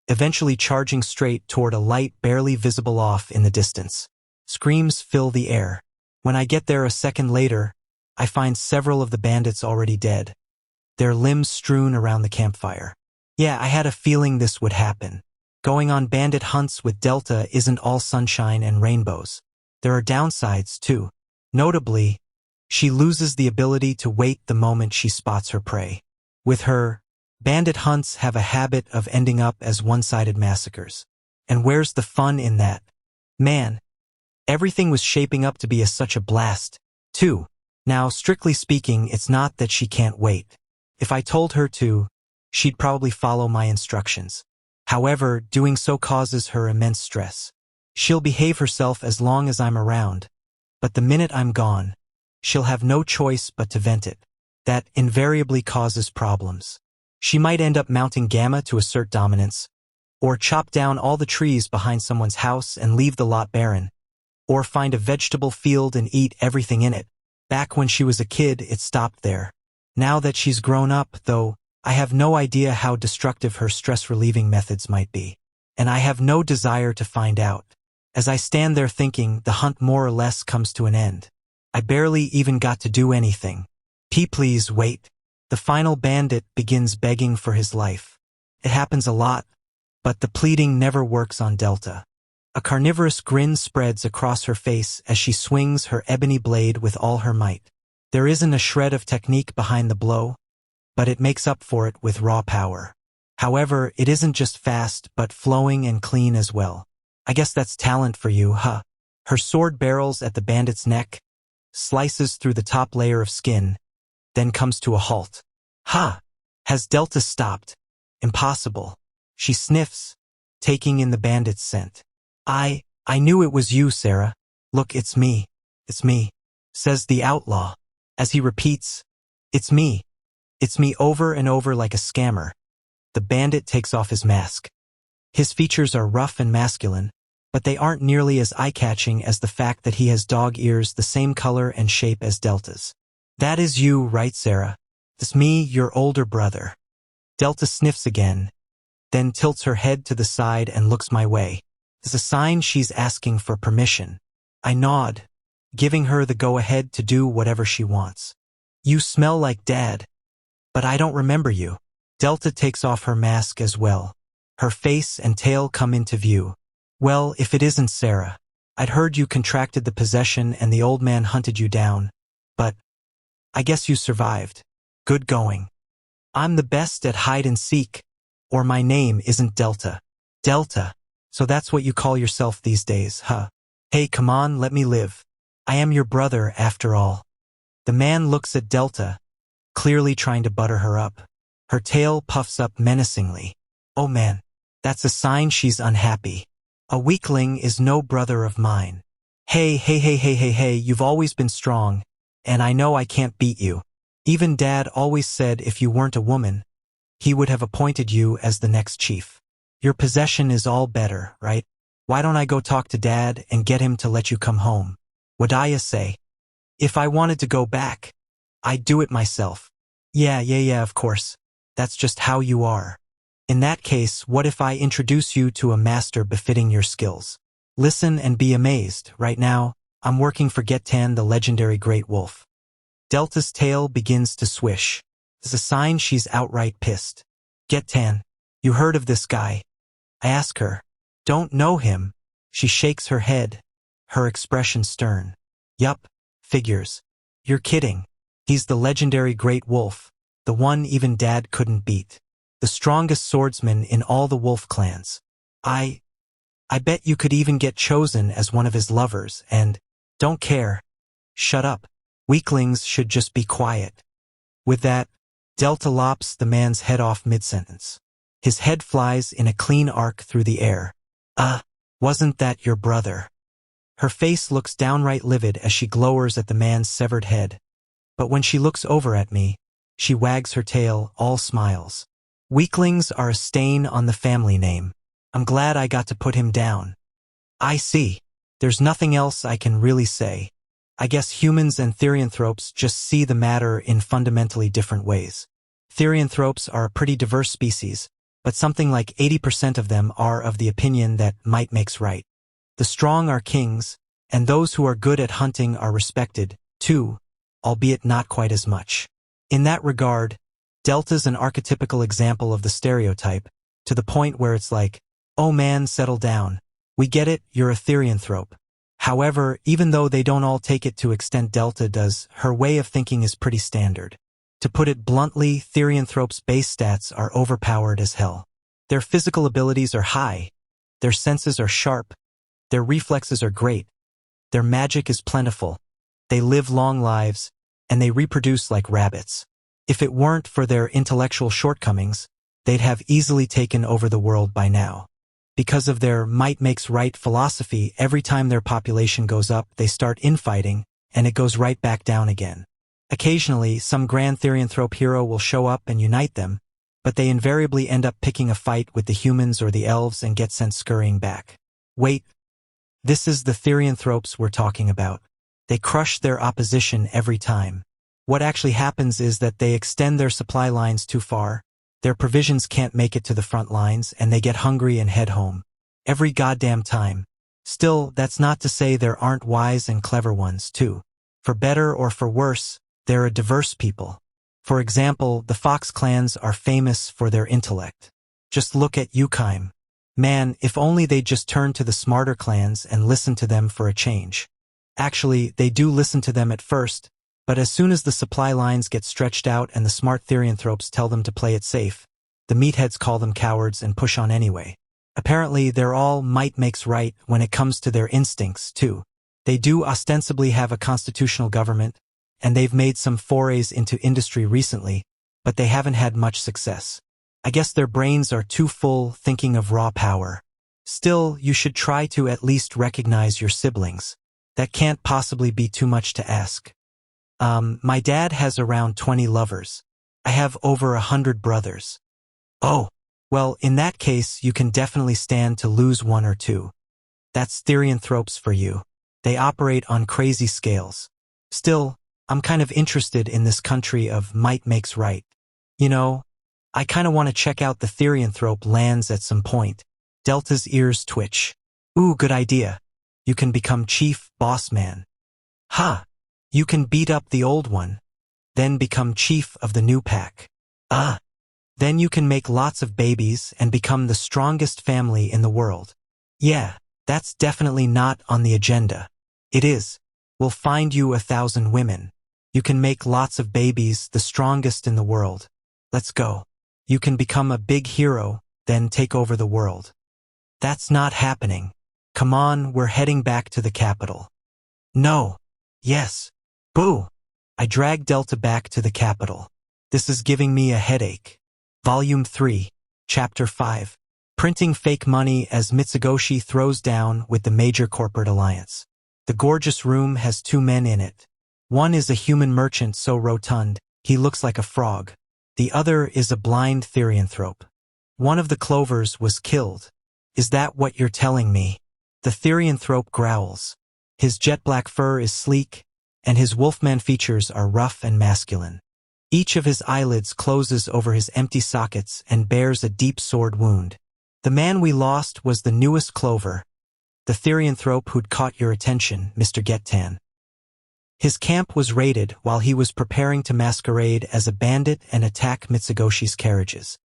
eventually charging straight toward a light barely visible off in the distance. Screams fill the air. When I get there a second later, I find several of the bandits already dead, their limbs strewn around the campfire. Yeah, I had a feeling this would happen. Going on bandit hunts with Delta isn't all sunshine and rainbows. There are downsides, too. Notably, she loses the ability to wait the moment she spots her prey. With her, bandit hunts have a habit of ending up as one-sided massacres. And where's the fun in that? Man, everything was shaping up to be such a blast, too. Now, strictly speaking, it's not that she can't wait. If I told her to, she'd probably follow my instructions. However, doing so causes her immense stress. She'll behave herself as long as I'm around, but the minute I'm gone, she'll have no choice but to vent it. That invariably causes problems. She might end up mounting Gamma to assert dominance, or chop down all the trees behind someone's house and leave the lot barren, or find a vegetable field and eat everything in it. Back when she was a kid, it stopped there. Now that she's grown up, though, I have no idea how destructive her stress-relieving methods might be. And I have no desire to find out. As I stand there thinking, the hunt more or less comes to an end. I barely even got to do anything. Please wait. The final bandit begins begging for his life. It happens a lot, but the pleading never works on Delta. A carnivorous grin spreads across her face as she swings her ebony blade with all her might. There isn't a shred of technique behind the blow, but it makes up for it with raw power. However, it isn't just fast, but flowing and clean as well. I guess that's talent for you, huh? Her sword barrels at the bandit's neck, slices through the top layer of skin, then comes to a halt. Ha! Has Delta stopped? Impossible. She sniffs, taking in the bandit's scent. I knew it was you, Sarah. Look, it's me, says the outlaw, as he repeats, it's me over and over like a scammer. The bandit takes off his mask. His features are rough and masculine, but they aren't nearly as eye-catching as the fact that he has dog ears the same color and shape as Delta's. That is you, right, Sarah? It's me, your older brother. Delta sniffs again, then tilts her head to the side and looks my way. It's a sign she's asking for permission. I nod, giving her the go-ahead to do whatever she wants. You smell like Dad, but I don't remember you. Delta takes off her mask as well. Her face and tail come into view. Well, if it isn't Sarah. I'd heard you contracted the possession and the old man hunted you down. But I guess you survived. Good going. I'm the best at hide and seek. Or my name isn't Delta. Delta. So that's what you call yourself these days, huh? Hey, come on, let me live. I am your brother, after all. The man looks at Delta, clearly trying to butter her up. Her tail puffs up menacingly. Oh man, that's a sign she's unhappy. A weakling is no brother of mine. Hey, you've always been strong, and I know I can't beat you. Even Dad always said if you weren't a woman, he would have appointed you as the next chief. Your possession is all better, right? Why don't I go talk to Dad and get him to let you come home? What'd say? If I wanted to go back, I'd do it myself. Yeah, of course. That's just how you are. In that case, what if I introduce you to a master befitting your skills? Listen and be amazed. Right now, I'm working for Getan, the legendary great wolf. Delta's tail begins to swish. It's a sign she's outright pissed. Getan, you heard of this guy? I ask her. Don't know him. She shakes her head, her expression stern. Yup, figures. You're kidding. He's the legendary great wolf, the one even Dad couldn't beat. The strongest swordsman in all the wolf clans. I bet you could even get chosen as one of his lovers and don't care. Shut up. Weaklings should just be quiet. With that, Delta lops the man's head off mid-sentence. His head flies in a clean arc through the air. Wasn't that your brother? Her face looks downright livid as she glowers at the man's severed head. But when she looks over at me, she wags her tail, all smiles. Weaklings are a stain on the family name. I'm glad I got to put him down. I see. There's nothing else I can really say. I guess humans and therianthropes just see the matter in fundamentally different ways. Therianthropes are a pretty diverse species, but something like 80% of them are of the opinion that might makes right. The strong are kings, and those who are good at hunting are respected, too, albeit not quite as much. In that regard, Delta's an archetypical example of the stereotype, to the point where it's like, oh man, settle down. We get it, you're a therianthrope. However, even though they don't all take it to extent Delta does, her way of thinking is pretty standard. To put it bluntly, therianthropes' base stats are overpowered as hell. Their physical abilities are high, their senses are sharp, their reflexes are great, their magic is plentiful, they live long lives, and they reproduce like rabbits. If it weren't for their intellectual shortcomings, they'd have easily taken over the world by now. Because of their might makes right philosophy, every time their population goes up, they start infighting, and it goes right back down again. Occasionally, some grand therianthrope hero will show up and unite them, but they invariably end up picking a fight with the humans or the elves and get sent scurrying back. Wait, this is the therianthropes we're talking about. They crush their opposition every time. What actually happens is that they extend their supply lines too far, their provisions can't make it to the front lines, and they get hungry and head home. Every goddamn time. Still, that's not to say there aren't wise and clever ones, too. For better or for worse, they're a diverse people. For example, the Fox clans are famous for their intellect. Just look at Yukheim. Man, if only they'd just turn to the smarter clans and listen to them for a change. Actually, they do listen to them at first, but as soon as the supply lines get stretched out and the smart therianthropes tell them to play it safe, the meatheads call them cowards and push on anyway. Apparently, they're all might makes right when it comes to their instincts, too. They do ostensibly have a constitutional government, and they've made some forays into industry recently, but they haven't had much success. I guess their brains are too full thinking of raw power. Still, you should try to at least recognize your siblings. That can't possibly be too much to ask. My dad has around 20 lovers. I have over 100 brothers. Oh, well, in that case, you can definitely stand to lose one or two. That's therianthropes for you. They operate on crazy scales. Still, I'm kind of interested in this country of might makes right. You know, I kind of want to check out the therianthrope lands at some point. Delta's ears twitch. Ooh, good idea. You can become chief boss man. Ha! You can beat up the old one, then become chief of the new pack. Then you can make lots of babies and become the strongest family in the world. Yeah, That's definitely not on the agenda. It is. We'll find you 1,000 women. You can make lots of babies, the strongest in the world. Let's go. You can become a big hero, then take over the world. That's not happening. Come on, we're heading back to the capital. No. Yes. Boo. I drag Delta back to the capital. This is giving me a headache. Volume 3, Chapter 5. Printing fake money as Mitsugoshi throws down with the major corporate alliance. The gorgeous room has 2 men in it. One is a human merchant so rotund, he looks like a frog. The other is a blind therianthrope. One of the clovers was killed. Is that what you're telling me? The therianthrope growls. His jet-black fur is sleek, and his wolfman features are rough and masculine. Each of his eyelids closes over his empty sockets and bears a deep sword wound. The man we lost was the newest clover, the therianthrope who'd caught your attention, Mr. Gettan. His camp was raided while he was preparing to masquerade as a bandit and attack Mitsugoshi's carriages.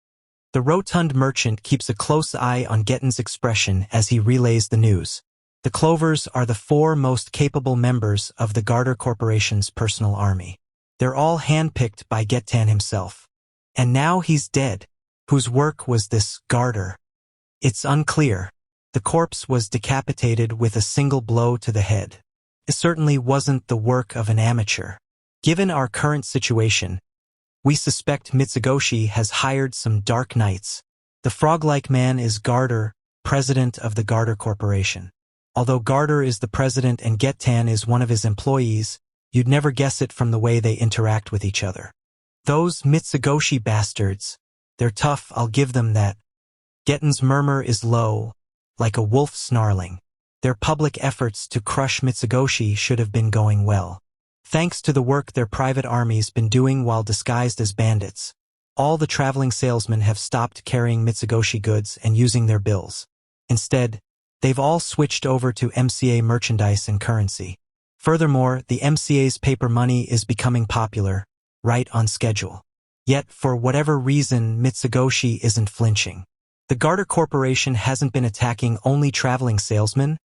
The rotund merchant keeps a close eye on Gettan's expression as he relays the news. The clovers are the 4 most capable members of the Garter Corporation's personal army. They're all handpicked by Gettan himself. And now he's dead. Whose work was this Garter? It's unclear. The corpse was decapitated with a single blow to the head. It certainly wasn't the work of an amateur. Given our current situation, we suspect Mitsugoshi has hired some dark knights. The frog-like man is Garter, president of the Garter Corporation. Although Garter is the president and Gettan is one of his employees, you'd never guess it from the way they interact with each other. Those Mitsugoshi bastards. They're tough, I'll give them that. Gettan's murmur is low, like a wolf snarling. Their public efforts to crush Mitsugoshi should have been going well. Thanks to the work their private army's been doing while disguised as bandits, all the traveling salesmen have stopped carrying Mitsugoshi goods and using their bills. Instead, they've all switched over to MCA merchandise and currency. Furthermore, the MCA's paper money is becoming popular, right on schedule. Yet, for whatever reason, Mitsugoshi isn't flinching. The Garter Corporation hasn't been attacking only traveling salesmen,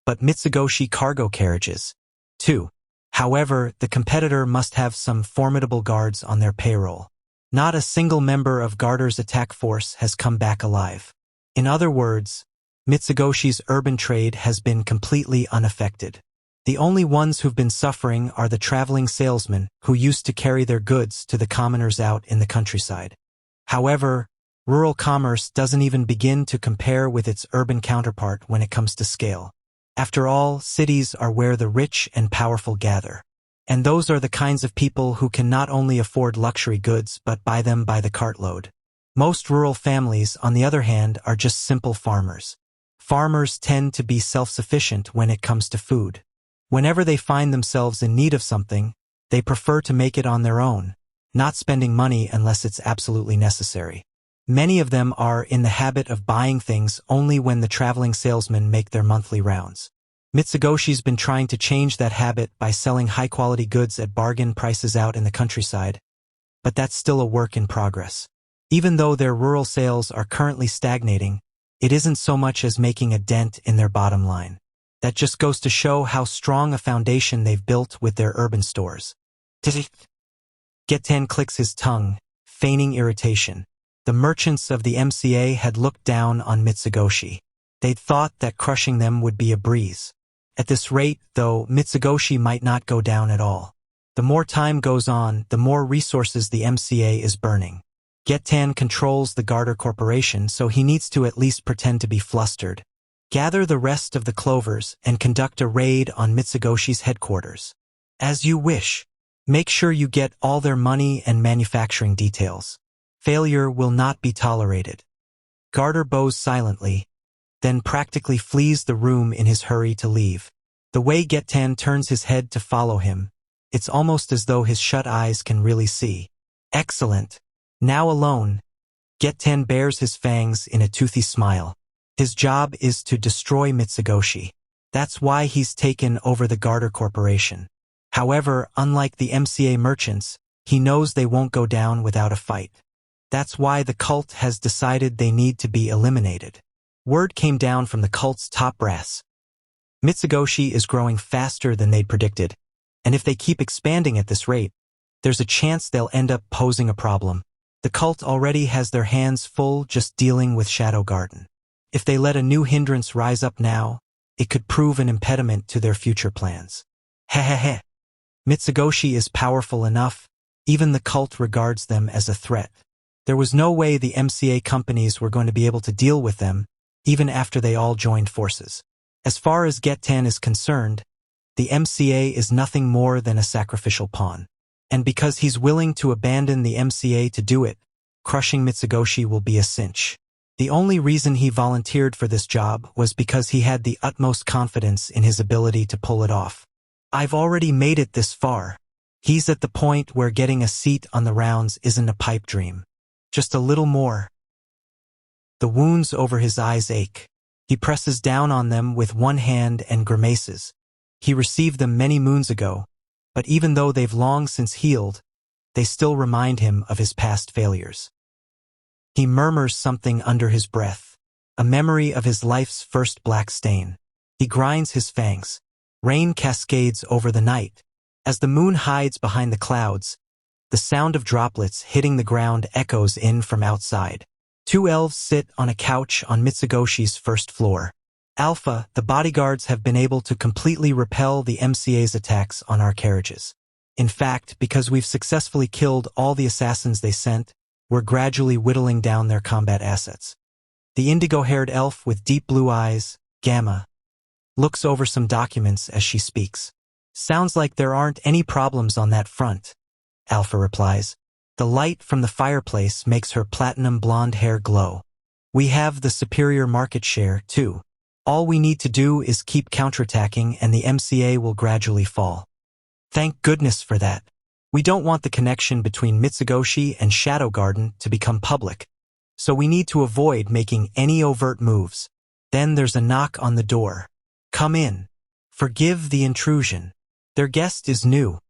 but Mitsugoshi cargo carriages, too. However, the competitor must have some formidable guards on their payroll. Not a single member of Garter's attack force has come back alive. In other words, Mitsugoshi's urban trade has been completely unaffected. The only ones who've been suffering are the traveling salesmen who used to carry their goods to the commoners out in the countryside. However, rural commerce doesn't even begin to compare with its urban counterpart when it comes to scale. After all, cities are where the rich and powerful gather. And those are the kinds of people who can not only afford luxury goods but buy them by the cartload. Most rural families, on the other hand, are just simple farmers. Farmers tend to be self-sufficient when it comes to food. Whenever they find themselves in need of something, they prefer to make it on their own, not spending money unless it's absolutely necessary. Many of them are in the habit of buying things only when the traveling salesmen make their monthly rounds. Mitsugoshi's been trying to change that habit by selling high-quality goods at bargain prices out in the countryside, but that's still a work in progress. Even though their rural sales are currently stagnating, it isn't so much as making a dent in their bottom line. That just goes to show how strong a foundation they've built with their urban stores. Gettan clicks his tongue, feigning irritation. The merchants of the MCA had looked down on Mitsugoshi. They'd thought that crushing them would be a breeze. At this rate, though, Mitsugoshi might not go down at all. The more time goes on, the more resources the MCA is burning. Gettan controls the Garter Corporation, so he needs to at least pretend to be flustered. Gather the rest of the clovers and conduct a raid on Mitsugoshi's headquarters. As you wish. Make sure you get all their money and manufacturing details. Failure will not be tolerated. Garter bows silently, then practically flees the room in his hurry to leave. The way Gettan turns his head to follow him, it's almost as though his shut eyes can really see. Excellent. Now alone, Gettan bares his fangs in a toothy smile. His job is to destroy Mitsugoshi. That's why he's taken over the Garter Corporation. However, unlike the MCA merchants, he knows they won't go down without a fight. That's why the cult has decided they need to be eliminated. Word came down from the cult's top brass. Mitsugoshi is growing faster than they'd predicted, and if they keep expanding at this rate, there's a chance they'll end up posing a problem. The cult already has their hands full just dealing with Shadow Garden. If they let a new hindrance rise up now, it could prove an impediment to their future plans. Hehehe. Mitsugoshi is powerful enough, even the cult regards them as a threat. There was no way the MCA companies were going to be able to deal with them, even after they all joined forces. As far as Getan is concerned, the MCA is nothing more than a sacrificial pawn. And because he's willing to abandon the MCA to do it, crushing Mitsugoshi will be a cinch. The only reason he volunteered for this job was because he had the utmost confidence in his ability to pull it off. I've already made it this far. He's at the point where getting a seat on the rounds isn't a pipe dream. Just a little more. The wounds over his eyes ache. He presses down on them with one hand and grimaces. He received them many moons ago, but even though they've long since healed, they still remind him of his past failures. He murmurs something under his breath, a memory of his life's first black stain. He grinds his fangs. Rain cascades over the night. As the moon hides behind the clouds, the sound of droplets hitting the ground echoes in from outside. Two elves sit on a couch on Mitsugoshi's first floor. Alpha, the bodyguards have been able to completely repel the MCA's attacks on our carriages. In fact, because we've successfully killed all the assassins they sent, we're gradually whittling down their combat assets. The indigo-haired elf with deep blue eyes, Gamma, looks over some documents as she speaks. Sounds like there aren't any problems on that front, Alpha replies. The light from the fireplace makes her platinum blonde hair glow. We have the superior market share, too. All we need to do is keep counterattacking and the MCA will gradually fall. Thank goodness for that. We don't want the connection between Mitsugoshi and Shadow Garden to become public, so we need to avoid making any overt moves. Then there's a knock on the door. Come in. Forgive the intrusion. Their guest is new,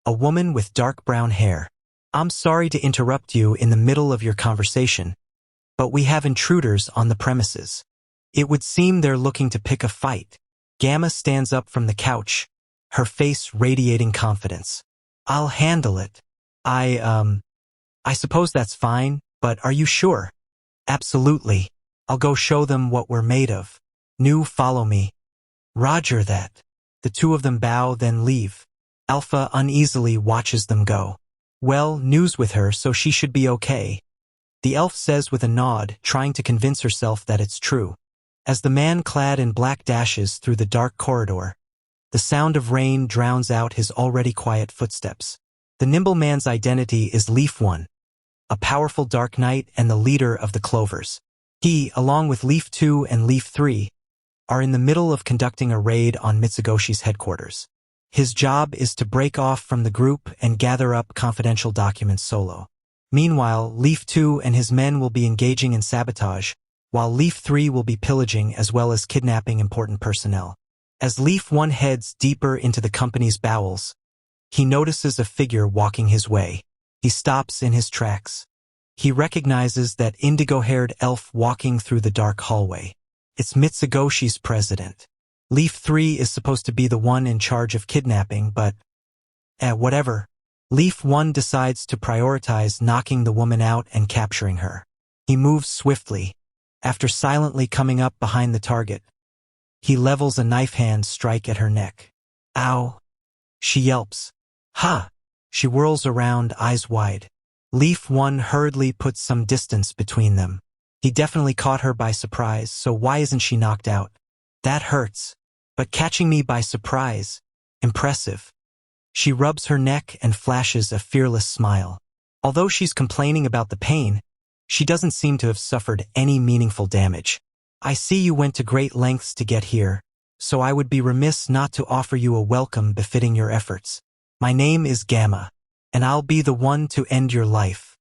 a woman with dark brown hair. I'm sorry to interrupt you in the middle of your conversation, but we have intruders on the premises. It would seem they're looking to pick a fight. Gamma stands up from the couch, her face radiating confidence. I'll handle it. I suppose that's fine, but are you sure? Absolutely. I'll go show them what we're made of. New, follow me. Roger that. The two of them bow, then leave. Alpha uneasily watches them go. Well, New's with her, so she should be okay. The elf says with a nod, trying to convince herself that it's true. As the man clad in black dashes through the dark corridor, the sound of rain drowns out his already quiet footsteps. The nimble man's identity is Leaf 1, a powerful dark knight and the leader of the Clovers. He, along with Leaf 2 and Leaf 3, are in the middle of conducting a raid on Mitsugoshi's headquarters. His job is to break off from the group and gather up confidential documents solo. Meanwhile, Leaf 2 and his men will be engaging in sabotage, while Leaf 3 will be pillaging as well as kidnapping important personnel. As Leaf 1 heads deeper into the company's bowels, he notices a figure walking his way. He stops in his tracks. He recognizes that indigo-haired elf walking through the dark hallway. It's Mitsugoshi's president. Leaf 3 is supposed to be the one in charge of kidnapping, but whatever. Leaf 1 decides to prioritize knocking the woman out and capturing her. He moves swiftly. After silently coming up behind the target, he levels a knife-hand strike at her neck. Ow! She yelps. Ha! She whirls around, eyes wide. Leaf 1 hurriedly puts some distance between them. He definitely caught her by surprise, so why isn't she knocked out? That hurts. But catching me by surprise. Impressive. She rubs her neck and flashes a fearless smile. Although she's complaining about the pain, she doesn't seem to have suffered any meaningful damage. I see you went to great lengths to get here, so I would be remiss not to offer you a welcome befitting your efforts. My name is Gamma, and I'll be the one to end your life.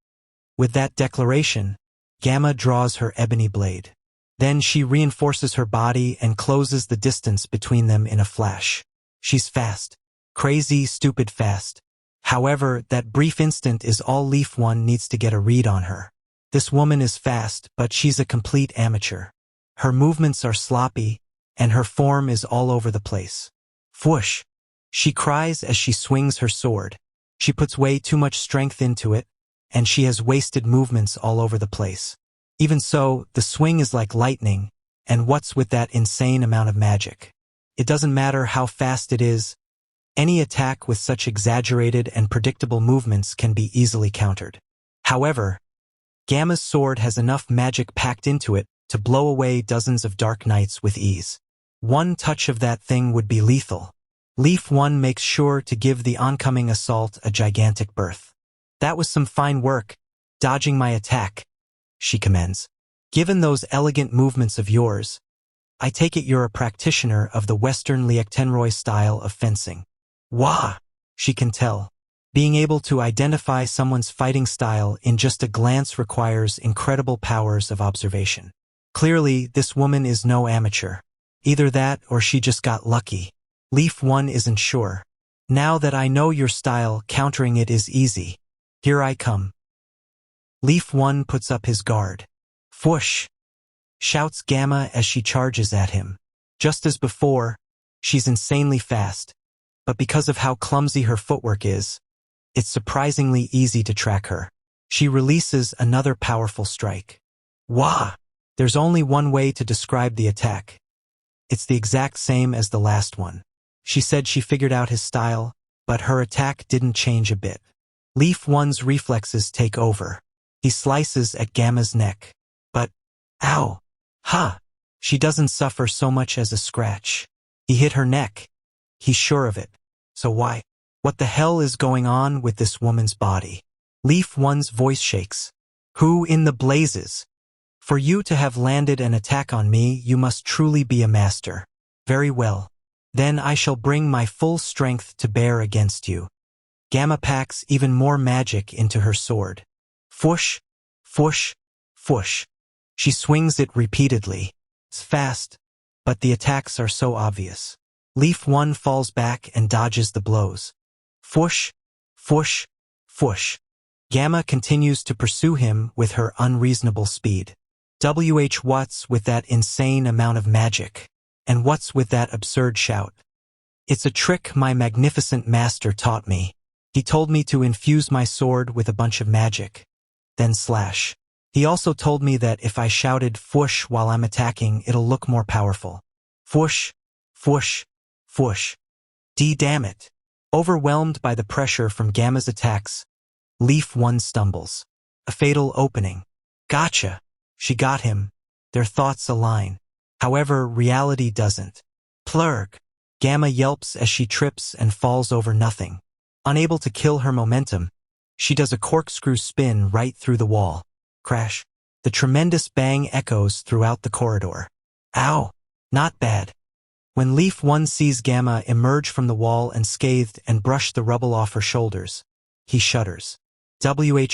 With that declaration, Gamma draws her ebony blade. Then she reinforces her body and closes the distance between them in a flash. She's fast. Crazy, stupid fast. However, that brief instant is all Leaf 1 needs to get a read on her. This woman is fast, but she's a complete amateur. Her movements are sloppy, and her form is all over the place. Whoosh! She cries as she swings her sword. She puts way too much strength into it, and she has wasted movements all over the place. Even so, the swing is like lightning, and what's with that insane amount of magic? It doesn't matter how fast it is. Any attack with such exaggerated and predictable movements can be easily countered. However, Gamma's sword has enough magic packed into it to blow away dozens of dark knights with ease. One touch of that thing would be lethal. Leaf 1 makes sure to give the oncoming assault a gigantic birth. That was some fine work, dodging my attack, she commends. Given those elegant movements of yours, I take it you're a practitioner of the Western Liechtenroy style of fencing. Wah! She can tell. Being able to identify someone's fighting style in just a glance requires incredible powers of observation. Clearly, this woman is no amateur. Either that or she just got lucky. Leaf 1 isn't sure. Now that I know your style, countering it is easy. Here I come. Leaf 1 puts up his guard. Whoosh! Shouts Gamma as she charges at him. Just as before, she's insanely fast, but because of how clumsy her footwork is, it's surprisingly easy to track her. She releases another powerful strike. Wah! There's only one way to describe the attack. It's the exact same as the last one. She said she figured out his style, but her attack didn't change a bit. Leaf 1's reflexes take over. He slices at Gamma's neck. But, ow! Ha! She doesn't suffer so much as a scratch. He hit her neck. He's sure of it. So why? What the hell is going on with this woman's body? Leaf 1's voice shakes. Who in the blazes? For you to have landed an attack on me, you must truly be a master. Very well. Then I shall bring my full strength to bear against you. Gamma packs even more magic into her sword. Fwoosh, fwoosh, fwoosh. She swings it repeatedly. It's fast, but the attacks are so obvious. Leaf 1 falls back and dodges the blows. Fwoosh, fwoosh, fwoosh. Gamma continues to pursue him with her unreasonable speed. What's with that insane amount of magic? And what's with that absurd shout? It's a trick my magnificent master taught me. He told me to infuse my sword with a bunch of magic. Then slash. He also told me that if I shouted fwoosh while I'm attacking, it'll look more powerful. Fwoosh, fwoosh, fwoosh. Damn it. Overwhelmed by the pressure from Gamma's attacks, Leaf 1 stumbles. A fatal opening. Gotcha. She got him. Their thoughts align. However, reality doesn't. Plurg. Gamma yelps as she trips and falls over nothing. Unable to kill her momentum, she does a corkscrew spin right through the wall. Crash. The tremendous bang echoes throughout the corridor. Ow! Not bad. When Leaf 1 sees Gamma emerge from the wall unscathed and brush the rubble off her shoulders, he shudders.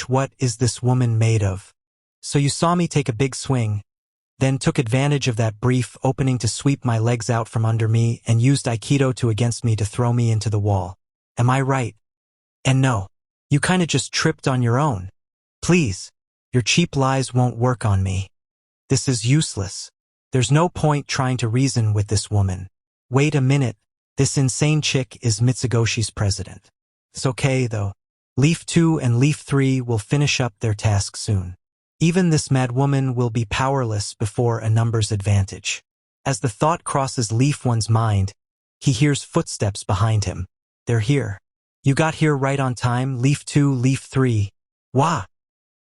What is this woman made of? So you saw me take a big swing, then took advantage of that brief opening to sweep my legs out from under me and used Aikido to against me to throw me into the wall. Am I right? And no, you kinda just tripped on your own. Please, your cheap lies won't work on me. This is useless. There's no point trying to reason with this woman. Wait a minute, this insane chick is Mitsugoshi's president. It's okay though. Leaf 2 and Leaf 3 will finish up their task soon. Even this mad woman will be powerless before a numbers advantage. As the thought crosses Leaf 1's mind, he hears footsteps behind him. They're here. You got here right on time, Leaf 2, Leaf 3. Wah!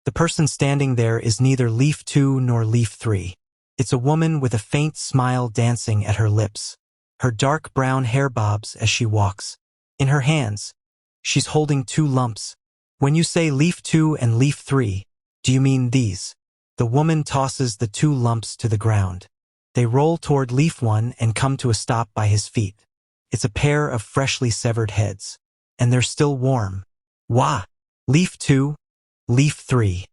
The person standing there is neither Leaf 2 nor Leaf 3. It's a woman with a faint smile dancing at her lips. Her dark brown hair bobs as she walks. In her hands, she's holding 2 lumps. When you say Leaf 2 and Leaf 3, do you mean these? The woman tosses the 2 lumps to the ground. They roll toward Leaf 1 and come to a stop by his feet. It's a pair of freshly severed heads. And they're still warm. Wah! Leaf 2, Leaf 3.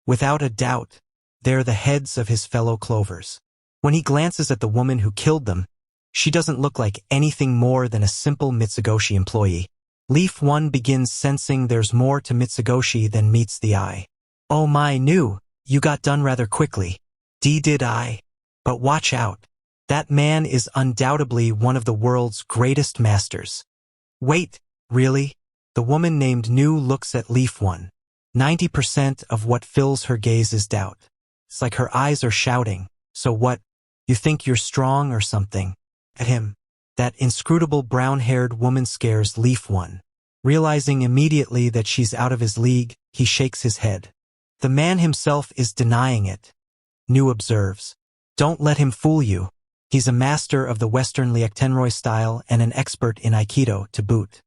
Without a doubt, they're the heads of his fellow clovers. When he glances at the woman who killed them, she doesn't look like anything more than a simple Mitsugoshi employee. Leaf 1 begins sensing there's more to Mitsugoshi than meets the eye. Oh my, you got done rather quickly. Did I? But watch out. That man is undoubtedly one of the world's greatest masters. Wait, really? The woman named Nu looks at Leaf One. 90% of what fills her gaze is doubt. It's like her eyes are shouting, "So what? You think you're strong or something?" At him. That inscrutable brown-haired woman scares Leaf One. Realizing immediately that she's out of his league, he shakes his head. The man himself is denying it. Nu observes. Don't let him fool you. He's a master of the Western Liechtenroi style and an expert in Aikido to boot.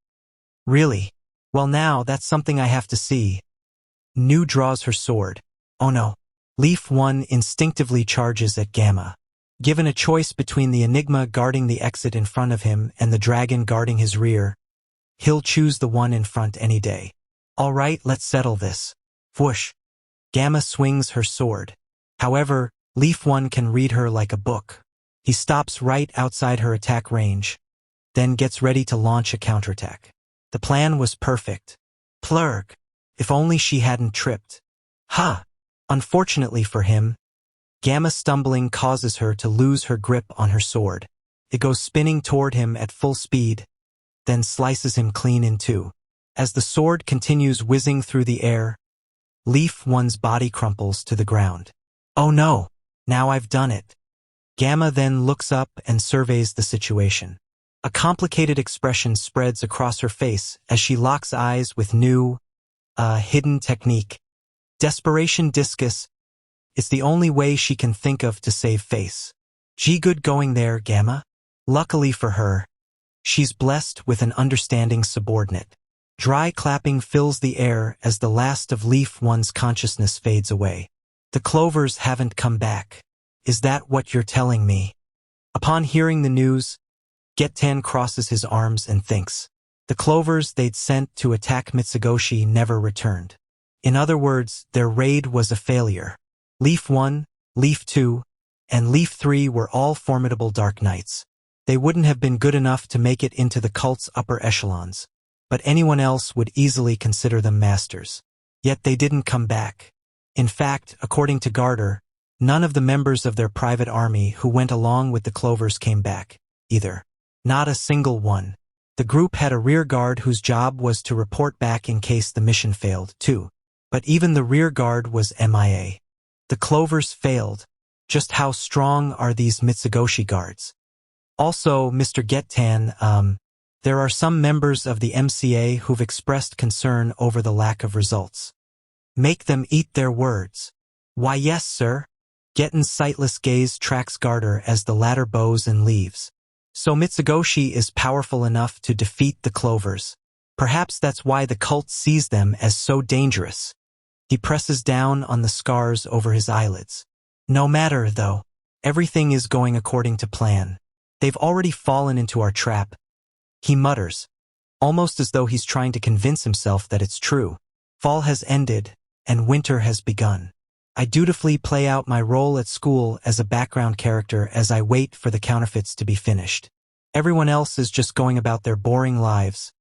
Really? Well now, that's something I have to see. Nu draws her sword. Oh no. Leaf One instinctively charges at Gamma. Given a choice between the enigma guarding the exit in front of him and the dragon guarding his rear, he'll choose the one in front any day. All right, let's settle this. Whoosh. Gamma swings her sword. However, Leaf One can read her like a book. He stops right outside her attack range, then gets ready to launch a counterattack. The plan was perfect. Plurg. If only she hadn't tripped. Ha! Unfortunately for him, Gamma stumbling causes her to lose her grip on her sword. It goes spinning toward him at full speed, then slices him clean in two. As the sword continues whizzing through the air, Leaf One's body crumples to the ground. Oh no! Now I've done it. Gamma then looks up and surveys the situation. A complicated expression spreads across her face as she locks eyes with Nu, hidden technique. Desperation discus. It's the only way she can think of to save face. Gee, good going there, Gamma. Luckily for her, she's blessed with an understanding subordinate. Dry clapping fills the air as the last of Leaf One's consciousness fades away. The clovers haven't come back. Is that what you're telling me? Upon hearing the news, Gettan crosses his arms and thinks. The clovers they'd sent to attack Mitsugoshi never returned. In other words, their raid was a failure. Leaf 1, Leaf 2, and Leaf 3 were all formidable Dark Knights. They wouldn't have been good enough to make it into the cult's upper echelons, but anyone else would easily consider them masters. Yet they didn't come back. In fact, according to Garter, none of the members of their private army who went along with the clovers came back, either. Not a single one. The group had a rear guard whose job was to report back in case the mission failed, too. But even the rear guard was MIA. The clovers failed. Just how strong are these Mitsugoshi guards? Also, Mr. Gettan, there are some members of the MCA who've expressed concern over the lack of results. Make them eat their words. Why yes, sir. Gettan's sightless gaze tracks Garter as the latter bows and leaves. So Mitsugoshi is powerful enough to defeat the clovers. Perhaps that's why the cult sees them as so dangerous. He presses down on the scars over his eyelids. No matter, though. Everything is going according to plan. They've already fallen into our trap. He mutters, almost as though he's trying to convince himself that it's true. Fall has ended, and winter has begun. I dutifully play out my role at school as a background character as I wait for the counterfeits to be finished. Everyone else is just going about their boring lives,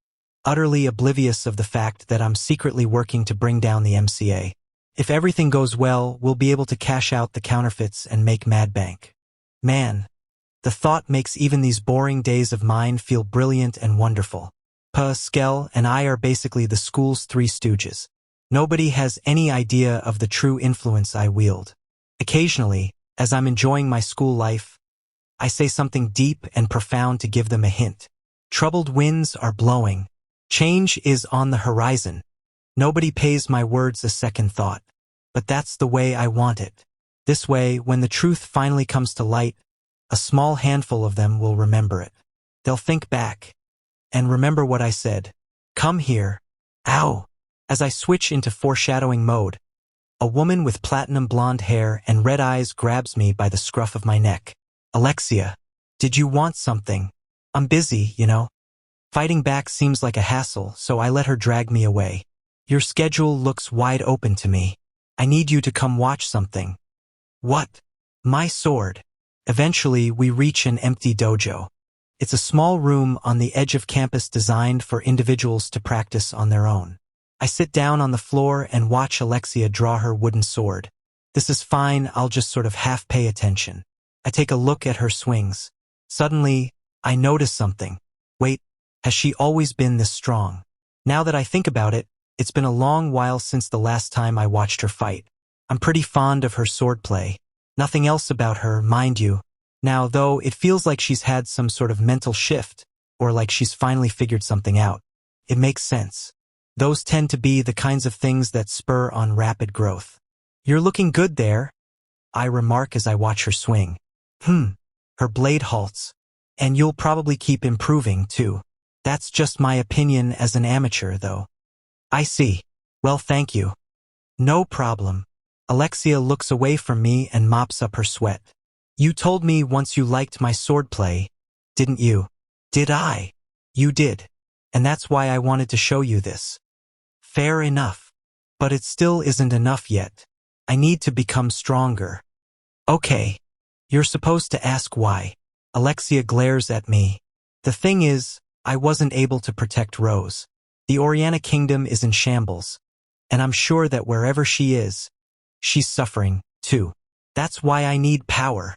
utterly oblivious of the fact that I'm secretly working to bring down the MCA. If everything goes well, we'll be able to cash out the counterfeits and make mad bank. Man, the thought makes even these boring days of mine feel brilliant and wonderful. Skell and I are basically the school's three stooges. Nobody has any idea of the true influence I wield. Occasionally, as I'm enjoying my school life, I say something deep and profound to give them a hint. Troubled winds are blowing. Change is on the horizon. Nobody pays my words a second thought. But that's the way I want it. This way, when the truth finally comes to light, a small handful of them will remember it. They'll think back and remember what I said. Come here. Ow! As I switch into foreshadowing mode, a woman with platinum blonde hair and red eyes grabs me by the scruff of my neck. Alexia, did you want something? I'm busy, you know. Fighting back seems like a hassle, so I let her drag me away. Your schedule looks wide open to me. I need you to come watch something. What? My sword. Eventually, we reach an empty dojo. It's a small room on the edge of campus designed for individuals to practice on their own. I sit down on the floor and watch Alexia draw her wooden sword. This is fine, I'll just sort of half pay attention. I take a look at her swings. Suddenly, I notice something. Wait, has she always been this strong? Now that I think about it, it's been a long while since the last time I watched her fight. I'm pretty fond of her swordplay. Nothing else about her, mind you. Now, though, it feels like she's had some sort of mental shift, or like she's finally figured something out. It makes sense. Those tend to be the kinds of things that spur on rapid growth. You're looking good there, I remark as I watch her swing. Her blade halts. And you'll probably keep improving, too. That's just my opinion as an amateur, though. I see. Well, thank you. No problem. Alexia looks away from me and mops up her sweat. You told me once you liked my swordplay, didn't you? Did I? You did. And that's why I wanted to show you this. Fair enough. But it still isn't enough yet. I need to become stronger. Okay. You're supposed to ask why. Alexia glares at me. The thing is, I wasn't able to protect Rose. The Oriana Kingdom is in shambles. And I'm sure that wherever she is, she's suffering, too. That's why I need power.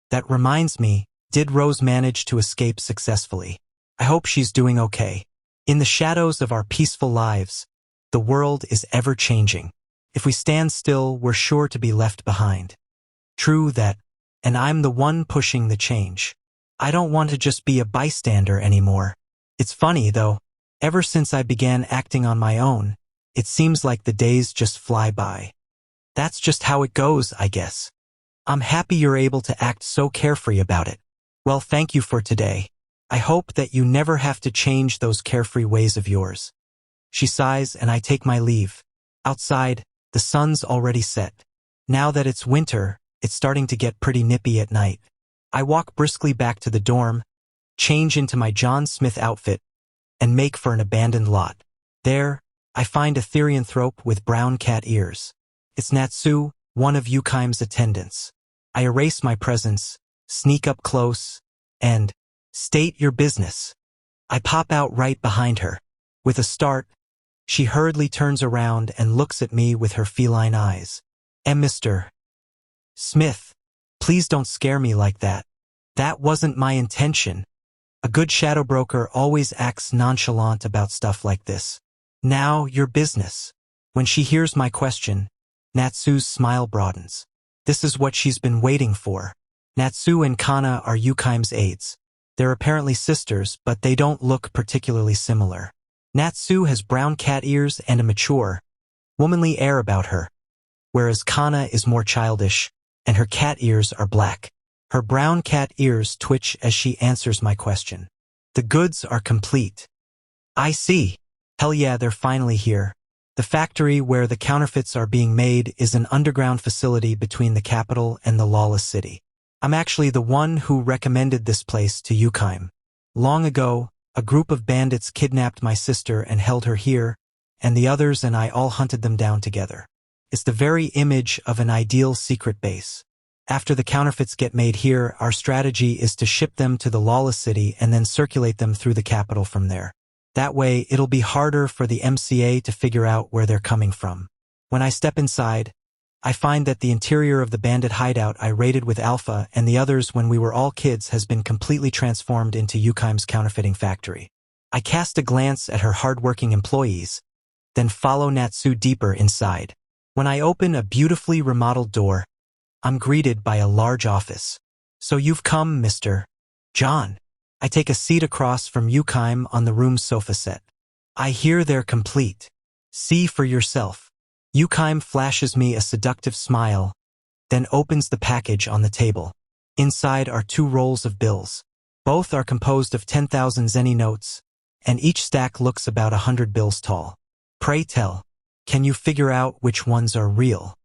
That reminds me, did Rose manage to escape successfully? I hope she's doing okay. In the shadows of our peaceful lives, the world is ever changing. If we stand still, we're sure to be left behind. True that, and I'm the one pushing the change. I don't want to just be a bystander anymore. It's funny, though. Ever since I began acting on my own, it seems like the days just fly by. That's just how it goes, I guess. I'm happy you're able to act so carefree about it. Well, thank you for today. I hope that you never have to change those carefree ways of yours. She sighs and I take my leave. Outside, the sun's already set. Now that it's winter, it's starting to get pretty nippy at night. I walk briskly back to the dorm, change into my John Smith outfit, and make for an abandoned lot. There, I find a therianthrope with brown cat ears. It's Natsu, one of Yukaim's attendants. I erase my presence, sneak up close, and state your business. I pop out right behind her. With a start, she hurriedly turns around and looks at me with her feline eyes. Mr. Smith, please don't scare me like that. That wasn't my intention. A good shadow broker always acts nonchalant about stuff like this. Now, your business. When she hears my question, Natsu's smile broadens. This is what she's been waiting for. Natsu and Kana are Yukaim's aides. They're apparently sisters, but they don't look particularly similar. Natsu has brown cat ears and a mature, womanly air about her, whereas Kana is more childish, and her cat ears are black. Her brown cat ears twitch as she answers my question. The goods are complete. I see. Hell yeah, they're finally here. The factory where the counterfeits are being made is an underground facility between the capital and the lawless city. I'm actually the one who recommended this place to Yukaim. Long ago, a group of bandits kidnapped my sister and held her here, and the others and I all hunted them down together. It's the very image of an ideal secret base. After the counterfeits get made here, our strategy is to ship them to the lawless city and then circulate them through the capital from there. That way, it'll be harder for the MCA to figure out where they're coming from. When I step inside, I find that the interior of the bandit hideout I raided with Alpha and the others when we were all kids has been completely transformed into Yukaim's counterfeiting factory. I cast a glance at her hard-working employees, then follow Natsu deeper inside. When I open a beautifully remodeled door, I'm greeted by a large office. So you've come, Mr. John. I take a seat across from Yukaim on the room's sofa set. I hear they're complete. See for yourself. Yukaim flashes me a seductive smile, then opens the package on the table. Inside are 2 rolls of bills. Both are composed of 10,000 zeni notes, and each stack looks about 100 bills tall. Pray tell, can you figure out which ones are real?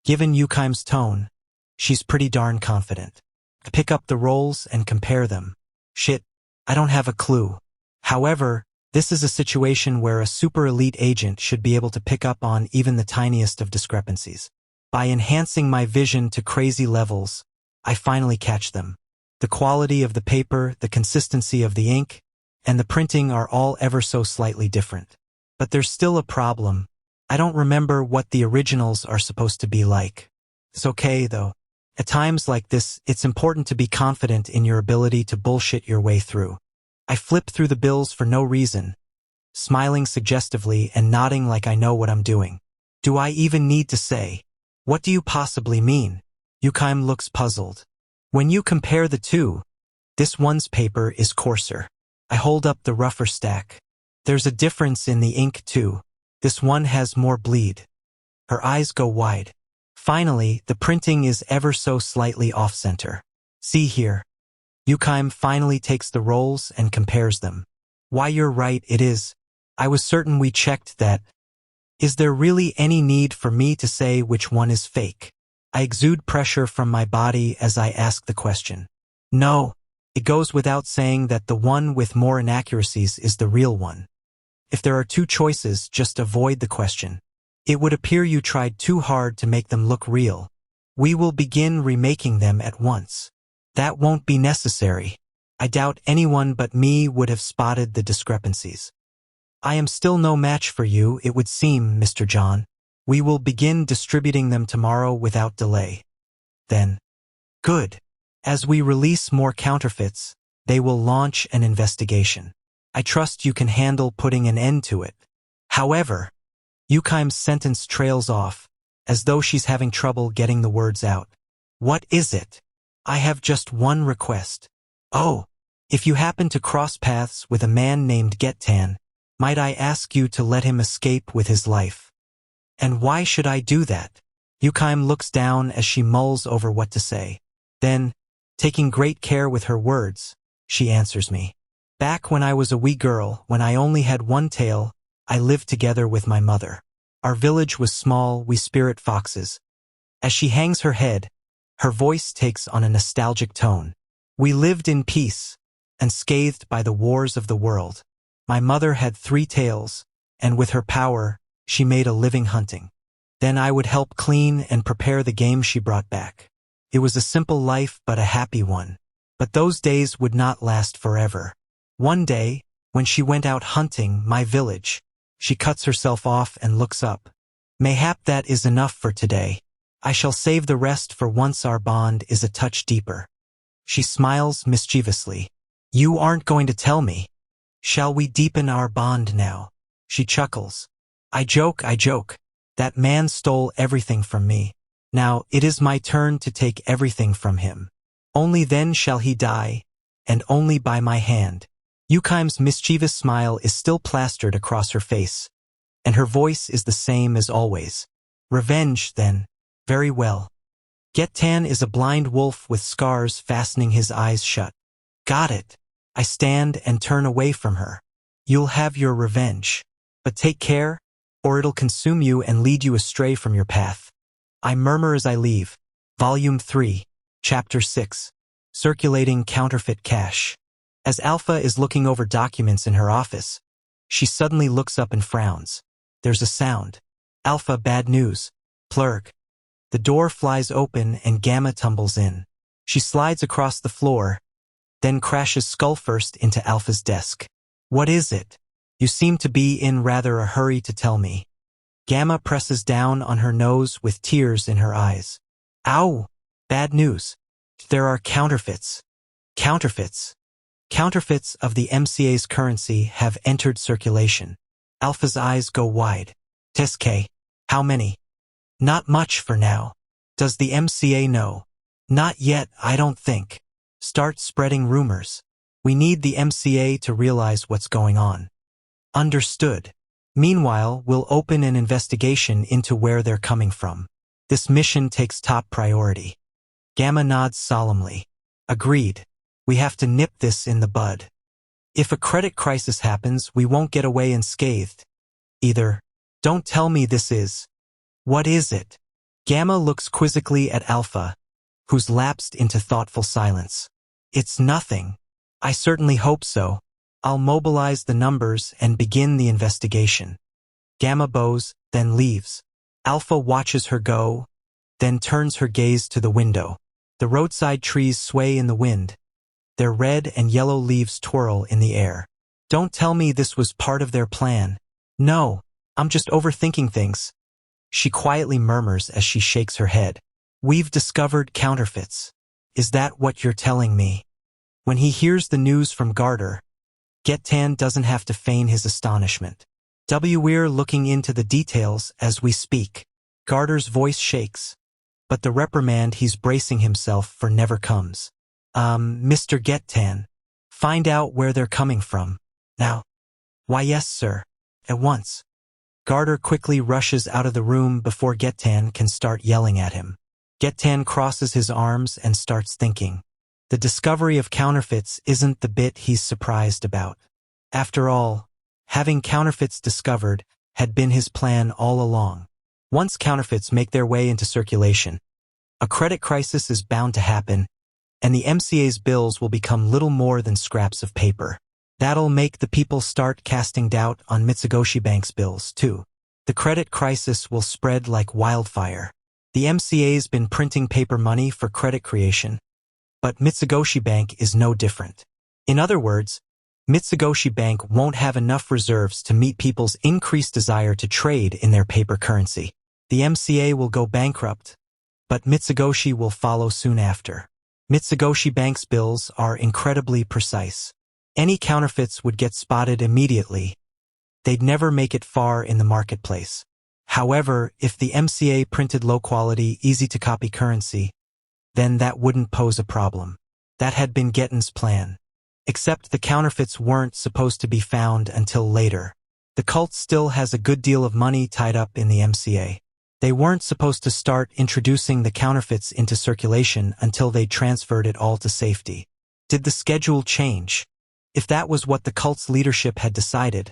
Given Yukaim's tone, she's pretty darn confident. I pick up the rolls and compare them. Shit, I don't have a clue. However, this is a situation where a super elite agent should be able to pick up on even the tiniest of discrepancies. By enhancing my vision to crazy levels, I finally catch them. The quality of the paper, the consistency of the ink, and the printing are all ever so slightly different. But there's still a problem. I don't remember what the originals are supposed to be like. It's okay, though. At times like this, it's important to be confident in your ability to bullshit your way through. I flip through the bills for no reason, smiling suggestively and nodding like I know what I'm doing. Do I even need to say, "What do you possibly mean?" Yukaim looks puzzled. When you compare the two, this one's paper is coarser. I hold up the rougher stack. There's a difference in the ink too. This one has more bleed. Her eyes go wide. Finally, the printing is ever so slightly off-center. See here. Yukaim finally takes the rolls and compares them. Why, you're right, it is. I was certain we checked that. Is there really any need for me to say which one is fake? I exude pressure from my body as I ask the question. No, it goes without saying that the one with more inaccuracies is the real one. If there are two choices, just avoid the question. It would appear you tried too hard to make them look real. We will begin remaking them at once. That won't be necessary. I doubt anyone but me would have spotted the discrepancies. I am still no match for you, it would seem, Mr. John. We will begin distributing them tomorrow without delay. Then, good. As we release more counterfeits, they will launch an investigation. I trust you can handle putting an end to it. However, Yukaim's sentence trails off, as though she's having trouble getting the words out. What is it? I have just one request. Oh, if you happen to cross paths with a man named Gettan, might I ask you to let him escape with his life? And why should I do that? Yukaim looks down as she mulls over what to say. Then, taking great care with her words, she answers me. Back when I was a wee girl, when I only had one tail, I lived together with my mother. Our village was small, we spirit foxes. As she hangs her head, her voice takes on a nostalgic tone. We lived in peace, unscathed by the wars of the world. My mother had 3 tails, and with her power, she made a living hunting. Then I would help clean and prepare the game she brought back. It was a simple life but a happy one. But those days would not last forever. One day, when she went out hunting my village, she cuts herself off and looks up. Mayhap that is enough for today. I shall save the rest for once our bond is a touch deeper. She smiles mischievously. You aren't going to tell me. Shall we deepen our bond now? She chuckles. I joke. That man stole everything from me. Now it is my turn to take everything from him. Only then shall he die, and only by my hand. Yukaim's mischievous smile is still plastered across her face, and her voice is the same as always. Revenge, then. Very well. Gettan is a blind wolf with scars fastening his eyes shut. Got it. I stand and turn away from her. You'll have your revenge. But take care, or it'll consume you and lead you astray from your path. I murmur as I leave. Volume 3, Chapter 6. Circulating Counterfeit Cash. As Alpha is looking over documents in her office, she suddenly looks up and frowns. There's a sound. Alpha, bad news. Plurg. The door flies open and Gamma tumbles in. She slides across the floor, then crashes skull-first into Alpha's desk. What is it? You seem to be in rather a hurry to tell me. Gamma presses down on her nose with tears in her eyes. Ow! Bad news. There are counterfeits. Counterfeits. Counterfeits of the MCA's currency have entered circulation. Alpha's eyes go wide. Teske. How many? Not much for now. Does the MCA know? Not yet, I don't think. Start spreading rumors. We need the MCA to realize what's going on. Understood. Meanwhile, we'll open an investigation into where they're coming from. This mission takes top priority. Gamma nods solemnly. Agreed. We have to nip this in the bud. If a credit crisis happens, we won't get away unscathed. Either. Don't tell me this is. What is it? Gamma looks quizzically at Alpha, who's lapsed into thoughtful silence. It's nothing. I certainly hope so. I'll mobilize the numbers and begin the investigation. Gamma bows, then leaves. Alpha watches her go, then turns her gaze to the window. The roadside trees sway in the wind. Their red and yellow leaves twirl in the air. Don't tell me this was part of their plan. No, I'm just overthinking things. She quietly murmurs as she shakes her head. We've discovered counterfeits. Is that what you're telling me? When he hears the news from Garter, Getan doesn't have to feign his astonishment. We're looking into the details as we speak. Garter's voice shakes, but the reprimand he's bracing himself for never comes. Mr. Getan, find out where they're coming from. Now. Why yes, sir. At once. Garter quickly rushes out of the room before Getan can start yelling at him. Getan crosses his arms and starts thinking. The discovery of counterfeits isn't the bit he's surprised about. After all, having counterfeits discovered had been his plan all along. Once counterfeits make their way into circulation, a credit crisis is bound to happen, and the MCA's bills will become little more than scraps of paper. That'll make the people start casting doubt on Mitsugoshi Bank's bills, too. The credit crisis will spread like wildfire. The MCA's been printing paper money for credit creation, but Mitsugoshi Bank is no different. In other words, Mitsugoshi Bank won't have enough reserves to meet people's increased desire to trade in their paper currency. The MCA will go bankrupt, but Mitsugoshi will follow soon after. Mitsugoshi Bank's bills are incredibly precise. Any counterfeits would get spotted immediately. They'd never make it far in the marketplace. However, if the MCA printed low-quality, easy-to-copy currency, then that wouldn't pose a problem. That had been Getan's plan. Except the counterfeits weren't supposed to be found until later. The cult still has a good deal of money tied up in the MCA. They weren't supposed to start introducing the counterfeits into circulation until they transferred it all to safety. Did the schedule change? If that was what the cult's leadership had decided,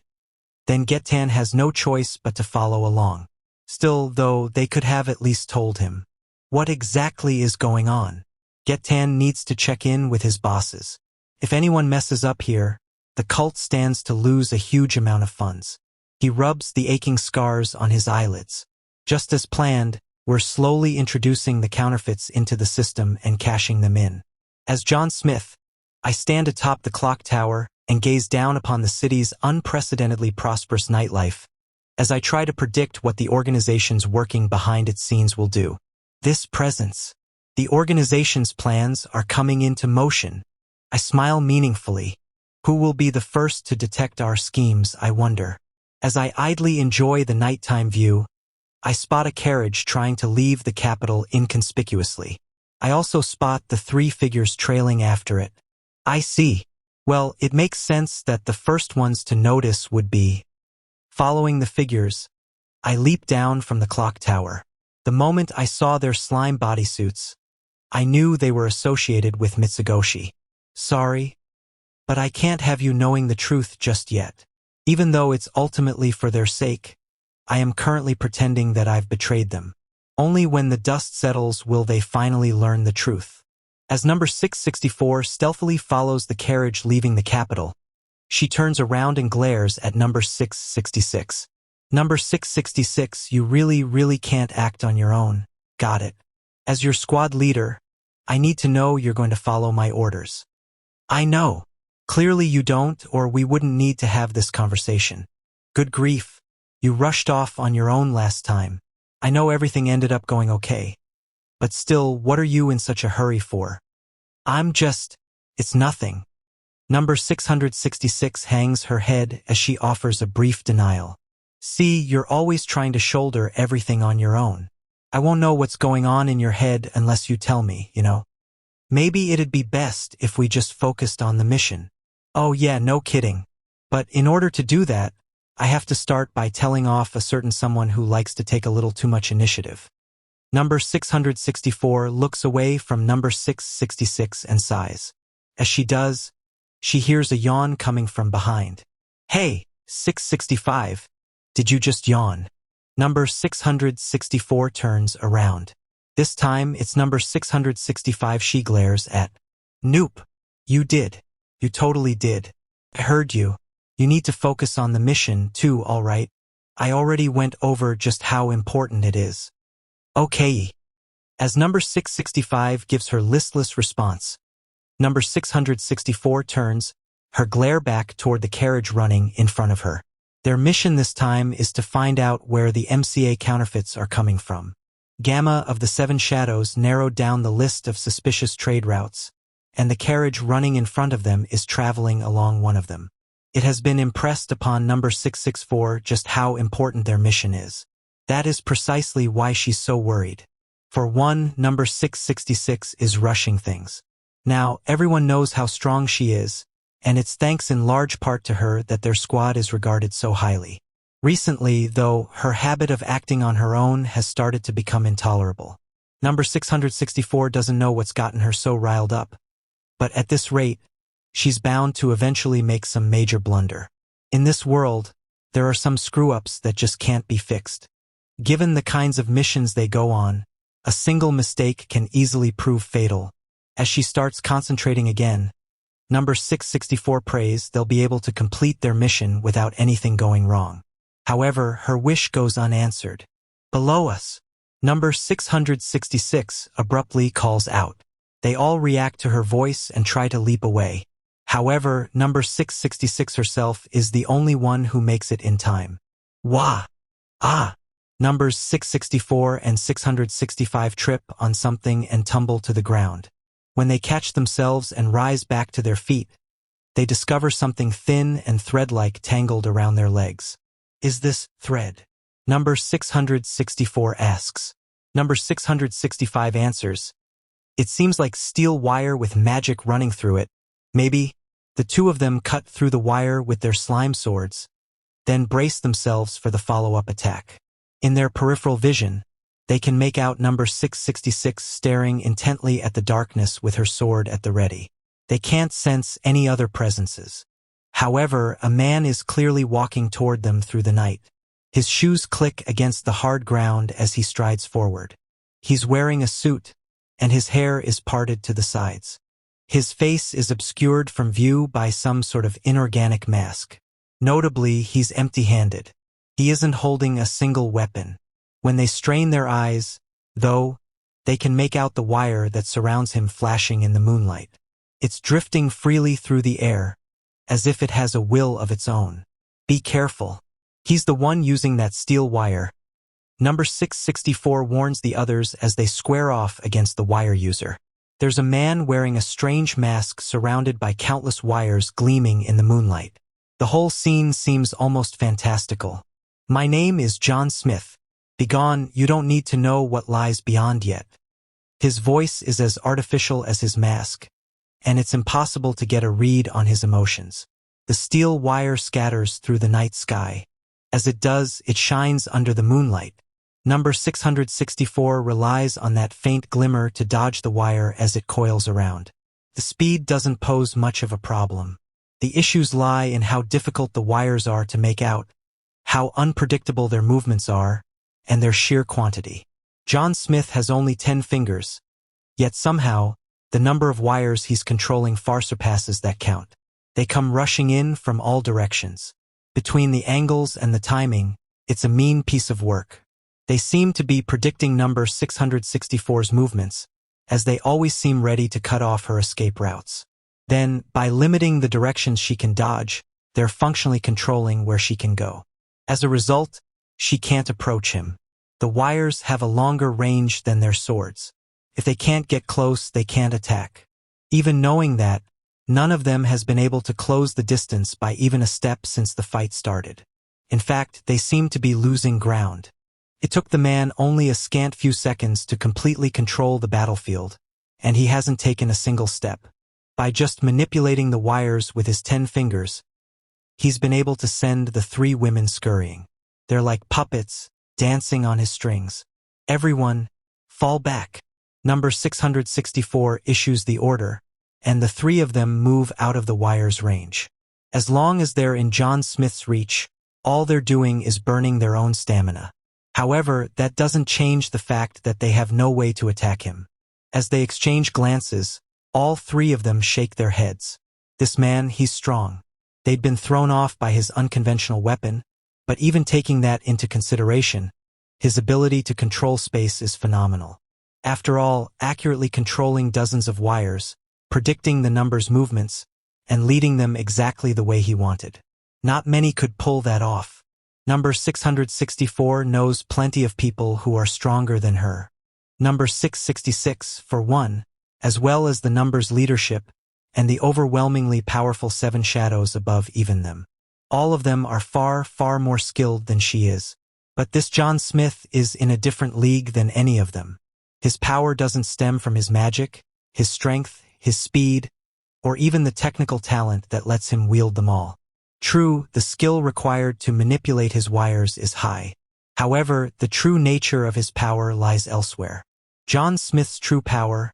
then Getan has no choice but to follow along. Still, though, they could have at least told him. What exactly is going on? Getan needs to check in with his bosses. If anyone messes up here, the cult stands to lose a huge amount of funds. He rubs the aching scars on his eyelids. Just as planned, we're slowly introducing the counterfeits into the system and cashing them in. As John Smith, I stand atop the clock tower and gaze down upon the city's unprecedentedly prosperous nightlife, as I try to predict what the organizations working behind its scenes will do. This presence. The organization's plans are coming into motion. I smile meaningfully. Who will be the first to detect our schemes, I wonder. As I idly enjoy the nighttime view, I spot a carriage trying to leave the capital inconspicuously. I also spot the three figures trailing after it. I see. Well, it makes sense that the first ones to notice would be. Following the figures, I leap down from the clock tower. The moment I saw their slime bodysuits, I knew they were associated with Mitsugoshi. Sorry, but I can't have you knowing the truth just yet. Even though it's ultimately for their sake, I am currently pretending that I've betrayed them. Only when the dust settles will they finally learn the truth. As number 664 stealthily follows the carriage leaving the capital, she turns around and glares at number 666. Number 666, you really can't act on your own. Got it. As your squad leader, I need to know you're going to follow my orders. I know. Clearly you don't, or we wouldn't need to have this conversation. Good grief. You rushed off on your own last time. I know everything ended up going okay. But still, what are you in such a hurry for? It's nothing. Number 666 hangs her head as she offers a brief denial. See, you're always trying to shoulder everything on your own. I won't know what's going on in your head unless you tell me, you know. Maybe it'd be best if we just focused on the mission. Oh yeah, no kidding. But in order to do that, I have to start by telling off a certain someone who likes to take a little too much initiative. Number 664 looks away from number 666 and sighs. As she does, she hears a yawn coming from behind. Hey, 665, did you just yawn? Number 664 turns around. This time, it's number 665 she glares at. Nope. You did. You totally did. I heard you. You need to focus on the mission, too, all right? I already went over just how important it is. Okay. As number 665 gives her listless response, number 664 turns, her glare back toward the carriage running in front of her. Their mission this time is to find out where the MCA counterfeits are coming from. Gamma of the Seven Shadows narrowed down the list of suspicious trade routes, and the carriage running in front of them is traveling along one of them. It has been impressed upon number 664 just how important their mission is. That is precisely why she's so worried. For one, number 666 is rushing things. Now, everyone knows how strong she is, and it's thanks in large part to her that their squad is regarded so highly. Recently, though, her habit of acting on her own has started to become intolerable. Number 664 doesn't know what's gotten her so riled up. But at this rate, she's bound to eventually make some major blunder. In this world, there are some screw-ups that just can't be fixed. Given the kinds of missions they go on, a single mistake can easily prove fatal. As she starts concentrating again, number 664 prays they'll be able to complete their mission without anything going wrong. However, her wish goes unanswered. Below us, number 666 abruptly calls out. They all react to her voice and try to leap away. However, number 666 herself is the only one who makes it in time. Wah! Ah! Numbers 664 and 665 trip on something and tumble to the ground. When they catch themselves and rise back to their feet, they discover something thin and thread-like tangled around their legs. Is this thread? Number 664 asks. Number 665 answers. It seems like steel wire with magic running through it. Maybe. The two of them cut through the wire with their slime swords, then brace themselves for the follow-up attack. In their peripheral vision, they can make out number 666 staring intently at the darkness with her sword at the ready. They can't sense any other presences. However, a man is clearly walking toward them through the night. His shoes click against the hard ground as he strides forward. He's wearing a suit, and his hair is parted to the sides. His face is obscured from view by some sort of inorganic mask. Notably, he's empty-handed. He isn't holding a single weapon. When they strain their eyes, though, they can make out the wire that surrounds him flashing in the moonlight. It's drifting freely through the air, as if it has a will of its own. Be careful. He's the one using that steel wire. Number 664 warns the others as they square off against the wire user. There's a man wearing a strange mask surrounded by countless wires gleaming in the moonlight. The whole scene seems almost fantastical. My name is John Smith. Begone, you don't need to know what lies beyond yet. His voice is as artificial as his mask, and it's impossible to get a read on his emotions. The steel wire scatters through the night sky. As it does, it shines under the moonlight. Number 664 relies on that faint glimmer to dodge the wire as it coils around. The speed doesn't pose much of a problem. The issues lie in how difficult the wires are to make out, how unpredictable their movements are, and their sheer quantity. John Smith has only 10 fingers, yet somehow, the number of wires he's controlling far surpasses that count. They come rushing in from all directions. Between the angles and the timing, it's a mean piece of work. They seem to be predicting number 664's movements, as they always seem ready to cut off her escape routes. Then, by limiting the directions she can dodge, they're functionally controlling where she can go. As a result, she can't approach him. The wires have a longer range than their swords. If they can't get close, they can't attack. Even knowing that, none of them has been able to close the distance by even a step since the fight started. In fact, they seem to be losing ground. It took the man only a scant few seconds to completely control the battlefield, and he hasn't taken a single step. By just manipulating the wires with his 10 fingers, he's been able to send the 3 women scurrying. They're like puppets, dancing on his strings. Everyone, fall back. Number 664 issues the order, and the 3 of them move out of the wire's range. As long as they're in John Smith's reach, all they're doing is burning their own stamina. However, that doesn't change the fact that they have no way to attack him. As they exchange glances, all 3 of them shake their heads. This man, he's strong. They'd been thrown off by his unconventional weapon, but even taking that into consideration, his ability to control space is phenomenal. After all, accurately controlling dozens of wires, predicting the numbers' movements, and leading them exactly the way he wanted. Not many could pull that off. Number 664 knows plenty of people who are stronger than her. Number 666, for one, as well as the number's leadership, and the overwhelmingly powerful 7 shadows above even them. All of them are far, far more skilled than she is. But this John Smith is in a different league than any of them. His power doesn't stem from his magic, his strength, his speed, or even the technical talent that lets him wield them all. True, the skill required to manipulate his wires is high. However, the true nature of his power lies elsewhere. John Smith's true power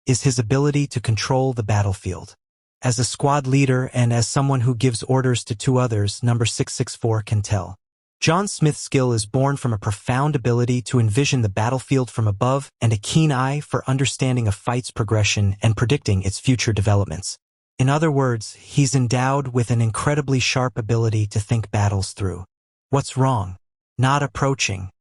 is his ability to control the battlefield. As a squad leader and as someone who gives orders to 2 others, number 664 can tell. John Smith's skill is born from a profound ability to envision the battlefield from above and a keen eye for understanding a fight's progression and predicting its future developments. In other words, he's endowed with an incredibly sharp ability to think battles through. What's wrong? Not approaching.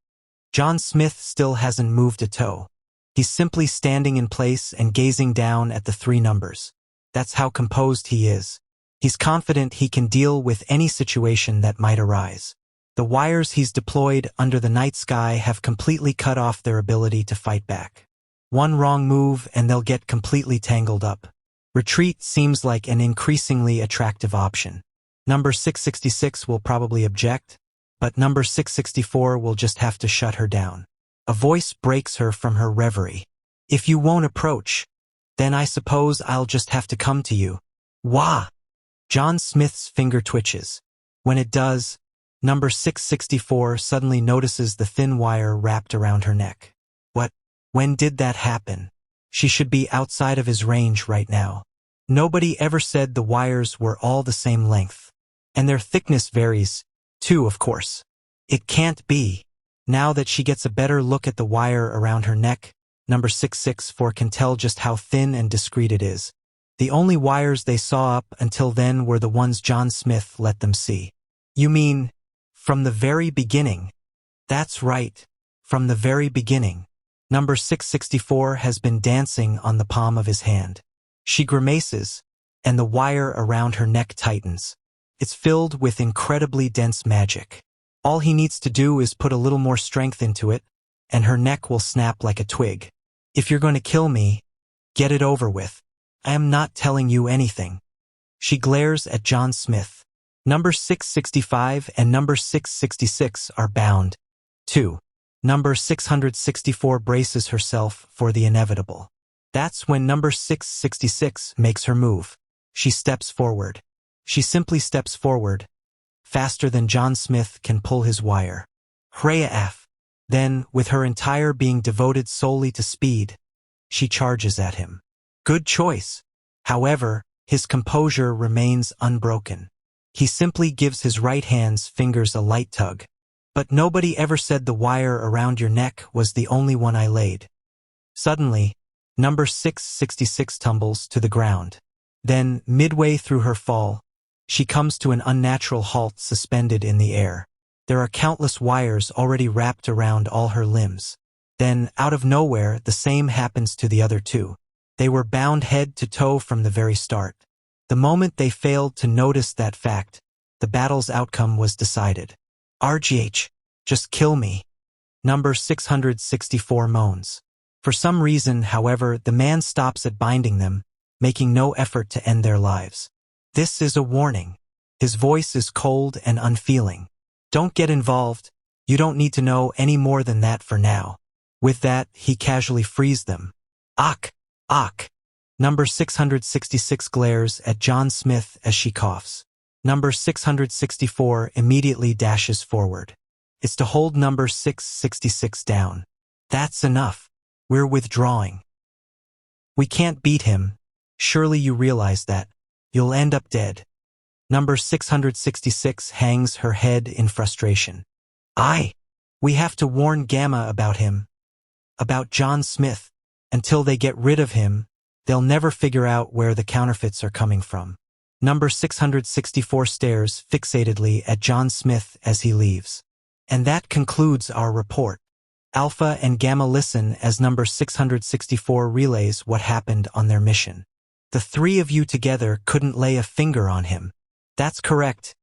John Smith still hasn't moved a toe. He's simply standing in place and gazing down at the 3 numbers. That's how composed he is. He's confident he can deal with any situation that might arise. The wires he's deployed under the night sky have completely cut off their ability to fight back. One wrong move and they'll get completely tangled up. Retreat seems like an increasingly attractive option. Number 666 will probably object, but number 664 will just have to shut her down. A voice breaks her from her reverie. If you won't approach, then I suppose I'll just have to come to you. Wah! John Smith's finger twitches. When it does, number 664 suddenly notices the thin wire wrapped around her neck. What? When did that happen? She should be outside of his range right now. Nobody ever said the wires were all the same length. And their thickness varies, too, of course. It can't be. Now that she gets a better look at the wire around her neck, number 664 can tell just how thin and discreet it is. The only wires they saw up until then were the ones John Smith let them see. You mean, from the very beginning? That's right, from the very beginning. Number 664 has been dancing on the palm of his hand. She grimaces, and the wire around her neck tightens. It's filled with incredibly dense magic. All he needs to do is put a little more strength into it, and her neck will snap like a twig. If you're going to kill me, get it over with. I am not telling you anything. She glares at John Smith. Number 665 and number 666 are bound. 2. Number 664 braces herself for the inevitable. That's when number 666 makes her move. She steps forward. She simply steps forward, faster than John Smith can pull his wire. Hreya F. Then, with her entire being devoted solely to speed, she charges at him. Good choice. However, his composure remains unbroken. He simply gives his right hand's fingers a light tug. But nobody ever said the wire around your neck was the only one I laid. Suddenly, number 666 tumbles to the ground. Then, midway through her fall, she comes to an unnatural halt suspended in the air. There are countless wires already wrapped around all her limbs. Then, out of nowhere, the same happens to the other 2. They were bound head to toe from the very start. The moment they failed to notice that fact, the battle's outcome was decided. RGH, just kill me. Number 664 moans. For some reason, however, the man stops at binding them, making no effort to end their lives. This is a warning. His voice is cold and unfeeling. Don't get involved. You don't need to know any more than that for now. With that, he casually frees them. Ak! Ak! Number 666 glares at John Smith as she coughs. Number 664 immediately dashes forward. It's to hold number 666 down. That's enough. We're withdrawing. We can't beat him. Surely you realize that. You'll end up dead. Number 666 hangs her head in frustration. We have to warn Gamma about him. About John Smith. Until they get rid of him, they'll never figure out where the counterfeits are coming from. Number 664 stares fixatedly at John Smith as he leaves. And that concludes our report. Alpha and Gamma listen as number 664 relays what happened on their mission. The 3 of you together couldn't lay a finger on him. That's correct.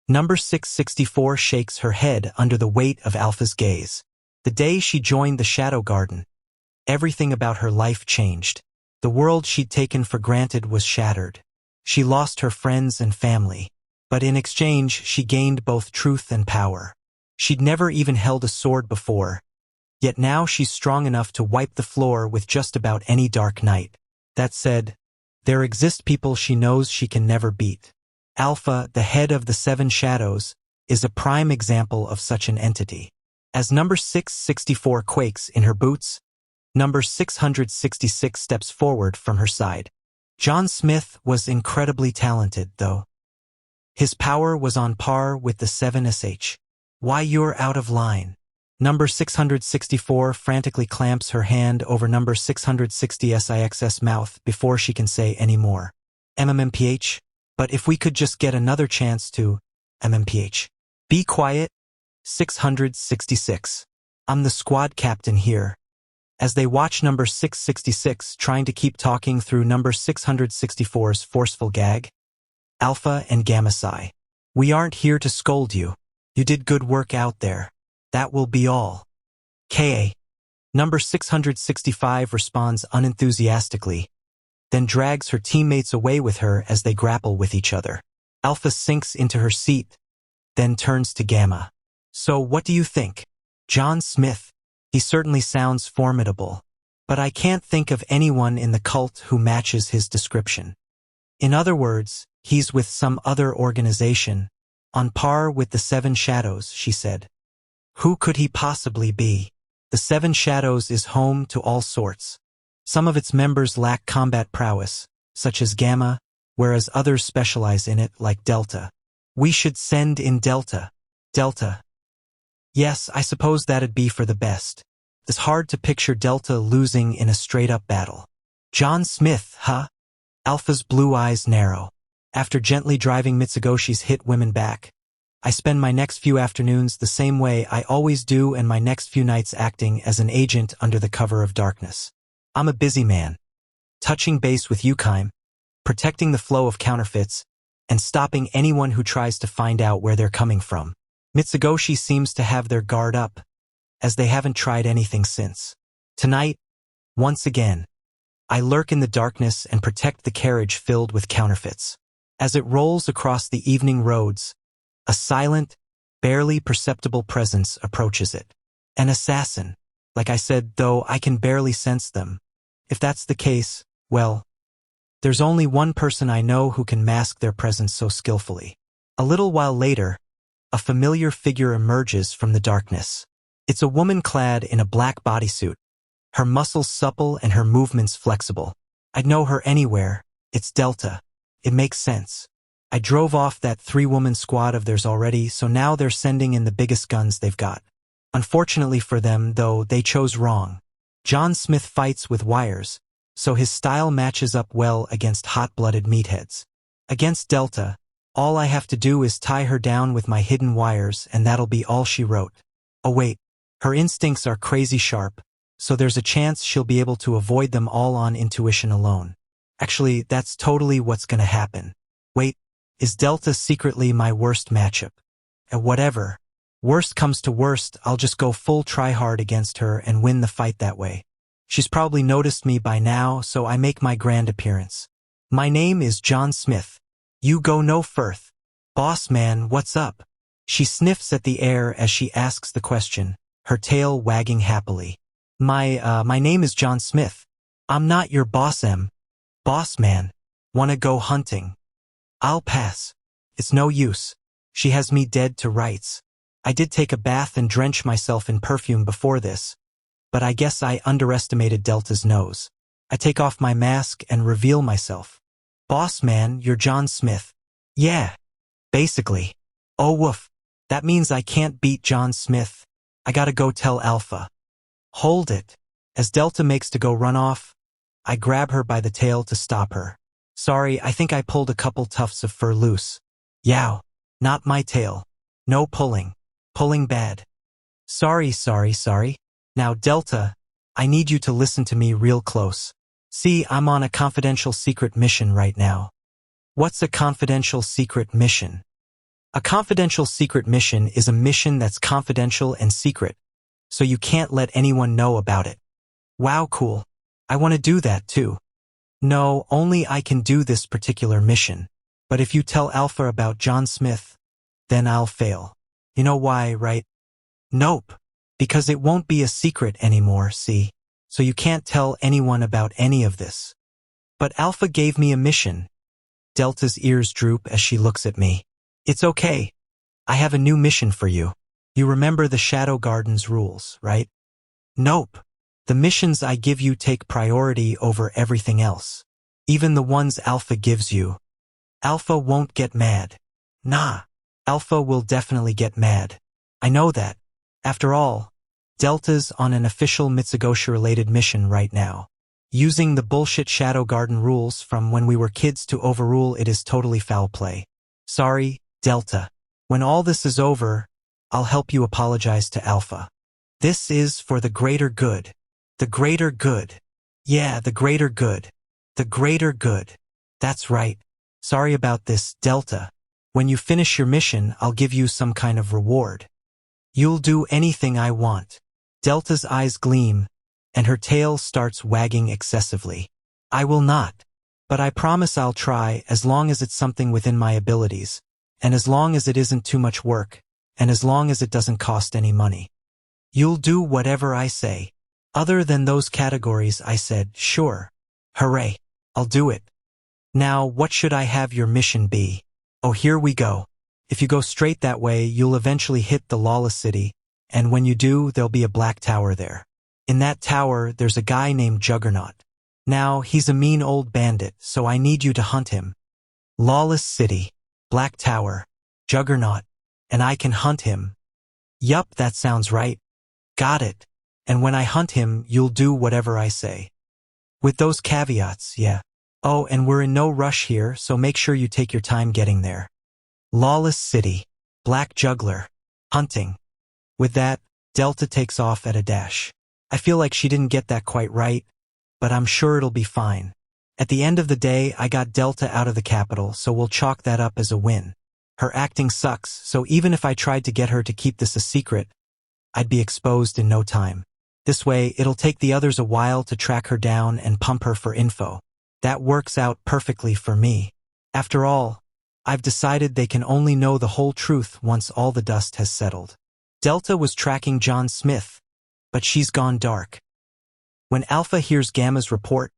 Number 664 shakes her head under the weight of Alpha's gaze. The day she joined the Shadow Garden, everything about her life changed. The world she'd taken for granted was shattered. She lost her friends and family, but in exchange she gained both truth and power. She'd never even held a sword before, yet now she's strong enough to wipe the floor with just about any dark night. That said, there exist people she knows she can never beat. Alpha, the head of the Seven Shadows, is a prime example of such an entity. As number 664 quakes in her boots, number 666 steps forward from her side. John Smith was incredibly talented, though. His power was on par with the 7sh. Why, you're out of line. Number 664 frantically clamps her hand over number 660's mouth before she can say any more. MMPH? But if we could just get another chance to… MMPH. Be quiet. 666. I'm the squad captain here. As they watch number 666 trying to keep talking through number 664's forceful gag. Alpha and Gamma sigh. We aren't here to scold you. You did good work out there. That will be all. K.A. Number 665 responds unenthusiastically, then drags her teammates away with her as they grapple with each other. Alpha sinks into her seat, then turns to Gamma. So what do you think? John Smith. He certainly sounds formidable, but I can't think of anyone in the cult who matches his description. In other words, he's with some other organization, on par with the Seven Shadows, she said. Who could he possibly be? The Seven Shadows is home to all sorts. Some of its members lack combat prowess, such as Gamma, whereas others specialize in it, like Delta. We should send in Delta. Delta. Yes, I suppose that'd be for the best. It's hard to picture Delta losing in a straight-up battle. John Smith, huh? Alpha's blue eyes narrow. After gently driving Mitsugoshi's hit women back, I spend my next few afternoons the same way I always do and my next few nights acting as an agent under the cover of darkness. I'm a busy man. Touching base with Yukaim, protecting the flow of counterfeits, and stopping anyone who tries to find out where they're coming from. Mitsugoshi seems to have their guard up, as they haven't tried anything since. Tonight, once again, I lurk in the darkness and protect the carriage filled with counterfeits. As it rolls across the evening roads, a silent, barely perceptible presence approaches it. An assassin. Like I said, though I can barely sense them. If that's the case, well, there's only one person I know who can mask their presence so skillfully. A little while later, a familiar figure emerges from the darkness. It's a woman clad in a black bodysuit, her muscles supple and her movements flexible. I'd know her anywhere. It's Delta. It makes sense. I drove off that 3-woman squad of theirs already, so now they're sending in the biggest guns they've got. Unfortunately for them, though, they chose wrong. John Smith fights with wires, so his style matches up well against hot-blooded meatheads. Against Delta, all I have to do is tie her down with my hidden wires and that'll be all she wrote. Oh wait, her instincts are crazy sharp, so there's a chance she'll be able to avoid them all on intuition alone. Actually, that's totally what's gonna happen. Wait, is Delta secretly my worst matchup? Whatever. Worst comes to worst, I'll just go full try-hard against her and win the fight that way. She's probably noticed me by now, so I make my grand appearance. My name is John Smith. You go no furth. Boss man, what's up? She sniffs at the air as she asks the question, her tail wagging happily. My name is John Smith. I'm not your boss, Boss man. Wanna go hunting? I'll pass. It's no use. She has me dead to rights. I did take a bath and drench myself in perfume before this, but I guess I underestimated Delta's nose. I take off my mask and reveal myself. Boss man, you're John Smith. Yeah. Basically. Oh woof. That means I can't beat John Smith. I gotta go tell Alpha. Hold it. As Delta makes to go run off, I grab her by the tail to stop her. Sorry, I think I pulled a couple tufts of fur loose. Yow. Not my tail. No pulling. Pulling bad. Sorry. Now Delta, I need you to listen to me real close. See, I'm on a confidential secret mission right now. What's a confidential secret mission? A confidential secret mission is a mission that's confidential and secret, so you can't let anyone know about it. Wow, cool. I want to do that too. No, only I can do this particular mission. But if you tell Alpha about John Smith, then I'll fail. You know why, right? Nope. Because it won't be a secret anymore, see? So you can't tell anyone about any of this. But Alpha gave me a mission. Delta's ears droop as she looks at me. It's okay. I have a new mission for you. You remember the Shadow Garden's rules, right? Nope. The missions I give you take priority over everything else. Even the ones Alpha gives you. Alpha won't get mad. Nah. Alpha will definitely get mad. I know that. After all, Delta's on an official Mitsugoshi-related mission right now. Using the bullshit Shadow Garden rules from when we were kids to overrule it is totally foul play. Sorry, Delta. When all this is over, I'll help you apologize to Alpha. This is for the greater good. The greater good. Yeah, the greater good. The greater good. That's right. Sorry about this, Delta. When you finish your mission, I'll give you some kind of reward. You'll do anything I want. Delta's eyes gleam, and her tail starts wagging excessively. I will not. But I promise I'll try as long as it's something within my abilities, and as long as it isn't too much work, and as long as it doesn't cost any money. You'll do whatever I say. Other than those categories, I said, sure. Hooray. I'll do it. Now, what should I have your mission be? Oh, here we go. If you go straight that way, you'll eventually hit the lawless city, and when you do, there'll be a black tower there. In that tower, there's a guy named Juggernaut. Now, he's a mean old bandit, so I need you to hunt him. Lawless city, black tower, Juggernaut, and I can hunt him. Yup, that sounds right. Got it. And when I hunt him, you'll do whatever I say. With those caveats, yeah. Oh, and we're in no rush here, so make sure you take your time getting there. Lawless city, black juggler, hunting. With that, Delta takes off at a dash. I feel like she didn't get that quite right, but I'm sure it'll be fine. At the end of the day, I got Delta out of the capital, so we'll chalk that up as a win. Her acting sucks, so even if I tried to get her to keep this a secret, I'd be exposed in no time. This way, it'll take the others a while to track her down and pump her for info. That works out perfectly for me. After all, I've decided they can only know the whole truth once all the dust has settled. Delta was tracking John Smith, but she's gone dark. When Alpha hears Gamma's report,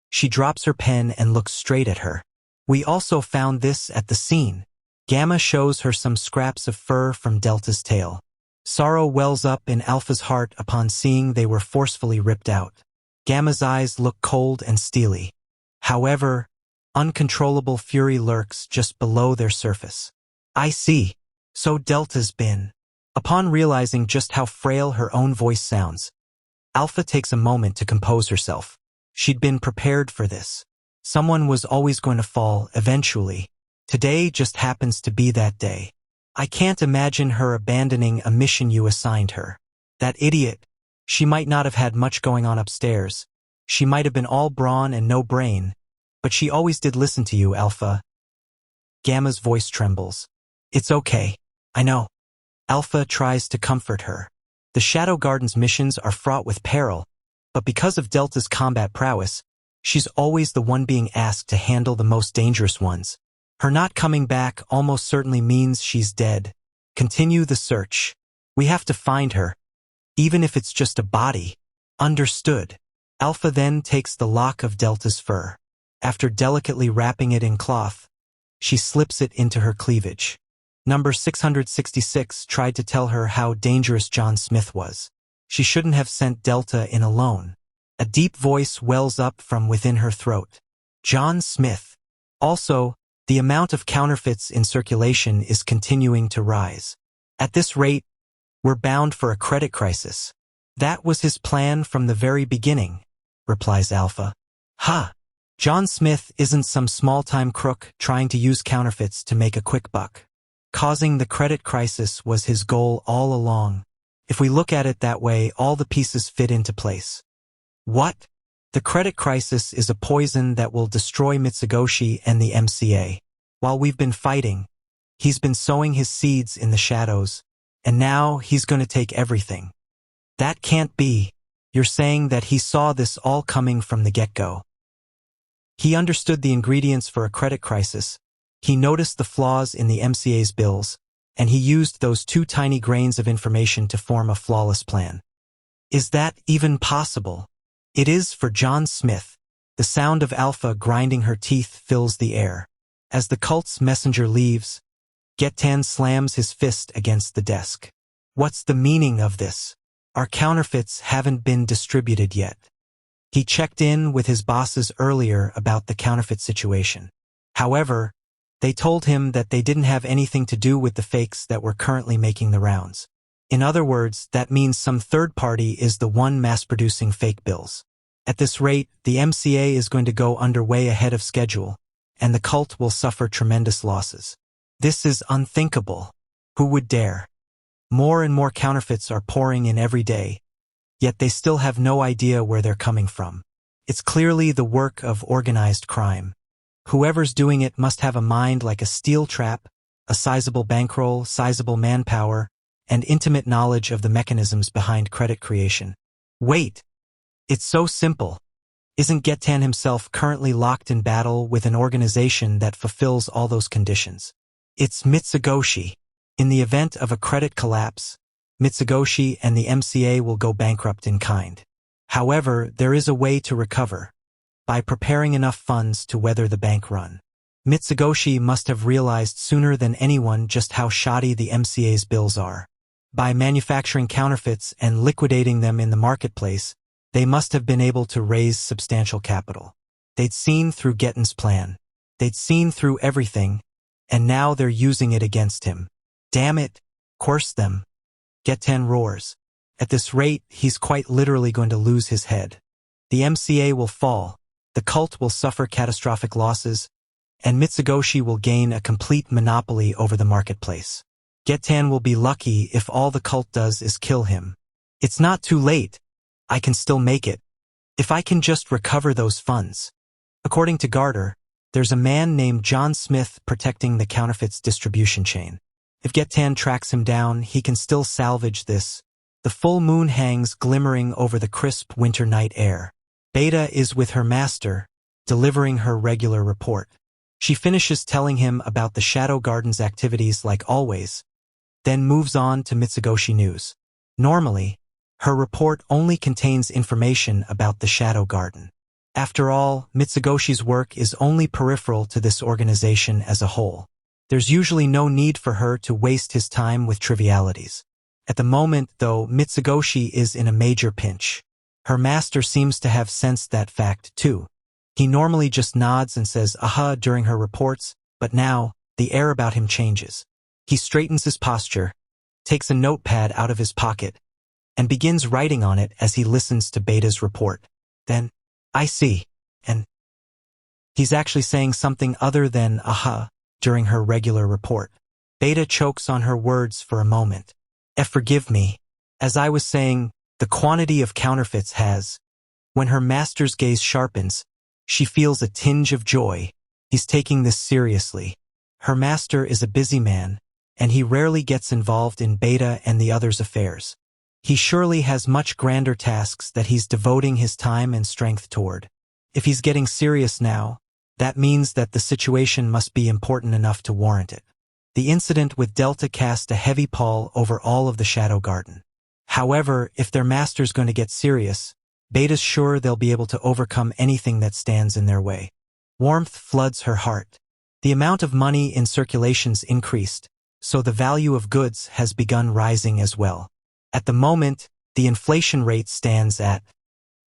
she drops her pen and looks straight at her. We also found this at the scene. Gamma shows her some scraps of fur from Delta's tail. Sorrow wells up in Alpha's heart upon seeing they were forcefully ripped out. Gamma's eyes look cold and steely. However, uncontrollable fury lurks just below their surface. I see. So Delta's been. Upon realizing just how frail her own voice sounds, Alpha takes a moment to compose herself. She'd been prepared for this. Someone was always going to fall, eventually. Today just happens to be that day. I can't imagine her abandoning a mission you assigned her. That idiot. She might not have had much going on upstairs. She might have been all brawn and no brain. But she always did listen to you, Alpha. Gamma's voice trembles. It's okay. I know. Alpha tries to comfort her. The Shadow Garden's missions are fraught with peril, but because of Delta's combat prowess, she's always the one being asked to handle the most dangerous ones. Her not coming back almost certainly means she's dead. Continue the search. We have to find her, even if it's just a body. Understood. Alpha then takes the lock of Delta's fur. After delicately wrapping it in cloth, she slips it into her cleavage. Number 666 tried to tell her how dangerous John Smith was. She shouldn't have sent Delta in alone. A deep voice wells up from within her throat. John Smith. Also, the amount of counterfeits in circulation is continuing to rise. At this rate, we're bound for a credit crisis. That was his plan from the very beginning, replies Alpha. Ha! John Smith isn't some small-time crook trying to use counterfeits to make a quick buck. Causing the credit crisis was his goal all along. If we look at it that way, all the pieces fit into place. What? The credit crisis is a poison that will destroy Mitsugoshi and the MCA. While we've been fighting, He's been sowing his seeds in the shadows, and now he's going to take everything. That can't be. You're saying that he saw this all coming from the get-go. He understood the ingredients for a credit crisis. He noticed the flaws in the MCA's bills, and he used those 2 tiny grains of information to form a flawless plan. Is that even possible? It is for John Smith. The sound of Alpha grinding her teeth fills the air. As the cult's messenger leaves, Getan slams his fist against the desk. What's the meaning of this? Our counterfeits haven't been distributed yet. He checked in with his bosses earlier about the counterfeit situation. However, they told him that they didn't have anything to do with the fakes that were currently making the rounds. In other words, that means some third party is the one mass-producing fake bills. At this rate, the MCA is going to go underway ahead of schedule, and the cult will suffer tremendous losses. This is unthinkable. Who would dare? More and more counterfeits are pouring in every day, yet they still have no idea where they're coming from. It's clearly the work of organized crime. Whoever's doing it must have a mind like a steel trap, a sizable bankroll, sizable manpower, and intimate knowledge of the mechanisms behind credit creation. Wait! It's so simple. Isn't Getan himself currently locked in battle with an organization that fulfills all those conditions? It's Mitsugoshi. In the event of a credit collapse, Mitsugoshi and the MCA will go bankrupt in kind. However, there is a way to recover. By preparing enough funds to weather the bank run. Mitsugoshi must have realized sooner than anyone just how shoddy the MCA's bills are. By manufacturing counterfeits and liquidating them in the marketplace, they must have been able to raise substantial capital. They'd seen through Getan's plan. They'd seen through everything, and now they're using it against him. Damn it! Curse them! Getan roars. At this rate, he's quite literally going to lose his head. The MCA will fall. The cult will suffer catastrophic losses, and Mitsugoshi will gain a complete monopoly over the marketplace. Getan will be lucky if all the cult does is kill him. It's not too late. I can still make it. If I can just recover those funds. According to Garter, there's a man named John Smith protecting the counterfeits distribution chain. If Getan tracks him down, he can still salvage this. The full moon hangs glimmering over the crisp winter night air. Beta is with her master, delivering her regular report. She finishes telling him about the Shadow Garden's activities like always, then moves on to Mitsugoshi news. Normally, her report only contains information about the Shadow Garden. After all, Mitsugoshi's work is only peripheral to this organization as a whole. There's usually no need for her to waste his time with trivialities. At the moment, though, Mitsugoshi is in a major pinch. Her master seems to have sensed that fact, too. He normally just nods and says, aha, during her reports, but now, the air about him changes. He straightens his posture, takes a notepad out of his pocket, and begins writing on it as he listens to Beta's report. Then, I see, and he's actually saying something other than aha during her regular report. Beta chokes on her words for a moment. Forgive me. As I was saying, the quantity of counterfeits has. When her master's gaze sharpens, she feels a tinge of joy. He's taking this seriously. Her master is a busy man, and he rarely gets involved in Beta and the others' affairs. He surely has much grander tasks that he's devoting his time and strength toward. If he's getting serious now, that means that the situation must be important enough to warrant it. The incident with Delta cast a heavy pall over all of the Shadow Garden. However, if their master's going to get serious, Beta's sure they'll be able to overcome anything that stands in their way. Warmth floods her heart. The amount of money in circulation's increased, so the value of goods has begun rising as well. At the moment, the inflation rate stands at,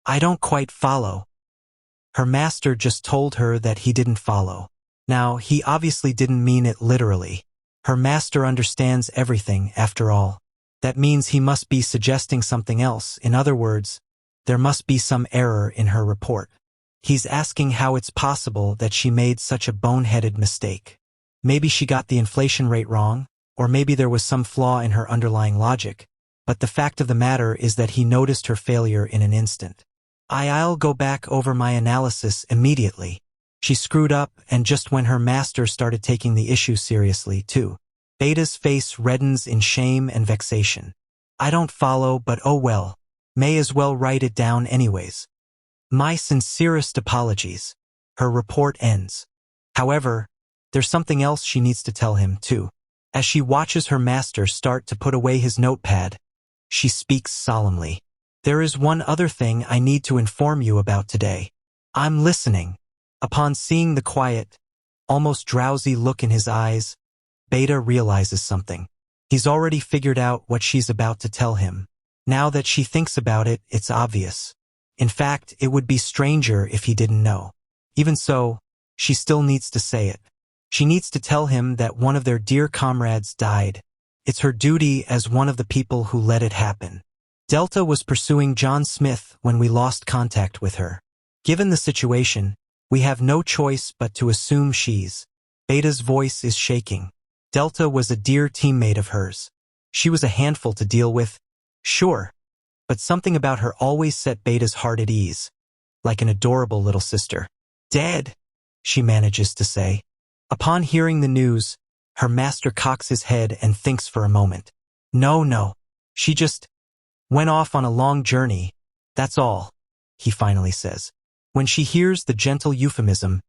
I don't quite follow. Her master just told her that he didn't follow. Now, he obviously didn't mean it literally. Her master understands everything, after all. That means he must be suggesting something else. In other words, there must be some error in her report. He's asking how it's possible that she made such a boneheaded mistake. Maybe she got the inflation rate wrong, or maybe there was some flaw in her underlying logic. But the fact of the matter is that he noticed her failure in an instant. I'll go back over my analysis immediately. She screwed up, and just when her master started taking the issue seriously, too. Beta's face reddens in shame and vexation. I don't follow, but oh well. May as well write it down anyways. My sincerest apologies. Her report ends. However, there's something else she needs to tell him, too. As she watches her master start to put away his notepad, she speaks solemnly. There is one other thing I need to inform you about today. I'm listening. Upon seeing the quiet, almost drowsy look in his eyes, Beta realizes something. He's already figured out what she's about to tell him. Now that she thinks about it, it's obvious. In fact, it would be stranger if he didn't know. Even so, she still needs to say it. She needs to tell him that one of their dear comrades died. It's her duty as one of the people who let it happen. Delta was pursuing John Smith when we lost contact with her. Given the situation, we have no choice but to assume she's. Beta's voice is shaking. Delta was a dear teammate of hers. She was a handful to deal with, sure, but something about her always set Beta's heart at ease, like an adorable little sister. Dead, she manages to say. Upon hearing the news, her master cocks his head and thinks for a moment. No, she just went off on a long journey, that's all, he finally says. When she hears the gentle euphemism,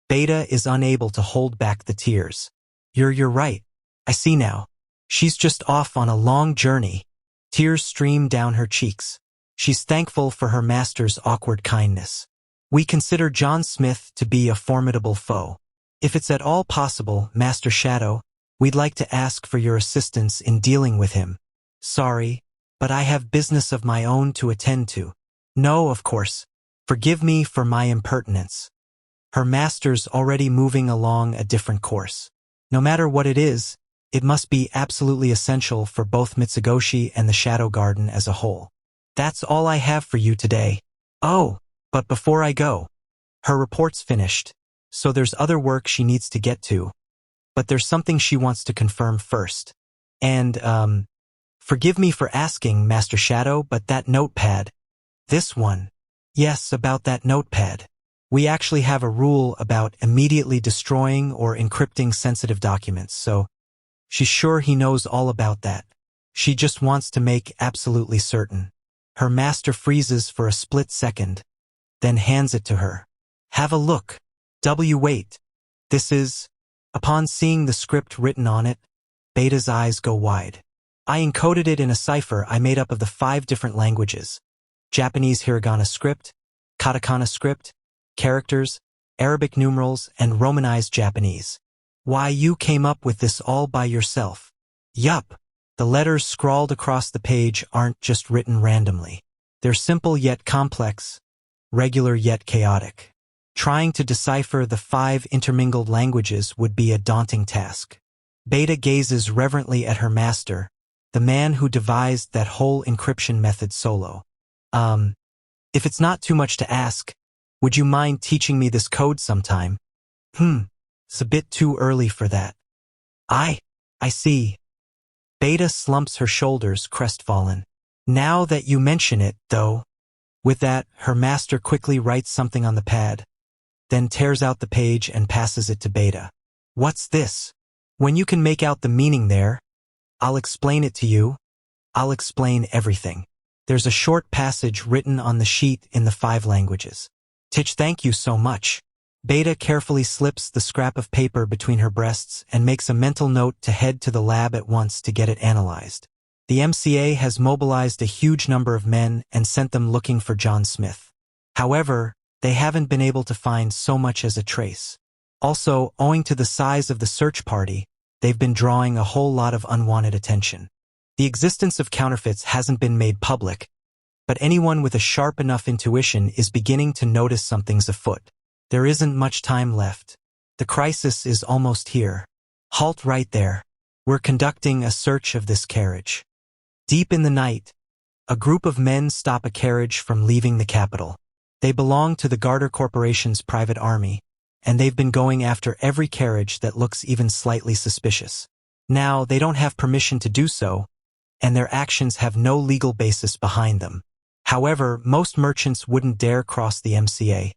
Beta is unable to hold back the tears. You're right. I see now. She's just off on a long journey. Tears stream down her cheeks. She's thankful for her master's awkward kindness. We consider John Smith to be a formidable foe. If it's at all possible, Master Shadow, we'd like to ask for your assistance in dealing with him. Sorry, but I have business of my own to attend to. No, of course. Forgive me for my impertinence. Her master's already moving along a different course. No matter what it is, it must be absolutely essential for both Mitsugoshi and the Shadow Garden as a whole. That's all I have for you today. Oh, but before I go, her report's finished, so there's other work she needs to get to. But there's something she wants to confirm first. And, forgive me for asking, Master Shadow, but that notepad. This one. Yes, about that notepad. We actually have a rule about immediately destroying or encrypting sensitive documents, so she's sure he knows all about that. She just wants to make absolutely certain. Her master freezes for a split second, then hands it to her. Have a look. Wait. This is... Upon seeing the script written on it, Beta's eyes go wide. I encoded it in a cipher I made up of the 5 different languages. Japanese hiragana script, katakana script, characters, Arabic numerals, and Romanized Japanese. Why, you came up with this all by yourself. Yup. The letters scrawled across the page aren't just written randomly. They're simple yet complex, regular yet chaotic. Trying to decipher the 5 intermingled languages would be a daunting task. Beta gazes reverently at her master, the man who devised that whole encryption method solo. If it's not too much to ask, would you mind teaching me this code sometime? It's a bit too early for that. I see. Beta slumps her shoulders, crestfallen. Now that you mention it, though. With that, her master quickly writes something on the pad, then tears out the page and passes it to Beta. What's this? When you can make out the meaning there, I'll explain it to you. I'll explain everything. There's a short passage written on the sheet in the 5 languages. Titch, thank you so much. Beta carefully slips the scrap of paper between her breasts and makes a mental note to head to the lab at once to get it analyzed. The MCA has mobilized a huge number of men and sent them looking for John Smith. However, they haven't been able to find so much as a trace. Also, owing to the size of the search party, they've been drawing a whole lot of unwanted attention. The existence of counterfeits hasn't been made public, but anyone with a sharp enough intuition is beginning to notice something's afoot. There isn't much time left. The crisis is almost here. Halt right there. We're conducting a search of this carriage. Deep in the night, a group of men stop a carriage from leaving the capital. They belong to the Garter Corporation's private army, and they've been going after every carriage that looks even slightly suspicious. Now, they don't have permission to do so, and their actions have no legal basis behind them. However, most merchants wouldn't dare cross the MCA.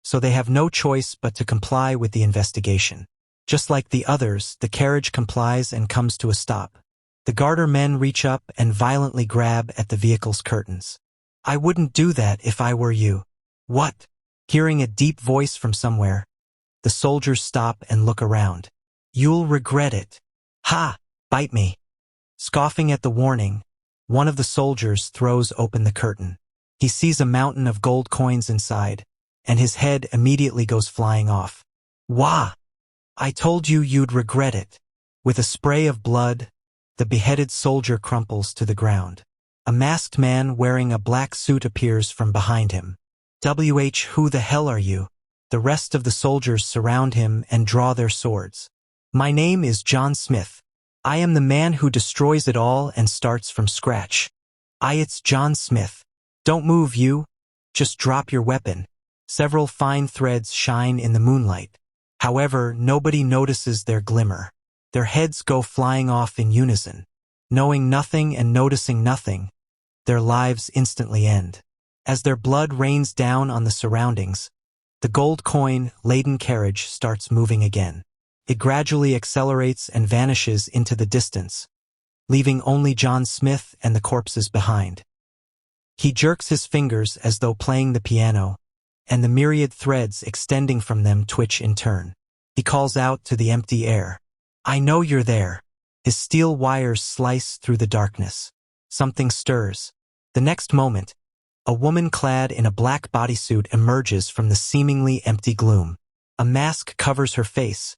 so they have no choice but to comply with the investigation. Just like the others, the carriage complies and comes to a stop. The garter men reach up and violently grab at the vehicle's curtains. "I wouldn't do that if I were you." "What?" Hearing a deep voice from somewhere, the soldiers stop and look around. "You'll regret it." "Ha! Bite me." Scoffing at the warning, one of the soldiers throws open the curtain. He sees a mountain of gold coins inside, and his head immediately goes flying off. "Wah! I told you you'd regret it." With a spray of blood, the beheaded soldier crumples to the ground. A masked man wearing a black suit appears from behind him. Who the hell are you?" The rest of the soldiers surround him and draw their swords. "My name is John Smith. I am the man who destroys it all and starts from scratch." It's John Smith. "Don't move, you. Just drop your weapon." Several fine threads shine in the moonlight. However, nobody notices their glimmer. Their heads go flying off in unison. Knowing nothing and noticing nothing, their lives instantly end. As their blood rains down on the surroundings, the gold coin-laden carriage starts moving again. It gradually accelerates and vanishes into the distance, leaving only John Smith and the corpses behind. He jerks his fingers as though playing the piano, and the myriad threads extending from them twitch in turn. He calls out to the empty air, "I know you're there." His steel wires slice through the darkness. Something stirs. The next moment, a woman clad in a black bodysuit emerges from the seemingly empty gloom. A mask covers her face,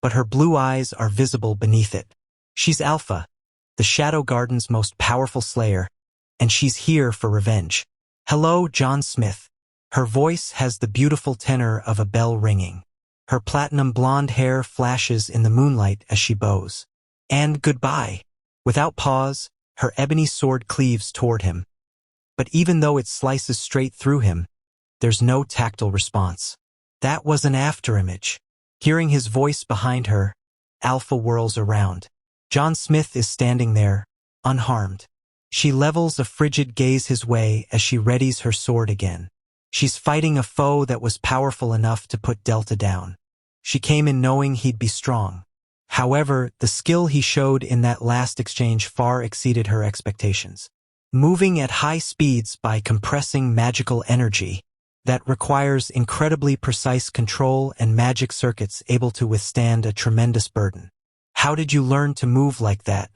but her blue eyes are visible beneath it. She's Alpha, the Shadow Garden's most powerful slayer, and she's here for revenge. "Hello, John Smith." Her voice has the beautiful tenor of a bell ringing. Her platinum blonde hair flashes in the moonlight as she bows. "And goodbye." Without pause, her ebony sword cleaves toward him. But even though it slices straight through him, there's no tactile response. That was an afterimage. Hearing his voice behind her, Alpha whirls around. John Smith is standing there, unharmed. She levels a frigid gaze his way as she readies her sword again. She's fighting a foe that was powerful enough to put Delta down. She came in knowing he'd be strong. However, the skill he showed in that last exchange far exceeded her expectations. Moving at high speeds by compressing magical energy, that requires incredibly precise control and magic circuits able to withstand a tremendous burden. "How did you learn to move like that?"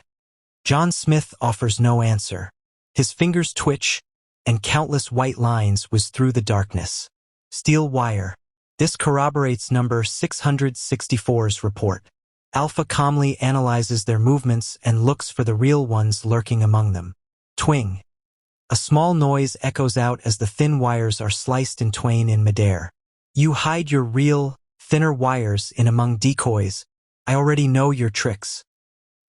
John Smith offers no answer. His fingers twitch, and countless white lines whiz through the darkness. Steel wire. This corroborates number 664's report. Alpha calmly analyzes their movements and looks for the real ones lurking among them. Twing. A small noise echoes out as the thin wires are sliced in twain in midair. "You hide your real, thinner wires in among decoys. I already know your tricks."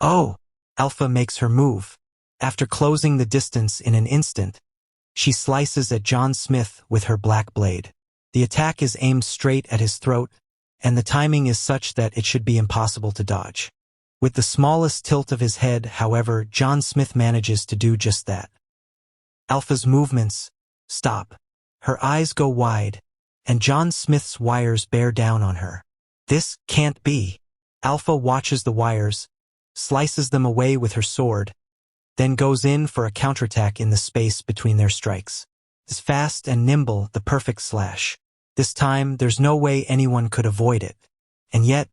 "Oh!" Alpha makes her move. After closing the distance in an instant, she slices at John Smith with her black blade. The attack is aimed straight at his throat, and the timing is such that it should be impossible to dodge. With the smallest tilt of his head, however, John Smith manages to do just that. Alpha's movements stop. Her eyes go wide, and John Smith's wires bear down on her. This can't be. Alpha watches the wires, slices them away with her sword, then goes in for a counterattack in the space between their strikes. It's fast and nimble, the perfect slash. This time, there's no way anyone could avoid it. And yet,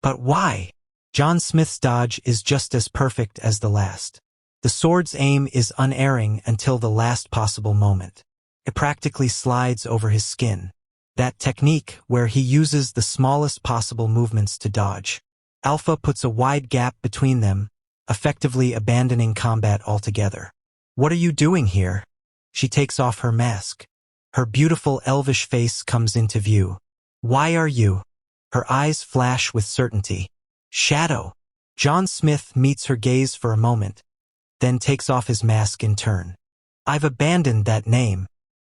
but why? John Smith's dodge is just as perfect as the last. The sword's aim is unerring until the last possible moment. It practically slides over his skin. That technique where he uses the smallest possible movements to dodge. Alpha puts a wide gap between them, effectively abandoning combat altogether. "What are you doing here?" She takes off her mask. Her beautiful elvish face comes into view. "Why are you?" Her eyes flash with certainty. "Shadow." John Smith meets her gaze for a moment, then takes off his mask in turn. "I've abandoned that name."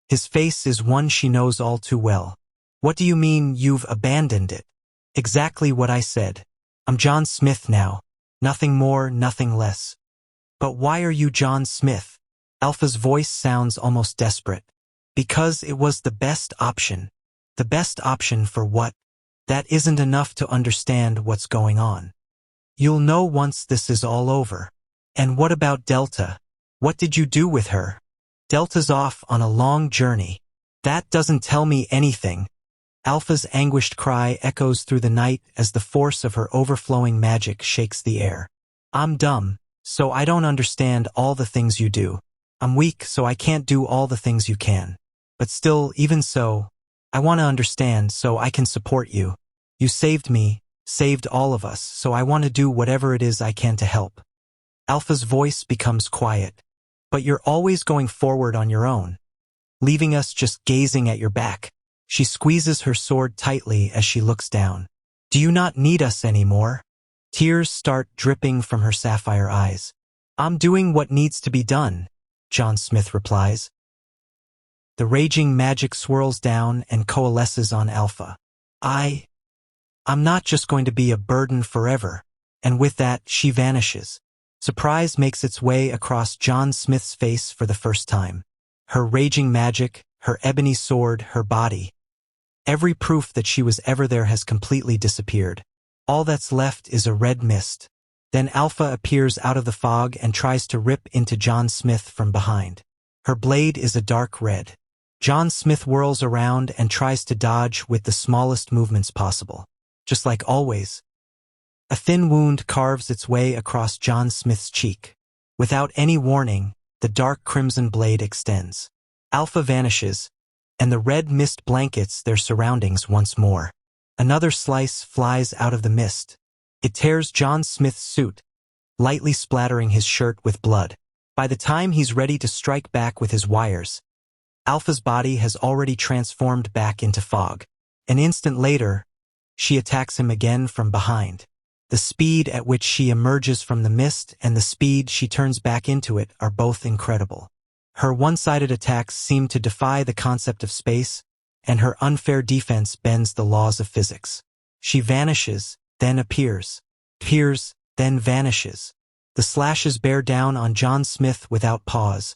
His face is one she knows all too well. "What do you mean you've abandoned it?" "Exactly what I said. I'm John Smith now. Nothing more, nothing less." "But why are you John Smith?" Alpha's voice sounds almost desperate. "Because it was the best option." The best option for what? That isn't enough to understand what's going on. You'll know once this is all over. And what about Delta? What did you do with her? Delta's off on a long journey. That doesn't tell me anything. Alpha's anguished cry echoes through the night as the force of her overflowing magic shakes the air. I'm dumb, so I don't understand all the things you do. I'm weak, so I can't do all the things you can. But still, even so, I want to understand so I can support you. You saved me, saved all of us, so I want to do whatever it is I can to help. Alpha's voice becomes quiet. But you're always going forward on your own, leaving us just gazing at your back. She squeezes her sword tightly as she looks down. Do you not need us anymore? Tears start dripping from her sapphire eyes. I'm doing what needs to be done, John Smith replies. The raging magic swirls down and coalesces on Alpha. I'm not just going to be a burden forever. And with that, she vanishes. Surprise makes its way across John Smith's face for the first time. Her raging magic, her ebony sword, her body. Every proof that she was ever there has completely disappeared. All that's left is a red mist. Then Alpha appears out of the fog and tries to rip into John Smith from behind. Her blade is a dark red. John Smith whirls around and tries to dodge with the smallest movements possible. Just like always. A thin wound carves its way across John Smith's cheek. Without any warning, the dark crimson blade extends. Alpha vanishes, and the red mist blankets their surroundings once more. Another slice flies out of the mist. It tears John Smith's suit, lightly splattering his shirt with blood. By the time he's ready to strike back with his wires, Alpha's body has already transformed back into fog. An instant later, she attacks him again from behind. The speed at which she emerges from the mist and the speed she turns back into it are both incredible. Her one-sided attacks seem to defy the concept of space, and her unfair defense bends the laws of physics. She vanishes, then appears, then vanishes. The slashes bear down on John Smith without pause,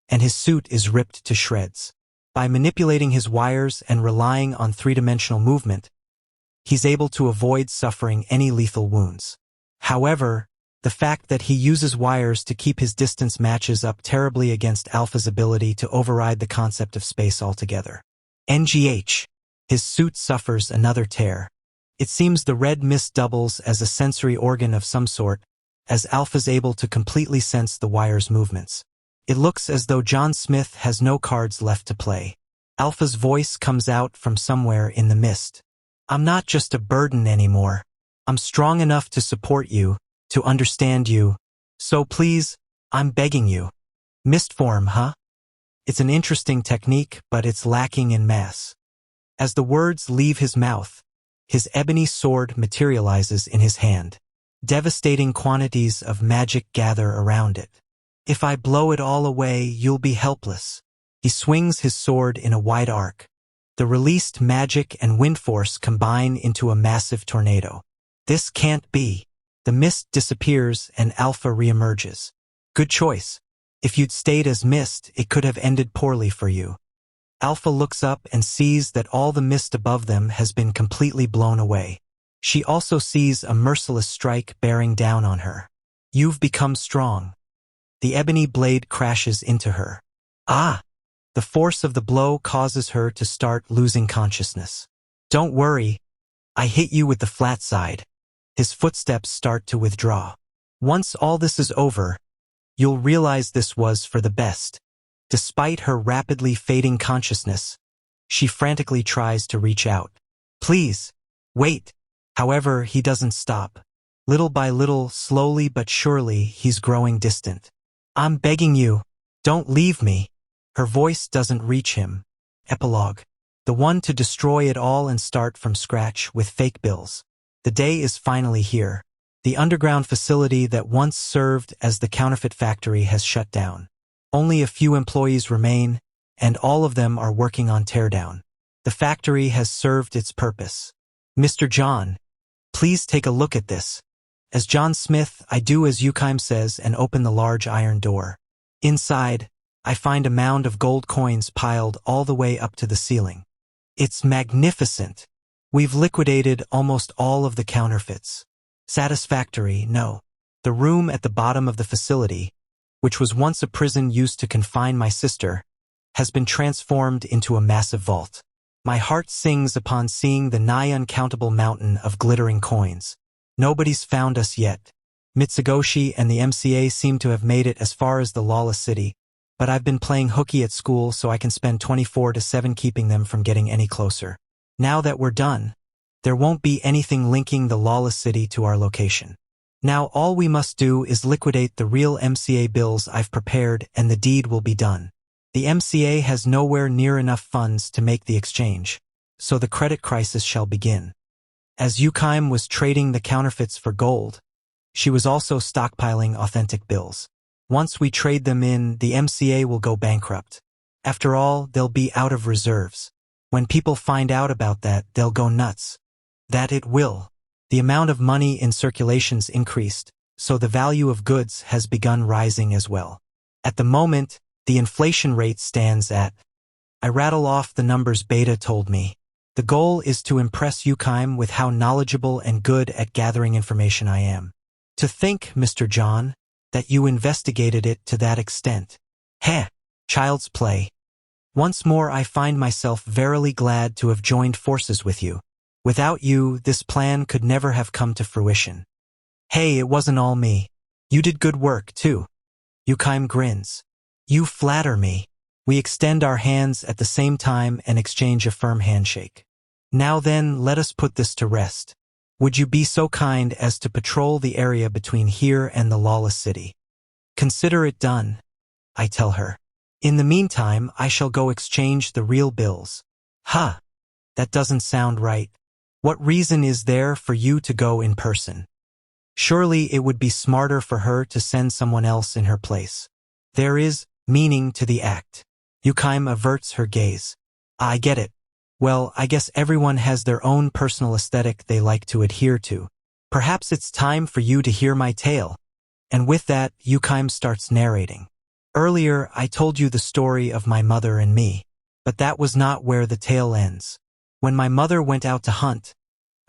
and his suit is ripped to shreds. By manipulating his wires and relying on three-dimensional movement, he's able to avoid suffering any lethal wounds. However, the fact that he uses wires to keep his distance matches up terribly against Alpha's ability to override the concept of space altogether. NGH. His suit suffers another tear. It seems the red mist doubles as a sensory organ of some sort, as Alpha's able to completely sense the wire's movements. It looks as though John Smith has no cards left to play. Alpha's voice comes out from somewhere in the mist. I'm not just a burden anymore. I'm strong enough to support you, to understand you. So please, I'm begging you. Mist form, huh? It's an interesting technique, but it's lacking in mass. As the words leave his mouth, his ebony sword materializes in his hand. Devastating quantities of magic gather around it. If I blow it all away, you'll be helpless. He swings his sword in a wide arc. The released magic and wind force combine into a massive tornado. This can't be. The mist disappears and Alpha reemerges. Good choice. If you'd stayed as mist, it could have ended poorly for you. Alpha looks up and sees that all the mist above them has been completely blown away. She also sees a merciless strike bearing down on her. You've become strong. The ebony blade crashes into her. Ah! The force of the blow causes her to start losing consciousness. Don't worry. I hit you with the flat side. His footsteps start to withdraw. Once all this is over, you'll realize this was for the best. Despite her rapidly fading consciousness, she frantically tries to reach out. Please, wait. However, he doesn't stop. Little by little, slowly but surely, he's growing distant. I'm begging you, don't leave me. Her voice doesn't reach him. Epilogue. The one to destroy it all and start from scratch with fake bills. The day is finally here. The underground facility that once served as the counterfeit factory has shut down. Only a few employees remain, and all of them are working on teardown. The factory has served its purpose. Mr. John, please take a look at this. As John Smith, I do as Yukaim says and open the large iron door. Inside, I find a mound of gold coins piled all the way up to the ceiling. It's magnificent. We've liquidated almost all of the counterfeits. Satisfactory, no. The room at the bottom of the facility, which was once a prison used to confine my sister, has been transformed into a massive vault. My heart sings upon seeing the nigh uncountable mountain of glittering coins. Nobody's found us yet. Mitsugoshi and the MCA seem to have made it as far as the lawless city, but I've been playing hooky at school so I can spend 24/7 keeping them from getting any closer. Now that we're done, there won't be anything linking the lawless city to our location. Now all we must do is liquidate the real MCA bills I've prepared and the deed will be done. The MCA has nowhere near enough funds to make the exchange, so the credit crisis shall begin. As Yukime was trading the counterfeits for gold, she was also stockpiling authentic bills. Once we trade them in, the MCA will go bankrupt. After all, they'll be out of reserves. When people find out about that, they'll go nuts. That it will. The amount of money in circulation's increased, so the value of goods has begun rising as well. At the moment, the inflation rate stands at... I rattle off the numbers Beta told me. The goal is to impress Yukime with how knowledgeable and good at gathering information I am. To think, Mr. John, that you investigated it to that extent. Heh, child's play. Once more I find myself verily glad to have joined forces with you. Without you, this plan could never have come to fruition. Hey, it wasn't all me. You did good work, too. Yukime grins. You flatter me. We extend our hands at the same time and exchange a firm handshake. Now then, let us put this to rest. Would you be so kind as to patrol the area between here and the lawless city? Consider it done, I tell her. In the meantime, I shall go exchange the real bills. Huh, that doesn't sound right. What reason is there for you to go in person? Surely it would be smarter for her to send someone else in her place. There is meaning to the act. Yukime averts her gaze. I get it. Well, I guess everyone has their own personal aesthetic they like to adhere to. Perhaps it's time for you to hear my tale. And with that, Yukime starts narrating. Earlier, I told you the story of my mother and me, but that was not where the tale ends. When my mother went out to hunt,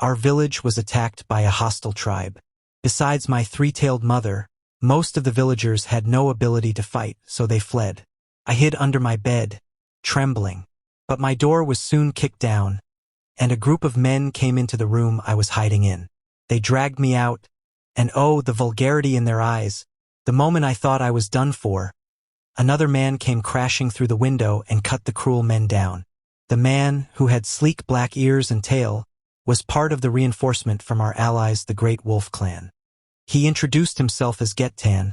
our village was attacked by a hostile tribe. Besides my three-tailed mother, most of the villagers had no ability to fight, so they fled. I hid under my bed, trembling. But my door was soon kicked down, and a group of men came into the room I was hiding in. They dragged me out, and oh, the vulgarity in their eyes. The moment I thought I was done for, another man came crashing through the window and cut the cruel men down. The man, who had sleek black ears and tail, was part of the reinforcement from our allies, the Great Wolf Clan. He introduced himself as Gettan,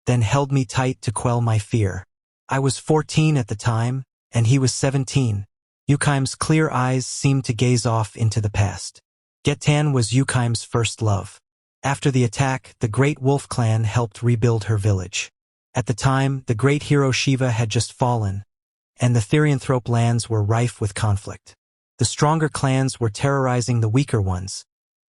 then held me tight to quell my fear. I was 14 at the time, and he was 17. Yukime's clear eyes seemed to gaze off into the past. Gettan was Yukime's first love. After the attack, the Great Wolf Clan helped rebuild her village. At the time, the great hero Shiva had just fallen, and the Therianthrope lands were rife with conflict. The stronger clans were terrorizing the weaker ones,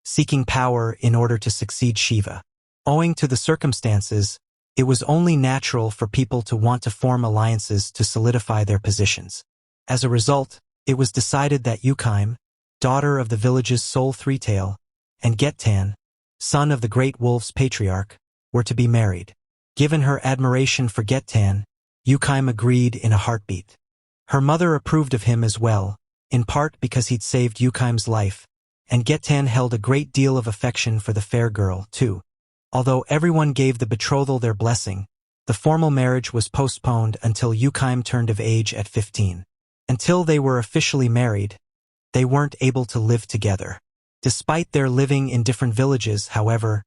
seeking power in order to succeed Shiva. Owing to the circumstances, it was only natural for people to want to form alliances to solidify their positions. As a result, it was decided that Yukime, daughter of the village's sole three-tail, and Gettan, son of the Great Wolf's patriarch, were to be married. Given her admiration for Gettan, Yukime agreed in a heartbeat. Her mother approved of him as well, in part because he'd saved Yukime's life, and Gettan held a great deal of affection for the fair girl, too. Although everyone gave the betrothal their blessing, the formal marriage was postponed until Yukime turned of age at 15. Until they were officially married, they weren't able to live together. Despite their living in different villages, however,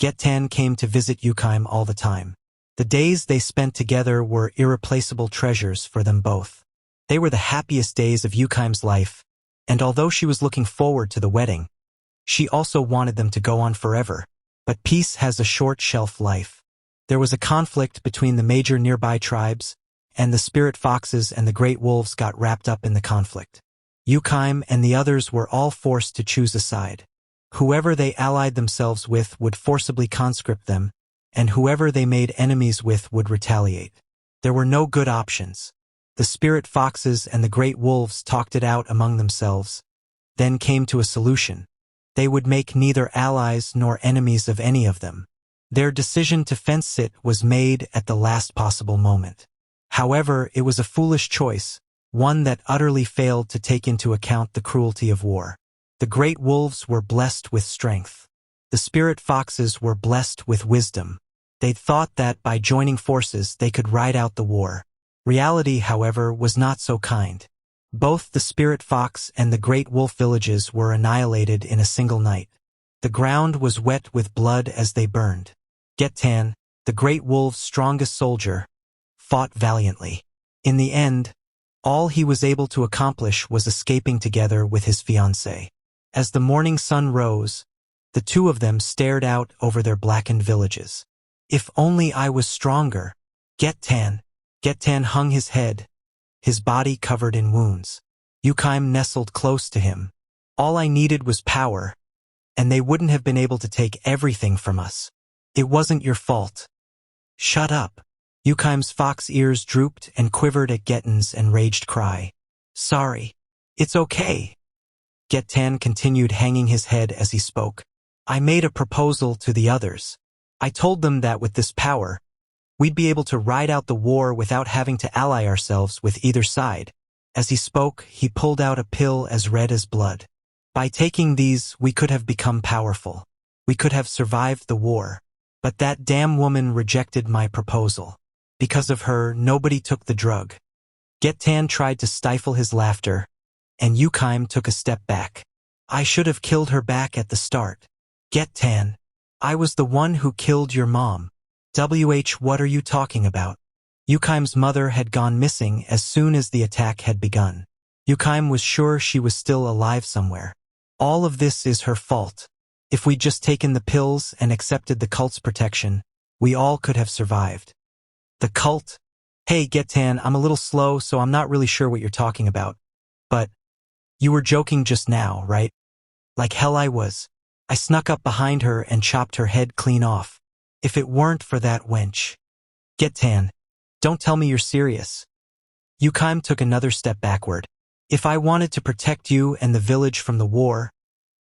Gettan came to visit Yukime all the time. The days they spent together were irreplaceable treasures for them both. They were the happiest days of Yukime's life, and although she was looking forward to the wedding, she also wanted them to go on forever. But peace has a short shelf life. There was a conflict between the major nearby tribes, and the spirit foxes and the great wolves got wrapped up in the conflict. Yukime and the others were all forced to choose a side. Whoever they allied themselves with would forcibly conscript them, and whoever they made enemies with would retaliate. There were no good options. The spirit foxes and the great wolves talked it out among themselves, then came to a solution. They would make neither allies nor enemies of any of them. Their decision to fence it was made at the last possible moment. However, it was a foolish choice, one that utterly failed to take into account the cruelty of war. The great wolves were blessed with strength. The spirit foxes were blessed with wisdom. They'd thought that by joining forces they could ride out the war. Reality, however, was not so kind. Both the spirit fox and the great wolf villages were annihilated in a single night. The ground was wet with blood as they burned. Getan, the great wolf's strongest soldier, fought valiantly. In the end, all he was able to accomplish was escaping together with his fiancée. As the morning sun rose, the two of them stared out over their blackened villages. If only I was stronger. Getan hung his head, his body covered in wounds. Yukaim nestled close to him. All I needed was power, and they wouldn't have been able to take everything from us. It wasn't your fault. Shut up. Yukaim's fox ears drooped and quivered at Getan's enraged cry. Sorry. It's okay. Getan continued hanging his head as he spoke. I made a proposal to the others. I told them that with this power, we'd be able to ride out the war without having to ally ourselves with either side. As he spoke, he pulled out a pill as red as blood. By taking these, we could have become powerful. We could have survived the war. But that damn woman rejected my proposal. Because of her, nobody took the drug. Getan tried to stifle his laughter, and Yukaim took a step back. I should have killed her back at the start. Getan, I was the one who killed your mom. What are you talking about? Yukaim's mother had gone missing as soon as the attack had begun. Yukaim was sure she was still alive somewhere. All of this is her fault. If we'd just taken the pills and accepted the cult's protection, we all could have survived. The cult? Hey, Getan, I'm a little slow, so I'm not really sure what you're talking about. But you were joking just now, right? Like hell I was. I snuck up behind her and chopped her head clean off. If it weren't for that wench. Getan, don't tell me you're serious. Yukaim took another step backward. If I wanted to protect you and the village from the war,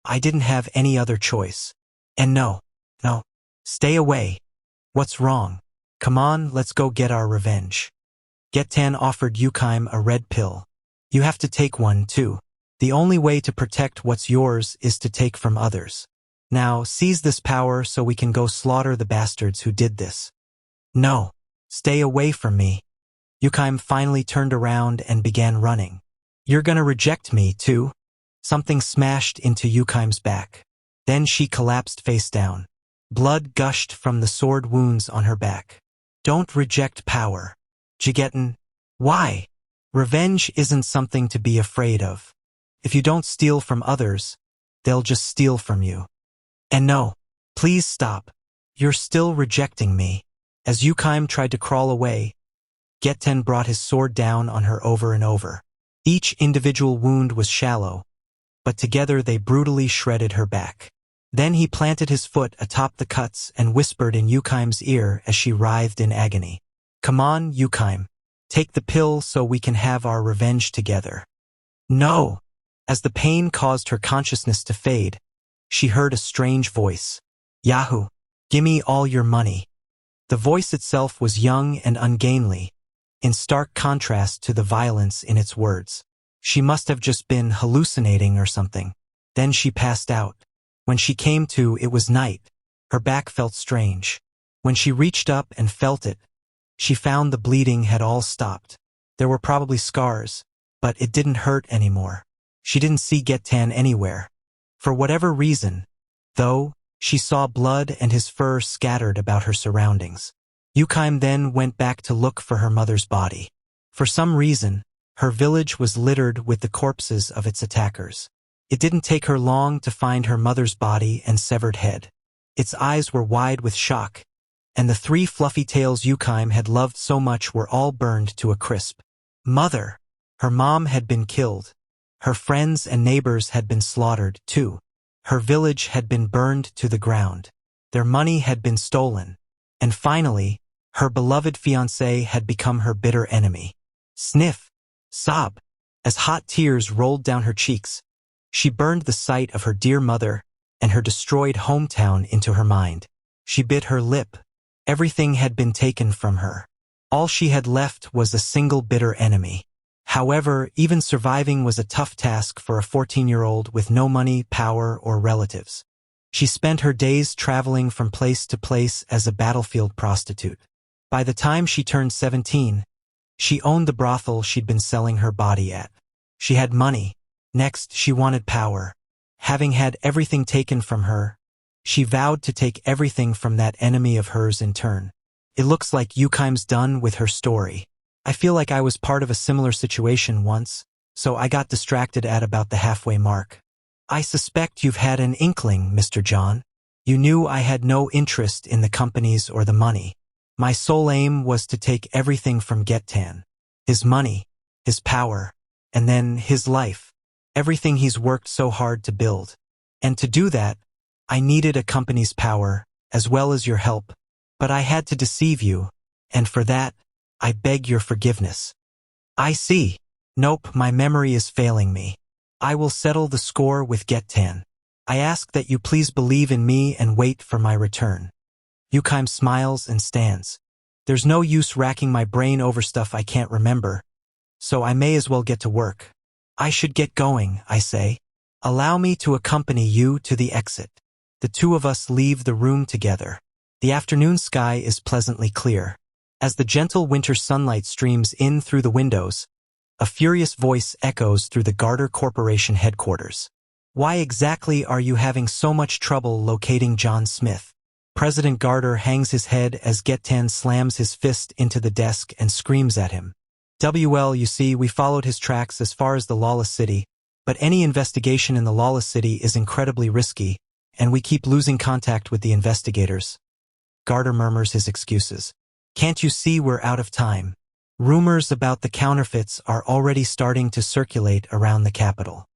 I didn't have any other choice. And no, stay away. What's wrong? Come on, let's go get our revenge. Getan offered Yukaim a red pill. You have to take one too. The only way to protect what's yours is to take from others. Now, seize this power so we can go slaughter the bastards who did this. No, stay away from me. Yukaim finally turned around and began running. You're gonna reject me, too? Something smashed into Yukaim's back. Then she collapsed face down. Blood gushed from the sword wounds on her back. Don't reject power. Jigetan, why? Revenge isn't something to be afraid of. If you don't steal from others, they'll just steal from you. And no, please stop. You're still rejecting me. As Yukaim tried to crawl away, Getan brought his sword down on her over and over. Each individual wound was shallow, but together they brutally shredded her back. Then he planted his foot atop the cuts and whispered in Yukaim's ear as she writhed in agony. Come on, Yukaim. Take the pill so we can have our revenge together. No! As the pain caused her consciousness to fade, she heard a strange voice. Yahoo! Gimme all your money. The voice itself was young and ungainly, in stark contrast to the violence in its words. She must have just been hallucinating or something. Then she passed out. When she came to, it was night. Her back felt strange. When she reached up and felt it, she found the bleeding had all stopped. There were probably scars, but it didn't hurt anymore. She didn't see Getan anywhere. For whatever reason, though, she saw blood and his fur scattered about her surroundings. Yukaim then went back to look for her mother's body. For some reason, her village was littered with the corpses of its attackers. It didn't take her long to find her mother's body and severed head. Its eyes were wide with shock, and the 3 fluffy tails Yukaim had loved so much were all burned to a crisp. Mother! Her mom had been killed. Her friends and neighbors had been slaughtered, too. Her village had been burned to the ground. Their money had been stolen. And finally, her beloved fiancé had become her bitter enemy. Sniff. Sob. As hot tears rolled down her cheeks, she burned the sight of her dear mother and her destroyed hometown into her mind. She bit her lip. Everything had been taken from her. All she had left was a single bitter enemy. However, even surviving was a tough task for a 14-year-old with no money, power, or relatives. She spent her days traveling from place to place as a battlefield prostitute. By the time she turned 17, she owned the brothel she'd been selling her body at. She had money. Next, she wanted power. Having had everything taken from her, she vowed to take everything from that enemy of hers in turn. It looks like Yukim's done with her story. I feel like I was part of a similar situation once, so I got distracted at about the halfway mark. I suspect you've had an inkling, Mr. John. You knew I had no interest in the companies or the money. My sole aim was to take everything from Getan. His money, his power, and then his life. Everything he's worked so hard to build. And to do that, I needed a company's power, as well as your help. But I had to deceive you, and for that, I beg your forgiveness. I see. Nope, my memory is failing me. I will settle the score with Getan. I ask that you please believe in me and wait for my return. Yukim smiles and stands. There's no use racking my brain over stuff I can't remember, so I may as well get to work. I should get going, I say. Allow me to accompany you to the exit. The two of us leave the room together. The afternoon sky is pleasantly clear. As the gentle winter sunlight streams in through the windows, a furious voice echoes through the Garter Corporation headquarters. Why exactly are you having so much trouble locating John Smith? President Garter hangs his head as Getan slams his fist into the desk and screams at him. WL, you see, we followed his tracks as far as the Lawless City, but any investigation in the Lawless City is incredibly risky, and we keep losing contact with the investigators. Garter murmurs his excuses. Can't you see we're out of time? Rumors about the counterfeits are already starting to circulate around the capital.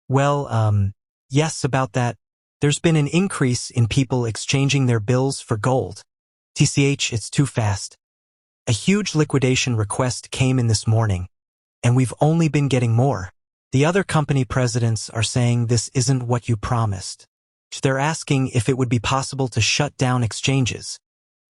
Well, yes, about that. There's been an increase in people exchanging their bills for gold. TCH, it's too fast. A huge liquidation request came in this morning, and we've only been getting more. The other company presidents are saying this isn't what you promised. They're asking if it would be possible to shut down exchanges.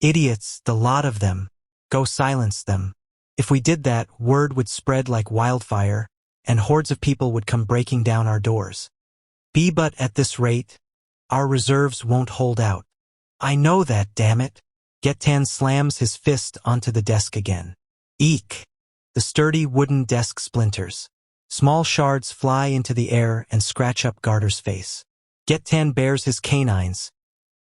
Idiots, the lot of them. Go silence them. If we did that, word would spread like wildfire, and hordes of people would come breaking down our doors. But at this rate, our reserves won't hold out. I know that, damn it. Getan slams his fist onto the desk again. Eek! The sturdy wooden desk splinters. Small shards fly into the air and scratch up Garter's face. Getan bares his canines,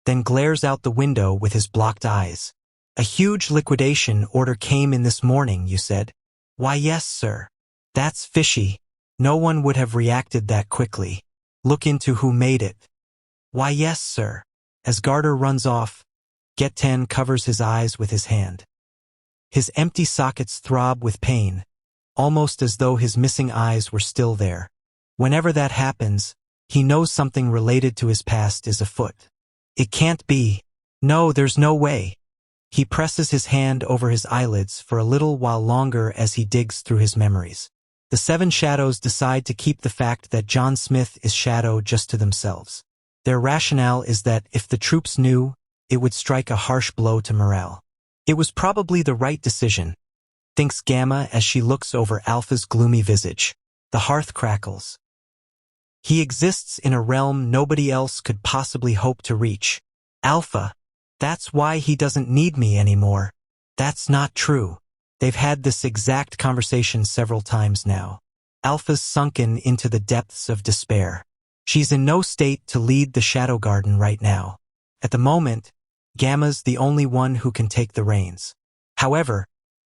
then glares out the window with his blocked eyes. A huge liquidation order came in this morning, you said? Why, yes, sir. That's fishy. No one would have reacted that quickly. Look into who made it. Why, yes, sir. As Garter runs off, Getan covers his eyes with his hand. His empty sockets throb with pain, almost as though his missing eyes were still there. Whenever that happens, he knows something related to his past is afoot. It can't be. No, there's no way. He presses his hand over his eyelids for a little while longer as he digs through his memories. The Seven Shadows decide to keep the fact that John Smith is Shadow just to themselves. Their rationale is that if the troops knew, it would strike a harsh blow to morale. It was probably the right decision, thinks Gamma as she looks over Alpha's gloomy visage. The hearth crackles. He exists in a realm nobody else could possibly hope to reach. Alpha. That's why he doesn't need me anymore. That's not true. They've had this exact conversation several times now. Alpha's sunken into the depths of despair. She's in no state to lead the Shadow Garden right now. At the moment, Gamma's the only one who can take the reins. However,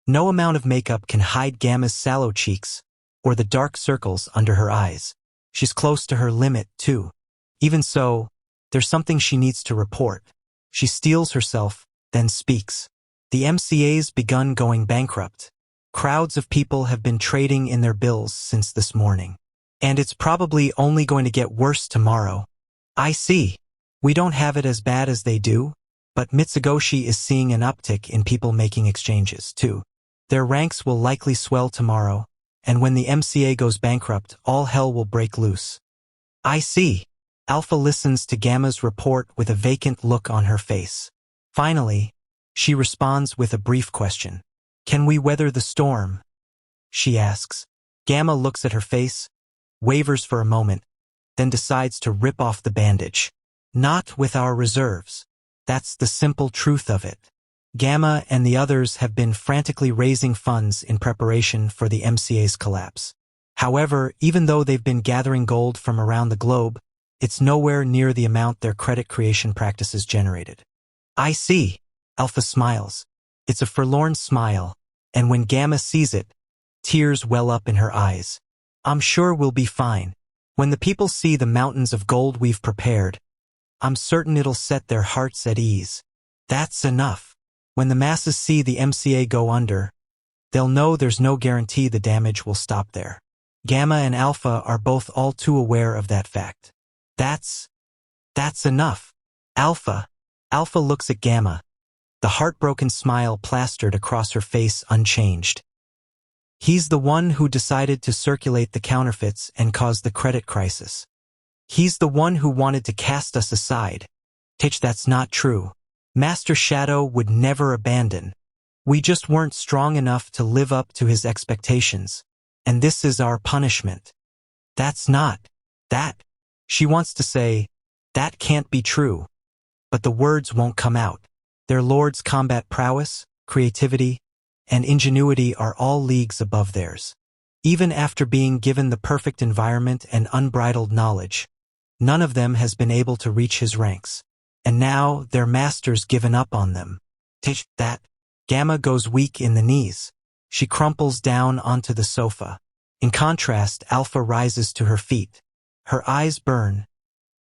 no amount of makeup can hide Gamma's sallow cheeks or the dark circles under her eyes. She's close to her limit, too. Even so, there's something she needs to report. She steels herself, then speaks. The MCA's begun going bankrupt. Crowds of people have been trading in their bills since this morning. And it's probably only going to get worse tomorrow. I see. We don't have it as bad as they do, but Mitsugoshi is seeing an uptick in people making exchanges, too. Their ranks will likely swell tomorrow, and when the MCA goes bankrupt, all hell will break loose. I see. Alpha listens to Gamma's report with a vacant look on her face. Finally, she responds with a brief question. Can we weather the storm? She asks. Gamma looks at her face, wavers for a moment, then decides to rip off the bandage. Not with our reserves. That's the simple truth of it. Gamma and the others have been frantically raising funds in preparation for the MCA's collapse. However, even though they've been gathering gold from around the globe, it's nowhere near the amount their credit creation practices generated. I see. Alpha smiles. It's a forlorn smile, and when Gamma sees it, tears well up in her eyes. I'm sure we'll be fine. When the people see the mountains of gold we've prepared, I'm certain it'll set their hearts at ease. That's enough. When the masses see the MCA go under, they'll know there's no guarantee the damage will stop there. Gamma and Alpha are both all too aware of that fact. That's enough. Alpha looks at Gamma, the heartbroken smile plastered across her face unchanged. He's the one who decided to circulate the counterfeits and cause the credit crisis. He's the one who wanted to cast us aside. That's not true. Master Shadow would never abandon. We just weren't strong enough to live up to his expectations, and this is our punishment. That's not. That. She wants to say, that can't be true. But the words won't come out. Their lord's combat prowess, creativity, and ingenuity are all leagues above theirs. Even after being given the perfect environment and unbridled knowledge, none of them has been able to reach his ranks. And now their master's given up on them. That. Gamma goes weak in the knees. She crumples down onto the sofa. In contrast, Alpha rises to her feet. Her eyes burn,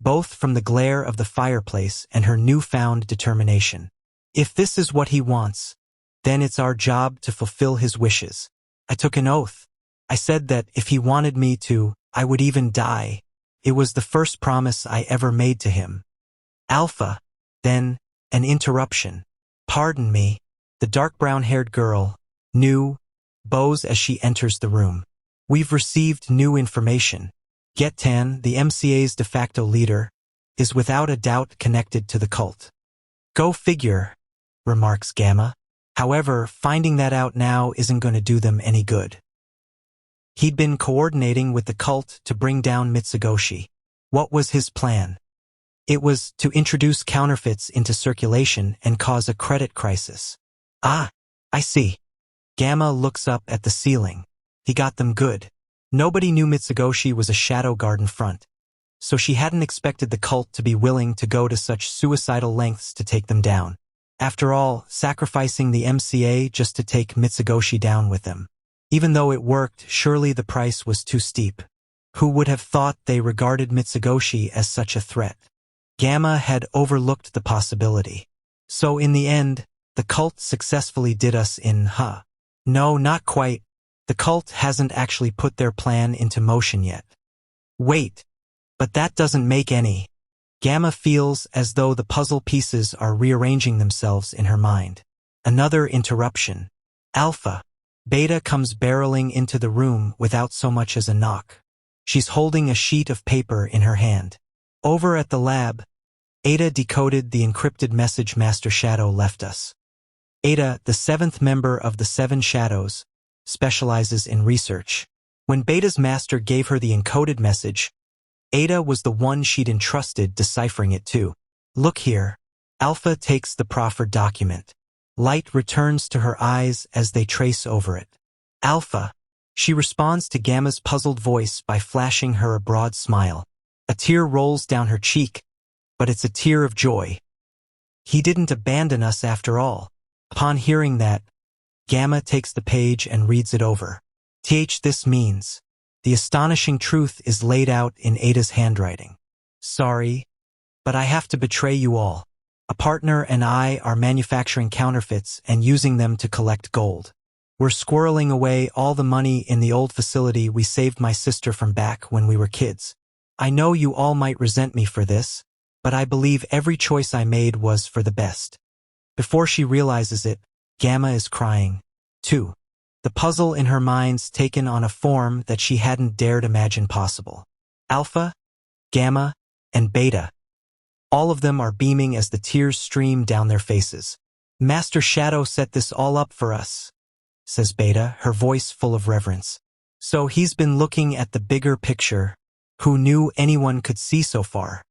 both from the glare of the fireplace and her newfound determination. If this is what he wants, then it's our job to fulfill his wishes. I took an oath. I said that if he wanted me to, I would even die. It was the first promise I ever made to him. Alpha. Then, an interruption. Pardon me. The dark brown-haired girl, bows as she enters the room. We've received new information. Getan, the MCA's de facto leader, is without a doubt connected to the cult. Go figure, remarks Gamma. However, finding that out now isn't going to do them any good. He'd been coordinating with the cult to bring down Mitsugoshi. What was his plan? It was to introduce counterfeits into circulation and cause a credit crisis. Ah, I see. Gamma looks up at the ceiling. He got them good. Nobody knew Mitsugoshi was a shadow garden front, so she hadn't expected the cult to be willing to go to such suicidal lengths to take them down. After all, sacrificing the MCA just to take Mitsugoshi down with them. Even though it worked, surely the price was too steep. Who would have thought they regarded Mitsugoshi as such a threat? Gamma had overlooked the possibility. So in the end, the cult successfully did us in, No, not quite. The cult hasn't actually put their plan into motion yet. Wait, but that doesn't make any. Gamma feels as though the puzzle pieces are rearranging themselves in her mind. Another interruption. Alpha. Beta comes barreling into the room without so much as a knock. She's holding a sheet of paper in her hand. Over at the lab, Ada decoded the encrypted message Master Shadow left us. Ada, the seventh member of the Seven Shadows, specializes in research. When Beta's master gave her the encoded message, Ada was the one she'd entrusted deciphering it to. Look here. Alpha takes the proffered document. Light returns to her eyes as they trace over it. Alpha. She responds to Gamma's puzzled voice by flashing her a broad smile. A tear rolls down her cheek, but it's a tear of joy. He didn't abandon us after all. Upon hearing that, Gamma takes the page and reads it over. This means, the astonishing truth is laid out in Ada's handwriting. Sorry, but I have to betray you all. A partner and I are manufacturing counterfeits and using them to collect gold. We're squirreling away all the money in the old facility we saved my sister from back when we were kids. I know you all might resent me for this, but I believe every choice I made was for the best. Before she realizes it, Gamma is crying, too. The puzzle in her mind's taken on a form that she hadn't dared imagine possible. Alpha, Gamma, and Beta. All of them are beaming as the tears stream down their faces. Master Shadow set this all up for us, says Beta, her voice full of reverence. So he's been looking at the bigger picture. Who knew anyone could see so far?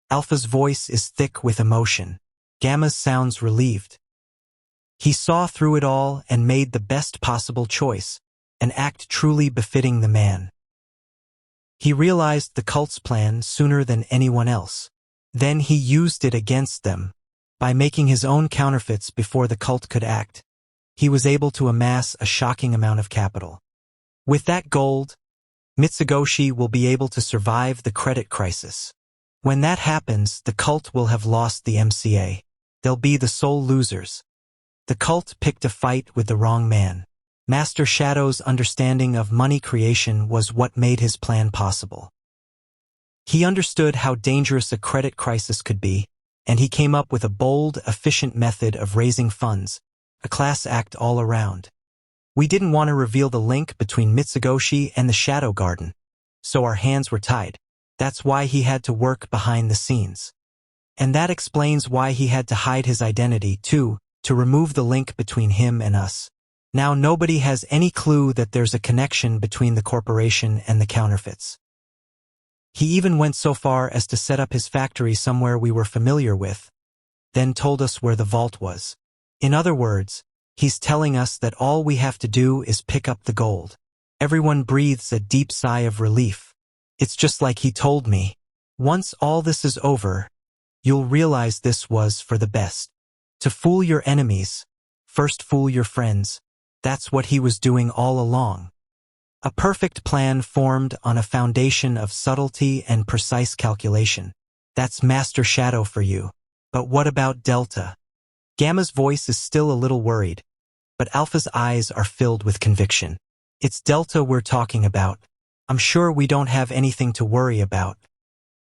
Alpha's voice is thick with emotion. Gamma's sounds relieved. He saw through it all and made the best possible choice, an act truly befitting the man. He realized the cult's plan sooner than anyone else. Then he used it against them. By making his own counterfeits before the cult could act, he was able to amass a shocking amount of capital. With that gold, Mitsugoshi will be able to survive the credit crisis. When that happens, the cult will have lost the MCA. They'll be the sole losers. The cult picked a fight with the wrong man. Master Shadow's understanding of money creation was what made his plan possible. He understood how dangerous a credit crisis could be, and he came up with a bold, efficient method of raising funds, a class act all around. We didn't want to reveal the link between Mitsugoshi and the Shadow Garden, so our hands were tied. That's why he had to work behind the scenes. And that explains why he had to hide his identity, too, to remove the link between him and us. Now nobody has any clue that there's a connection between the corporation and the counterfeits. He even went so far as to set up his factory somewhere we were familiar with, then told us where the vault was. In other words, he's telling us that all we have to do is pick up the gold. Everyone breathes a deep sigh of relief. It's just like he told me. Once all this is over, you'll realize this was for the best. To fool your enemies, first fool your friends. That's what he was doing all along. A perfect plan formed on a foundation of subtlety and precise calculation. That's Master Shadow for you. But what about Delta? Gamma's voice is still a little worried, but Alpha's eyes are filled with conviction. It's Delta we're talking about. I'm sure we don't have anything to worry about.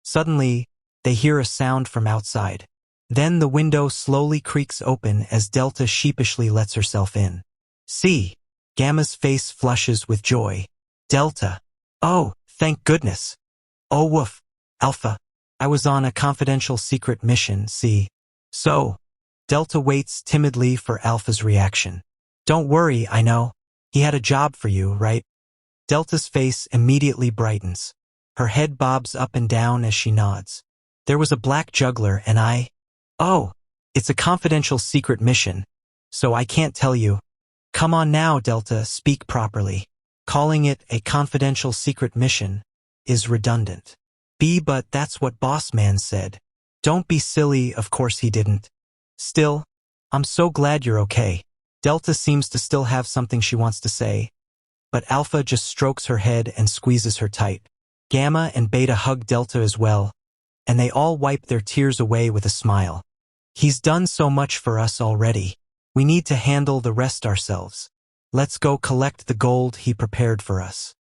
Suddenly, they hear a sound from outside. Then the window slowly creaks open as Delta sheepishly lets herself in. See, Gamma's face flushes with joy. Delta. Oh, thank goodness. Oh woof, Alpha. I was on a confidential secret mission, see. So, Delta waits timidly for Alpha's reaction. Don't worry, I know. He had a job for you, right? Delta's face immediately brightens. Her head bobs up and down as she nods. There was a black juggler and I... Oh, it's a confidential secret mission, so I can't tell you. Come on now, Delta, speak properly. Calling it a confidential secret mission is redundant. But that's what Boss Man said. Don't be silly, of course he didn't. Still, I'm so glad you're okay. Delta seems to still have something she wants to say, but Alpha just strokes her head and squeezes her tight. Gamma and Beta hug Delta as well, and they all wipe their tears away with a smile. He's done so much for us already. We need to handle the rest ourselves. Let's go collect the gold he prepared for us.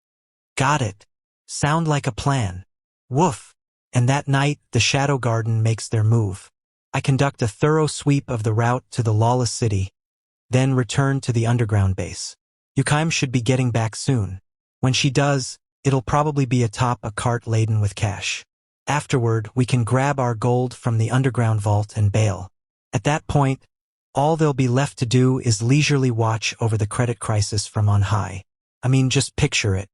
Got it. Sound like a plan. Woof. And that night, the Shadow Garden makes their move. I conduct a thorough sweep of the route to the lawless city, then return to the underground base. Yukaim should be getting back soon. When she does, it'll probably be atop a cart laden with cash. Afterward, we can grab our gold from the underground vault and bail. At that point, all there'll be left to do is leisurely watch over the credit crisis from on high. I mean, just picture it.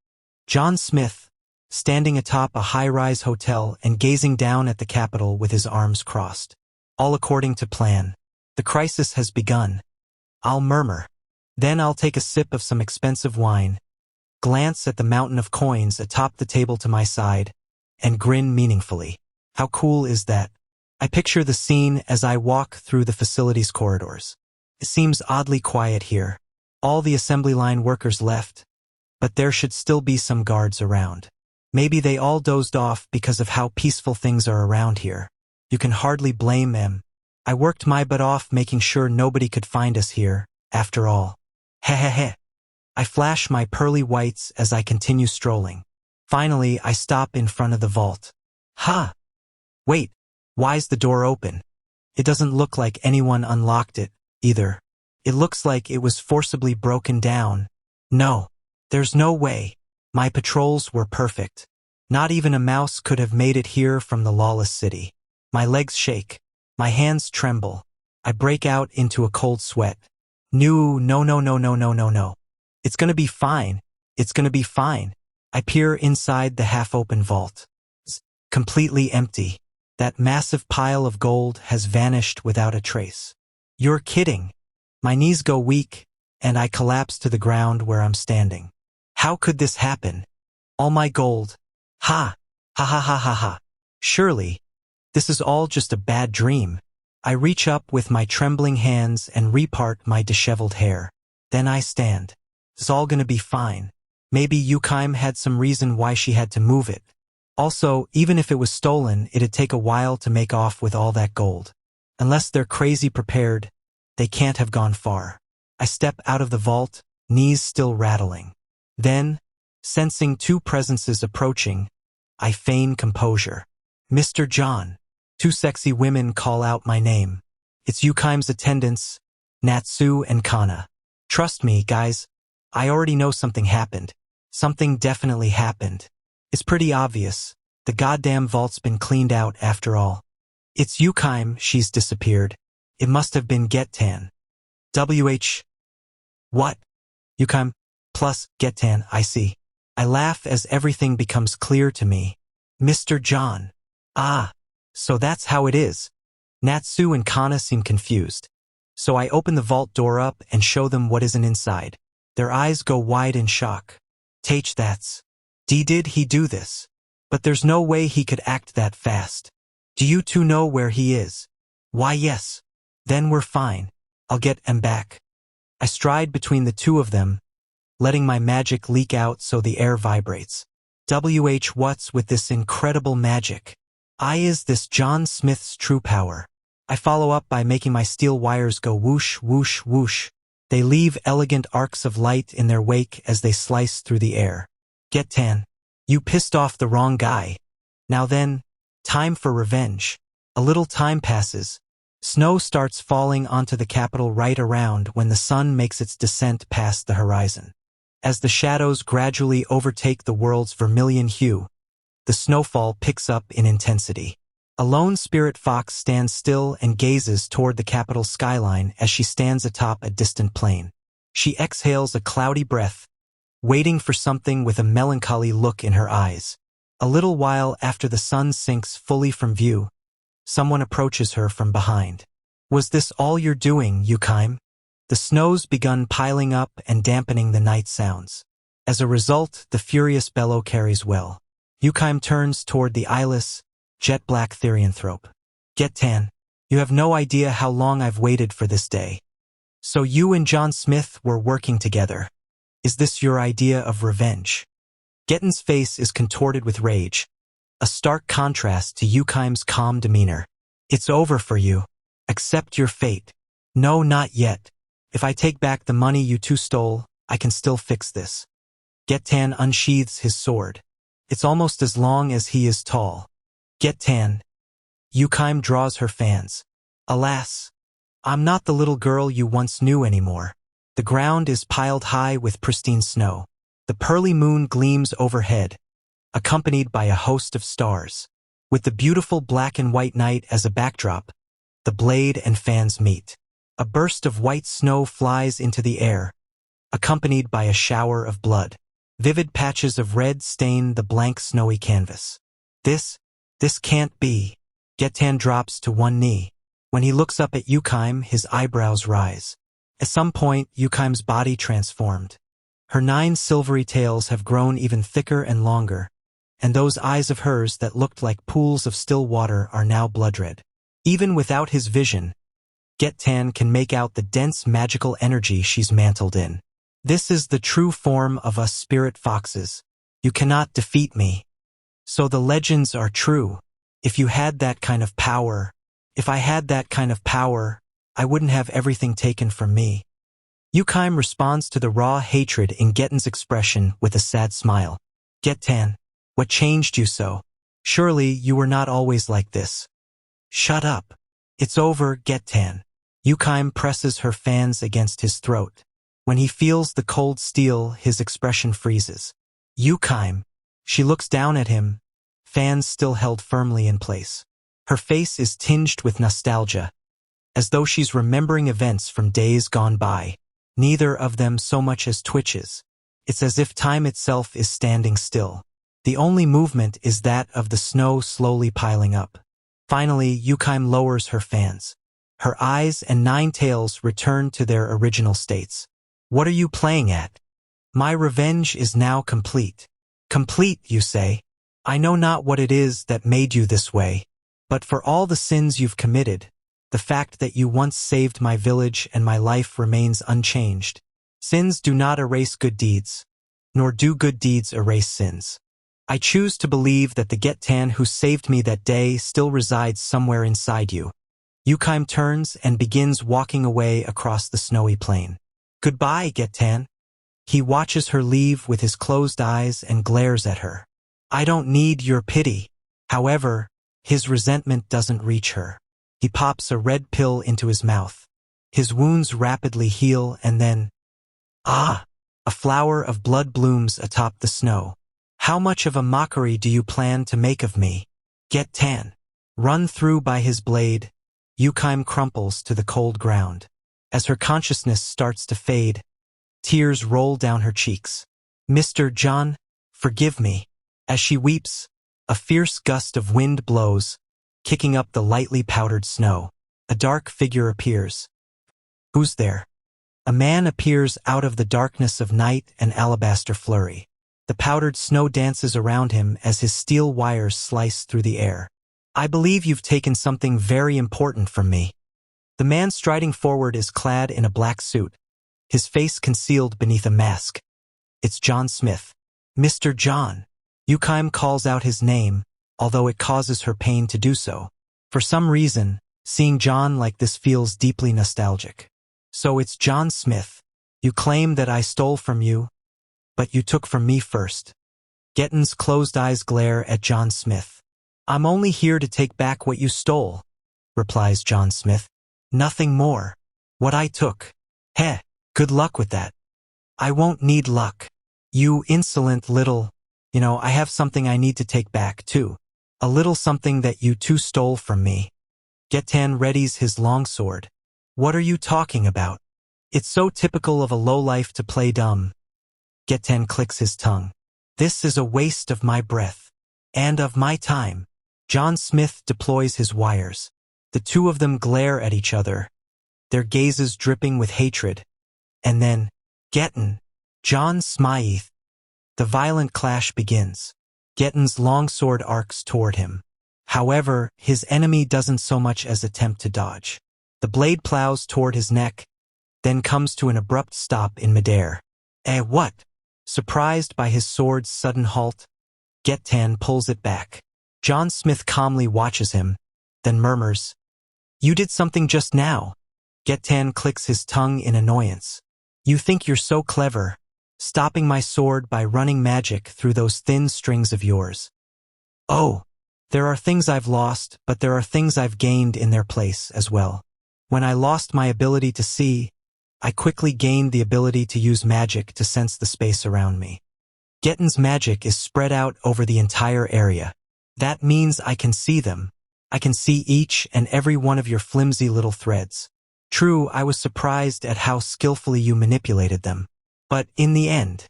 John Smith, standing atop a high-rise hotel and gazing down at the Capitol with his arms crossed. All according to plan. The crisis has begun. I'll murmur. Then I'll take a sip of some expensive wine, glance at the mountain of coins atop the table to my side, and grin meaningfully. How cool is that? I picture the scene as I walk through the facility's corridors. It seems oddly quiet here. All the assembly line workers left, but there should still be some guards around. Maybe they all dozed off because of how peaceful things are around here. You can hardly blame them. I worked my butt off making sure nobody could find us here, after all. Hehehe. I flash my pearly whites as I continue strolling. Finally, I stop in front of the vault. Ha! Wait, why's the door open? It doesn't look like anyone unlocked it, either. It looks like it was forcibly broken down, No. There's no way. My patrols were perfect. Not even a mouse could have made it here from the lawless city. My legs shake. My hands tremble. I break out into a cold sweat. No, no, no, no, no, no, no, no. It's gonna be fine. It's gonna be fine. I peer inside the half-open vault. It's completely empty. That massive pile of gold has vanished without a trace. You're kidding. My knees go weak, and I collapse to the ground where I'm standing. How could this happen? All my gold. Ha! Ha ha ha ha ha. Surely, this is all just a bad dream. I reach up with my trembling hands and repart my disheveled hair. Then I stand. It's all gonna be fine. Maybe Yukime had some reason why she had to move it. Also, even if it was stolen, it'd take a while to make off with all that gold. Unless they're crazy prepared, they can't have gone far. I step out of the vault, knees still rattling. Then, sensing two presences approaching, I feign composure. Mr. John. Two sexy women call out my name. It's Yukime's attendants, Natsu and Kana. Trust me, guys. I already know something happened. Something definitely happened. It's pretty obvious. The goddamn vault's been cleaned out after all. It's Yukime, she's disappeared. It must have been Getan. What? Yukime plus Getan, I see. I laugh as everything becomes clear to me. Mr. John. Ah, so that's how it is. Natsu and Kana seem confused. So I open the vault door up and show them what isn't inside. Their eyes go wide in shock. Did he do this? But there's no way he could act that fast. Do you two know where he is? Why yes. Then we're fine. I'll get him back. I stride between the two of them, letting my magic leak out so the air vibrates. What's with this incredible magic? Is this John Smith's true power? I follow up by making my steel wires go whoosh, whoosh, whoosh. They leave elegant arcs of light in their wake as they slice through the air. Getan, you pissed off the wrong guy. Now then, time for revenge. A little time passes. Snow starts falling onto the capital right around when the sun makes its descent past the horizon. As the shadows gradually overtake the world's vermilion hue, the snowfall picks up in intensity. A lone spirit fox stands still and gazes toward the capital skyline as she stands atop a distant plain. She exhales a cloudy breath, waiting for something with a melancholy look in her eyes. A little while after the sun sinks fully from view, someone approaches her from behind. Was this all you're doing, Yukime? The snow's begun piling up and dampening the night sounds. As a result, the furious bellow carries well. Yukime turns toward the eyeless, jet-black therianthrope. Getan, you have no idea how long I've waited for this day. So you and John Smith were working together. Is this your idea of revenge? Getan's face is contorted with rage, a stark contrast to Yukime's calm demeanor. It's over for you. Accept your fate. No, not yet. If I take back the money you two stole, I can still fix this. Getan unsheathes his sword. It's almost as long as he is tall. Getan. Yukime draws her fans. Alas, I'm not the little girl you once knew anymore. The ground is piled high with pristine snow. The pearly moon gleams overhead, accompanied by a host of stars. With the beautiful black and white night as a backdrop, the blade and fans meet. A burst of white snow flies into the air, accompanied by a shower of blood. Vivid patches of red stain the blank snowy canvas. This can't be. Getan drops to one knee. When he looks up at Yukime, his eyebrows rise. At some point, Yukime's body transformed. Her 9 silvery tails have grown even thicker and longer, and those eyes of hers that looked like pools of still water are now blood-red. Even without his vision, Getan can make out the dense magical energy she's mantled in. This is the true form of us spirit foxes. You cannot defeat me. So the legends are true. If you had that kind of power, if I had that kind of power, I wouldn't have everything taken from me. Yukime responds to the raw hatred in Getan's expression with a sad smile. Getan, what changed you so? Surely you were not always like this. Shut up. It's over, Getan. Yukime presses her fans against his throat. When he feels the cold steel, his expression freezes. Yukime. She looks down at him, fans still held firmly in place. Her face is tinged with nostalgia, as though she's remembering events from days gone by. Neither of them so much as twitches. It's as if time itself is standing still. The only movement is that of the snow slowly piling up. Finally, Yukime lowers her fans. Her eyes and nine tails return to their original states. What are you playing at? My revenge is now complete. Complete, you say? I know not what it is that made you this way, but for all the sins you've committed, the fact that you once saved my village and my life remains unchanged. Sins do not erase good deeds, nor do good deeds erase sins. I choose to believe that the Getan who saved me that day still resides somewhere inside you. Yukime turns and begins walking away across the snowy plain. Goodbye, Getan. He watches her leave with his closed eyes and glares at her. I don't need your pity. However, his resentment doesn't reach her. He pops a red pill into his mouth. His wounds rapidly heal and then, a flower of blood blooms atop the snow. How much of a mockery do you plan to make of me? Getan. Run through by his blade, Yukime crumples to the cold ground. As her consciousness starts to fade, tears roll down her cheeks. Mr. John, forgive me. As she weeps, a fierce gust of wind blows, kicking up the lightly powdered snow. A dark figure appears. Who's there? A man appears out of the darkness of night and alabaster flurry. The powdered snow dances around him as his steel wires slice through the air. I believe you've taken something very important from me. The man striding forward is clad in a black suit, his face concealed beneath a mask. It's John Smith. Mr. John. Yukime calls out his name, although it causes her pain to do so. For some reason, seeing John like this feels deeply nostalgic. So it's John Smith. You claim that I stole from you, but you took from me first. Getan's closed eyes glare at John Smith. I'm only here to take back what you stole, replies John Smith. Nothing more. What I took. Heh, good luck with that. I won't need luck. You insolent little... I have something I need to take back, too. A little something that you too stole from me. Getan readies his longsword. What are you talking about? It's so typical of a lowlife to play dumb. Getan clicks his tongue. This is a waste of my breath. And of my time. John Smith deploys his wires. The two of them glare at each other, their gazes dripping with hatred. And then, Getan, John Smythe. The violent clash begins. Getan's longsword arcs toward him. However, his enemy doesn't so much as attempt to dodge. The blade plows toward his neck, then comes to an abrupt stop in midair. What? Surprised by his sword's sudden halt, Getan pulls it back. John Smith calmly watches him, then murmurs, You did something just now. Getan clicks his tongue in annoyance. You think you're so clever, stopping my sword by running magic through those thin strings of yours. Oh, there are things I've lost, but there are things I've gained in their place as well. When I lost my ability to see, I quickly gained the ability to use magic to sense the space around me. Getan's magic is spread out over the entire area. That means I can see them. I can see each and every one of your flimsy little threads. True, I was surprised at how skillfully you manipulated them. But in the end,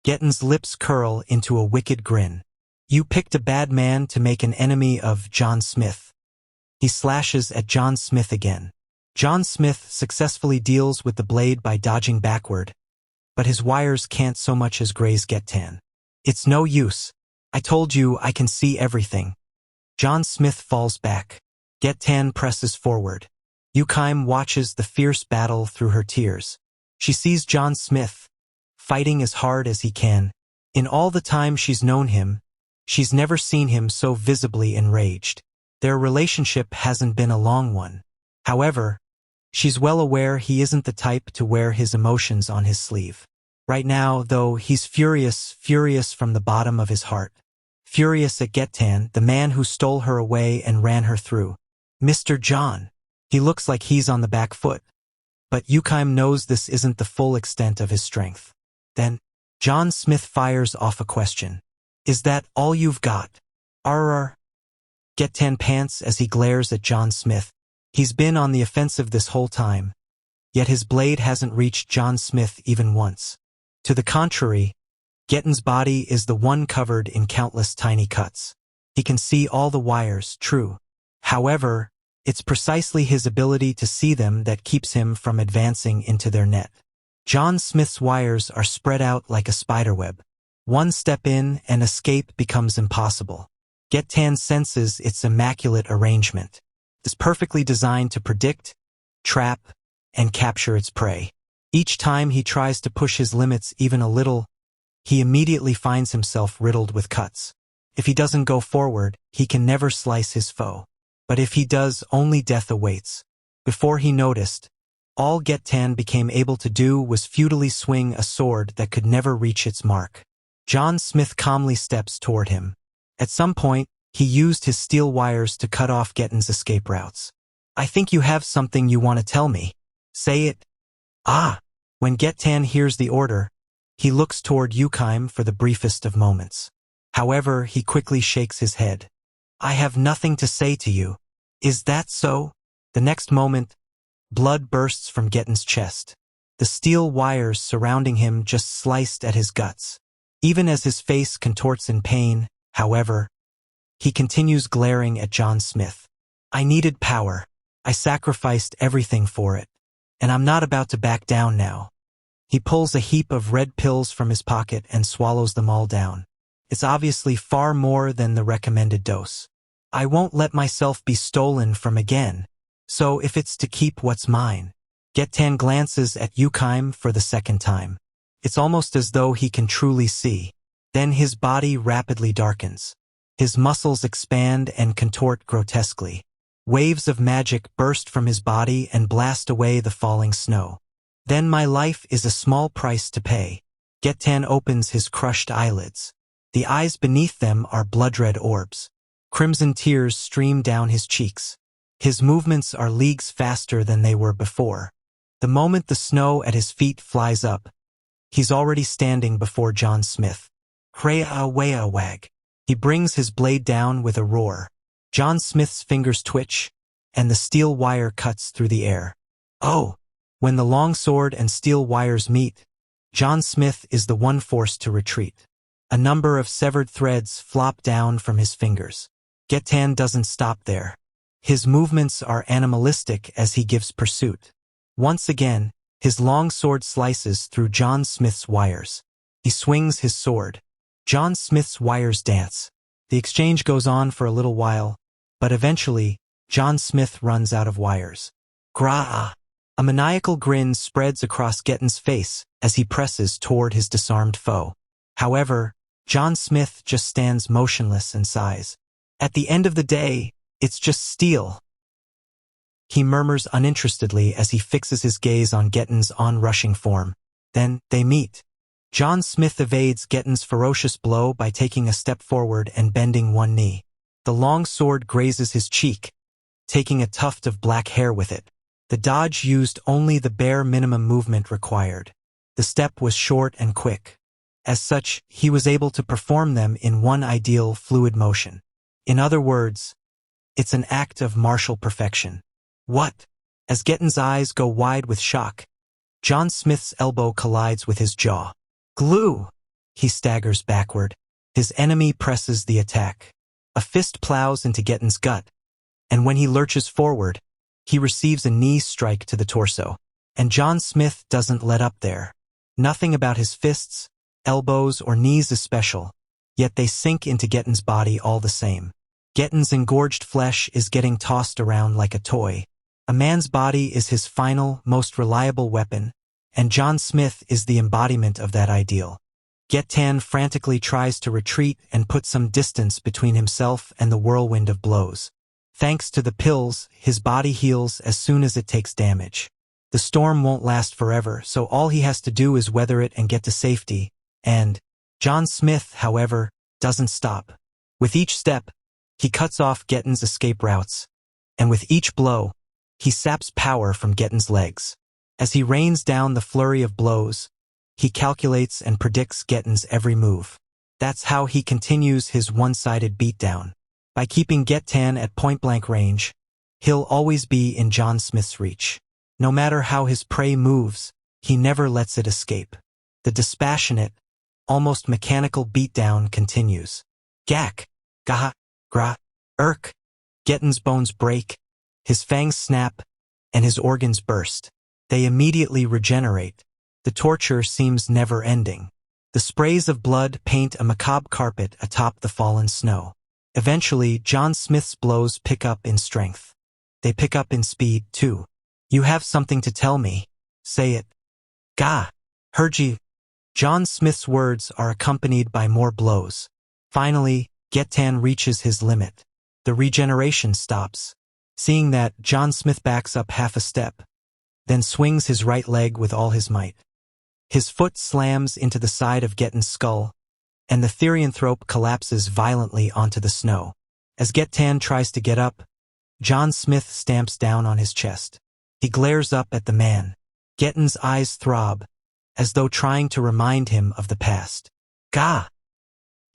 Getan's lips curl into a wicked grin. You picked a bad man to make an enemy of John Smith. He slashes at John Smith again. John Smith successfully deals with the blade by dodging backward, but his wires can't so much as graze Getan. It's no use. I told you I can see everything. John Smith falls back. Getan presses forward. Yukime watches the fierce battle through her tears. She sees John Smith, fighting as hard as he can. In all the time she's known him, she's never seen him so visibly enraged. Their relationship hasn't been a long one. However, she's well aware he isn't the type to wear his emotions on his sleeve. Right now, though, he's furious from the bottom of his heart. Furious at Getan, the man who stole her away and ran her through. Mr. John. He looks like he's on the back foot. But Yukime knows this isn't the full extent of his strength. Then, John Smith fires off a question. Is that all you've got? Arr. Getan pants as he glares at John Smith. He's been on the offensive this whole time, yet his blade hasn't reached John Smith even once. To the contrary, Getan's body is the one covered in countless tiny cuts. He can see all the wires, true. However, it's precisely his ability to see them that keeps him from advancing into their net. John Smith's wires are spread out like a spiderweb. One step in and escape becomes impossible. Getan senses its immaculate arrangement. It's perfectly designed to predict, trap, and capture its prey. Each time he tries to push his limits even a little, he immediately finds himself riddled with cuts. If he doesn't go forward, he can never slice his foe. But if he does, only death awaits. Before he noticed, all Getan became able to do was futilely swing a sword that could never reach its mark. John Smith calmly steps toward him. At some point, he used his steel wires to cut off Getan's escape routes. I think you have something you want to tell me. Say it. Ah! When Getan hears the order, he looks toward Yukime for the briefest of moments. However, he quickly shakes his head. I have nothing to say to you. Is that so? The next moment, blood bursts from Getan's chest. The steel wires surrounding him just sliced at his guts. Even as his face contorts in pain, however, he continues glaring at John Smith. I needed power. I sacrificed everything for it. And I'm not about to back down now. He pulls a heap of red pills from his pocket and swallows them all down. It's obviously far more than the recommended dose. I won't let myself be stolen from again. So if it's to keep what's mine. Getan glances at Yukime for the second time. It's almost as though he can truly see. Then his body rapidly darkens. His muscles expand and contort grotesquely. Waves of magic burst from his body and blast away the falling snow. Then my life is a small price to pay. Getan opens his crushed eyelids. The eyes beneath them are blood-red orbs. Crimson tears stream down his cheeks. His movements are leagues faster than they were before. The moment the snow at his feet flies up, he's already standing before John Smith. Wag. He brings his blade down with a roar. John Smith's fingers twitch, and the steel wire cuts through the air. Oh! When the long sword and steel wires meet, John Smith is the one forced to retreat. A number of severed threads flop down from his fingers. Getan doesn't stop there. His movements are animalistic as he gives pursuit. Once again, his long sword slices through John Smith's wires. He swings his sword. John Smith's wires dance. The exchange goes on for a little while, but eventually, John Smith runs out of wires. Gra! A maniacal grin spreads across Getan's face as he presses toward his disarmed foe. However, John Smith just stands motionless and sighs. At the end of the day, it's just steel. He murmurs uninterestedly as he fixes his gaze on Getan's onrushing form. Then, they meet. John Smith evades Getan's ferocious blow by taking a step forward and bending one knee. The long sword grazes his cheek, taking a tuft of black hair with it. The dodge used only the bare minimum movement required. The step was short and quick. As such, he was able to perform them in one ideal fluid motion. In other words, it's an act of martial perfection. What? As Getan's eyes go wide with shock, John Smith's elbow collides with his jaw. Glue! He staggers backward. His enemy presses the attack. A fist plows into Getan's gut, and when he lurches forward, he receives a knee strike to the torso. And John Smith doesn't let up there. Nothing about his fists, elbows, or knees is special, yet they sink into Getan's body all the same. Getan's engorged flesh is getting tossed around like a toy. A man's body is his final, most reliable weapon, and John Smith is the embodiment of that ideal. Getan frantically tries to retreat and put some distance between himself and the whirlwind of blows. Thanks to the pills, his body heals as soon as it takes damage. The storm won't last forever, so all he has to do is weather it and get to safety. And John Smith, however, doesn't stop. With each step, he cuts off Getan's escape routes, and with each blow, he saps power from Getan's legs. As he rains down the flurry of blows, he calculates and predicts Getten's every move. That's how he continues his one-sided beatdown. By keeping Getten at point-blank range, he'll always be in John Smith's reach. No matter how his prey moves, he never lets it escape. The dispassionate, almost mechanical beatdown continues. Gak, gaha, gra, irk. Getten's bones break, his fangs snap, and his organs burst. They immediately regenerate. The torture seems never-ending. The sprays of blood paint a macabre carpet atop the fallen snow. Eventually, John Smith's blows pick up in strength. They pick up in speed, too. You have something to tell me. Say it. Ga. Heard you. John Smith's words are accompanied by more blows. Finally, Getten reaches his limit. The regeneration stops. Seeing that, John Smith backs up half a step, then swings his right leg with all his might. His foot slams into the side of Getten's skull, and the therianthrope collapses violently onto the snow. As Getten tries to get up, John Smith stamps down on his chest. He glares up at the man. Getten's eyes throb, as though trying to remind him of the past. Gah!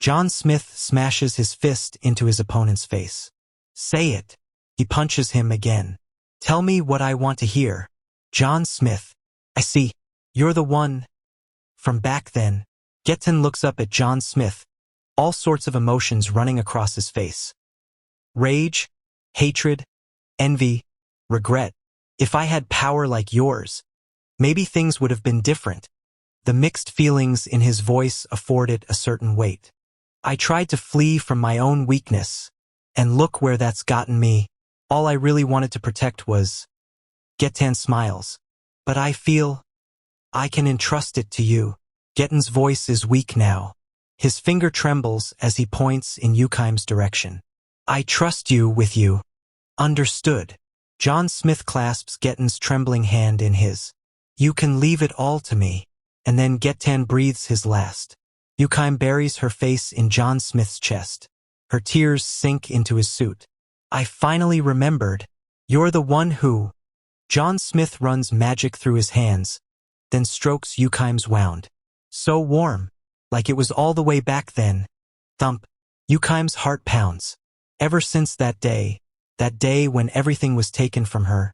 John Smith smashes his fist into his opponent's face. Say it. He punches him again. Tell me what I want to hear. John Smith. I see. You're the one. From back then, Getten looks up at John Smith, all sorts of emotions running across his face. Rage, hatred, envy, regret. If I had power like yours, maybe things would have been different. The mixed feelings in his voice afford it a certain weight. I tried to flee from my own weakness, and look where that's gotten me. All I really wanted to protect was... Getten smiles. But I feel I can entrust it to you. Getten's voice is weak now. His finger trembles as he points in Yukaim's direction. I trust you with you. Understood. John Smith clasps Getten's trembling hand in his. You can leave it all to me. And then Getten breathes his last. Yukaim buries her face in John Smith's chest. Her tears sink into his suit. I finally remembered. You're the one who... John Smith runs magic through his hands, then strokes Yukaim's wound. So warm, like it was all the way back then. Thump. Yukaim's heart pounds. Ever since that day when everything was taken from her,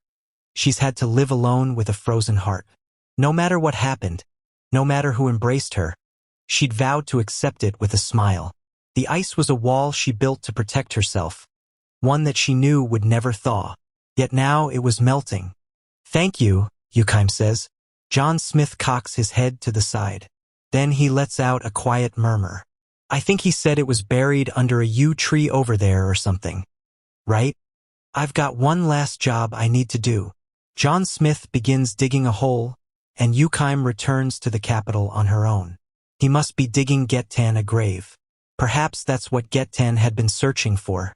she's had to live alone with a frozen heart. No matter what happened, no matter who embraced her, she'd vowed to accept it with a smile. The ice was a wall she built to protect herself, one that she knew would never thaw. Yet now it was melting. Thank you, Yukaim says. John Smith cocks his head to the side. Then he lets out a quiet murmur. I think he said it was buried under a yew tree over there or something. Right? I've got one last job I need to do. John Smith begins digging a hole, and Yukaim returns to the capital on her own. He must be digging Getten a grave. Perhaps that's what Getten had been searching for.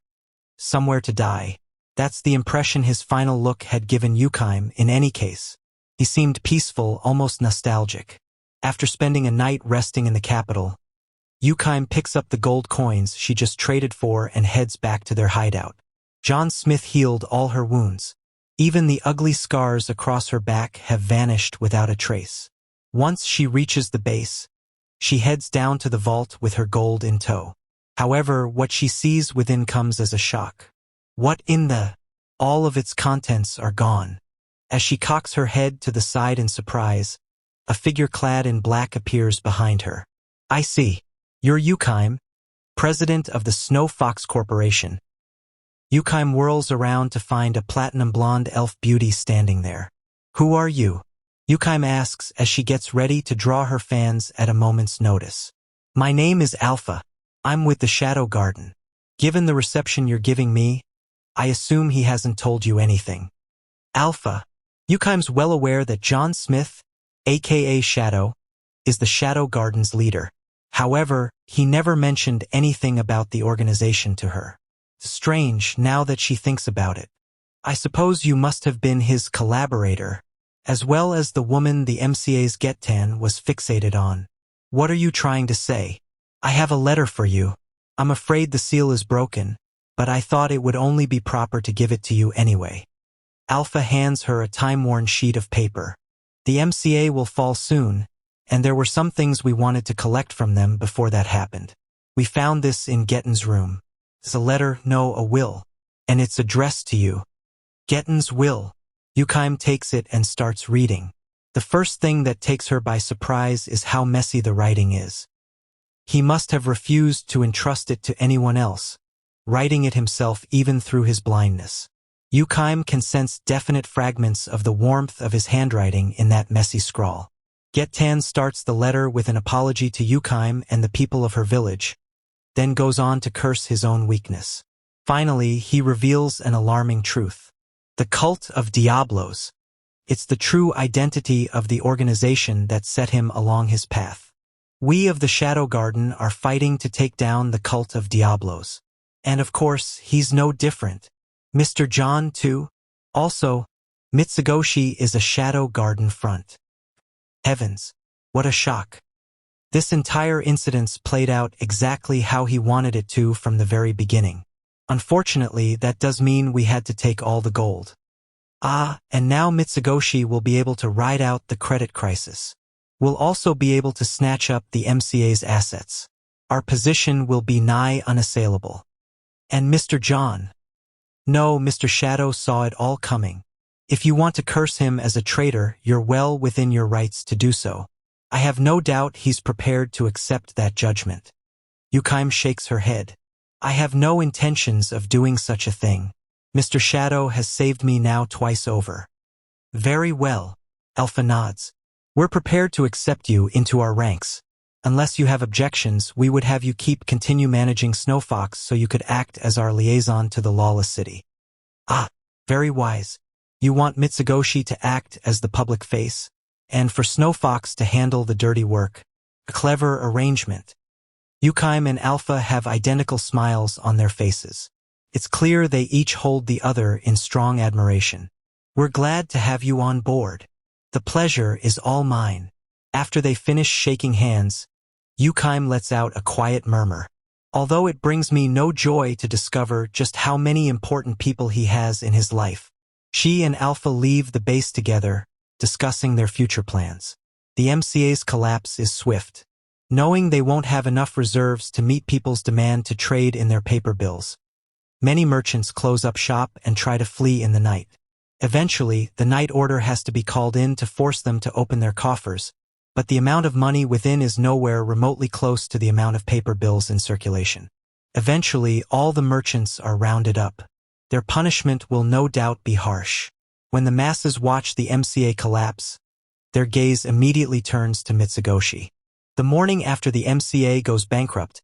Somewhere to die. That's the impression his final look had given Yukaim in any case. He seemed peaceful, almost nostalgic. After spending a night resting in the capital, Yukaim picks up the gold coins she just traded for and heads back to their hideout. John Smith healed all her wounds. Even the ugly scars across her back have vanished without a trace. Once she reaches the base, she heads down to the vault with her gold in tow. However, what she sees within comes as a shock. What in the... All of its contents are gone. As she cocks her head to the side in surprise, a figure clad in black appears behind her. I see. You're Yukaim, president of the Snow Fox Corporation. Yukaim whirls around to find a platinum blonde elf beauty standing there. Who are you? Yukaim asks as she gets ready to draw her fans at a moment's notice. My name is Alpha. I'm with the Shadow Garden. Given the reception you're giving me, I assume he hasn't told you anything. Alpha. Yukaim's well aware that John Smith, aka Shadow, is the Shadow Garden's leader. However, he never mentioned anything about the organization to her. Strange now that she thinks about it. I suppose you must have been his collaborator, as well as the woman the MCA's Getten was fixated on. What are you trying to say? I have a letter for you. I'm afraid the seal is broken, but I thought it would only be proper to give it to you anyway. Alpha hands her a time-worn sheet of paper. The MCA will fall soon, and there were some things we wanted to collect from them before that happened. We found this in Gettin's room. It's a letter, no, a will, and it's addressed to you. Gettin's will. Yukaim takes it and starts reading. The first thing that takes her by surprise is how messy the writing is. He must have refused to entrust it to anyone else, writing it himself even through his blindness. Yukaim can sense definite fragments of the warmth of his handwriting in that messy scrawl. Gettan starts the letter with an apology to Yukaim and the people of her village, then goes on to curse his own weakness. Finally, he reveals an alarming truth. The cult of Diablos. It's the true identity of the organization that set him along his path. We of the Shadow Garden are fighting to take down the cult of Diablos. And of course, he's no different. Mr. John, too. Also, Mitsugoshi is a Shadow Garden front. Heavens, what a shock. This entire incident played out exactly how he wanted it to from the very beginning. Unfortunately, that does mean we had to take all the gold. And now Mitsugoshi will be able to ride out the credit crisis. We'll also be able to snatch up the MCA's assets. Our position will be nigh unassailable. And Mr. John. No, Mr. Shadow saw it all coming. If you want to curse him as a traitor, you're well within your rights to do so. I have no doubt he's prepared to accept that judgment. Yukaim shakes her head. I have no intentions of doing such a thing. Mr. Shadow has saved me now twice over. Very well. Alpha nods. We're prepared to accept you into our ranks. Unless you have objections, we would have you continue managing Snowfox so you could act as our liaison to the lawless city. Very wise. You want Mitsugoshi to act as the public face, and for Snowfox to handle the dirty work. A clever arrangement. Yukaim and Alpha have identical smiles on their faces. It's clear they each hold the other in strong admiration. We're glad to have you on board. The pleasure is all mine. After they finish shaking hands, Yukaim lets out a quiet murmur. Although it brings me no joy to discover just how many important people he has in his life. She and Alpha leave the base together, discussing their future plans. The MCA's collapse is swift. Knowing they won't have enough reserves to meet people's demand to trade in their paper bills. Many merchants close up shop and try to flee in the night. Eventually, the night order has to be called in to force them to open their coffers, but the amount of money within is nowhere remotely close to the amount of paper bills in circulation. Eventually, all the merchants are rounded up. Their punishment will no doubt be harsh. When the masses watch the MCA collapse, their gaze immediately turns to Mitsugoshi. The morning after the MCA goes bankrupt,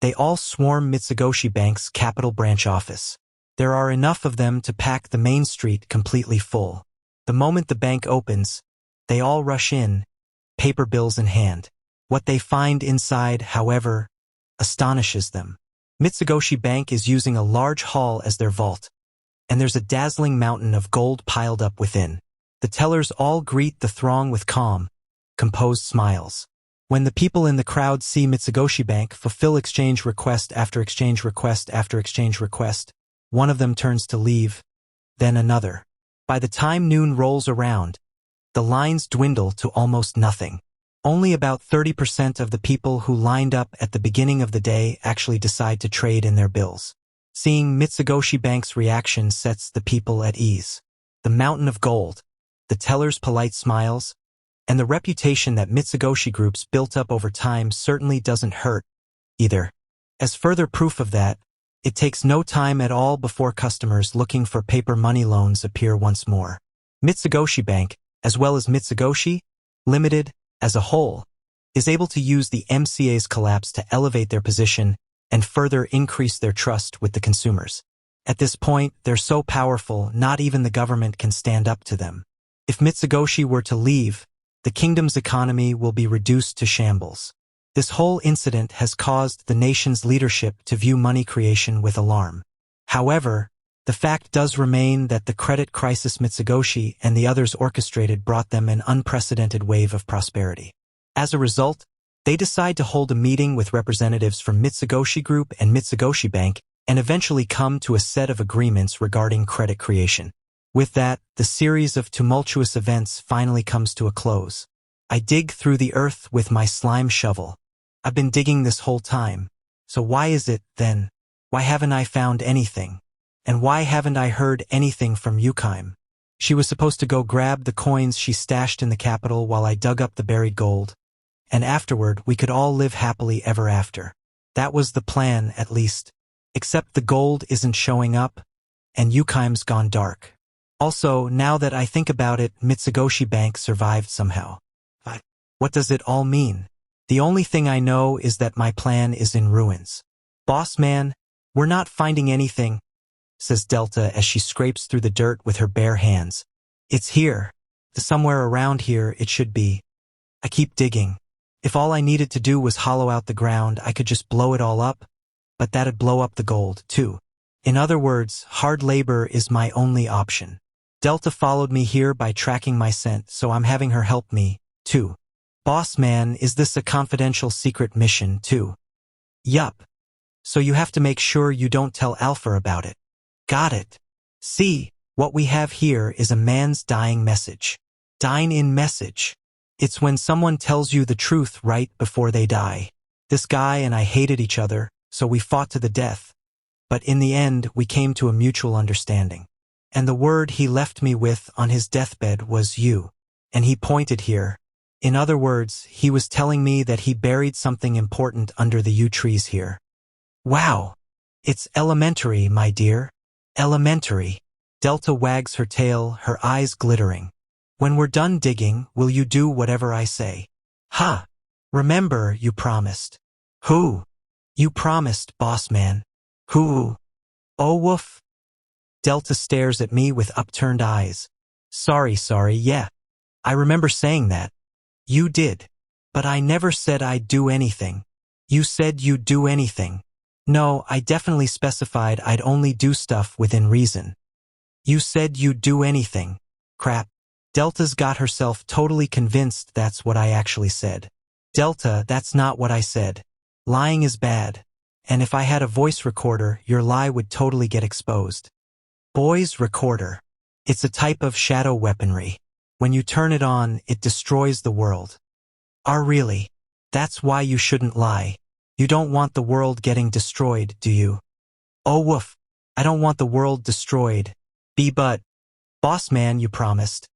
they all swarm Mitsugoshi Bank's capital branch office. There are enough of them to pack the main street completely full. The moment the bank opens, they all rush in, paper bills in hand. What they find inside, however, astonishes them. Mitsugoshi Bank is using a large hall as their vault, and there's a dazzling mountain of gold piled up within. The tellers all greet the throng with calm, composed smiles. When the people in the crowd see Mitsugoshi Bank fulfill exchange request after exchange request after exchange request, one of them turns to leave, then another. By the time noon rolls around, the lines dwindle to almost nothing. Only about 30% of the people who lined up at the beginning of the day actually decide to trade in their bills. Seeing Mitsugoshi Bank's reaction sets the people at ease. The mountain of gold, the teller's polite smiles, and the reputation that Mitsugoshi Group's built up over time certainly doesn't hurt, either. As further proof of that, it takes no time at all before customers looking for paper money loans appear once more. Mitsugoshi Bank, as well as Mitsugoshi Limited, as a whole, is able to use the MCA's collapse to elevate their position and further increase their trust with the consumers. At this point, they're so powerful, not even the government can stand up to them. If Mitsugoshi were to leave, the kingdom's economy will be reduced to shambles. This whole incident has caused the nation's leadership to view money creation with alarm. However, the fact does remain that the credit crisis Mitsugoshi and the others orchestrated brought them an unprecedented wave of prosperity. As a result, they decide to hold a meeting with representatives from Mitsugoshi Group and Mitsugoshi Bank and eventually come to a set of agreements regarding credit creation. With that, the series of tumultuous events finally comes to a close. I dig through the earth with my slime shovel. I've been digging this whole time. So why is it, then? Why haven't I found anything? And why haven't I heard anything from Yukime? She was supposed to go grab the coins she stashed in the capital while I dug up the buried gold. And afterward, we could all live happily ever after. That was the plan, at least. Except the gold isn't showing up, and Yukime's gone dark. Also, now that I think about it, Mitsugoshi Bank survived somehow. But what does it all mean? The only thing I know is that my plan is in ruins. Boss man, we're not finding anything, says Delta as she scrapes through the dirt with her bare hands. It's here. Somewhere around here it should be. I keep digging. If all I needed to do was hollow out the ground, I could just blow it all up, but that'd blow up the gold, too. In other words, hard labor is my only option. Delta followed me here by tracking my scent, so I'm having her help me, too. Boss man, is this a confidential secret mission, too? Yup. So you have to make sure you don't tell Alpha about it. Got it. See, what we have here is a man's dying message. Dine-in message. It's when someone tells you the truth right before they die. This guy and I hated each other, so we fought to the death. But in the end, we came to a mutual understanding. And the word he left me with on his deathbed was you. And he pointed here. In other words, he was telling me that he buried something important under the yew trees here. Wow. It's elementary, my dear. Elementary. Delta wags her tail, her eyes glittering. When we're done digging, will you do whatever I say? Ha! Remember, you promised. Who? You promised, boss man. Who? Oh, woof. Delta stares at me with upturned eyes. Sorry, yeah. I remember saying that. You did. But I never said I'd do anything. You said you'd do anything. No, I definitely specified I'd only do stuff within reason. You said you'd do anything. Crap. Delta's got herself totally convinced that's what I actually said. Delta, that's not what I said. Lying is bad. And if I had a voice recorder, your lie would totally get exposed. Boys recorder. It's a type of shadow weaponry. When you turn it on, it destroys the world. Really? That's why you shouldn't lie. You don't want the world getting destroyed, do you? Oh woof. I don't want the world destroyed. But. Boss man, you promised.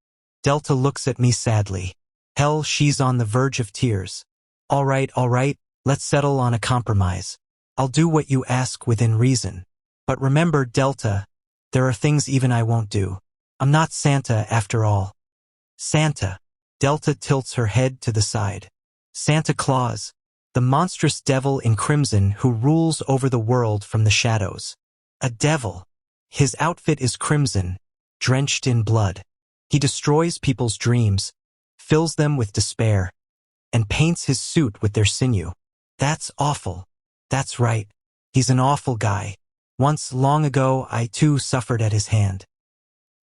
Delta looks at me sadly. Hell, she's on the verge of tears. All right, let's settle on a compromise. I'll do what you ask within reason. But remember, Delta, there are things even I won't do. I'm not Santa after all. Santa. Delta tilts her head to the side. Santa Claus. The monstrous devil in crimson who rules over the world from the shadows. A devil. His outfit is crimson, drenched in blood. He destroys people's dreams, fills them with despair, and paints his suit with their sinew. That's awful. That's right. He's an awful guy. Once, long ago, I too suffered at his hand.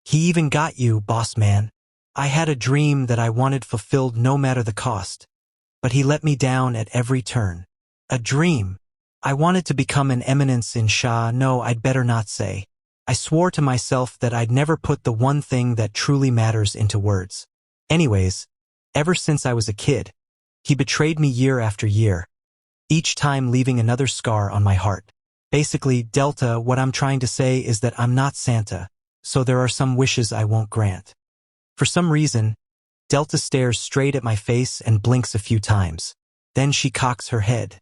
He even got you, boss man. I had a dream that I wanted fulfilled no matter the cost. But he let me down at every turn. A dream. I wanted to become an eminence in Sha. No, I'd better not say. I swore to myself that I'd never put the one thing that truly matters into words. Anyways, ever since I was a kid, he betrayed me year after year, each time leaving another scar on my heart. Basically, Delta, what I'm trying to say is that I'm not Santa, so there are some wishes I won't grant. For some reason, Delta stares straight at my face and blinks a few times. Then she cocks her head.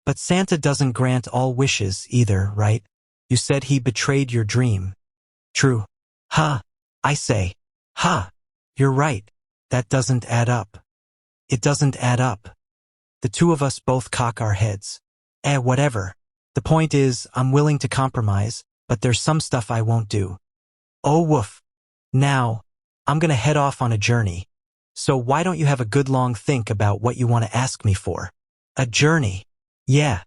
But Santa doesn't grant all wishes either, right? You said he betrayed your dream. True. Ha! I say. Ha! You're right. That doesn't add up. It doesn't add up. The two of us both cock our heads. Whatever. The point is, I'm willing to compromise, but there's some stuff I won't do. Oh woof. Now, I'm gonna head off on a journey. So why don't you have a good long think about what you want to ask me for? A journey. Yeah.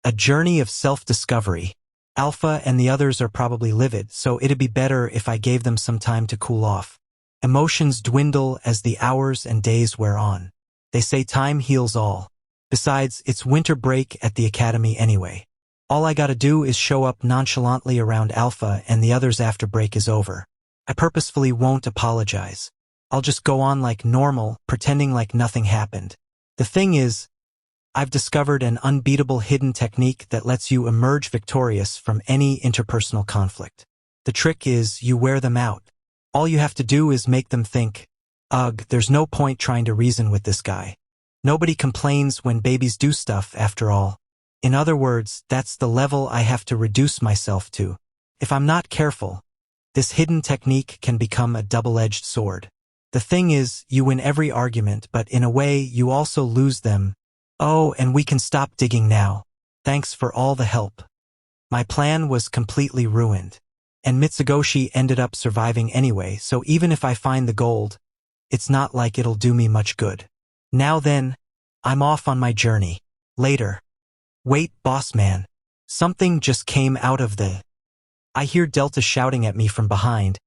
A journey of self-discovery. Alpha and the others are probably livid, so it'd be better if I gave them some time to cool off. Emotions dwindle as the hours and days wear on. They say time heals all. Besides, it's winter break at the academy anyway. All I gotta do is show up nonchalantly around Alpha and the others after break is over. I purposefully won't apologize. I'll just go on like normal, pretending like nothing happened. The thing is, I've discovered an unbeatable hidden technique that lets you emerge victorious from any interpersonal conflict. The trick is you wear them out. All you have to do is make them think, ugh, there's no point trying to reason with this guy. Nobody complains when babies do stuff, after all. In other words, that's the level I have to reduce myself to. If I'm not careful, this hidden technique can become a double-edged sword. The thing is, you win every argument, but in a way, you also lose them. Oh, and we can stop digging now. Thanks for all the help. My plan was completely ruined. And Mitsugoshi ended up surviving anyway, so even if I find the gold, it's not like it'll do me much good. Now then, I'm off on my journey. Later. Wait, boss man. Something just came out of the... I hear Delta shouting at me from behind,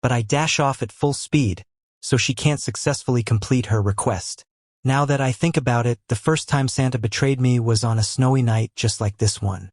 but I dash off at full speed, so she can't successfully complete her request. Now that I think about it, the first time Santa betrayed me was on a snowy night just like this one.